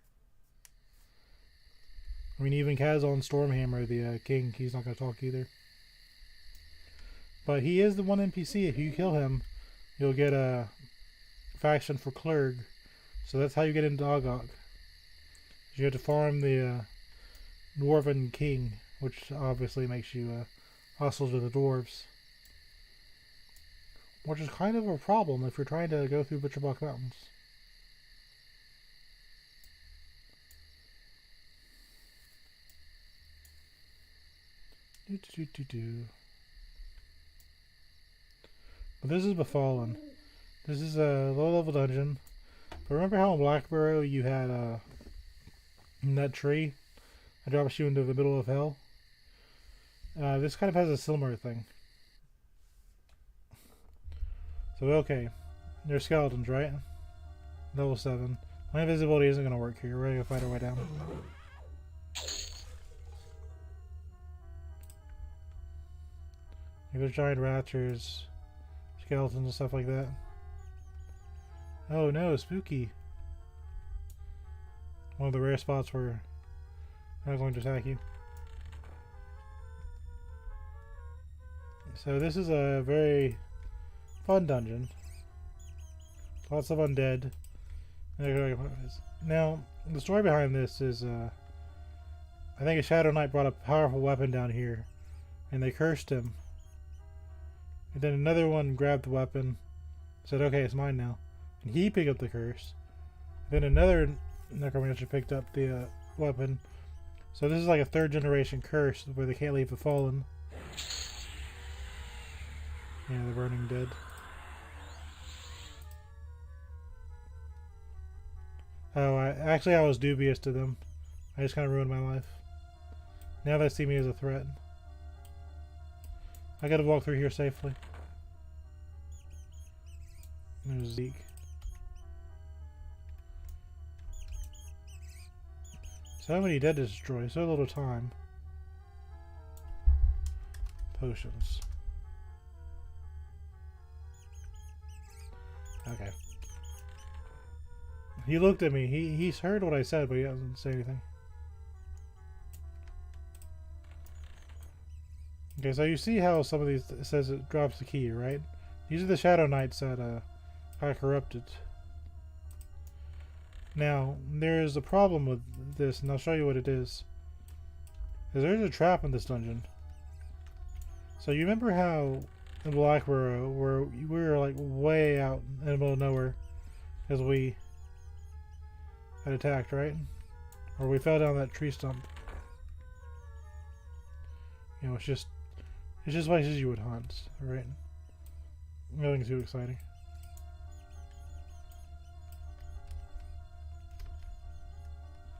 I mean, even Kazon Stormhammer, the king, he's not going to talk either. But he is the one NPC. If you kill him, you'll get a faction for Clerg. So that's how you get into Ogok. You have to farm the Dwarven King, which obviously makes you hostile to the dwarves. Which is kind of a problem if you're trying to go through Butcherblock Mountains. But this is Befallen. This is a low-level dungeon. But remember how in Blackburrow you had that tree that drops you into the middle of hell? This kind of has a similar thing. So okay, there's skeletons, right? Level 7. My invisibility isn't going to work here. We're going to fight our way down. There's giant raptors, skeletons and stuff like that. Oh no, spooky. One of the rare spots where I'm not going to attack you. So this is a very fun dungeon. Lots of undead. Now, the story behind this is, I think a Shadow Knight brought a powerful weapon down here, and they cursed him. And then another one grabbed the weapon, said, okay, it's mine now. And he picked up the curse. Then another necromancer picked up the weapon. So this is like a 3rd generation curse where they can't leave the fallen. Yeah, the burning dead. Oh, I was dubious to them. I just kind of ruined my life. Now they see me as a threat. I gotta walk through here safely. There's Zeke. So many dead to destroy, so little time. Potions. Okay. He looked at me. He's heard what I said, but he doesn't say anything. Okay, so you see how some of these, it says it drops the key, right? These are the Shadow Knights that got corrupted. Now, there's a problem with this, and I'll show you what it is. There's a trap in this dungeon. So you remember how in Blackburrow, where we were like way out in the middle of nowhere, because we got attacked, right? Or we fell down that tree stump. You know, it's just places you would hunt, right? Nothing too exciting.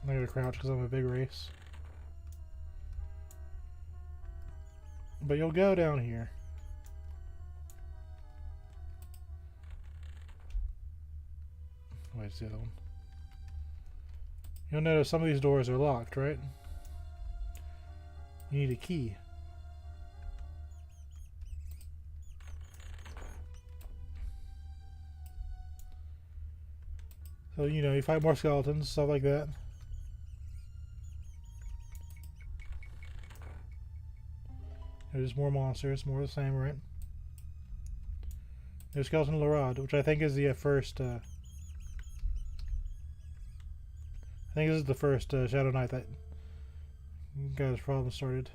I'm not gonna crouch because I'm a big race. But you'll go down here. Wait, it's the other one. You'll notice some of these doors are locked, right? You need a key. So, you know, you fight more skeletons, stuff like that. There's more monsters, more of the same, right? There's Skeleton Larod, which I think is the first, I think this is the first Shadow Knight that got his problem started.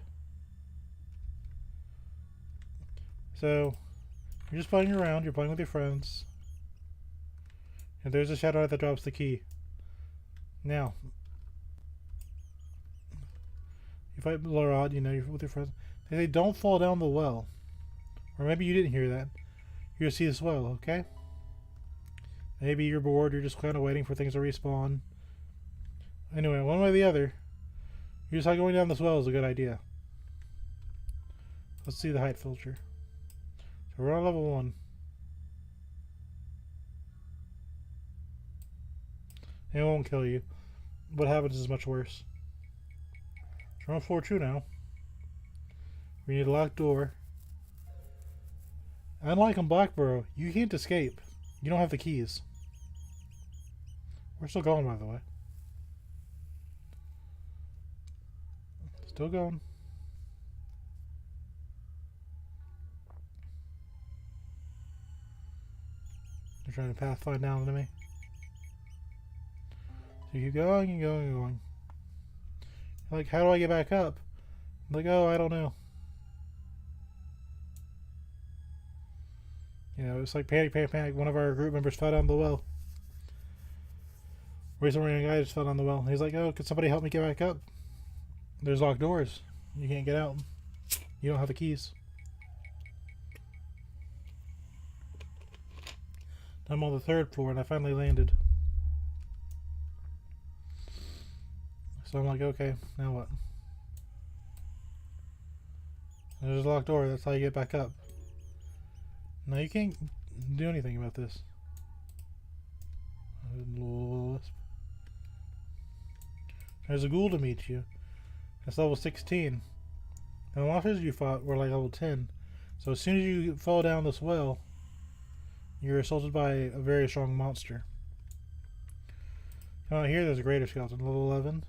So, You're just playing around. You're playing with your friends. And there's a shadow that drops the key. Now, you fight Lorad, you know, you're with your friends. They say don't fall down the well. Or maybe you didn't hear that. You'll see this well, okay? Maybe you're bored, you're just kind of waiting for things to respawn. Anyway, one way or the other, you decide going down this well is a good idea. Let's see the height filter. So we're on level 1. It won't kill you. What happens is much worse. So we're on floor 2 now. We need a locked door. Unlike in Blackborough, you can't escape. You don't have the keys. We're still going, by the way. Still going. They're trying to pathfind down to me. So you keep going and going and going. You're like, how do I get back up? I'm like, oh, I don't know. You know, it's like panic, panic, panic. One of our group members fell down the well. Recently, a guy just fell down the well. He's like, oh, could somebody help me get back up? There's locked doors. You can't get out. You don't have the keys. I'm on the 3rd floor and I finally landed. So I'm like, okay, now what? There's a locked door. That's how you get back up. No, you can't do anything about this. There's a ghoul to meet you. That's level 16. And the monsters you fought were like level 10. So as soon as you fall down this well, you're assaulted by a very strong monster. Come out here, there's a greater skeleton, level 11.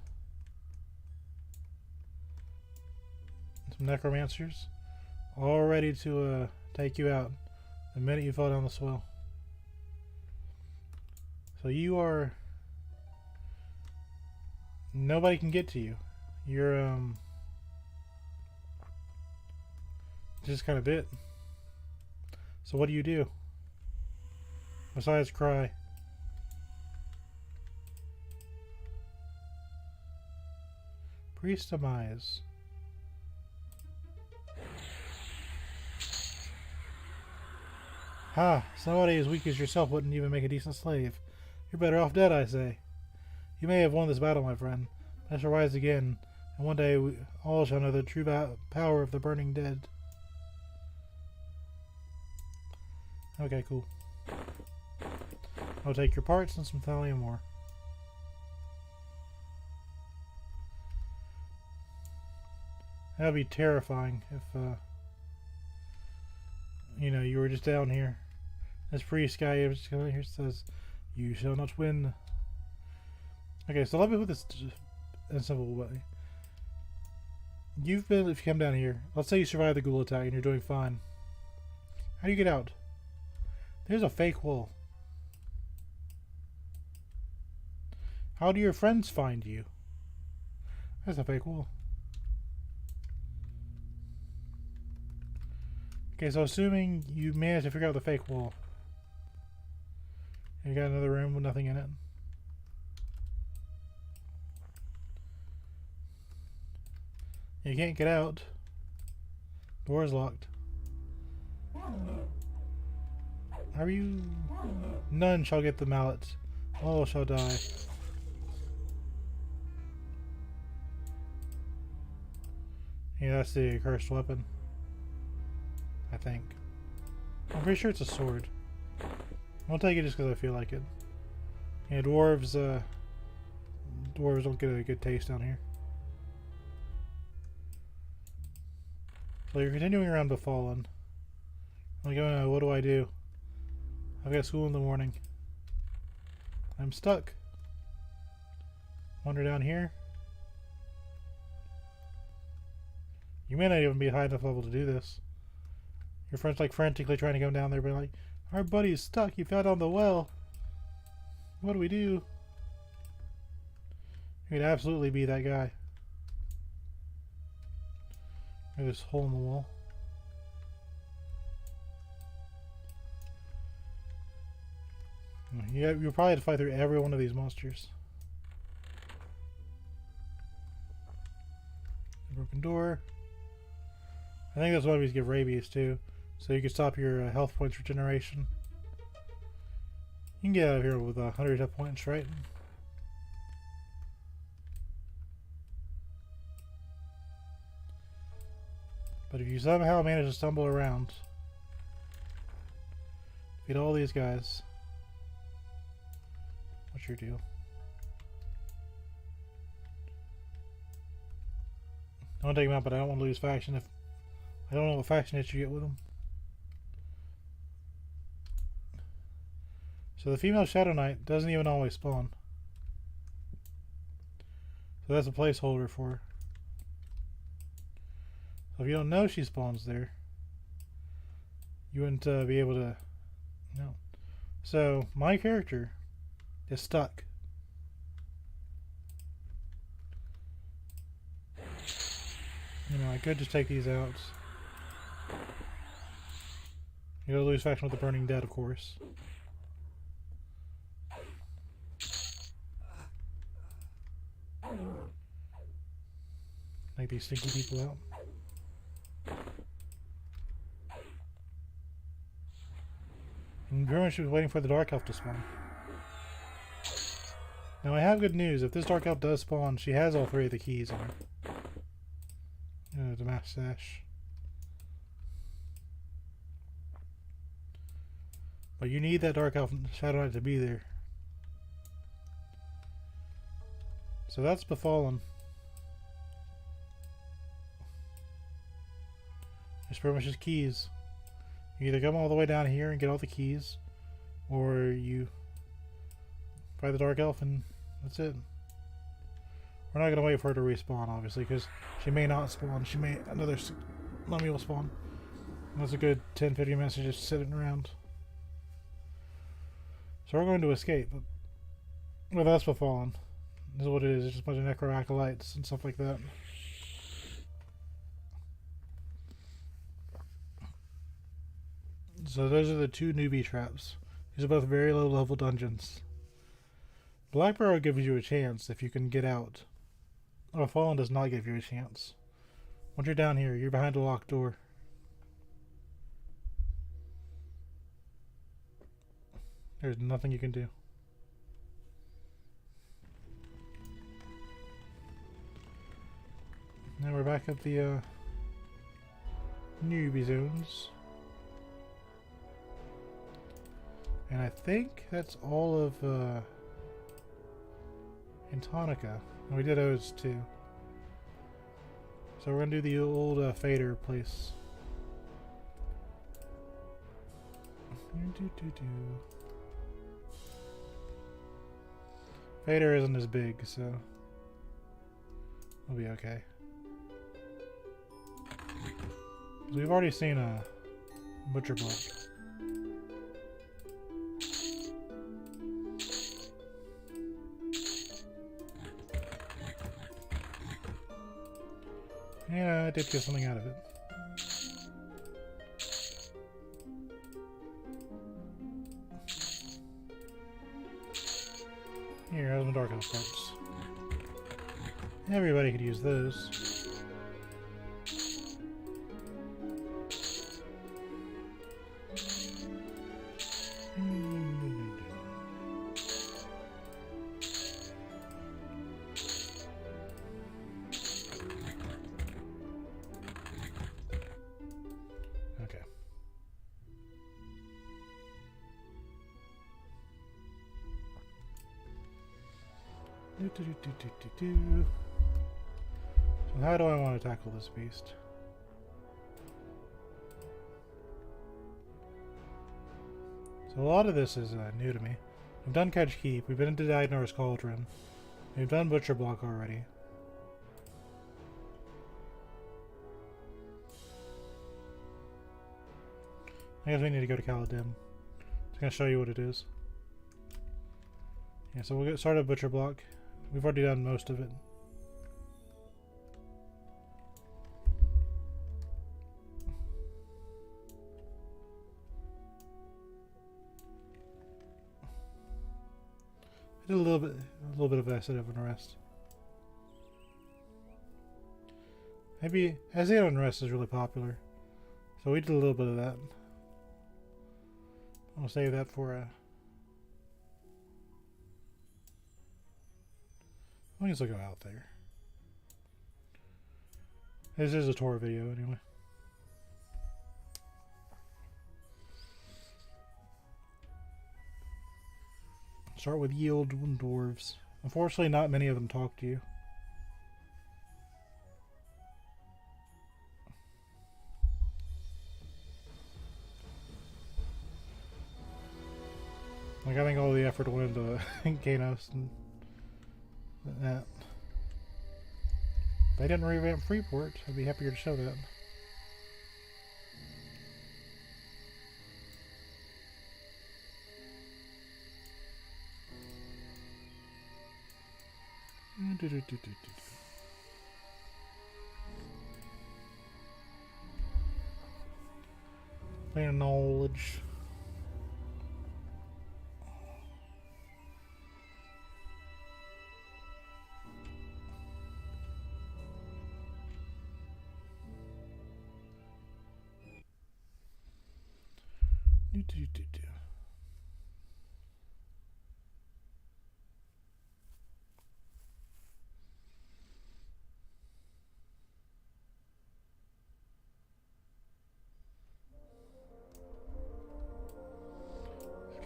Some necromancers, all ready to take you out the minute you fall down this well. So you are... nobody can get to you. You're just kind of bit. So what do you do? Besides cry. Priest demise. Ha! Somebody as weak as yourself wouldn't even make a decent slave. You're better off dead, I say. You may have won this battle, my friend, but I shall rise again, and one day we all shall know the true power of the burning dead. Okay, cool. I'll take your parts and some thallium ore. That'd be terrifying if, you know, you were just down here. This priest guy just coming here says, "You shall not win." Okay, so let me put this in a simple way. If you come down here, let's say you survive the ghoul attack and you're doing fine. How do you get out? There's a fake wall. How do your friends find you? That's a fake wall. Okay, so assuming you managed to figure out the fake wall. You got another room with nothing in it. You can't get out. Door's locked. Are you? None shall get the mallet. All shall die. Yeah, that's the accursed weapon. I think. I'm pretty sure it's a sword. I'll take it just because I feel like it. Yeah, dwarves don't get a good taste down here. So you're continuing around Befallen. I'm like, oh no, what do I do? I've got school in the morning. I'm stuck. Wander down here. You may not even be high enough level to do this. Your friend's like frantically trying to go down there, but like, our buddy's stuck. He fell down the well. What do we do? You could absolutely be that guy. There's this hole in the wall. Yeah, you'll probably have to fight through every one of these monsters. Broken door. I think that's why we give rabies too, so you can stop your health points regeneration. You can get out of here with 100 hit points, right? But if you somehow manage to stumble around, defeat all these guys, what's your deal? I want to take them out, but I don't want to lose faction. If I don't know what faction hits you get with them. So the female Shadow Knight doesn't even always spawn. So that's a placeholder for her. So if you don't know she spawns there, you wouldn't be able to. No. So my character is stuck. You know, I could just take these out. You gotta lose faction with the Burning Dead, of course. Take these stinky people out. And pretty much she was waiting for the Dark Elf to spawn. Now I have good news. If this Dark Elf does spawn, she has all 3 of the keys on her. The mask sash. But you need that Dark Elf Shadow Knight to be there. So that's Befallen. It's pretty much just keys. You either come all the way down here and get all the keys, or you fight the Dark Elf and that's it. We're not going to wait for her to respawn, obviously, because she may not spawn. She may... another mummy will spawn. That's a good 10-15 minutes of just sitting around. So we're going to escape. But well, that's Befallen. This is what it is. It's just a bunch of necro-acolytes and stuff like that. So those are the 2 newbie traps. These are both very low level dungeons. Black Barrow gives you a chance if you can get out. Oh, Fallen does not give you a chance. Once you're down here, you're behind a locked door. There's nothing you can do. Now we're back at the newbie zones. And I think that's all of Antonica. And we did those too. So we're going to do the old Faydwer place. Faydwer isn't as big, so we'll be okay. We've already seen a butcher block. Yeah, I did get something out of it. Here, have some Dark Elf parts. Everybody could use those. So how do I want to tackle this beast? So a lot of this is new to me. We've done Catch Keep, we've been into Diagnore's Cauldron, we've done Butcher Block already. I guess we need to go to Caladim. It's going to show you what it is. Yeah, so we'll get started Butcher Block. We've already done most of it. Did a little bit of acid of unrest. Maybe acid unrest is really popular, so we did a little bit of that. I'll save that for a. I guess I'll go out there. This is a tour video anyway. Start with yield dwarves. Unfortunately, not many of them talk to you. Like, I think all the effort went into Kanos and that. If they didn't revamp Freeport, I'd be happier to show that. Plain knowledge.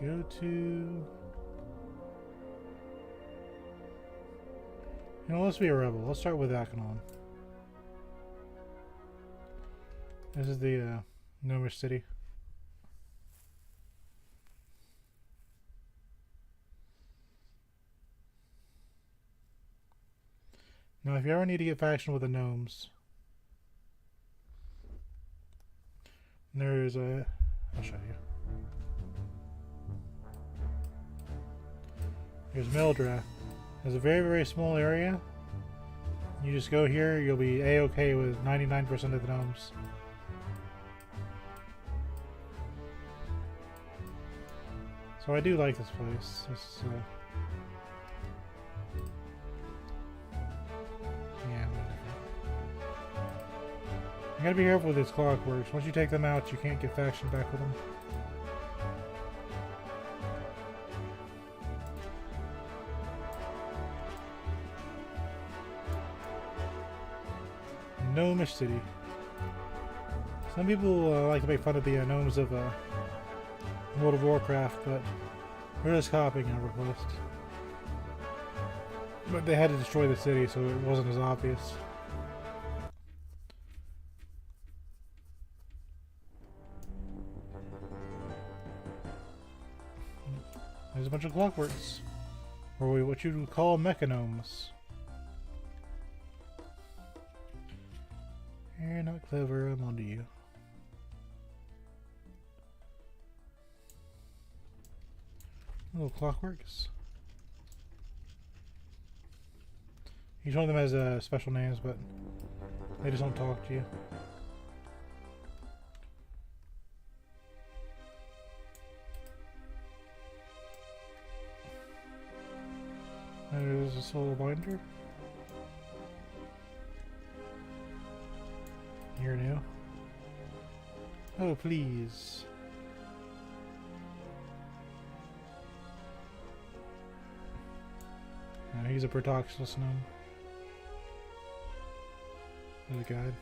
Go to... You know, let's be a rebel. Let's start with Akanon. This is the gnomish city. Now, if you ever need to get faction with the gnomes, there's a... I'll show you. Here's Mildra. It's a very, very small area. You just go here, you'll be A-okay with 99% of the gnomes. So I do like this place. It's, yeah. You gotta be careful with these clockworks. Once you take them out, you can't get faction back with them. Gnomish City. Some people like to make fun of the gnomes of World of Warcraft, but we're just copying EverQuest. But they had to destroy the city, so it wasn't as obvious. There's a bunch of clockworks, or what you would call mechanomes. You're not clever, I'm onto you. Little clockworks. Each one of them has special names, but they just don't talk to you. There's a soul binder. You're new. Oh, please. No, he's a Protoxylus gnome. There's a guide.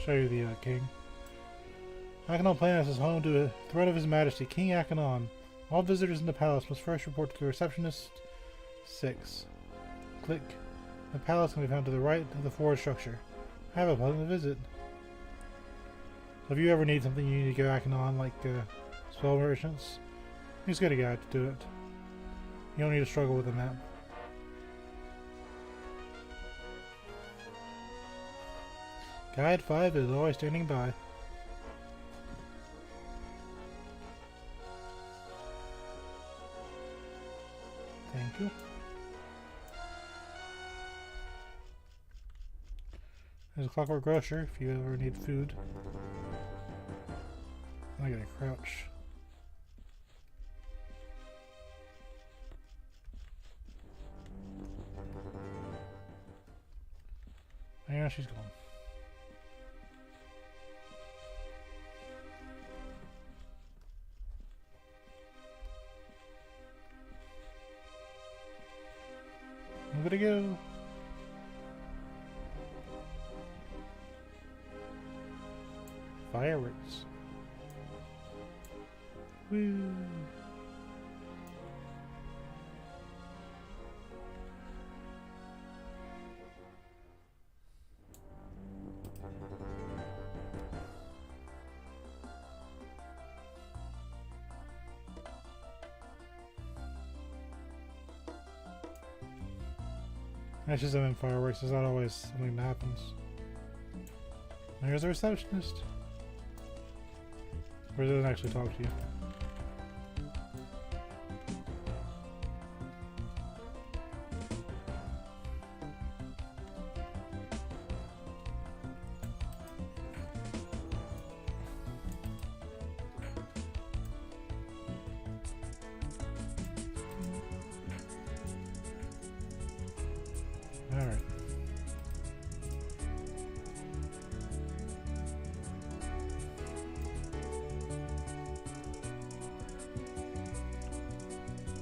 Show you the king. Akanon Planet is home to a throne of His Majesty, King Akanon. All visitors in the palace must first report to the receptionist 6. Click. The palace can be found to the right of the forward structure. Have a pleasant visit. So if you ever need something you need to go Akanon, like spell merchants, you just get a guide to do it. You don't need to struggle with the map. Guide 5 is always standing by. Thank you. There's a Clockwork Grocer if you ever need food. I gotta crouch. Yeah, she's gone. I'm gonna go. Fireworks. Woo. That's just in fireworks. There's not always something that happens. There's a receptionist. Or doesn't actually talk to you. Alright.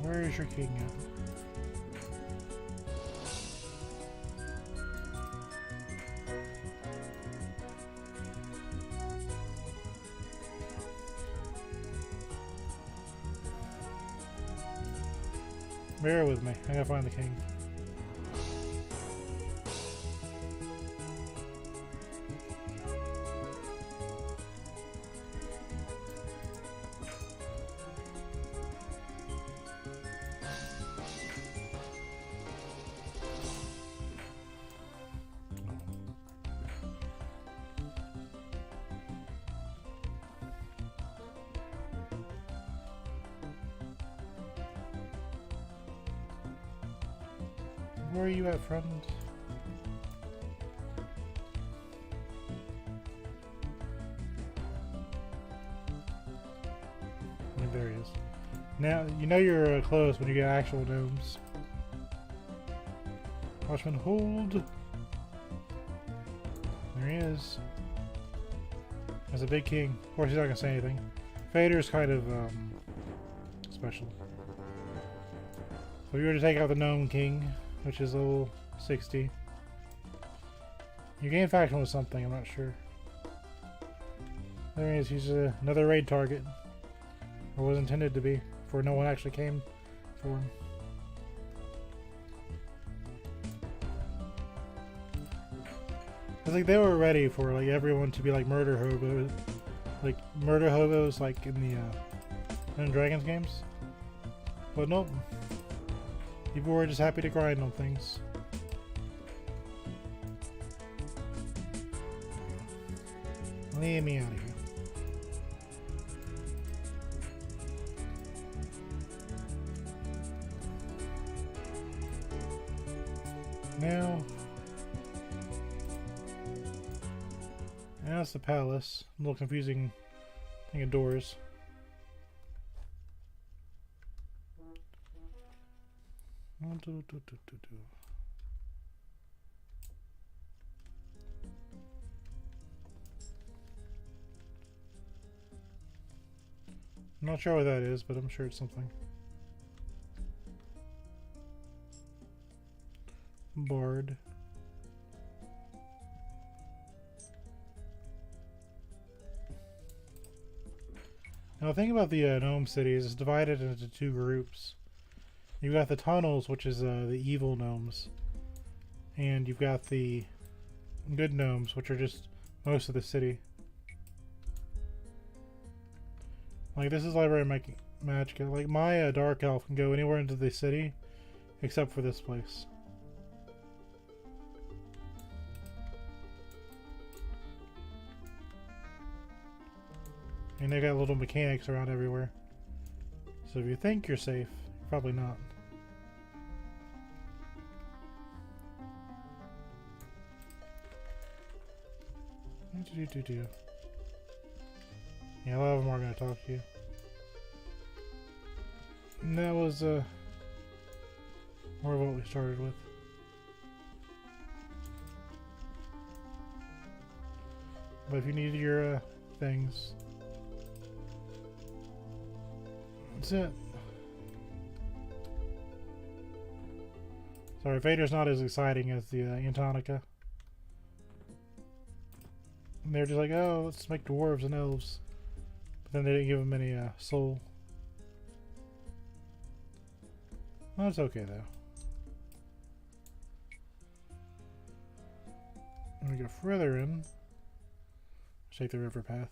Where is your king at? Bear with me. I gotta find the king. Where are you at, friend? There he is. Now, you know you're close when you get actual gnomes. Watchman, hold! There he is. There's a big king. Of course, he's not gonna say anything. Faydwer's kind of, special. So if you were to take out the gnome king, which is level 60. You gain faction with something, I'm not sure. There he is, he's another raid target. Or was intended to be, before no one actually came for him. I think they were ready for like everyone to be like murder hobos. Like murder hobos like in the Dragons games. But nope. People were just happy to grind on things. Leave me out of here. Now it's the palace. A little confusing thing of doors. I'm not sure what that is, but I'm sure it's something. Bard. Now the thing about the gnome cities is divided into two groups. You've got the tunnels, which is the evil gnomes, and you've got the good gnomes, which are just most of the city. Like this is library magic. Like my dark elf can go anywhere into the city, except for this place. And they got little mechanics around everywhere. So if you think you're safe, you're probably not. Yeah, a lot of them are going to talk to you. And that was more of what we started with. But if you need your things, that's it. Sorry, Faydwer's not as exciting as the Antonica. And they're just like, oh, let's make dwarves and elves. But then they didn't give them any soul. Well, it's okay though. When we go further in, take the river path.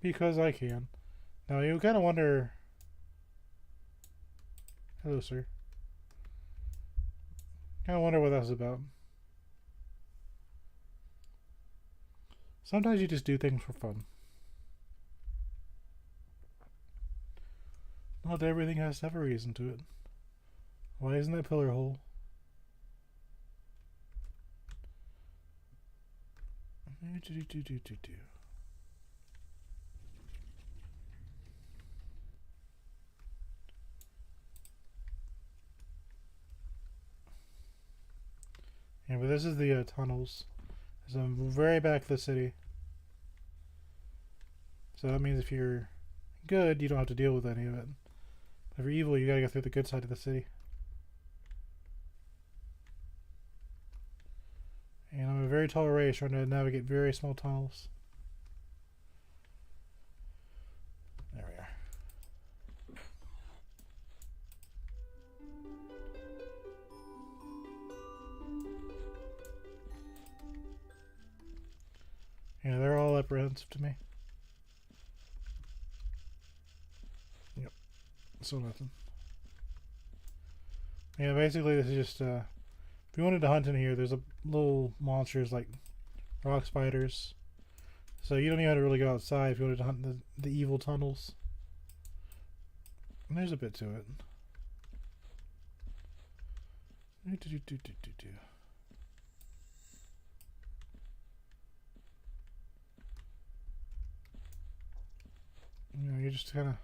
Because I can. Now you kind of wonder. Hello, sir. Kind of wonder what that's about. Sometimes you just do things for fun. Not everything has to have a reason to it. Why isn't that pillar hole? Yeah, but this is the tunnels. So I'm very back of the city. So that means if you're good, you don't have to deal with any of it. But if you're evil, you gotta go through the good side of the city. And I'm a very tall race trying to navigate very small tunnels. There we are. Yeah, they're all apprehensive to me. Yep. So nothing. Yeah, basically this is just if you wanted to hunt in here, there's a little monsters like rock spiders. So you don't even have to really go outside if you wanted to hunt the evil tunnels. And there's a bit to it. You know, you're just kind of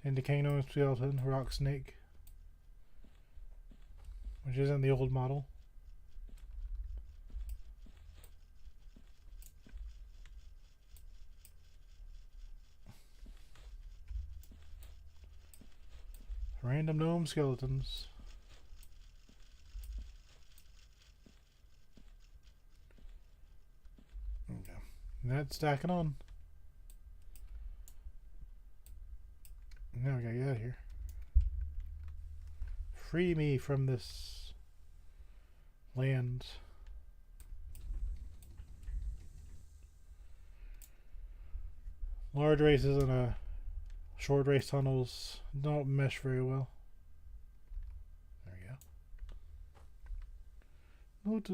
into Kano skeleton, rock snake, which isn't the old model. Random gnome skeletons. Okay. And that's stacking on. Now we gotta get out of here. Free me from this land. Large races and short race tunnels don't mesh very well. There we go.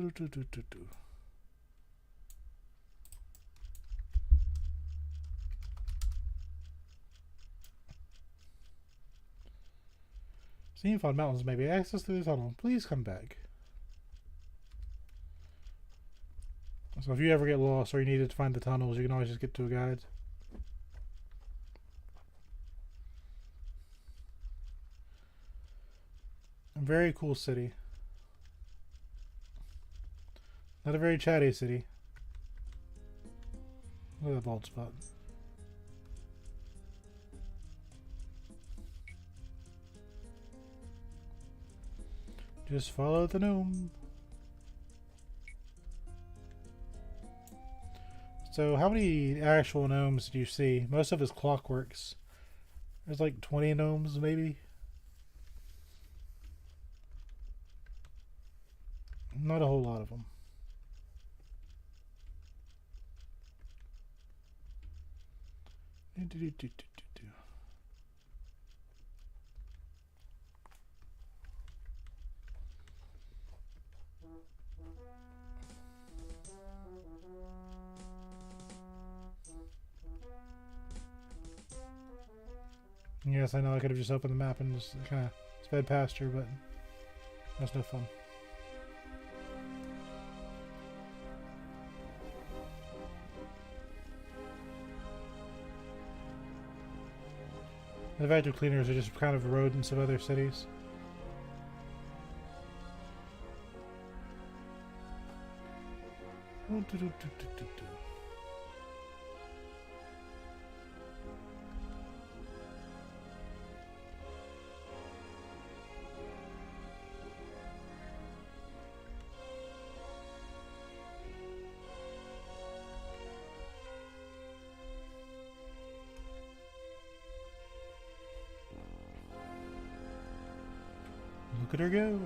Seeing found mountains may be access through the tunnel. Please come back. So if you ever get lost or you needed to find the tunnels, you can always just get to a guide. A very cool city. Not a very chatty city. Look at that bald spot. Just follow the gnome. So how many actual gnomes do you see? Most of it's clockworks. There's like 20 gnomes maybe. Not a whole lot of them. Yes, I know I could have just opened the map and just kind of sped past her, but that's no fun. The vacuum cleaners are just kind of rodents of other cities. Look at her go.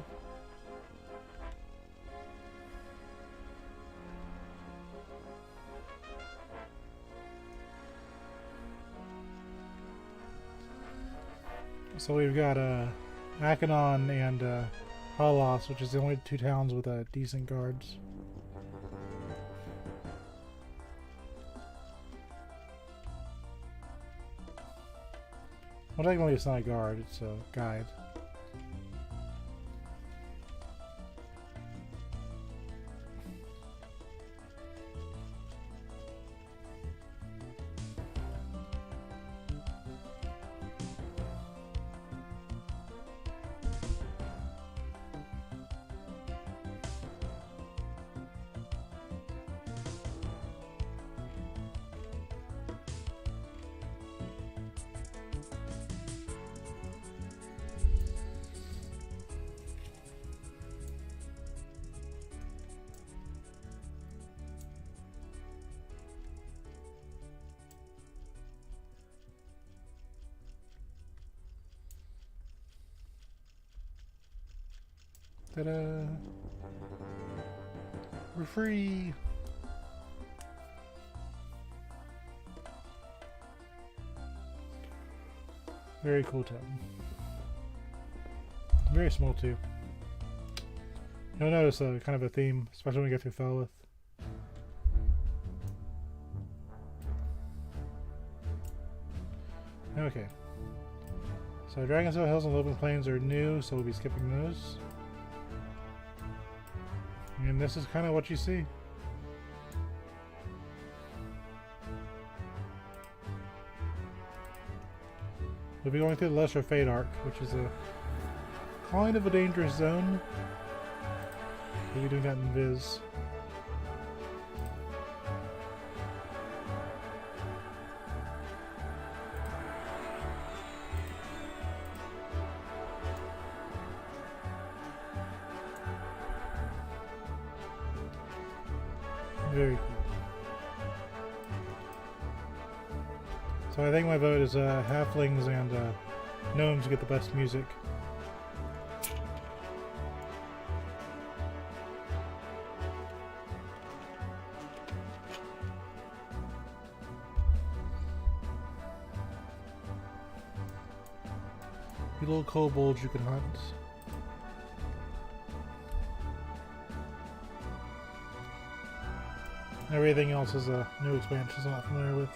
So we've got Akanon and Halos, which is the only two towns with decent guards. Well, technically it's not a guard, it's a guide. Ta-da! We're free! Very cool town. Very small too. You'll notice kind of a theme, especially when we get through Falwith. Okay. So Dragonsville Hills and Open Plains are new, so we'll be skipping those. And this is kind of what you see. We'll be going through the Lesser Fate Arc, which is a kind of a dangerous zone. We'll be doing that in Viz. Very cool. So I think my vote is halflings and gnomes get the best music. You little kobolds you can hunt. Everything else is a new expansion I'm not familiar with.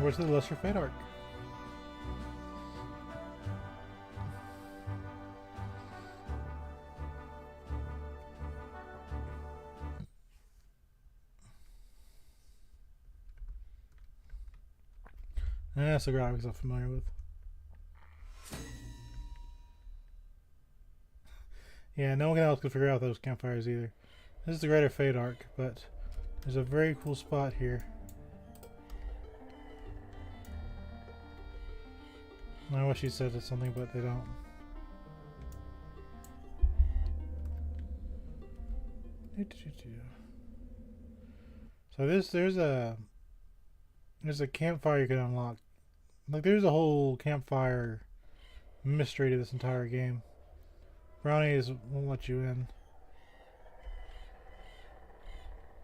Where's the Lesser Fate Arc? That's the graphics I'm familiar with. Yeah, no one else could figure out those campfires either. This is the Greater Fate Arc, but there's a very cool spot here. I wish he said something, but they don't. So there's a campfire you can unlock. Like there's a whole campfire mystery to this entire game. Brownies won't let you in.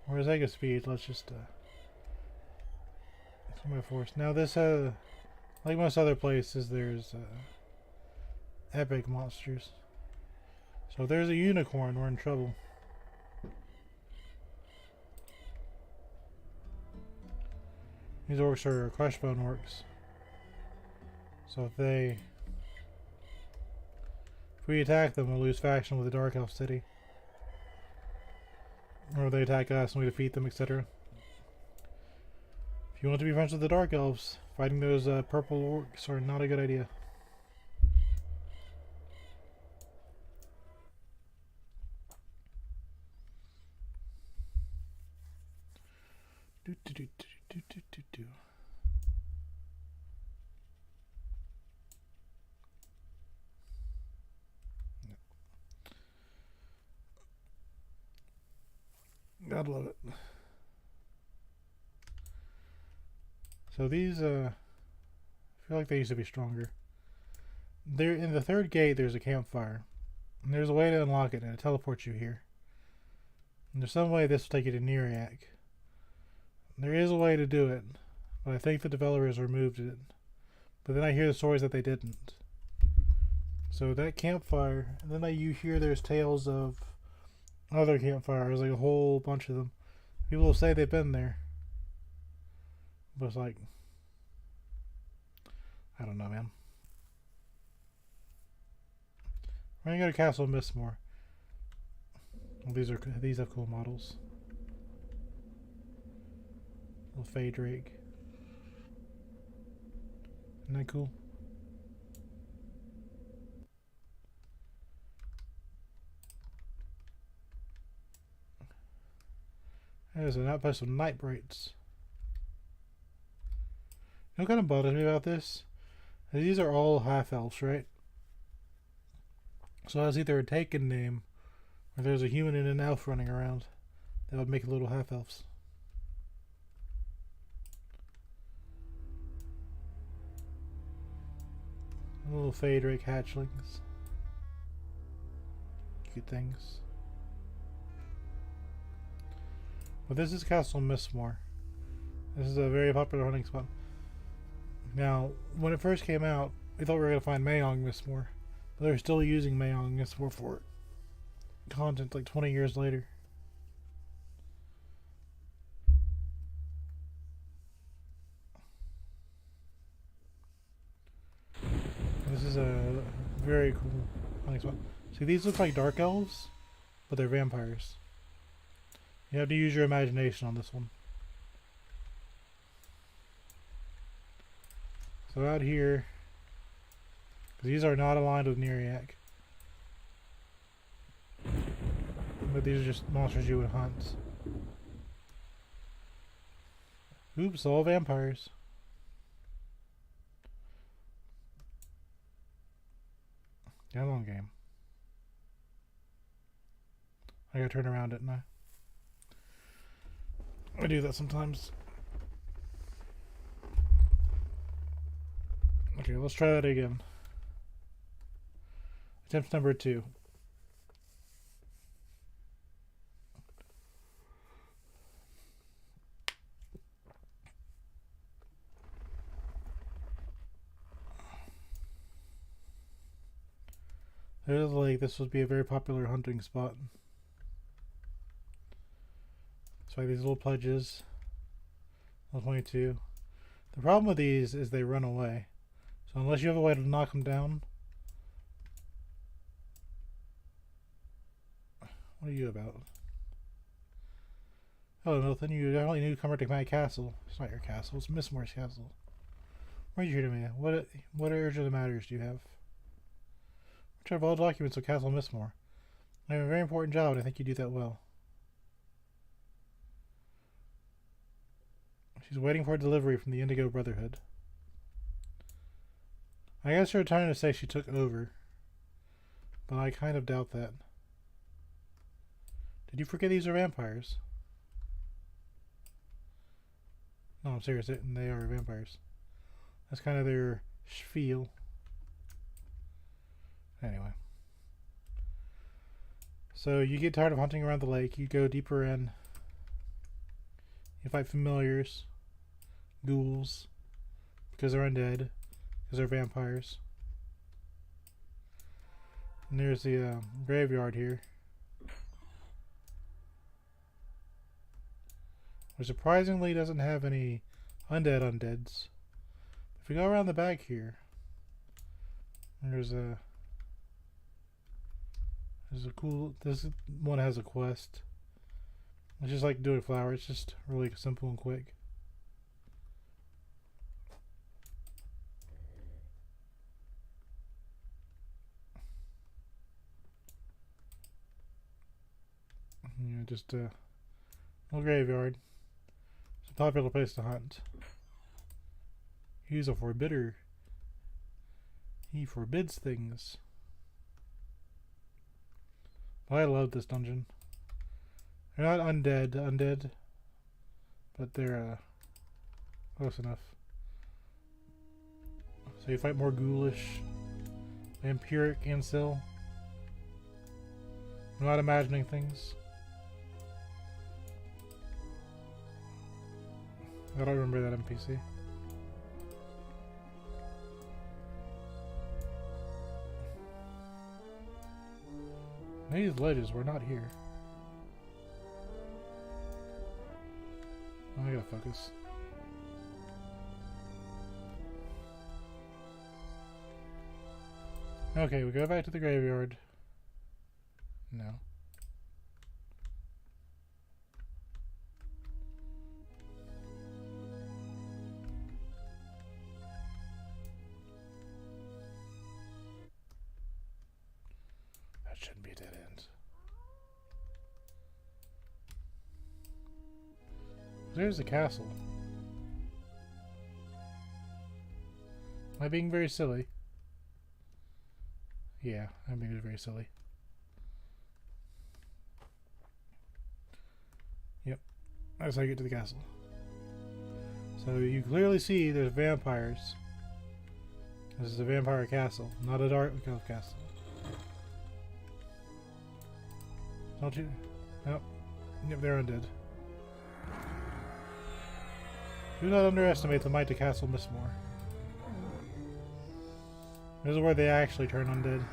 Where's Ega Speed? Let's just My force. Now this, like most other places, there's epic monsters. So if there's a unicorn, we're in trouble. These orcs are Crushbone orcs. So if we attack them, we'll lose faction with the Dark Elf City. Or they attack us and we defeat them, etc. If you want to be friends with the Dark Elves, fighting those purple orcs are not a good idea. God love it. So these, I feel like they used to be stronger. There in the third gate, there's a campfire. And there's a way to unlock it, and it teleports you here. And there's some way this will take you to Neriak. There is a way to do it, but I think the developers removed it. But then I hear the stories that they didn't. So that campfire, and then you hear there's tales of other campfires, like a whole bunch of them. People will say they've been there. But it's like, I don't know, man. We're gonna go to Castle Mistmore. Well, these have cool models. Little Faydwer. Isn't that cool? There's an outpost of Night Brights. You know what kind of bothers me about this? These are all half-elves, right? So it's either a taken name, or there's a human and an elf running around. That would make it little half-elves. Little Faydwer hatchlings. Cute things. But this is Castle Mistmore. This is a very popular hunting spot. Now, when it first came out, we thought we were going to find Mayong Mistmore. But they're still using Mayong Mistmore for content like 20 years later. This is a very cool hunting spot. See, these look like dark elves, but they're vampires. You have to use your imagination on this one. So out here, because these are not aligned with Neriak, but these are just monsters you would hunt. Oops, all vampires. Come on, game. I gotta turn around, didn't I? I do that sometimes. Okay, let's try that again. Attempt number 2. There's a lake. This would be a very popular hunting spot. So these little pledges. Level 22. The problem with these is they run away. So unless you have a way to knock them down. What are you about? Hello, Milton. You definitely need to come to my castle. It's not your castle. It's Mistmore's castle. What are you here to me? What urgent matters do you have? Which are all documents of Castle Mistmore. I have a very important job, and I think you do that well. She's waiting for a delivery from the Indigo Brotherhood. I guess you're trying to say she took over, but I kind of doubt that. Did you forget these are vampires? No, I'm serious. They are vampires. That's kind of their spiel. Anyway. So you get tired of hunting around the lake. You go deeper in. You fight familiars. ghouls, because they're undead, because they're vampires. And there's the graveyard here, which surprisingly doesn't have any undeads. If we go around the back here, there's a cool. This one has a quest. It's just like doing flower. It's just really simple and quick. You know, just a little graveyard. It's a popular place to hunt. He's a forbidder. He forbids things. But I love this dungeon. They're not undead, but they're close enough. So you fight more ghoulish, vampiric, and still not imagining things. I don't remember that NPC. These ledges were not here. Oh, I gotta focus. Okay, we go back to the graveyard. No. That shouldn't be a dead end. There's the castle. Am I being very silly? Yeah, I'm being very silly. Yep, that's how you get to the castle. So you clearly see there's vampires. This is a vampire castle, not a dark elf castle. Don't you? Nope. Yep, they're undead. Do not underestimate the might of Castle Mistmore. This is where they actually turn undead.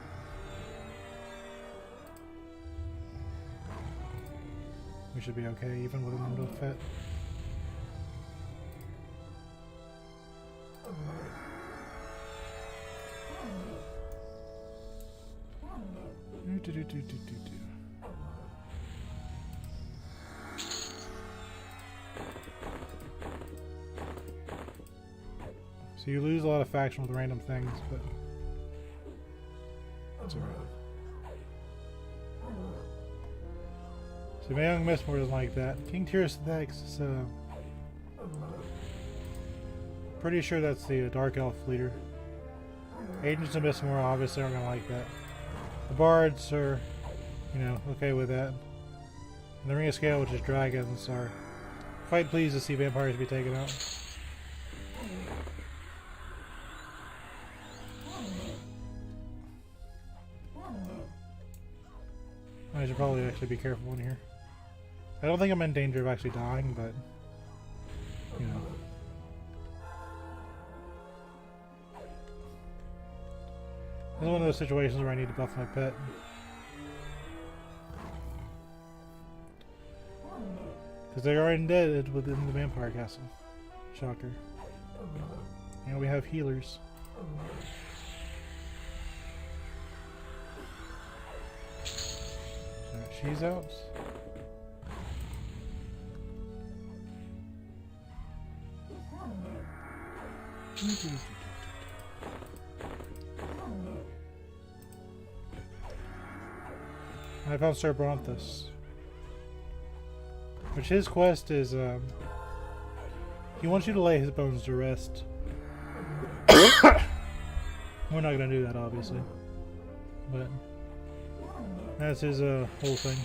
We should be okay, even with an undead pet. So you lose a lot of faction with random things, but that's alright. See, my young Mistmore doesn't like that. King Tyrus X is pretty sure that's the Dark Elf leader. Agents of Mistmore obviously aren't gonna like that. The Bards are, you know, okay with that. And the Ring of Scale, which is dragons, are quite pleased to see vampires be taken out. I should probably actually be careful in here. I don't think I'm in danger of actually dying, but you know. This is one of those situations where I need to buff my pet. Because they are undead within the vampire castle. Shocker. And we have healers. Alright, she's out. I found Sir Bronthus. Which his quest is, he wants you to lay his bones to rest. We're not gonna do that, obviously. But that's his whole thing.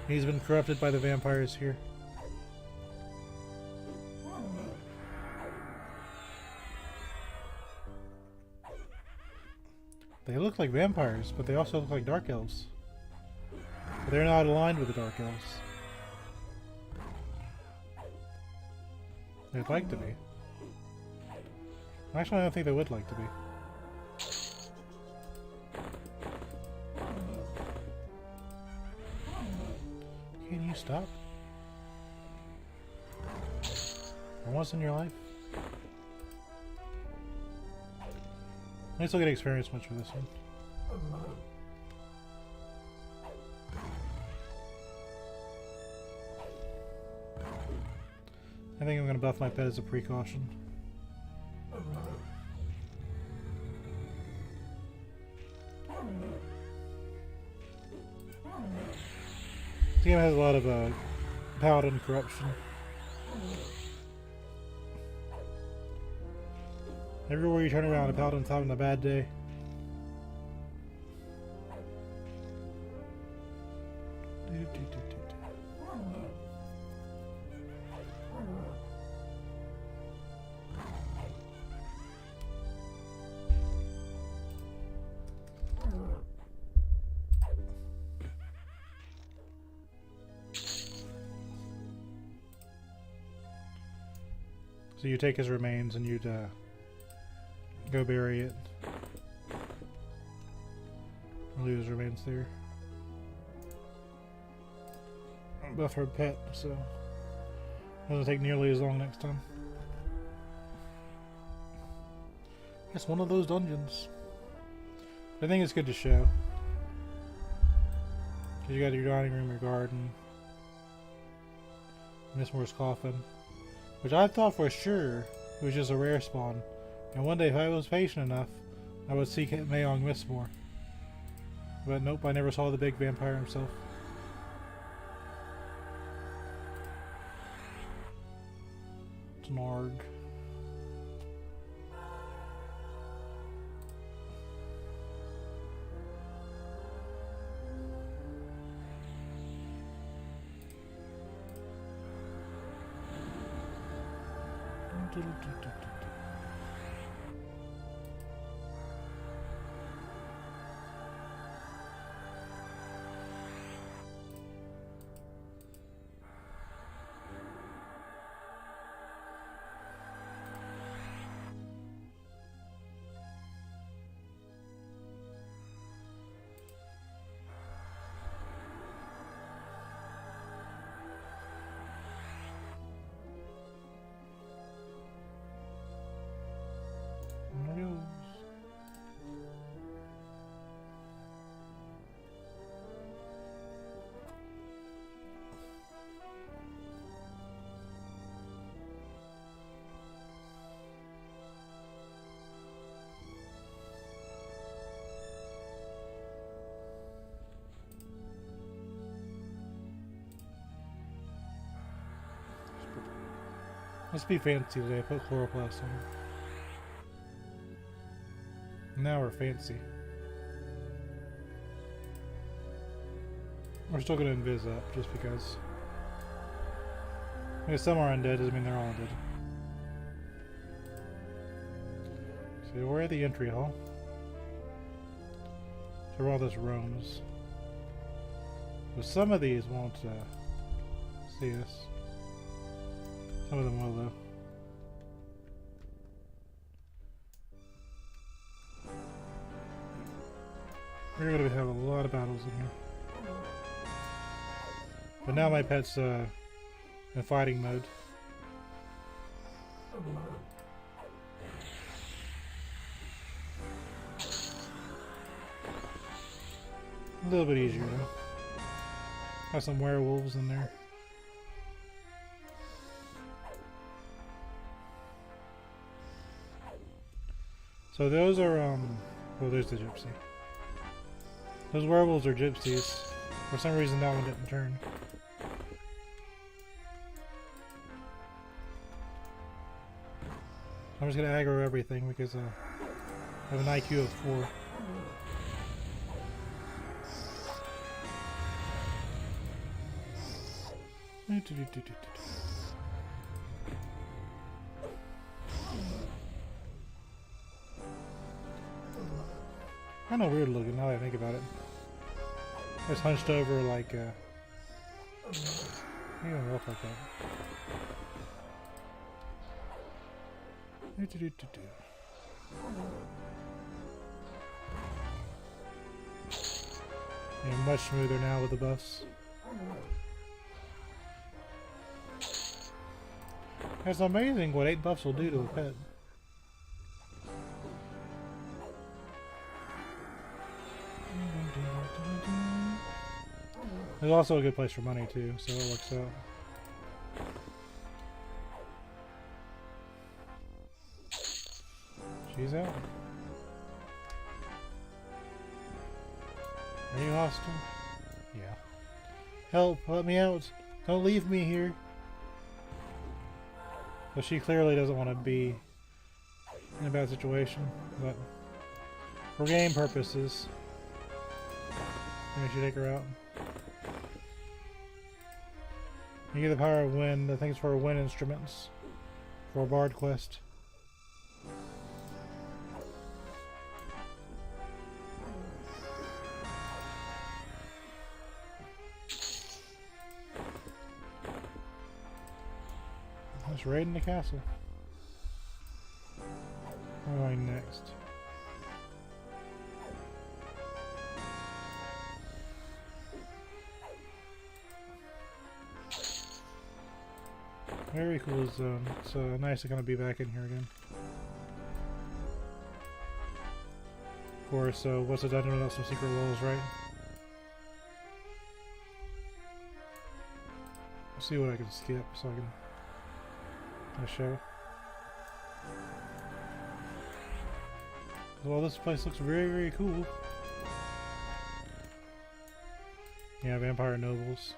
He's been corrupted by the vampires here. They look like vampires, but they also look like dark elves. But they're not aligned with the dark elves. They'd like to be. Actually, I don't think they would like to be. Can you stop? For once in your life? I still get experience much for this one. I think I'm going to buff my pet as a precaution. This game has a lot of paladin corruption. Everywhere you turn around, a paladin's having a bad day. So you take his remains and you'd go bury it. Leave his remains there. Buff her pet, so it doesn't take nearly as long next time. It's one of those dungeons. I think it's good to show. Cause you got your dining room, your garden, Mistmore's coffin. Which I thought for sure it was just a rare spawn. And one day if I was patient enough, I would seek Mayong Mistmore. But nope, I never saw the big vampire himself. It's an Arg. Let's be fancy today. Put chloroplast on. Now we're fancy. We're still gonna invis up just because. Because some are undead doesn't mean they're all undead. So we're at the entry hall. So where all this roams. But some of these won't see us. Some of them will, though. We're going to have a lot of battles in here. But now my pet's in fighting mode. A little bit easier, though. Got some werewolves in there. So those are, well, there's the gypsy. Those werewolves are gypsies. For some reason that one didn't turn. I'm just gonna aggro everything because I have an IQ of 4. Kind of weird looking now that I think about it. It's hunched over like you don't look like that. And much smoother now with the buffs. It's amazing what 8 buffs will do to a pet. It's also a good place for money too, so it works out. She's out. Are you hostile? Yeah. Help! Let me out! Don't leave me here! But she clearly doesn't want to be in a bad situation, but for game purposes, we should take her out. You get the power of wind. I think it's for wind instruments. For a bard quest. Let's raid in the castle. Where am I going next? Very cool zone. It's nice to kind of be back in here again. Of course, what's a dungeon without some secret walls, right? Let's see what I can skip so I can show. Well, this place looks very, very cool. Yeah, vampire nobles.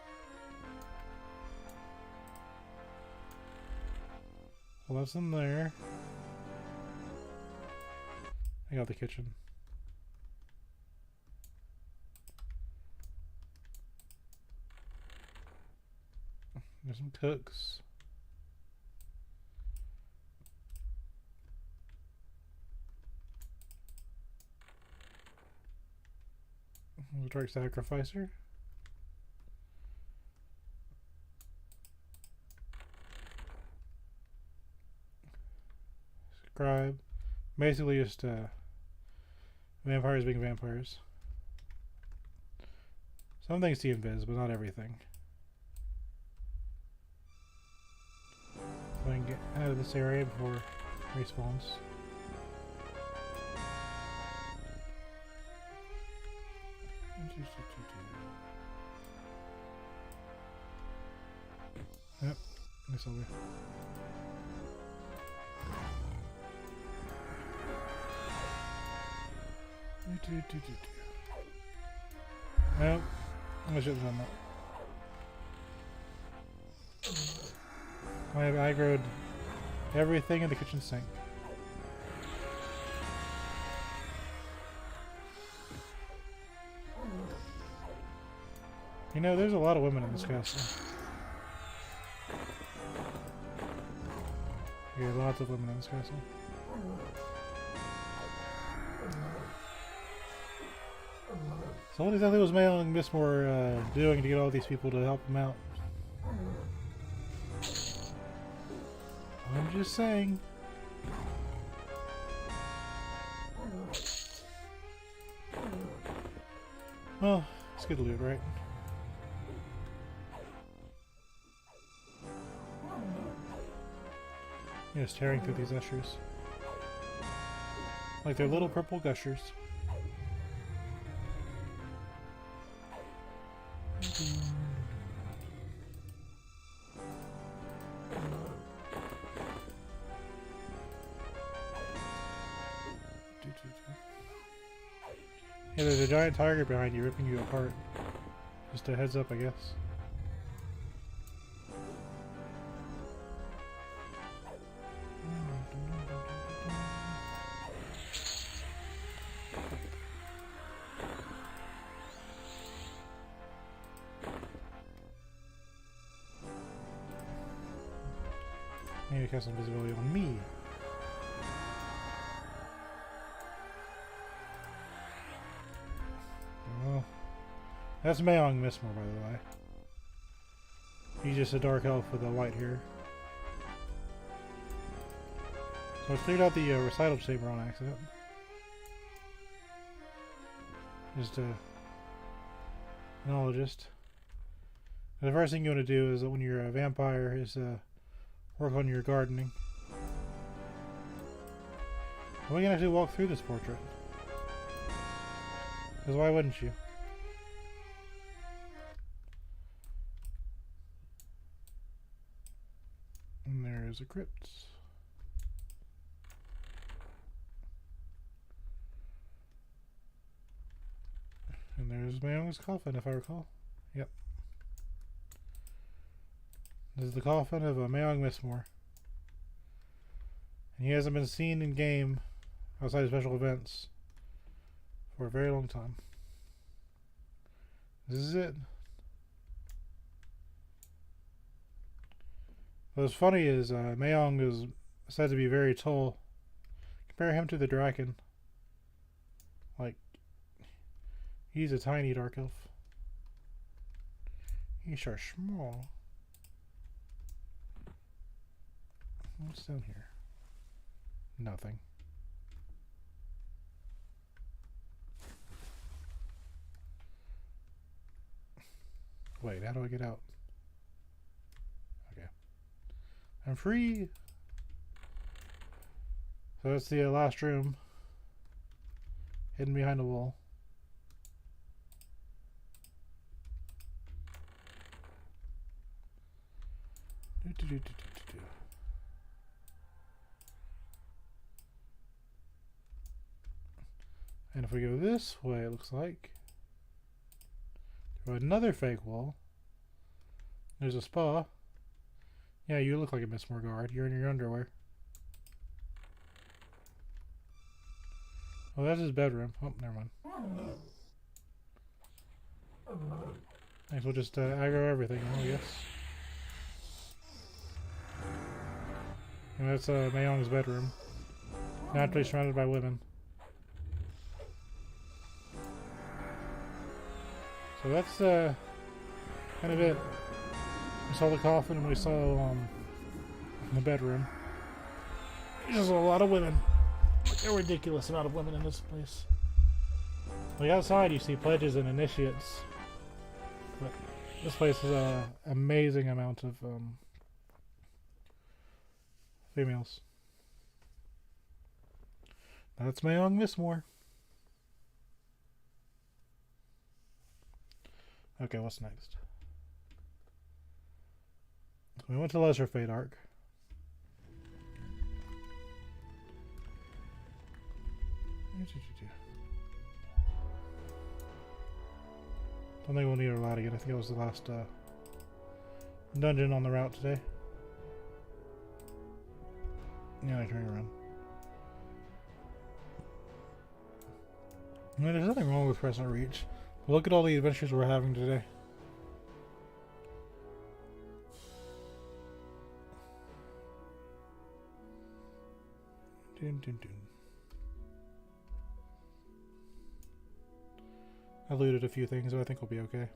Well, that's in there. I got the kitchen. There's some cooks. Dark sacrificer. Scribe. Basically just vampires being vampires. Some things see invis, but not everything. So I can get out of this area before it respawns. Yep, this will be. Nope, I should have done that. I have aggroed everything in the kitchen sink. You know, there's a lot of women in this castle. Yeah, lots of women in this castle. So what exactly was Mail and Mistmore doing to get all these people to help him out? I'm just saying. Well, let's get the loot, right? Just tearing through these ushers. Like they're little purple gushers. Yeah, there's a giant tiger behind you ripping you apart. Just a heads up, I guess. Maybe cast some visibility on me. Well, that's Mayong Mistmore, by the way. He's just a dark elf with a white hair. I cleared out the recital chamber on accident. Just a neologist. The first thing you want to do is when you're a vampire is work on your gardening. We can actually walk through this portrait. Because why wouldn't you? And there's a crypt. And there's Mayong's coffin, if I recall. Yep. This is the coffin of Mayong Mistmore. And he hasn't been seen in game outside of special events for a very long time. This is it. What's funny is Mayong is said to be very tall. Compare him to the Draken. Like, he's a tiny dark elf. He's so small. What's down here? Nothing. Wait, how do I get out? Okay. I'm free! So that's the last room. Hidden behind a wall. And if we go this way, it looks like another fake wall. There's a spa. Yeah, you look like a Mistmore guard. You're in your underwear. Oh, that's his bedroom. Oh, never mind. Thanks, we'll just aggro everything, I guess. And that's Mayong's bedroom. Naturally surrounded by women. So that's kind of it. We saw the coffin and we saw the bedroom. There's a lot of women. A ridiculous amount of women in this place. Like outside you see pledges and initiates. But this place is an amazing amount of females. That's Mayong Mistmore. Okay, what's next? We went to Lesser Fate Arc. Don't think we'll need our light again. I think it was the last dungeon on the route today. Yeah, I turn around. I mean, there's nothing wrong with pressing reach. But look at all the adventures we're having today. Dun, dun, dun. I looted a few things, so I think we'll be okay.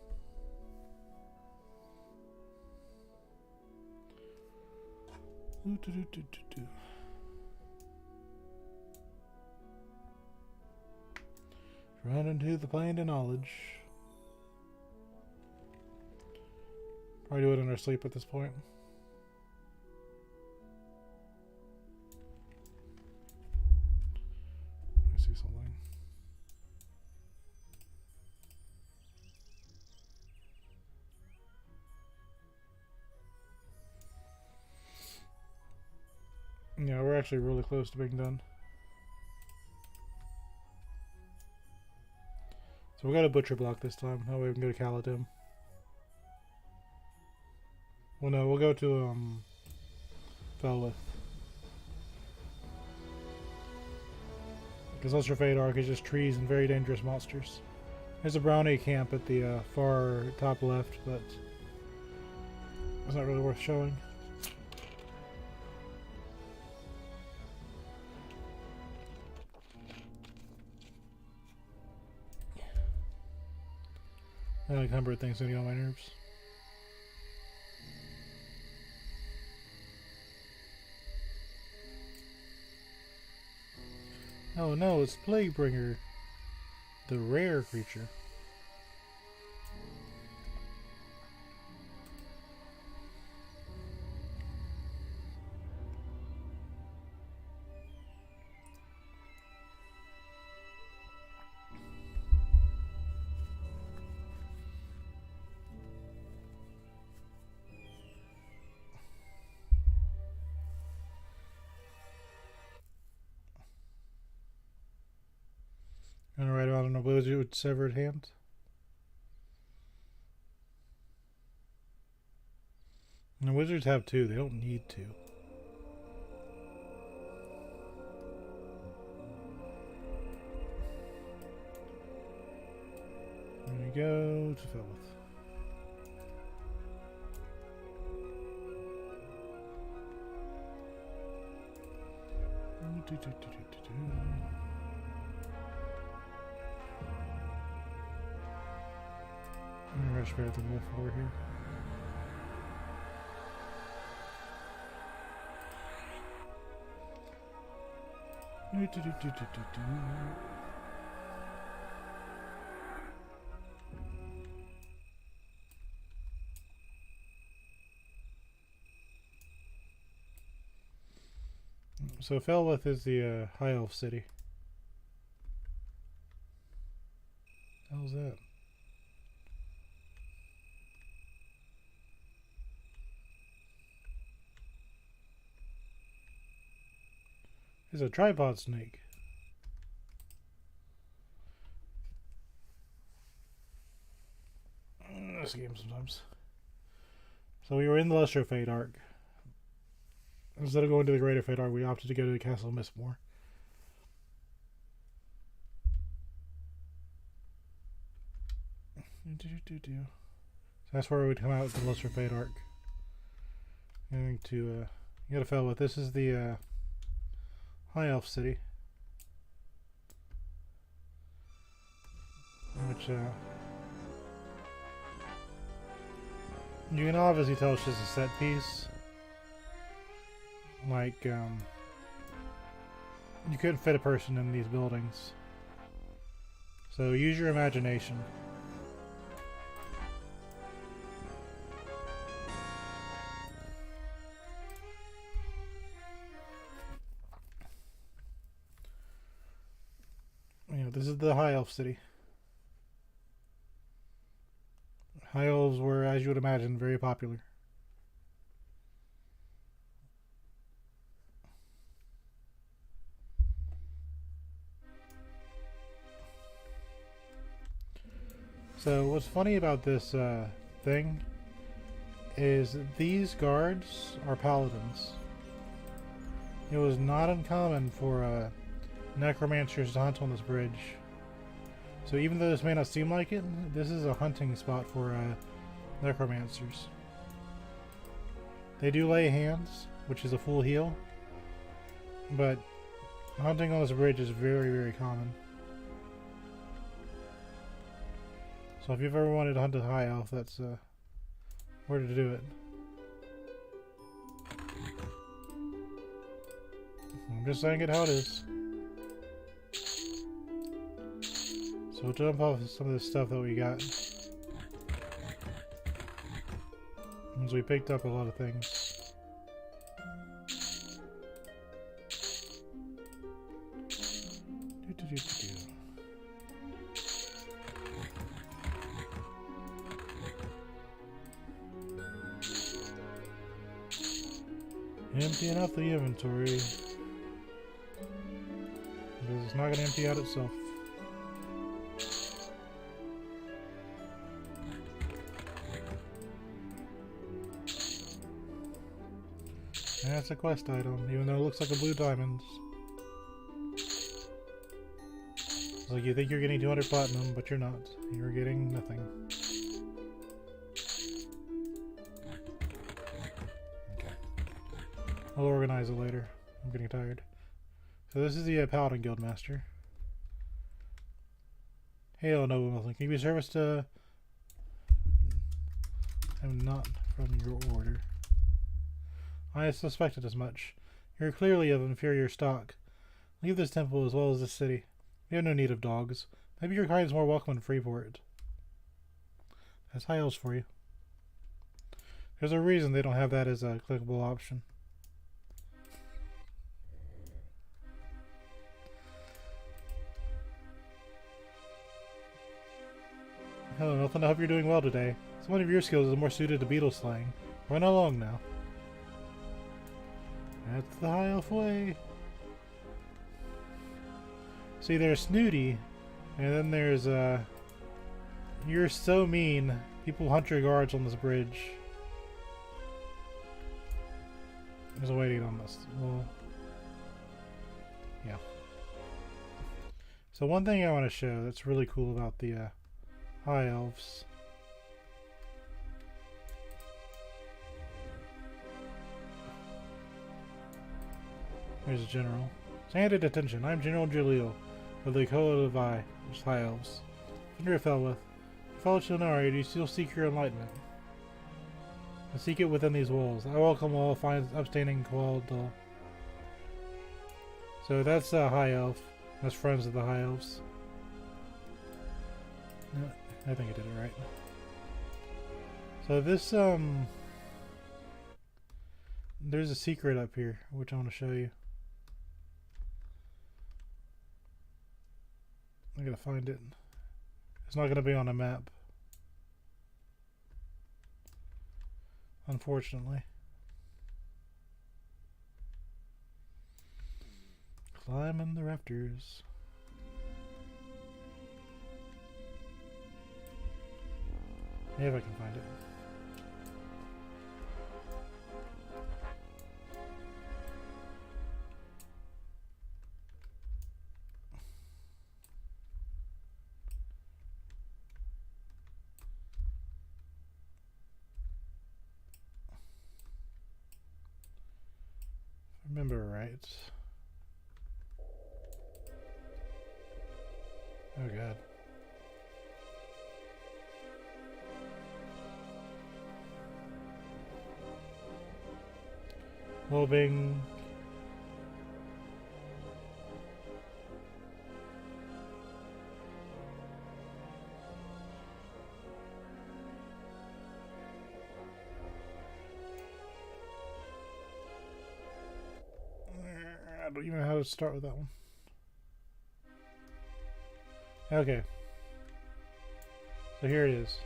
Run into the plane of knowledge. Probably do it in our sleep at this point. I see something. Yeah, we're actually really close to being done. So we got a butcher block this time. That way we can go to Caladim. Well, no, we'll go to Felwith. Because Lesser Fate Arc is just trees and very dangerous monsters. There's a brownie camp at the far top left, but it's not really worth showing. Unencumbered things getting on my nerves. Oh no, it's Plaguebringer, the rare creature. Gonna ride around on a wizard with severed hand. And the wizards have two, they don't need to. There we go to Felith. I'm gonna rush better than wolf over here. So Felith is the High Elf city. How's that? It's a tripod snake. This game sometimes. So we were in the Lesser Fate arc. Instead of going to the Greater Fate arc, we opted to go to the Castle of Mistmore. So that's where we'd come out with the Lesser Fate arc. Going to you gotta fill with this is the High Elf city, which you can obviously tell it's just a set piece. Like you couldn't fit a person in these buildings, so use your imagination. This is the High Elf city. High Elves were, as you would imagine, very popular. So what's funny about this thing is these guards are paladins. It was not uncommon for necromancers to hunt on this bridge. So even though this may not seem like it, this is a hunting spot for necromancers. They do lay hands, which is a full heal, but hunting on this bridge is very, very common. So if you've ever wanted to hunt a high elf, that's where to do it. I'm just saying it how it is. So we'll jump off some of this stuff that we got. Because we picked up a lot of things. Emptying out the inventory. Because it's not going to empty out itself. That's a quest item, even though it looks like a blue diamond. It's like you think you're getting 200 platinum, but you're not. You're getting nothing. Okay. I'll organize it later. I'm getting tired. So this is the Paladin Guildmaster. Hail, noble Milton. Can you be service to... I'm not from your order. I suspected as much. You're clearly of inferior stock. Leave this temple as well as this city. We have no need of dogs. Maybe your kind is more welcome in Freeport. That's high elves for you. There's a reason they don't have that as a clickable option. Hello, Nathan. I hope you're doing well today. So one of your skills is more suited to beetle slaying. Run along now. That's the high elf way. See, there's Snooty, and then there's you're so mean. People hunt your guards on this bridge. There's a waiting on this. Well, yeah. So one thing I want to show that's really cool about the high elves. There's a general. Standard attention. I'm General Julio of the Code of I, which is high elves. Wonder if with. Fellow Shilnari, do you still seek your enlightenment? And seek it within these walls. I welcome all fine upstanding Qualdal. So that's a high elf. That's friends of the high elves. No, I think I did it right. So this there's a secret up here which I want to show you. I gotta find it. It's not gonna be on a map, unfortunately. Climbing the rafters. Yeah, if I can find it. Remember right. Oh god. Well-being. I don't even know how to start with that one. Okay. So here it is.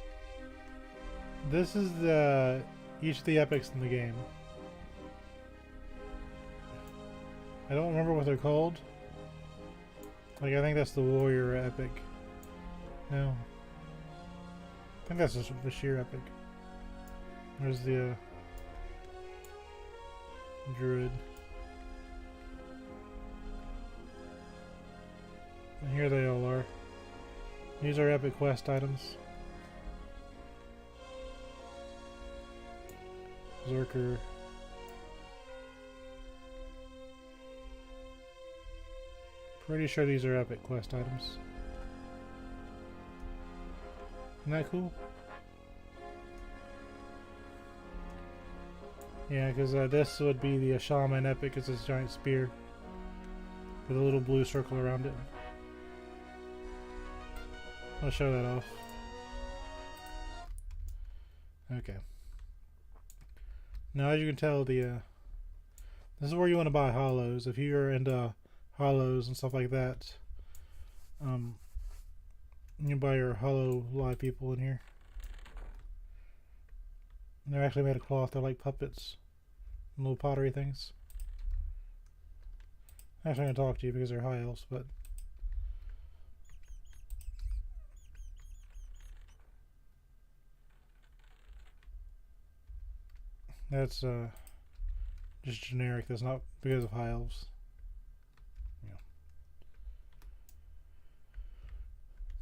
This is the each of the epics in the game. I don't remember what they're called. Like, I think that's the warrior epic. No. I think that's just the sheer epic. There's the druid. And here they all are. These are epic quest items. Zerker. Pretty sure these are epic quest items. Isn't that cool? Yeah, because this would be the shaman epic. It's this giant spear with a little blue circle around it. I'll show that off. Okay. Now, as you can tell, this is where you want to buy hollows. If you're into hollows and stuff like that, you can buy your hollow live people in here. And they're actually made of cloth. They're like puppets, little pottery things. I'm actually going to talk to you because they're high elves, but that's just generic. That's not because of high elves. Yeah.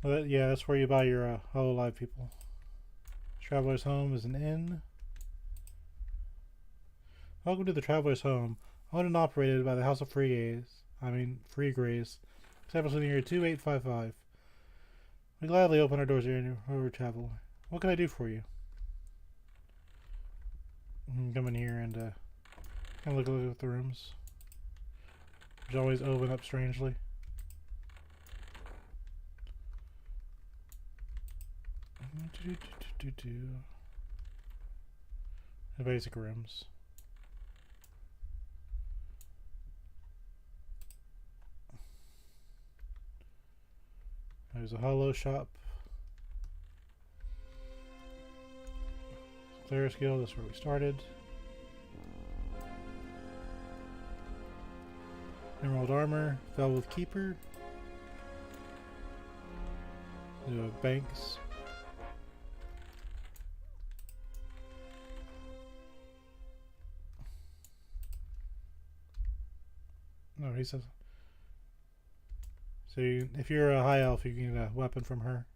Well, yeah, that's where you buy your hololive people. Traveler's Home is an inn. Welcome to the Traveler's Home, owned and operated by the House of Free Grays, established in the year 2855. We gladly open our doors to your travel. What can I do for you? You can come in here and kind of look at the rooms. which always open up strangely. The basic rooms. There's a hollow shop. Clear skill, that's where we started. Emerald armor, velvet keeper. Banks. No, he says. So if you're a high elf, you can get a weapon from her.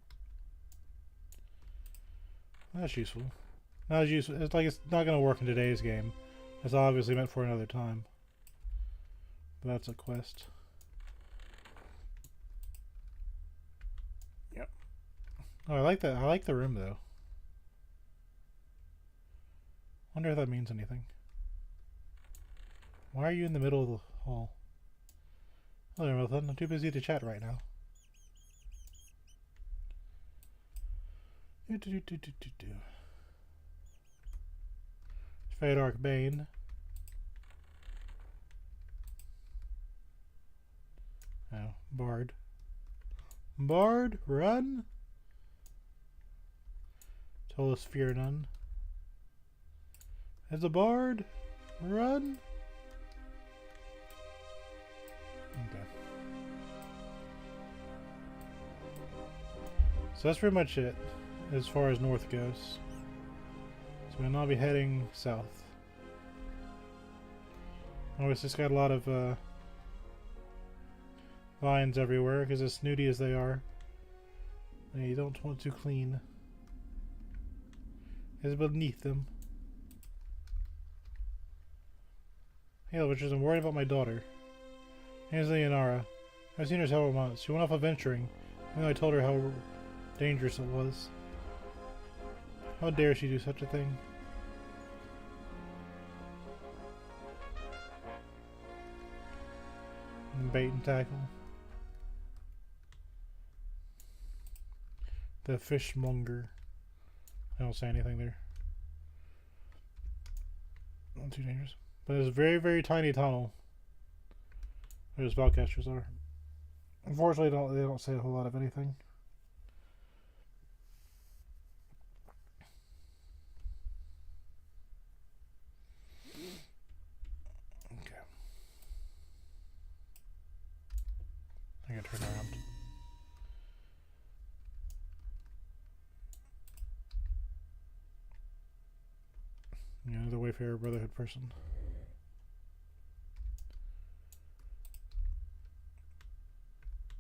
That's useful. Not as useful. It's like it's not going to work in today's game. It's obviously meant for another time. But that's a quest. Yep. Oh, I like that. I like the room though. Wonder if that means anything. Why are you in the middle of the hall? Hello, Milton. I'm too busy to chat right now. Faydwer Bane. Oh, Bard. Bard, run! Told us fear none. As a bard, run! Okay. So that's pretty much it as far as north goes. So we'll now be heading south. Obviously it's got a lot of vines everywhere because as snooty as they are, you don't want to clean. It's beneath them. Hey, Richards, I'm worried about my daughter. Here's Leonara. I've seen her several months. She went off adventuring, even though I told her how dangerous it was. How dare she do such a thing? Bait and tackle. The fishmonger. I don't say anything there. Not too dangerous. But it's a very, very tiny tunnel. Where the spellcasters are. Unfortunately, they don't say a whole lot of anything. Okay. I can turn around. Another Wayfarer Brotherhood person.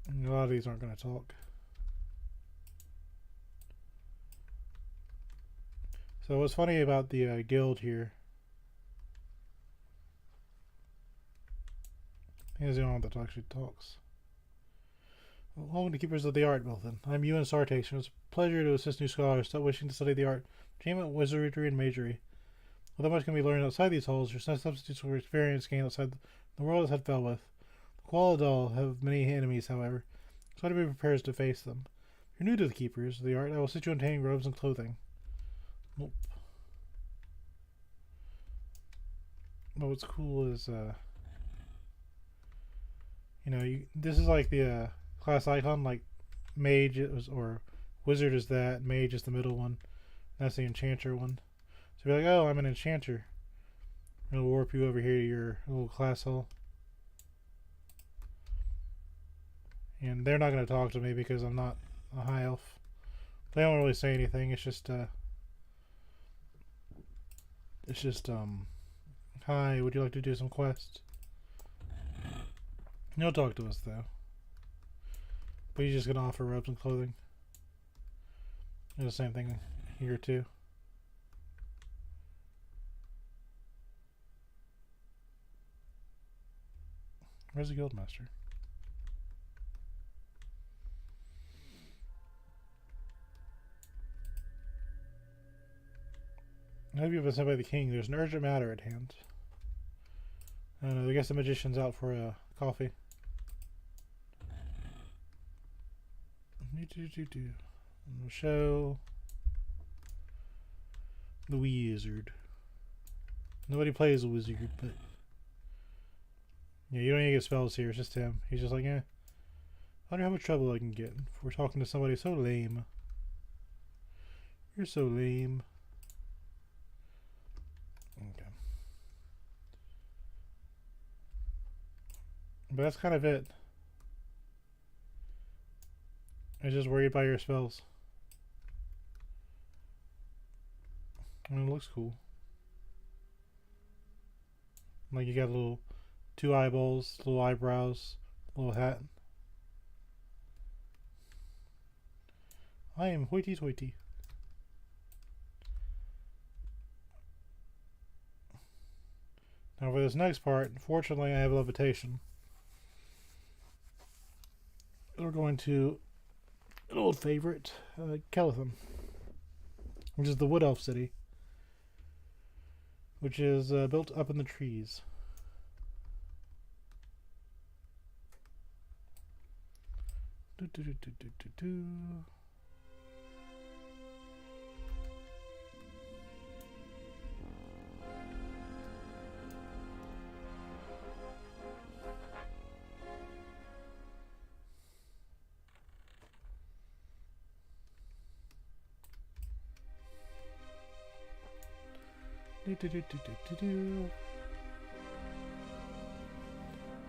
A lot of these aren't going to talk. So what's funny about the guild here, he's the only one that actually talks. Welcome to Keepers of the Art, Milton. I'm Ewan Sartation. It's a pleasure to assist new scholars still wishing to study the art, entertainment, wizardry, and magery. Although much can be learned outside these halls, there's no substitutes for experience gained outside the world has had fell with. The Qualadal have many enemies, however, so to be prepared to face them. If you're new to the Keepers of the Art, I will sit you in tanning robes and clothing. Nope. But what's cool is, this is like the class icon, like mage or wizard is that, mage is the middle one, that's the enchanter one. So you're like, oh, I'm an enchanter. It'll warp you over here to your little class hall. And they're not going to talk to me because I'm not a high elf. They don't really say anything. It's just, hi, would you like to do some quests? He'll talk to us though. But he's just going to offer robes and clothing. Do the same thing here too. Where's the guildmaster? I hope you've been sent by the king. There's an urgent matter at hand. I don't know, I guess the magician's out for coffee. Show the wizard. Nobody plays a wizard, but yeah, you don't even get spells here. It's just him. He's just like, I wonder how much trouble I can get if we're talking to somebody so lame. You're so lame. Okay. But that's kind of it. I'm just worried about your spells. I mean, it looks cool. Like you got little 2 eyeballs, little eyebrows, little hat. I am hoity-toity. Now for this next part, fortunately I have levitation. We're going to an old favorite, Keletham, which is the Wood Elf city, which is built up in the trees.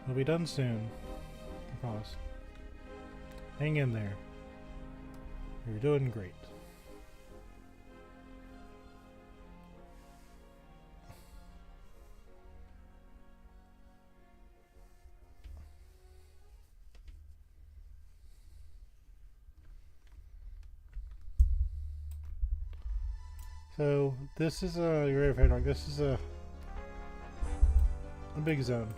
We'll be done soon. I promise. Hang in there. You're doing great. So this is you're right, Faydwer. This is a big zone.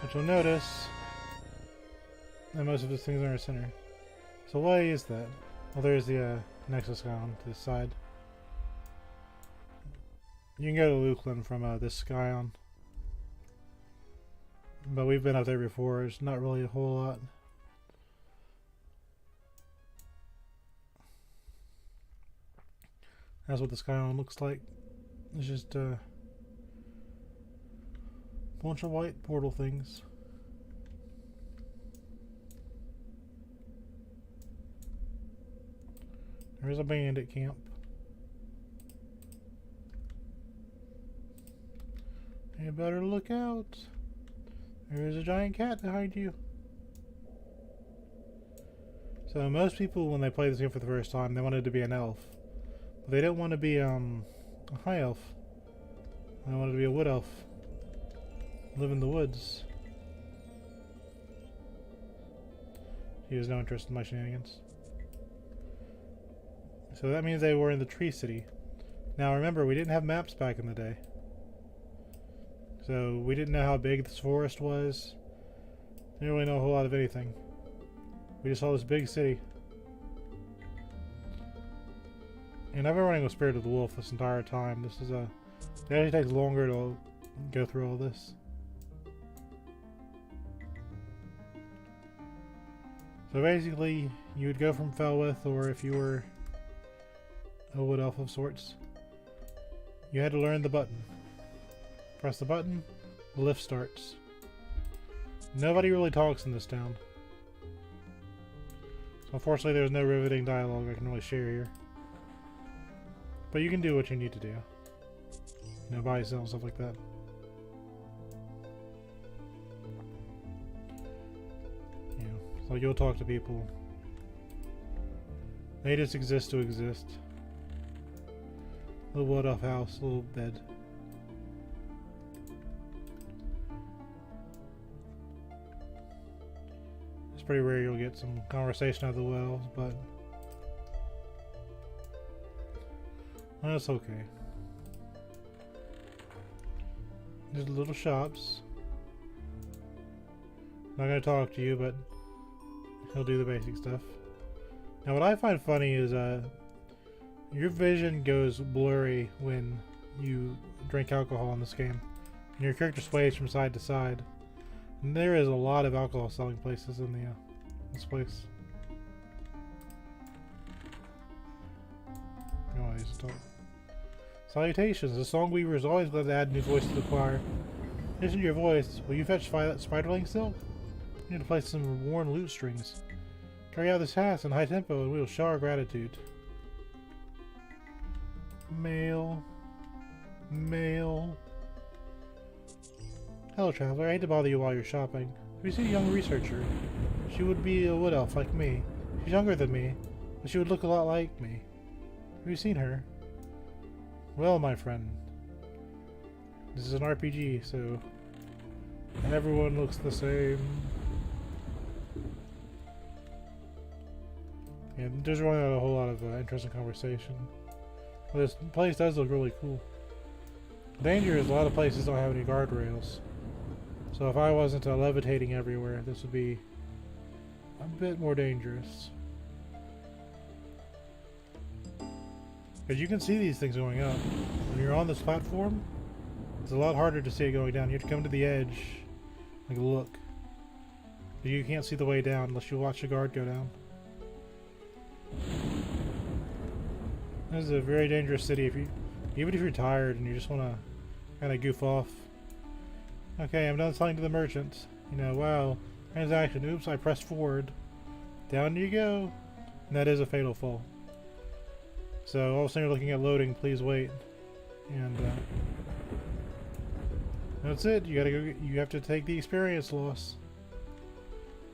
But you'll notice that most of the things are in the center. So why is that? Well, there's the Nexus guy on this side. You can go to Lukeland from this sky on. But we've been up there before. It's not really a whole lot. That's what the Skyline looks like. It's just a bunch of white portal things. There's a bandit camp. You better look out. There's a giant cat behind you. So most people, when they play this game for the first time, they wanted to be an elf. They don't want to be a high elf. They wanted to be a wood elf. Live in the woods. He has no interest in my shenanigans. So that means they were in the tree city. Now remember, we didn't have maps back in the day. So we didn't know how big this forest was. Didn't really know a whole lot of anything. We just saw this big city. And I've been running with Spirit of the Wolf this entire time. This is it actually takes longer to go through all this. So basically, you would go from Felwith, or if you were a wood elf of sorts, you had to learn the button. Press the button, the lift starts. Nobody really talks in this town. So unfortunately, there's no riveting dialogue I can really share here. But you can do what you need to do. You know, buy, sell, stuff like that. You know, so you'll talk to people. They just exist to exist. Little wood off house, little bed. It's pretty rare you'll get some conversation out of the wells, but that's okay. There's little shops. Not gonna talk to you, but he'll do the basic stuff. Now what I find funny is your vision goes blurry when you drink alcohol in this game. And your character sways from side to side. And there is a lot of alcohol selling places in this place. Oh, he's talking. Salutations. The Songweaver is always glad to add new voice to the choir. Listen to your voice. Will you fetch spiderling silk? You need to play some worn lute strings. Carry out this task in high tempo and we will show our gratitude. Mail. Mail. Hello, traveler. I hate to bother you while you're shopping. Have you seen a young researcher? She would be a wood elf like me. She's younger than me, but she would look a lot like me. Have you seen her? Well, my friend. This is an RPG, so everyone looks the same. And there's really not a whole lot of interesting conversation. But this place does look really cool. The danger is a lot of places don't have any guardrails. So if I wasn't levitating everywhere, this would be a bit more dangerous. Because you can see these things going up. When you're on this platform, it's a lot harder to see it going down. You have to come to the edge and look. You can't see the way down unless you watch the guard go down. This is a very dangerous city. Even if you're tired and you just want to kind of goof off. Okay, I'm done selling to the merchant. You know, wow, transaction. Oops, I pressed forward. Down you go. And that is a fatal fall. So all of a sudden you're looking at loading. Please wait. And that's it. You gotta go. You have to take the experience loss.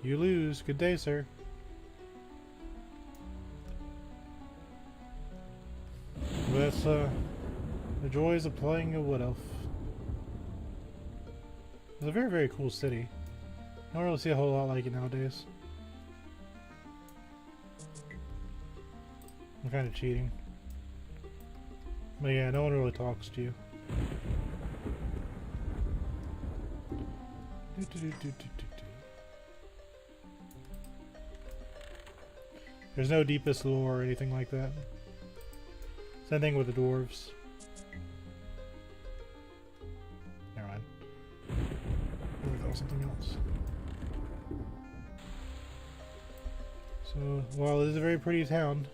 You lose. Good day, sir. But that's the joys of playing a wood elf. It's a very, very cool city. I don't really see a whole lot like it nowadays. I'm kind of cheating. But yeah, no one really talks to you. There's no deepest lore or anything like that. Same thing with the dwarves. Never mind. That was something else. So, while it is a very pretty town,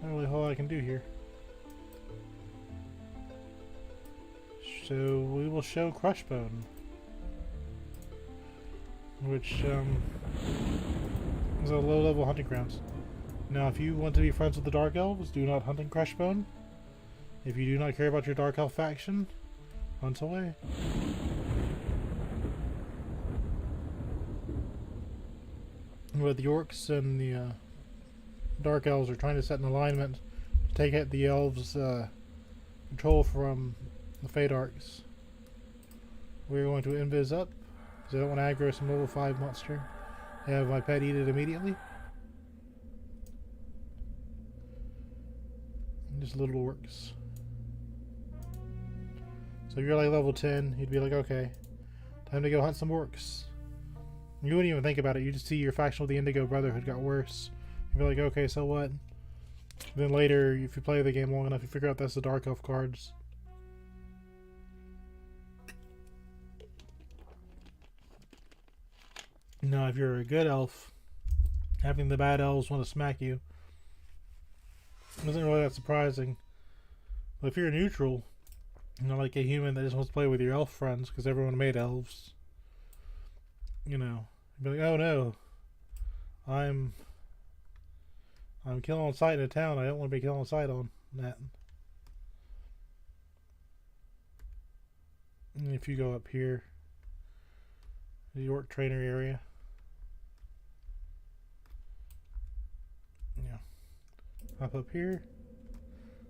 not really a whole lot I can do here. So we will show Crushbone, which is a low-level hunting grounds. Now, if you want to be friends with the Dark Elves, do not hunt in Crushbone. If you do not care about your Dark Elf faction, hunt away. But the Orcs and the Dark Elves are trying to set an alignment to take out the Elves' control from the Feydarks. We're going to invis up, because I don't want to aggro some level 5 monster. Have my pet eat it immediately. Just little orcs. So if you're like level 10, you'd be like, okay, time to go hunt some orcs. You wouldn't even think about it. You just see your faction with the Indigo Brotherhood got worse. You'd be like, okay, so what? Then later, if you play the game long enough, you figure out that's the Dark Elf cards. Now, if you're a good elf, having the bad elves want to smack you isn't really that surprising. But if you're neutral, you know, like a human that just wants to play with your elf friends because everyone made elves, you know, you'd be like, oh no, I'm killing on sight in a town. I don't want to be killing on sight on that. And if you go up here, the York trainer area. Yeah. Up here.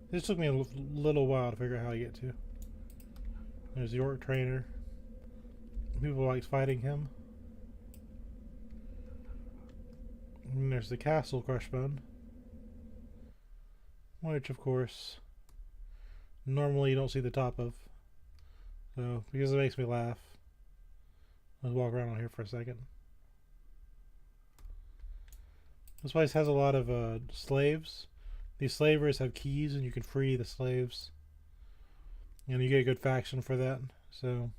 This took me a little while to figure out how to get to. There's the York trainer. People like fighting him. And there's the castle Crushbone. Which, of course, normally you don't see the top of. So, because it makes me laugh, let's walk around on here for a second. This place has a lot of slaves. These slavers have keys and you can free the slaves. and you get a good faction for that. So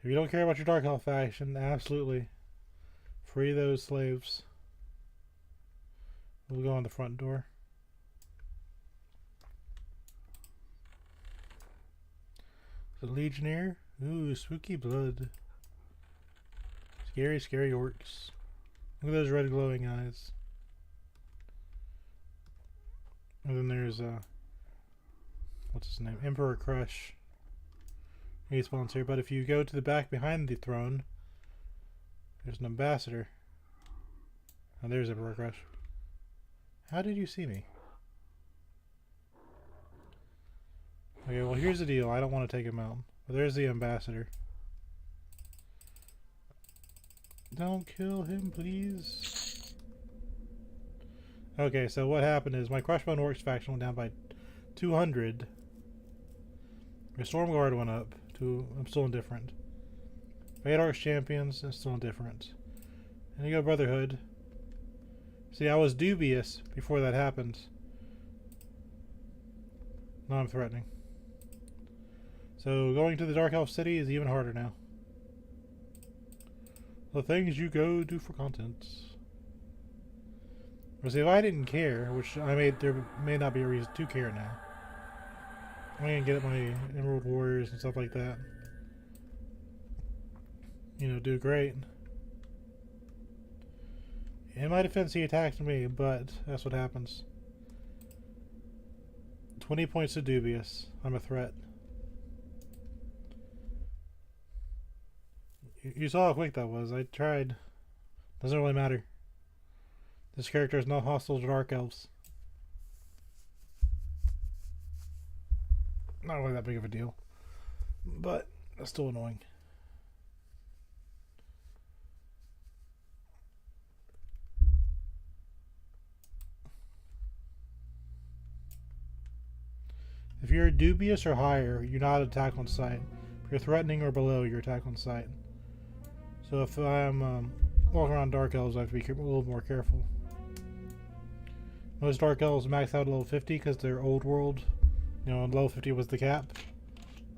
if you don't care about your Dark Elf faction, absolutely free those slaves. We'll go on the front door. The Legionnaire. Ooh, spooky blood. Scary, scary orcs. Look at those red glowing eyes. And then there's what's his name? Emperor Crush. He spawns here, but if you go to the back behind the throne, there's an ambassador. Oh, there's Emperor Crush. How did you see me? Okay, well here's the deal. I don't want to take him out. But there's the ambassador. Don't kill him, please. Okay, so what happened is my Crushbone Orcs faction went down by 200. My Stormguard went up to... I'm still indifferent. Faydwer Champions, I'm still indifferent. And you go Brotherhood. See, I was dubious before that happened. Now I'm threatening. So going to the Dark Elf City is even harder now. The things you go do for content. But see, if I didn't care, which there may not be a reason to care now. I'm gonna get my Emerald Warriors and stuff like that. You know, do great. In my defense, he attacked me, but that's what happens. 20 points to dubious. I'm a threat. You saw how quick that was. I tried. Doesn't really matter. This character is not hostile to Dark Elves. Not really that big of a deal. But that's still annoying. If you're dubious or higher, you're not attack on sight. If you're threatening or below, you're attack on sight. So if I'm walking around Dark Elves, I have to be a little more careful. Most Dark Elves max out at level 50 because they're old world. You know, level 50 was the cap.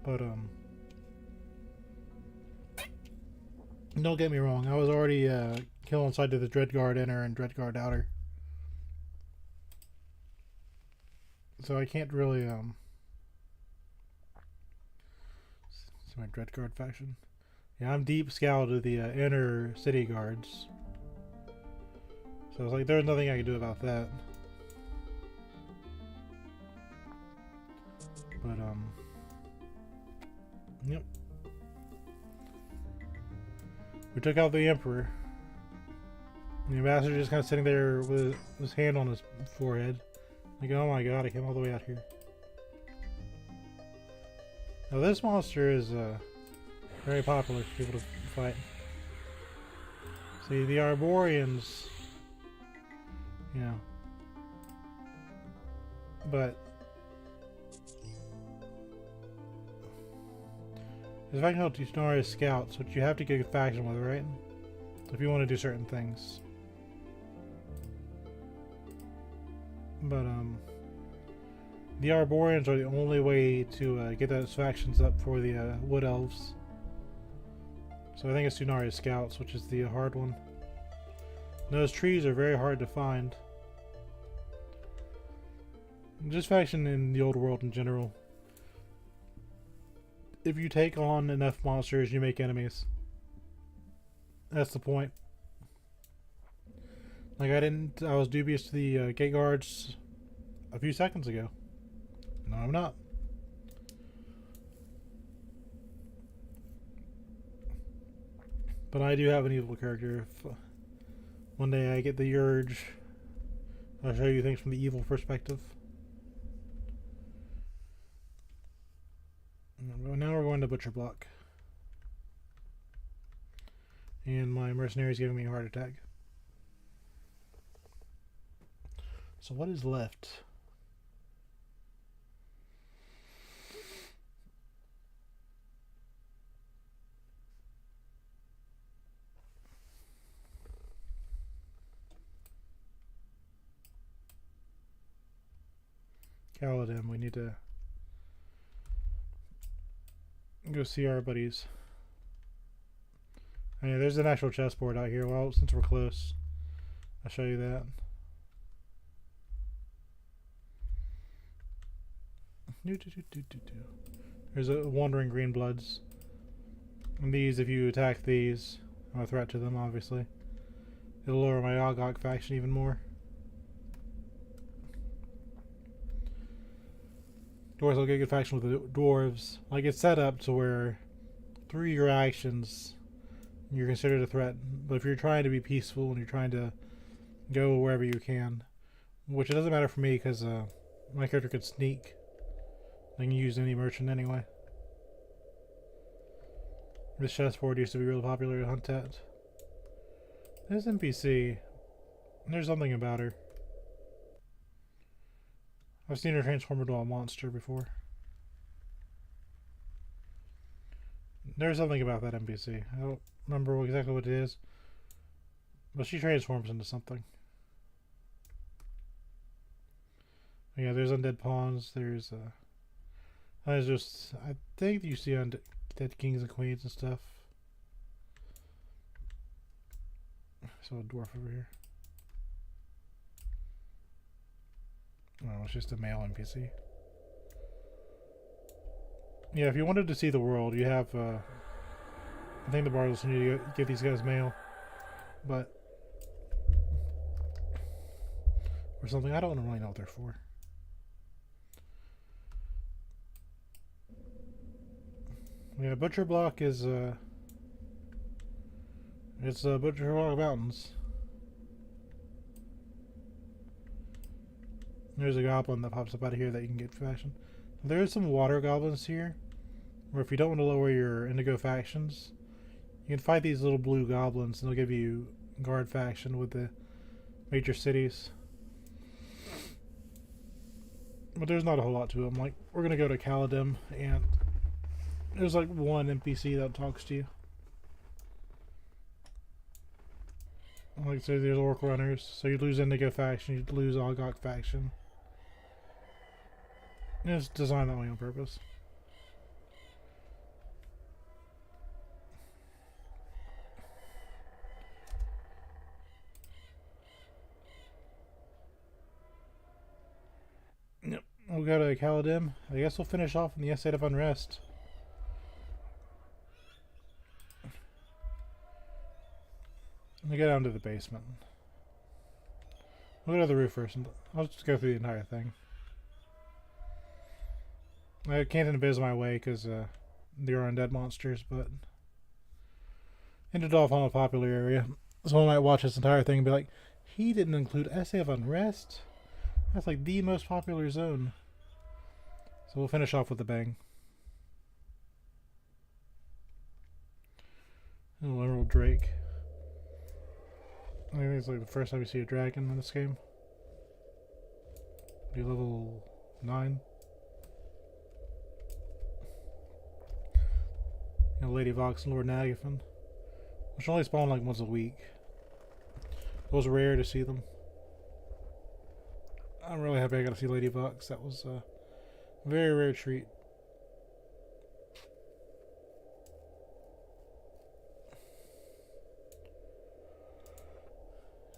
But don't get me wrong, I was already killing side to the Dreadguard Inner and Dreadguard Outer. So I can't really it's my Dreadguard faction. Yeah, I'm deep scaled to the inner city guards. So it's like there's nothing I can do about that. But yep. We took out the Emperor. And the ambassador just kind of sitting there with his hand on his forehead. Like, oh my god, I came all the way out here. Now this monster is very popular for people to fight. See, the Arborians, you know, but there's a faction called Tusnari Scouts, which you have to get a faction with, right? If you want to do certain things. But the Arborians are the only way to get those factions up for the Wood Elves. So I think it's Tusnari Scouts, which is the hard one. And those trees are very hard to find. Just faction in the old world in general. If you take on enough monsters, you make enemies. That's the point. Like I was dubious to the gate guards a few seconds ago. No, I'm not. But I do have an evil character. If one day I get the urge, I'll show you things from the evil perspective. Now we're going to Butcher Block. And my mercenary is giving me a heart attack. So what is left? Kaladin, we need to Go see our buddies. Oh, yeah, there's an actual chessboard out here. Well, since we're close, I'll show you that. There's a wandering green bloods. And these, if you attack these, I'm a threat to them, obviously. It'll lower my Ogok faction even more. Dwarves will get a good faction with the dwarves. Like, it's set up to where through your actions you're considered a threat. But if you're trying to be peaceful and you're trying to go wherever you can, which it doesn't matter for me because my character could sneak. I can use any merchant anyway. This chessboard used to be real popular to hunt at. This NPC, there's something about her. I've seen her transform into a monster before. There's something about that NPC. I don't remember exactly what it is, but she transforms into something. Yeah, there's undead pawns. There's just, I think you see undead kings and queens and stuff. So a dwarf over here. Oh, it's just a male NPC. Yeah, if you wanted to see the world, you have, I think the bars will need to give these guys mail. But, or something, I don't really know what they're for. Yeah, Butcher Block is, it's Butcher Block Mountains. There's a goblin that pops up out of here that you can get faction. There are some water goblins here, where if you don't want to lower your indigo factions, you can fight these little blue goblins and they'll give you guard faction with the major cities. But there's not a whole lot to them. Like, we're going to go to Caladim and there's like one NPC that talks to you. Like I said, there's orc runners. So you lose indigo faction, you lose Ogok faction. And it's designed that way on purpose. Yep, we'll go to Caladim. I guess we'll finish off in the Estate of Unrest. Let me go down to the basement. We'll go to the roof first, and I'll just go through the entire thing. I can't invis my way because there are undead monsters, but ended off on a popular area. Someone might watch this entire thing and be like, he didn't include Essay of Unrest? That's like the most popular zone. So we'll finish off with a bang. Oh, Emerald Drake. I think it's like the first time you see a dragon in this game. Be level 9. You know, Lady Vox and Lord Nagafen, which only spawn like once a week. It was rare to see them. I'm really happy I got to see Lady Vox. That was a very rare treat.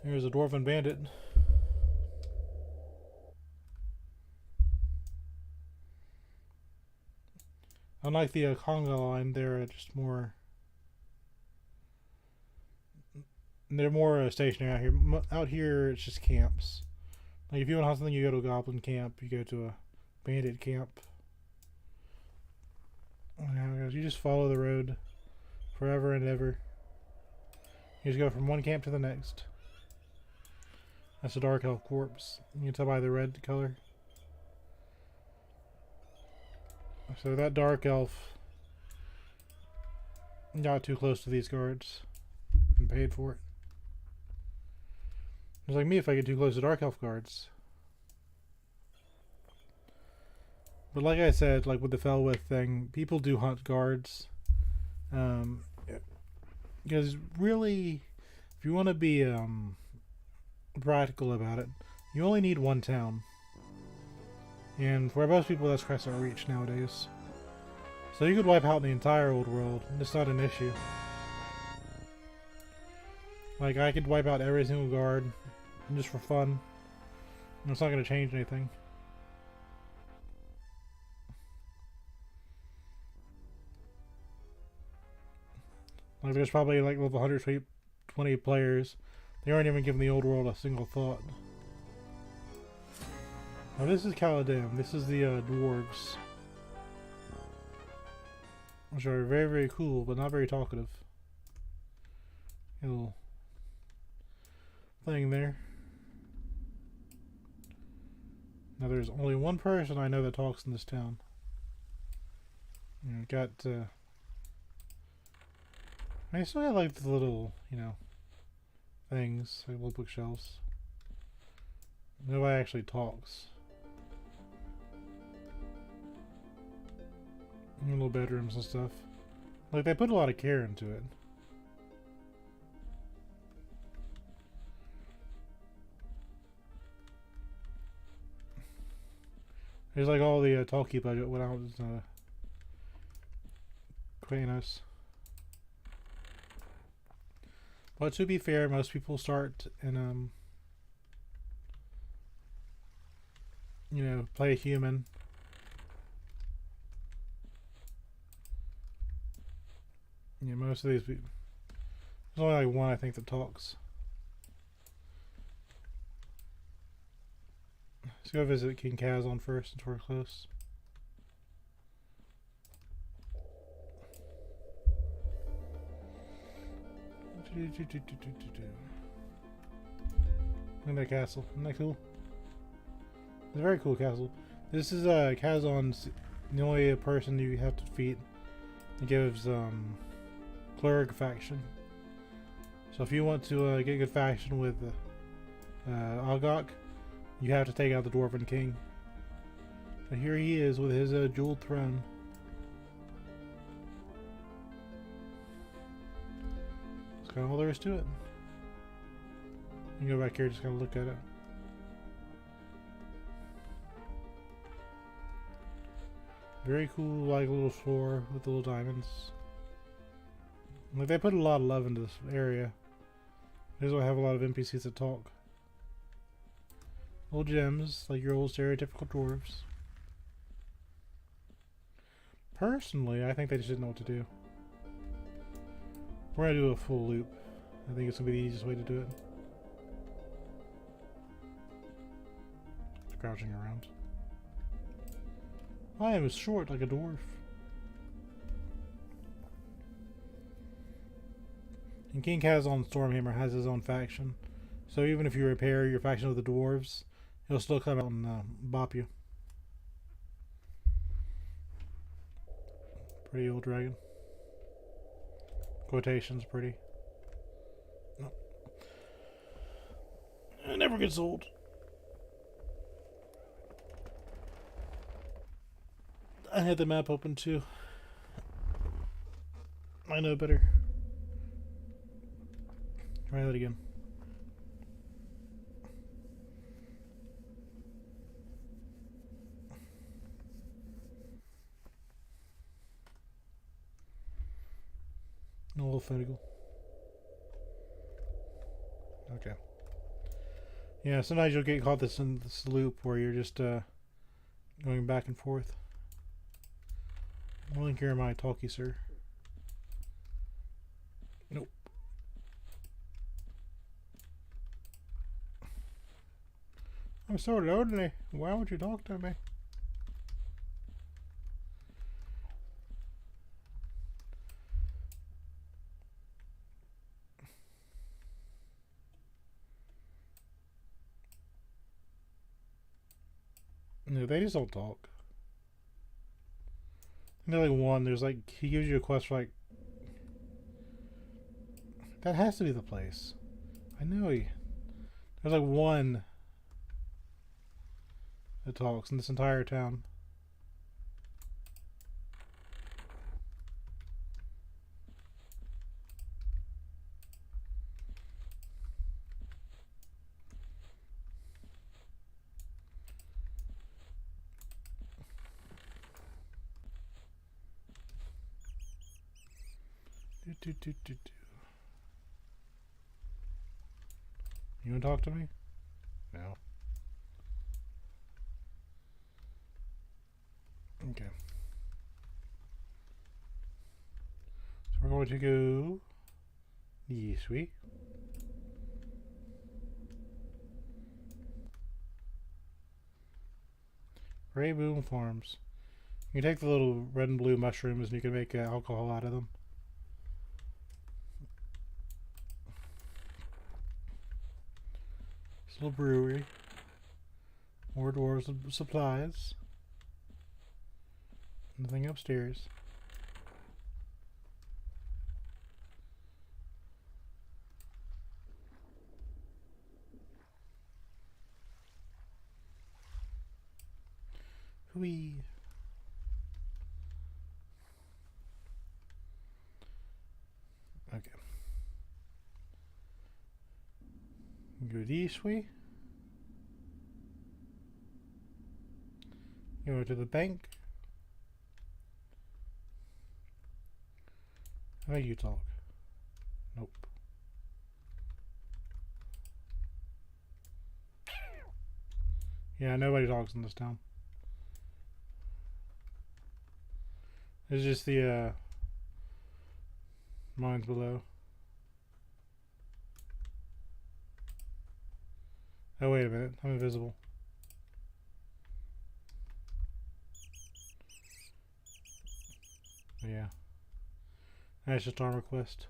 Here's a Dwarven Bandit. Unlike the Conga line, they're just more... They're more stationary out here. Out here, it's just camps. Like if you want to hunt something, you go to a Goblin camp. You go to a Bandit camp. You just follow the road forever and ever. You just go from one camp to the next. That's a Dark Elf corpse. You can tell by the red color. So that Dark Elf got too close to these guards and paid for it. It's like me if I get too close to Dark Elf guards. But like I said, like with the Felwith thing, people do hunt guards. Because really, if you want to be practical about it, you only need one town. And for most people, that's Crescent Reach nowadays. So you could wipe out the entire old world, and it's not an issue. Like, I could wipe out every single guard, just for fun. And it's not going to change anything. Like, there's probably like level 120 players. They aren't even giving the old world a single thought. Now this is Caladan. This is the dwarves. Which are very, very cool, but not very talkative. A little thing there. Now there's only one person I know that talks in this town. You know, got I still have like the little, you know, things, like little bookshelves. Nobody actually talks. Little bedrooms and stuff. Like, they put a lot of care into it. There's like all the talkie budget went out with Kranos. But to be fair, most people start in you know, play a human. Yeah, most of these people. There's only like one I think that talks. Let's go visit King Kazon first since we're close. Look at that castle. Isn't that cool? It's a very cool castle. This is Kazon's the only person you have to defeat. It gives cleric faction. So if you want to get good faction with Agok, you have to take out the Dwarven King. And here he is with his jeweled throne. That's kind of all there is to it. You can go back here, just kind of look at it. Very cool, like little floor with little diamonds. Like, they put a lot of love into this area. They don't have a lot of NPCs that talk. Little gems, like your old stereotypical dwarves. Personally, I think they just didn't know what to do. We're gonna do a full loop. I think it's gonna be the easiest way to do it. Crouching around. I am short like a dwarf. And King Kazon Stormhammer has his own faction. So even if you repair your faction of the dwarves, he'll still come out and bop you. Pretty old dragon. Quotations pretty. No. It never gets old. I had the map open too. I know better. Try that again. A little finical. Okay. Yeah, sometimes you'll get caught in this loop where you're just going back and forth. I'll link here my talkie, sir. Nope. I'm so lonely. Why would you talk to me? No, they just don't talk. And they're like one, there's like, he gives you a quest for like, that has to be the place. I know there's like one that talks in this entire town. You want to talk to me? No. Okay. So we're going to go this way. Gray Boom Farms. You can take the little red and blue mushrooms and you can make alcohol out of them. This little brewery. More doors of supplies. Nothing upstairs. Whee! Okay. Go this way. Go to the bank. How about you talk? Nope. Yeah, nobody talks in this town. It's just the mines below. Oh, wait a minute. I'm invisible. Yeah. That's just armor quest.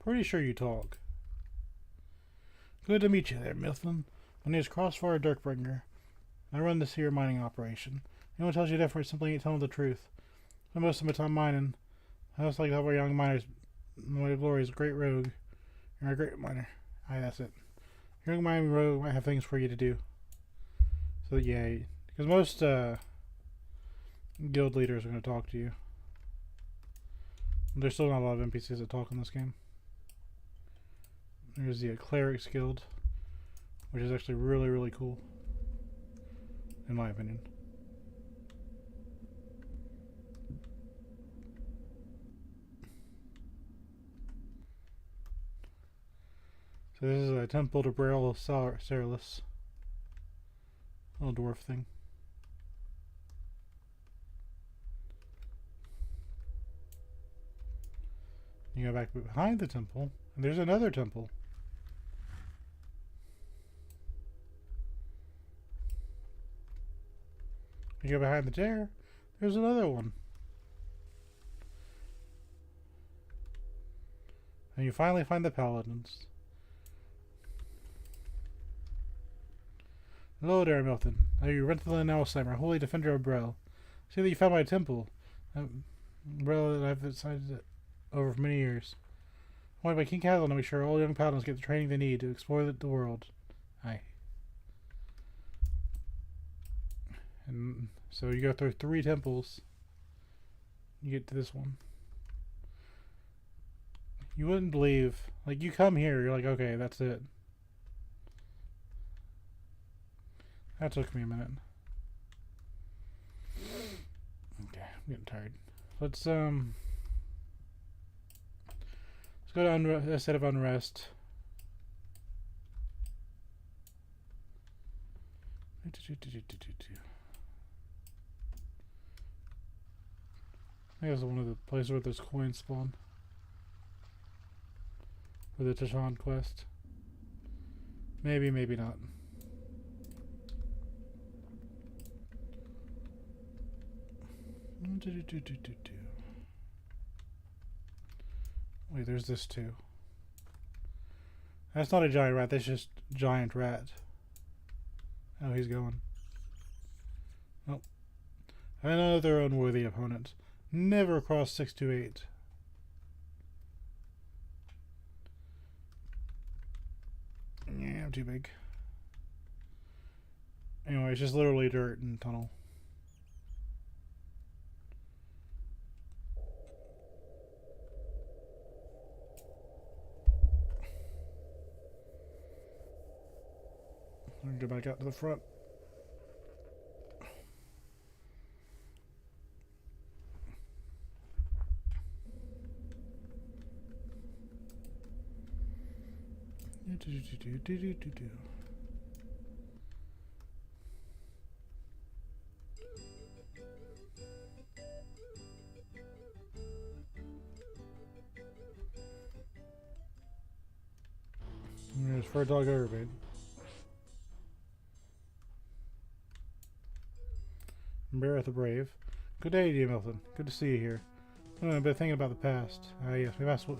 Pretty sure you talk. Good to meet you there, Mifflin. My name is Crossfire Dirkbringer. I run this here mining operation. Anyone tells you different simply ain't telling the truth. I spend most of my time mining. I just like to help our young miners. My glory is a great rogue. You're a great miner. Aye, that's it. Young mining rogue might have things for you to do. So yeah, because most guild leaders are going to talk to you. There's still not a lot of NPCs that talk in this game. There's the Clerics Guild, which is actually really, really cool, in my opinion. So this is a temple to Braille Cerealis. Little dwarf thing. You go back behind the temple, and there's another temple. You go behind the chair, there's another one. And you finally find the paladins. Hello there, Milton. Are you Renthal Alzheimer, holy defender of Brel? See that you found my temple. Brel that I've decided over many years. I wanted by King Catelyn to make sure all young paladins get the training they need to explore the world. Aye. And so you go through 3 temples. You get to this one. You wouldn't believe, like, you come here, you're like, okay, that's it. That took me a minute. Okay, I'm getting tired. Let's go to a set of unrest. I think it's one of the places where those coins spawn. For the Tashan quest. Maybe, maybe not. Wait, there's this too. That's not a giant rat, that's just giant rat. Oh, he's going. Oh. Another unworthy opponent. Never cross 628. Yeah, I'm too big. Anyway, it's just literally dirt and tunnel. I'm gonna go back out to the front. There's for a dog overbait. Bareth the Brave. Good day to you, Milton. Good to see you here. I've been thinking about the past. Yes, we've asked what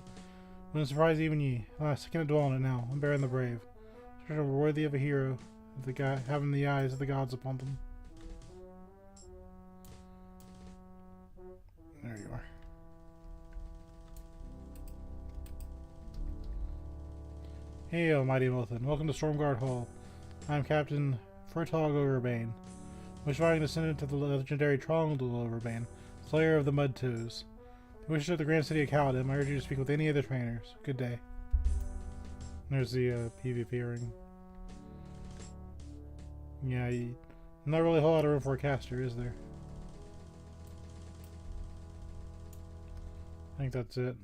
wouldn't surprise even ye. Alas, I cannot dwell on it now. I'm Bareth the Brave. We're worthy of a hero, of the guy having the eyes of the gods upon them. There you are. Hail, mighty Milton. Welcome to Stormguard Hall. I am Captain Furtog Overbane, which is descendant to the legendary Trongdul Overbane, slayer of the Mud Toes. The wishes of the grand city of Caladan, I urge you to speak with any of the trainers. Good day. There's the PvP ring. Yeah, not really a whole lot of room for a caster, is there? I think that's it.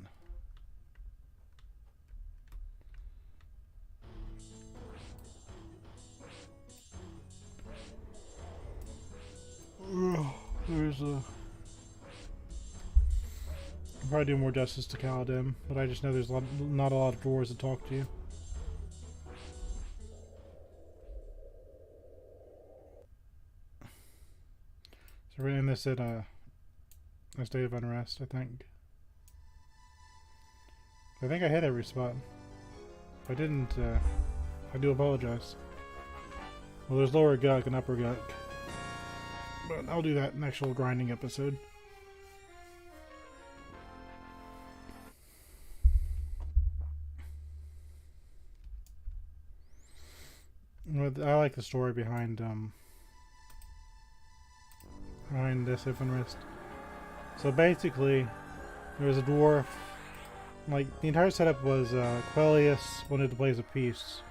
There's a... I'll probably do more justice to Caladan, but I just know there's not a lot of dwarves to talk to you. So we're in this at a state of unrest, I think. I think I hit every spot. If I didn't, I do apologize. Well, there's lower Guck and upper Guck. But I'll do that in an actual grinding episode. I like the story behind this Unrest. So basically, there was a dwarf. Like, the entire setup was Quellius wanted to blaze a peace.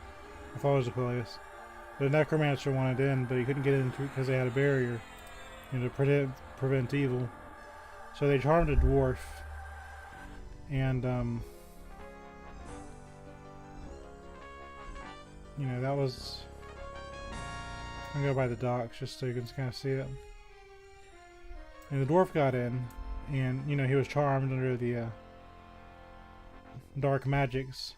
The followers of Quellius. The Necromancer wanted in, but he couldn't get in because they had a barrier, you know, to prevent evil. So they charmed a dwarf, and you know, that was... I'm gonna go by the docks just so you can kind of see it. And the dwarf got in, and you know, he was charmed under the dark magics.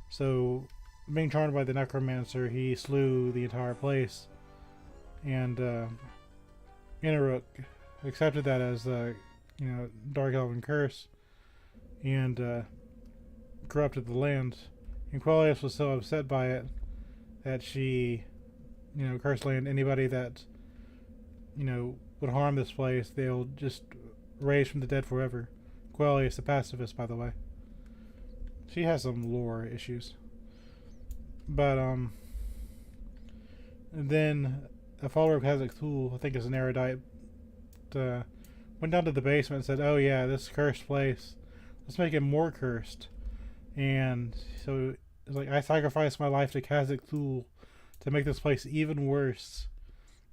So, being charmed by the Necromancer, he slew the entire place. And Inaruk accepted that as the, you know, dark elven curse, and corrupted the land. And Quellius was so upset by it that she, you know, cursed land. Anybody that, you know, would harm this place, they'll just raise from the dead forever. Quellius, the pacifist, by the way. She has some lore issues. But, then a follower of Kazakh Thul, I think is an erudite, went down to the basement and said, oh yeah, this cursed place, let's make it more cursed. And so it's like, I sacrificed my life to Kazakh Thul to make this place even worse.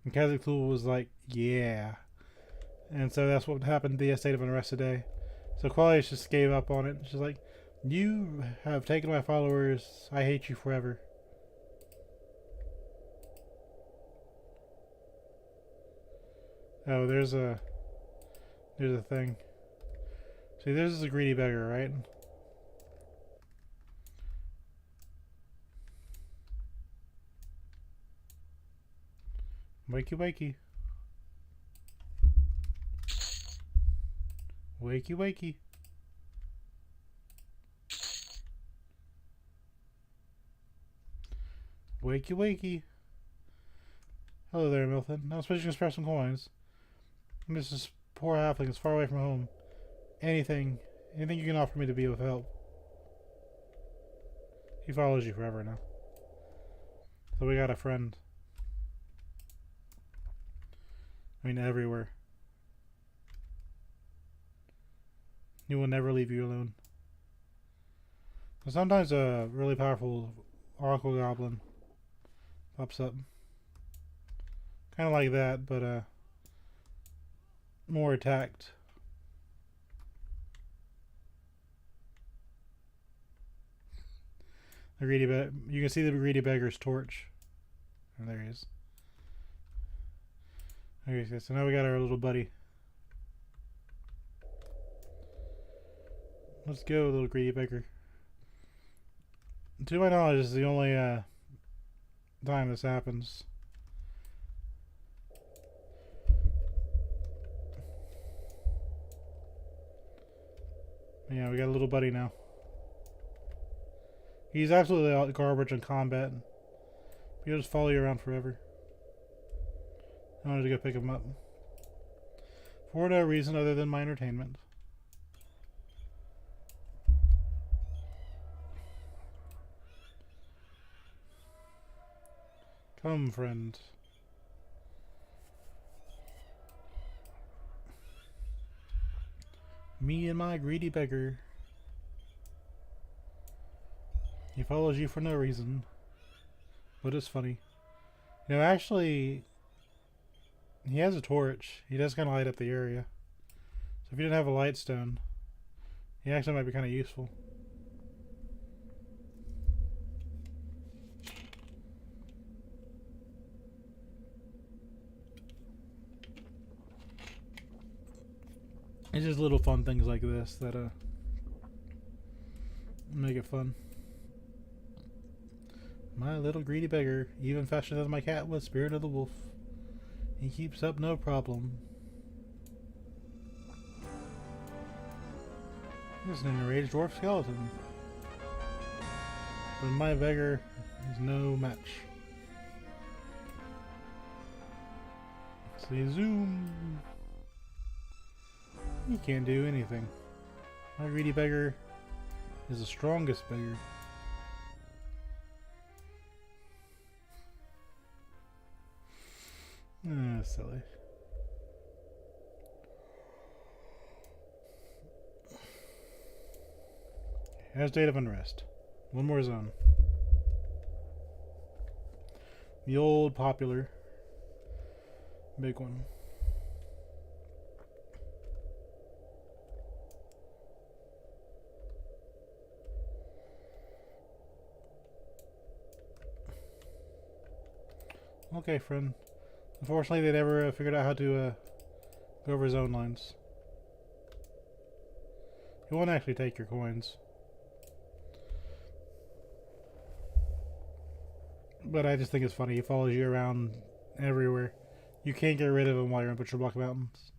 And Kazakh Thul was like, yeah. And so that's what happened to the estate of Unrest today. So Quellius just gave up on it. She's like, you have taken my followers, I hate you forever. Oh, there's a thing. See, there's a greedy beggar, right? Wakey wakey. Wakey wakey. Wakey wakey. Hello there, Milton. I was supposed to spare some coins. This is poor halfling is far away from home. Anything you can offer me to be of help. He follows you forever now. So we got a friend. I mean, everywhere. He will never leave you alone. So sometimes a really powerful Oracle Goblin pops up. Kind of like that, but more attacked. You can see the greedy beggar's torch. And there he is. Okay, so now we got our little buddy. Let's go, little greedy beggar. To my knowledge, this is the only time this happens. Yeah, we got a little buddy now. He's absolutely garbage in combat. He'll just follow you around forever. I wanted to go pick him up. For no reason other than my entertainment. Come, friend. Me and my greedy beggar. He follows you for no reason. But it's funny. You know, actually, he has a torch. He does kind of light up the area. So if you didn't have a light stone, he actually might be kind of useful. It's just little fun things like this that make it fun. My little greedy beggar, even faster than my cat with spirit of the wolf. He keeps up no problem. This is an enraged dwarf skeleton. But my beggar is no match. So you zoom. He can't do anything. My greedy beggar is the strongest beggar. Ah, silly. Has State of Unrest. One more zone. The old popular big one. Okay, friend. Unfortunately, they never figured out how to go over zone lines. He won't actually take your coins. But I just think it's funny. He follows you around everywhere. You can't get rid of him while you're in Butcher Block Mountains.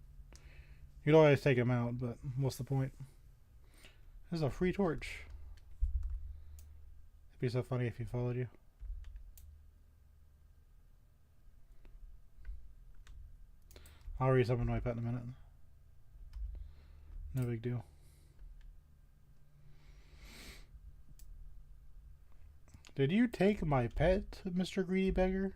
You'd always take him out, but what's the point? This is a free torch. It'd be so funny if he followed you. I'll resummon my pet in a minute. No big deal. Did you take my pet, Mr. Greedy Beggar?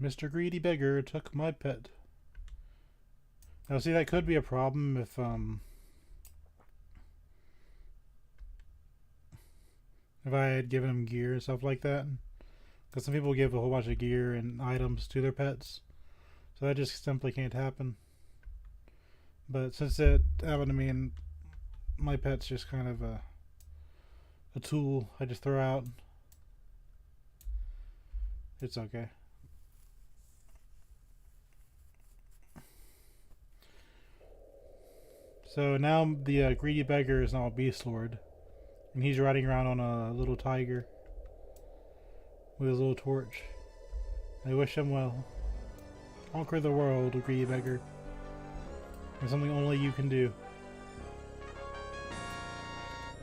Mr. Greedy Beggar took my pet. Now see, that could be a problem if I had given him gear and stuff like that. Because some people give a whole bunch of gear and items to their pets. So that just simply can't happen. But since it happened to me and my pet's just kind of a tool I just throw out, it's okay. So now the Greedy Beggar is now a Beast Lord. And he's riding around on a little tiger with his little torch. I wish him well. Conquer the world, Greedy Beggar. There's something only you can do.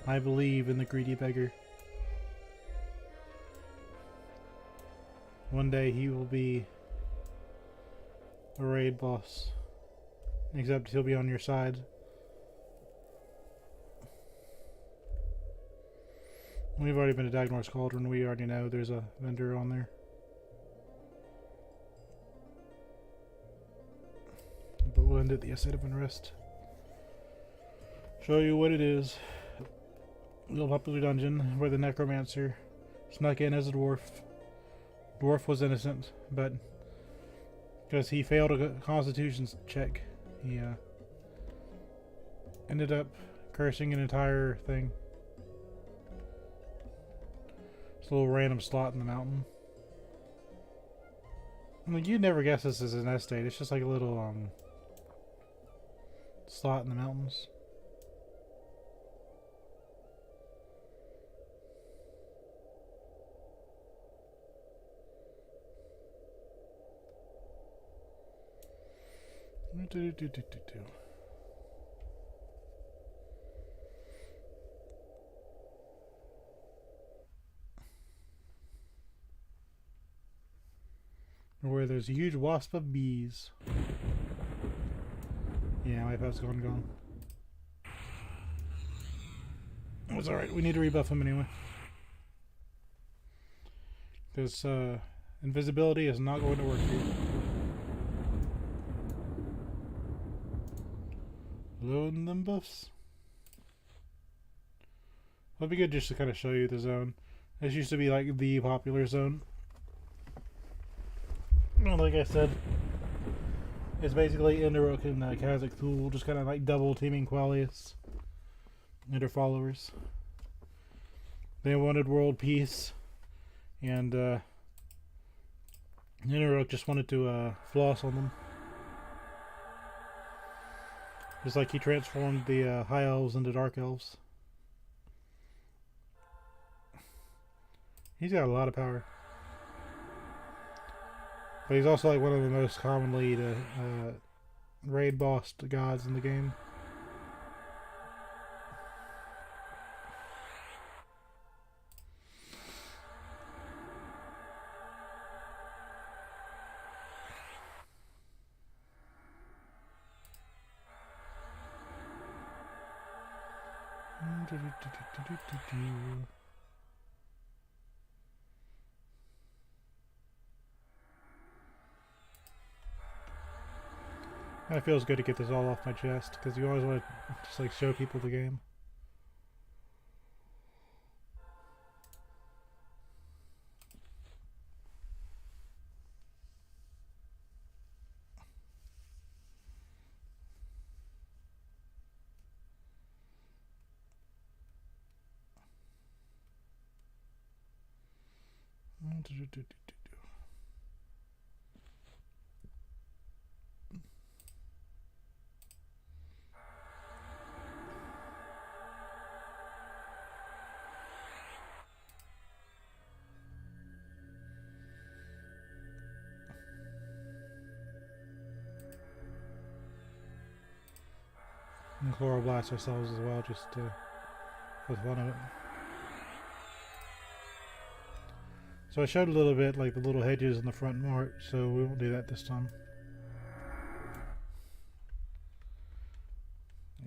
I believe in the Greedy Beggar. One day he will be a raid boss. Except he'll be on your side. We've already been to Dagnor's Cauldron. We already know there's a vendor on there. But we'll end at the State of Unrest. Show you what it is. A little popular dungeon where the necromancer snuck in as a dwarf. Dwarf was innocent, but because he failed a constitution check, he ended up cursing an entire thing. a little random slot in the mountain. I mean, you'd never guess this is an estate. It's just like a little slot in the mountains. Where there's a huge wasp of bees. Yeah, my pet's gone. It's alright, we need to rebuff him anyway. Because invisibility is not going to work here. Loading them buffs. It'd be good just to kind of show you the zone. This used to be like the popular zone. Well, like I said, it's basically Enderrook and Kazakh Thule, just kind of like double teaming Qualius and their followers. They wanted world peace, and Enderrook just wanted to floss on them. Just like he transformed the High Elves into Dark Elves. He's got a lot of power. But he's also like one of the most commonly raid bossed gods in the game. It feels good to get this all off my chest, because you always want to just like show people the game. And chloroblast ourselves as well, just for the fun of it. So I showed a little bit, like the little hedges in the front mart, so we won't do that this time.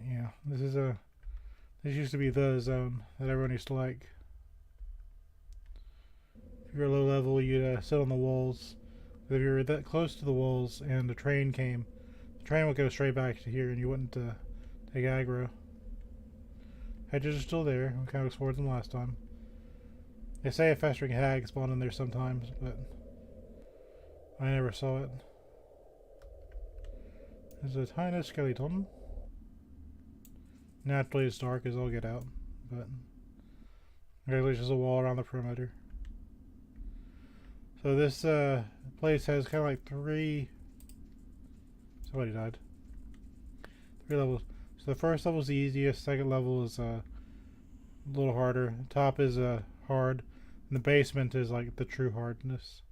Yeah, this used to be the zone that everyone used to like. If you're low level, you'd sit on the walls. But if you were that close to the walls and the train came, the train would go straight back to here and you wouldn't take aggro. Hedges are still there. We kind of explored them last time. They say a festering hag spawned in there sometimes, but I never saw it. There's a tiny skeleton. Naturally it's dark as all get out, but there's just a wall around the perimeter. So this place has kind of like somebody died. 3 levels. So the first level is the easiest, second level is a little harder, the top is hard, and the basement is like the true hardness.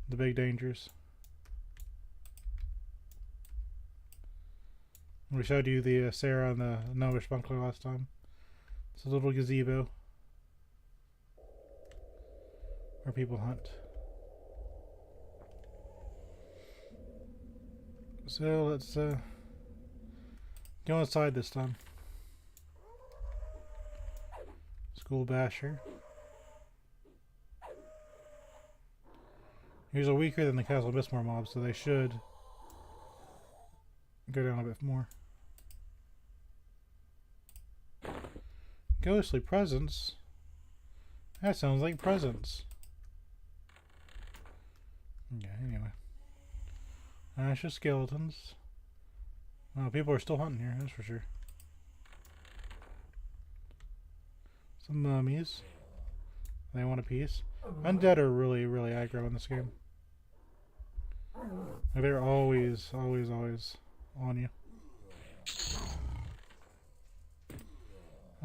The big dangers. We showed you the Sarah and the Gnomish bunker last time. It's a little gazebo where people hunt. So let's go inside this time. School basher. These are weaker than the Castle Mistmore mobs, so they should go down a bit more. Ghostly presence? That sounds like presents. Okay, anyway. Ashes, skeletons. Well, people are still hunting here, that's for sure. Some mummies. They want a piece. Undead are really, really aggro in this game. They're always, always, always on you.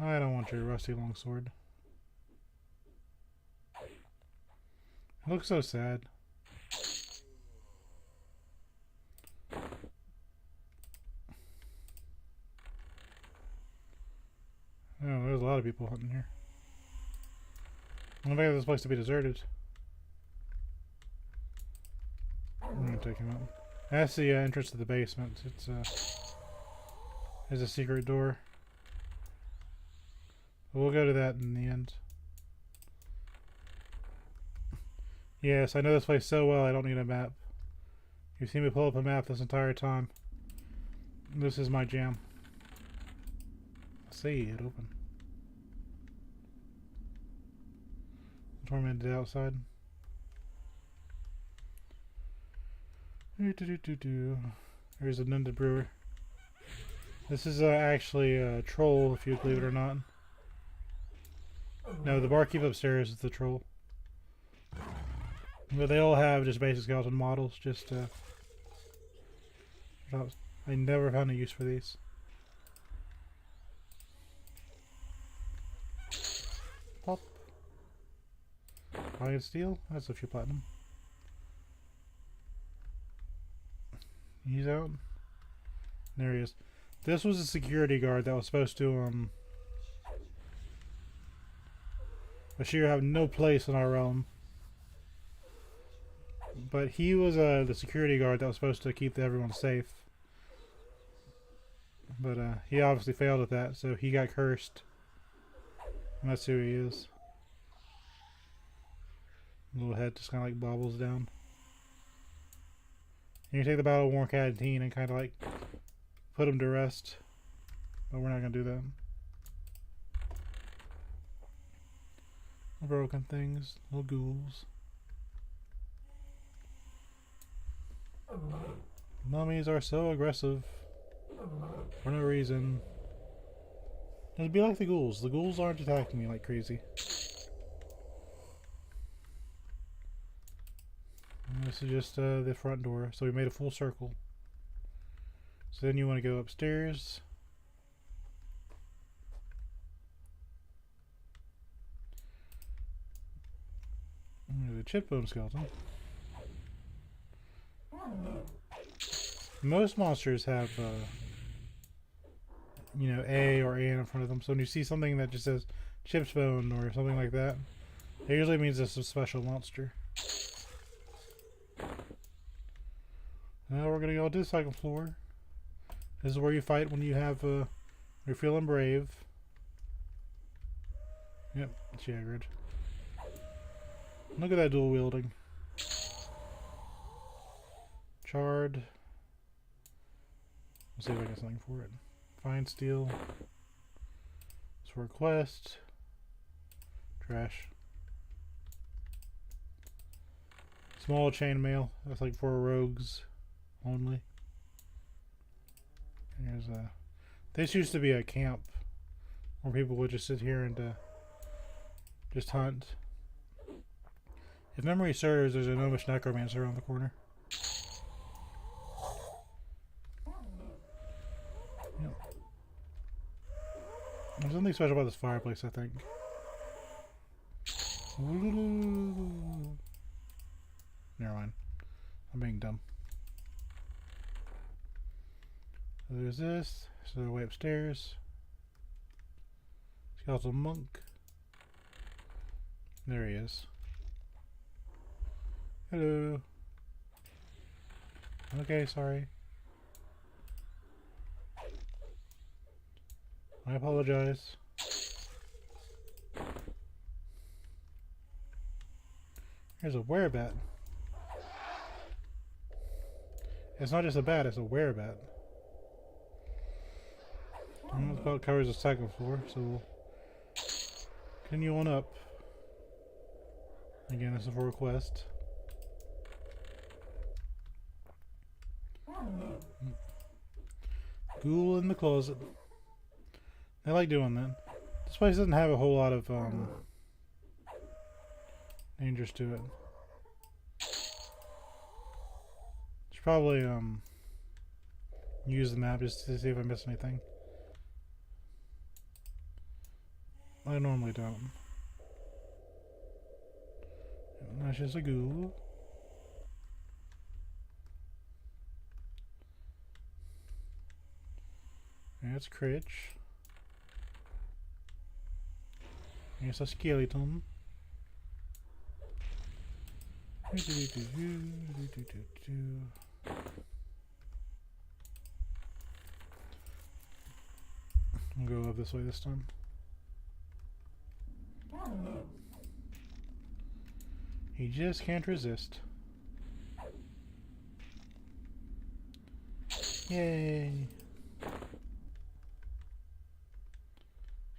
I don't want your rusty longsword. It looks so sad. Oh, there's a lot of people hunting here. I don't think this place to be deserted. I'm gonna take him out. That's the entrance to the basement. There's a secret door. We'll go to that in the end. Yes, I know this place so well I don't need a map. You've seen me pull up a map this entire time. This is my jam. See it open. Tormented outside. There's an undead brewer. This is actually a troll, if you believe it or not. No, the barkeep upstairs is the troll. But they all have just basic skeleton models. Just I never found a use for these. Pop. Iron steel. That's a few platinum. He's out. There he is. This was a security guard that was supposed to Bashir have no place in our realm. But he was the security guard that was supposed to keep everyone safe. But he obviously failed at that, so he got cursed. And that's who he is. Little head just kind of like bobbles down. You can take the battle worn canteen and kind of like put him to rest. But we're not going to do that. Broken things, little ghouls. Mummies are so aggressive for no reason. It'd be like the ghouls. The ghouls aren't attacking me like crazy. And this is just the front door. So we made a full circle. So then you want to go upstairs. There's a chip bone skeleton. Most monsters have, you know, A or A in front of them. So when you see something that just says chip's bone or something like that, it usually means it's a special monster. Now we're gonna go to the second floor. This is where you fight when you have, you're feeling brave. Yep, it's Jaggered. Look at that dual wielding. Charred. Let's see if I get something for it. Fine steel. It's for a quest. Trash. Small chainmail. That's like for rogues only. Here's a. This used to be a camp where people would just sit here and just hunt. If memory serves, there's a gnomish necromancer around the corner. Yep. There's something special about this fireplace, I think. Never mind. I'm being dumb. So there's this. So way upstairs. Skeletal monk. There he is. Hello. Okay, sorry. I apologize. Here's a werebat. It's not just a bat, it's a werebat. This about covers the second floor, so we'll continue on up. Again, this is for a quest. Ghoul in the closet. I like doing that. This place doesn't have a whole lot of dangerous to it. Should probably use the map just to see if I miss anything. I normally don't. That's just a ghoul. That's Critch. It's a skeleton. I'll go up this way this time. He just can't resist. Yay!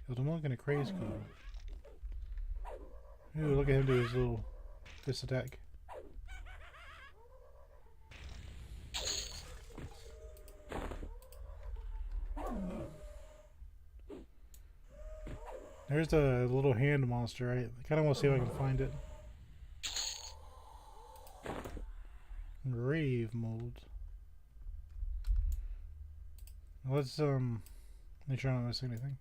Killed him looking a crazy cool. Ooh, look at him do his little fist attack. There's the little hand monster, right? I kind of want to see if I can find it. Grave mold. Let's make sure I'm not missing anything.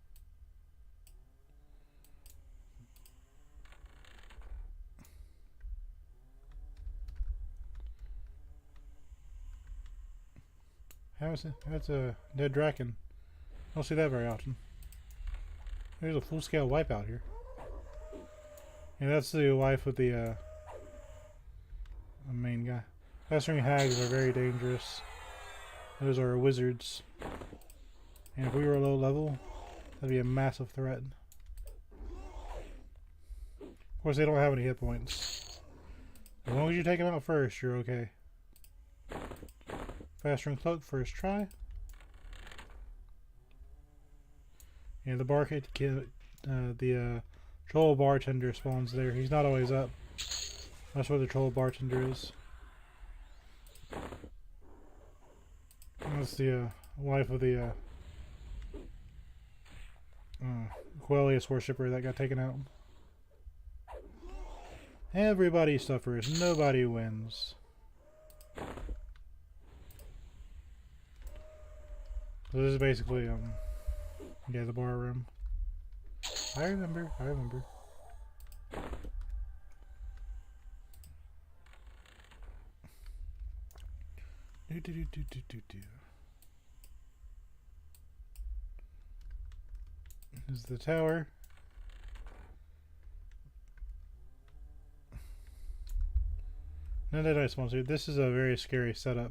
That's a dead dragon. I don't see that very often. There's a full-scale wipeout here. Yeah, that's the wife with the main guy. Festering hags are very dangerous. Those are wizards. And if we were low level, that'd be a massive threat. Of course, they don't have any hit points. As long as you take them out first, you're okay. Festering cloak first try. Yeah, the troll bartender spawns there. He's not always up. That's where the troll bartender is. That's the wife of the Quellius worshipper that got taken out. Everybody suffers, nobody wins. So this is basically yeah, the bar room. I remember. This is the tower. Another nice one, dude. This is a very scary setup.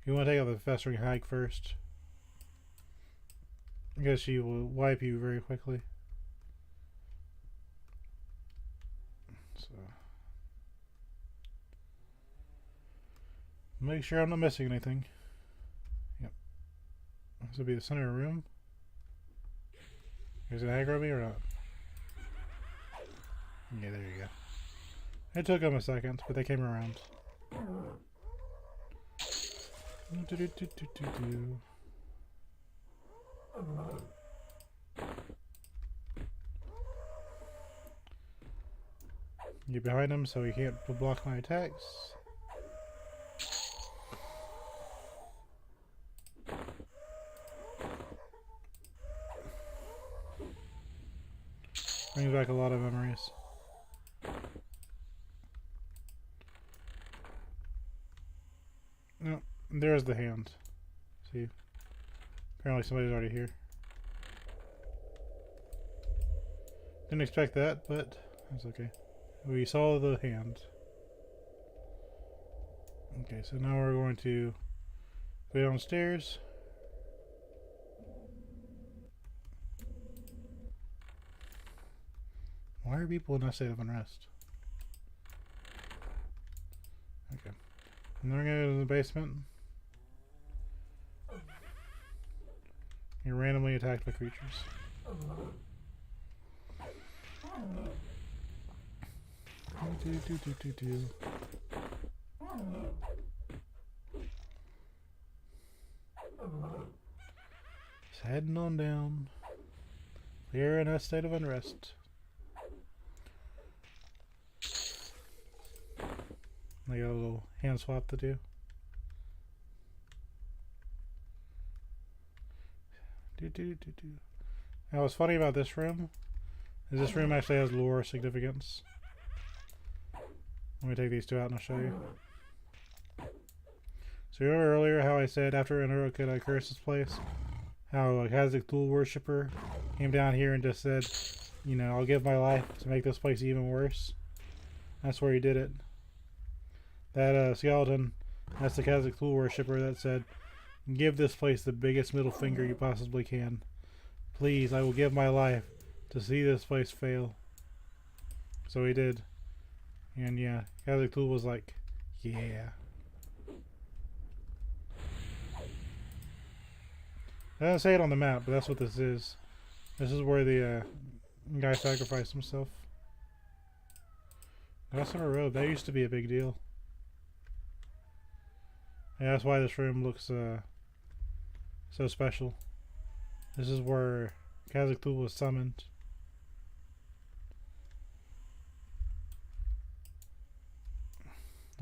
You want to take out the festering hag first. I guess she will wipe you very quickly. So make sure I'm not missing anything. Yep. This will be the center of the room. Is it aggro me or not? Yeah, there you go. It took them a second, but they came around. Get behind him so he can't block my attacks. Brings back a lot of memories. No, there's the hand. See? Apparently somebody's already here. Didn't expect that, but that's okay. We saw the hand. Okay, so now we're going to go downstairs. Why are people in a state of unrest? Okay. And then we're going to go to the basement. You're randomly attacked by creatures. Just heading on down. We're in a state of unrest. I got a little hand swap to do. Now what's funny about this room is this room actually has lore significance. Let me take these two out and I'll show you. So you remember earlier how I said after Antonica could I curse this place? How a Kazakh tool worshipper came down here and just said, you know, I'll give my life to make this place even worse. That's where he did it. That skeleton, that's the Kazakh tool worshipper that said, give this place the biggest middle finger you possibly can. Please, I will give my life to see this place fail. So he did. And yeah, Kazakh tool was like, yeah. It doesn't say it on the map, but that's what this is. This is where the guy sacrificed himself. Gossamer Road, that used to be a big deal. Yeah, that's why this room looks so special. This is where Kazakh tool was summoned.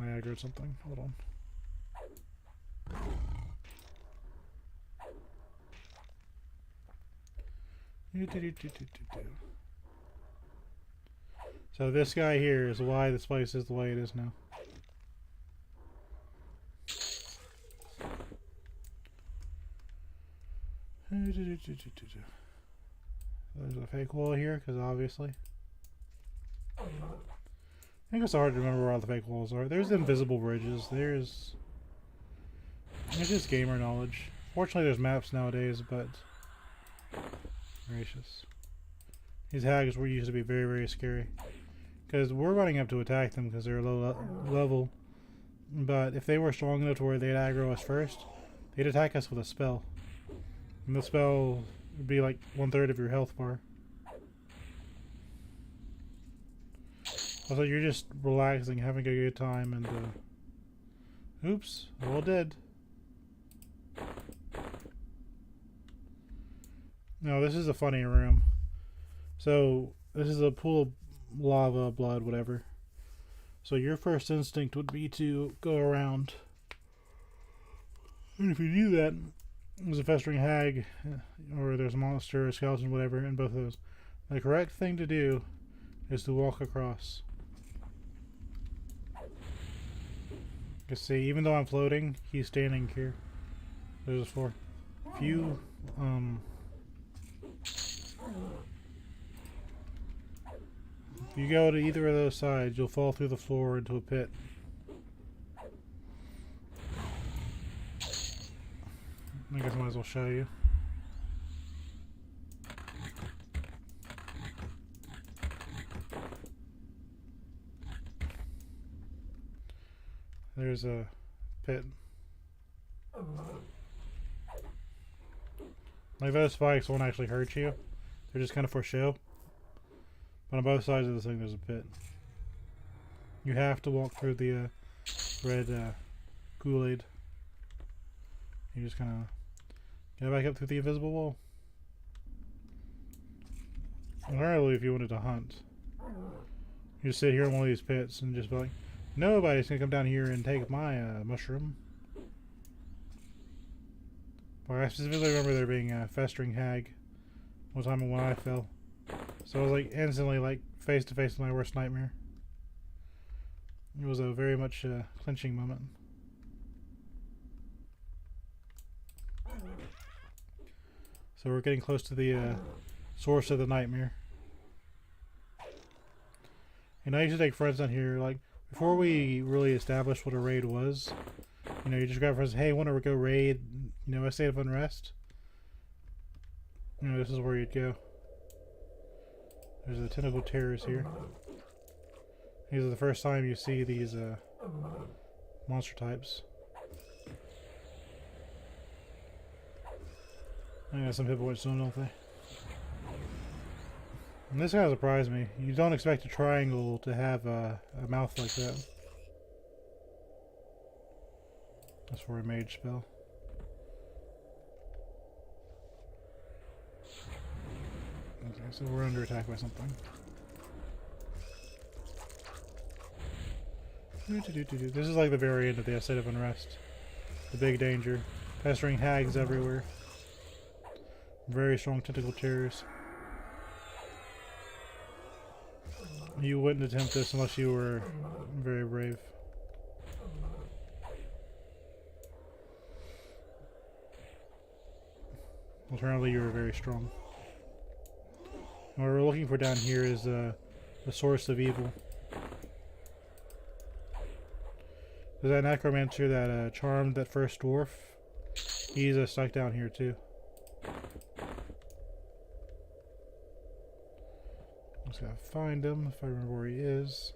I aggroed something. Hold on. So this guy here is why this place is the way it is now. There's a fake wall here, because obviously. I think it's hard to remember where all the fake walls are. There's invisible bridges. There's just gamer knowledge. Fortunately, there's maps nowadays, but gracious. These hags were used to be very, very scary. Because we're running up to attack them because they're low level. But if they were strong enough to where they'd aggro us first, they'd attack us with a spell. And the spell would be like 1/3 of your health bar. Also, you're just relaxing, having a good time, and oops, all dead. No, this is a funny room. So, this is a pool of lava, blood, whatever. So your first instinct would be to go around. And if you do that, there's a festering hag, or there's a monster, a skeleton, whatever, in both of those. The correct thing to do is to walk across. You see, even though I'm floating, he's standing here. There's a floor. If you, if you go to either of those sides, you'll fall through the floor into a pit. I guess I might as well show you. There's a pit. Like those spikes won't actually hurt you. They're just kind of for show. But on both sides of this thing there's a pit. You have to walk through the red Kool-Aid. You just kind of get back up through the invisible wall. Apparently if you wanted to hunt, you just sit here in one of these pits and just be like, nobody's gonna come down here and take my mushroom. But I specifically remember there being a festering hag one time when I fell. So I was like instantly like face to face with my worst nightmare. It was a very much clinching moment. So we're getting close to the source of the nightmare. And I used to take friends down here, like, before we really established what a raid was, you know, you just grab friends, hey, want to go raid, you know, a state of unrest? You know, this is where you'd go. There's the tentacle terrors here. These are the first time you see these monster types. I got some people watch Sony, don't they? And this guy surprised me. You don't expect a triangle to have a mouth like that. That's for a mage spell. Okay, so we're under attack by something. This is like the very end of the State of Unrest. The big danger. Pestering hags everywhere. Very strong tentacle terrors. You wouldn't attempt this unless you were very brave. Alternatively, you were very strong. And what we're looking for down here is the source of evil. There's that necromancer that charmed that first dwarf. He's stuck down here too. Just gotta find him if I remember where he is.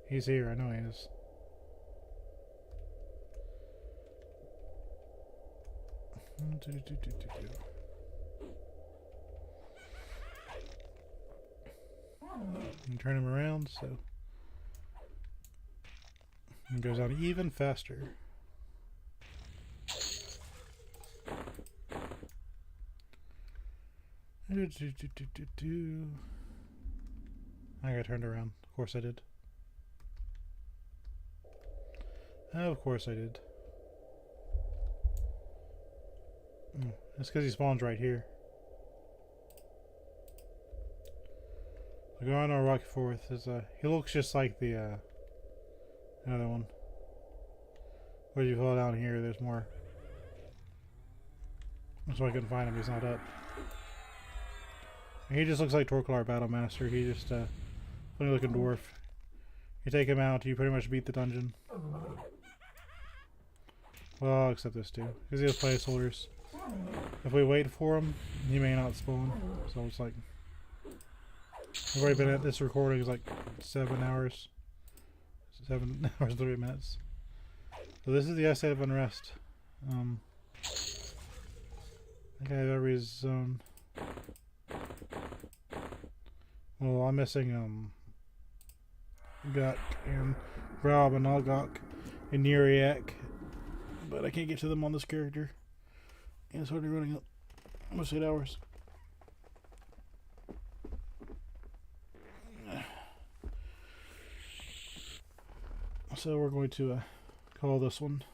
He's here, I know he is. And turn him around so it goes on even faster. I got turned around. Of course I did. Of course I did. That's because he spawns right here. So go on our rock forth. He looks just like the other one. Where you fall down here, there's more. So I couldn't find him. He's not up. He just looks like Torklar Battlemaster. He just funny looking dwarf. You take him out, you pretty much beat the dungeon. Well, except this too, because he has placeholders. If we wait for him, he may not spawn. So it's like I've already been at this recording is like 7 hours. 7 hours 30 minutes. So this is the State of Unrest. I think I have every zone. Well, I'm missing Guk and Rob and Algok and Neriak, but I can't get to them on this character. And it's already running up almost 8 hours. So we're going to call this one.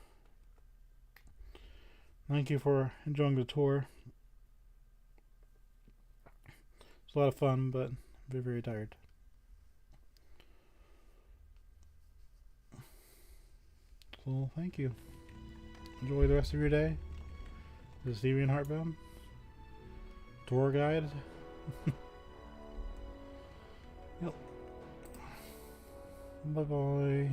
Thank you for enjoying the tour. It's a lot of fun, but I'm very tired. So thank you. Enjoy the rest of your day. This is Deviant Heartbound tour guide. Yep. Bye bye.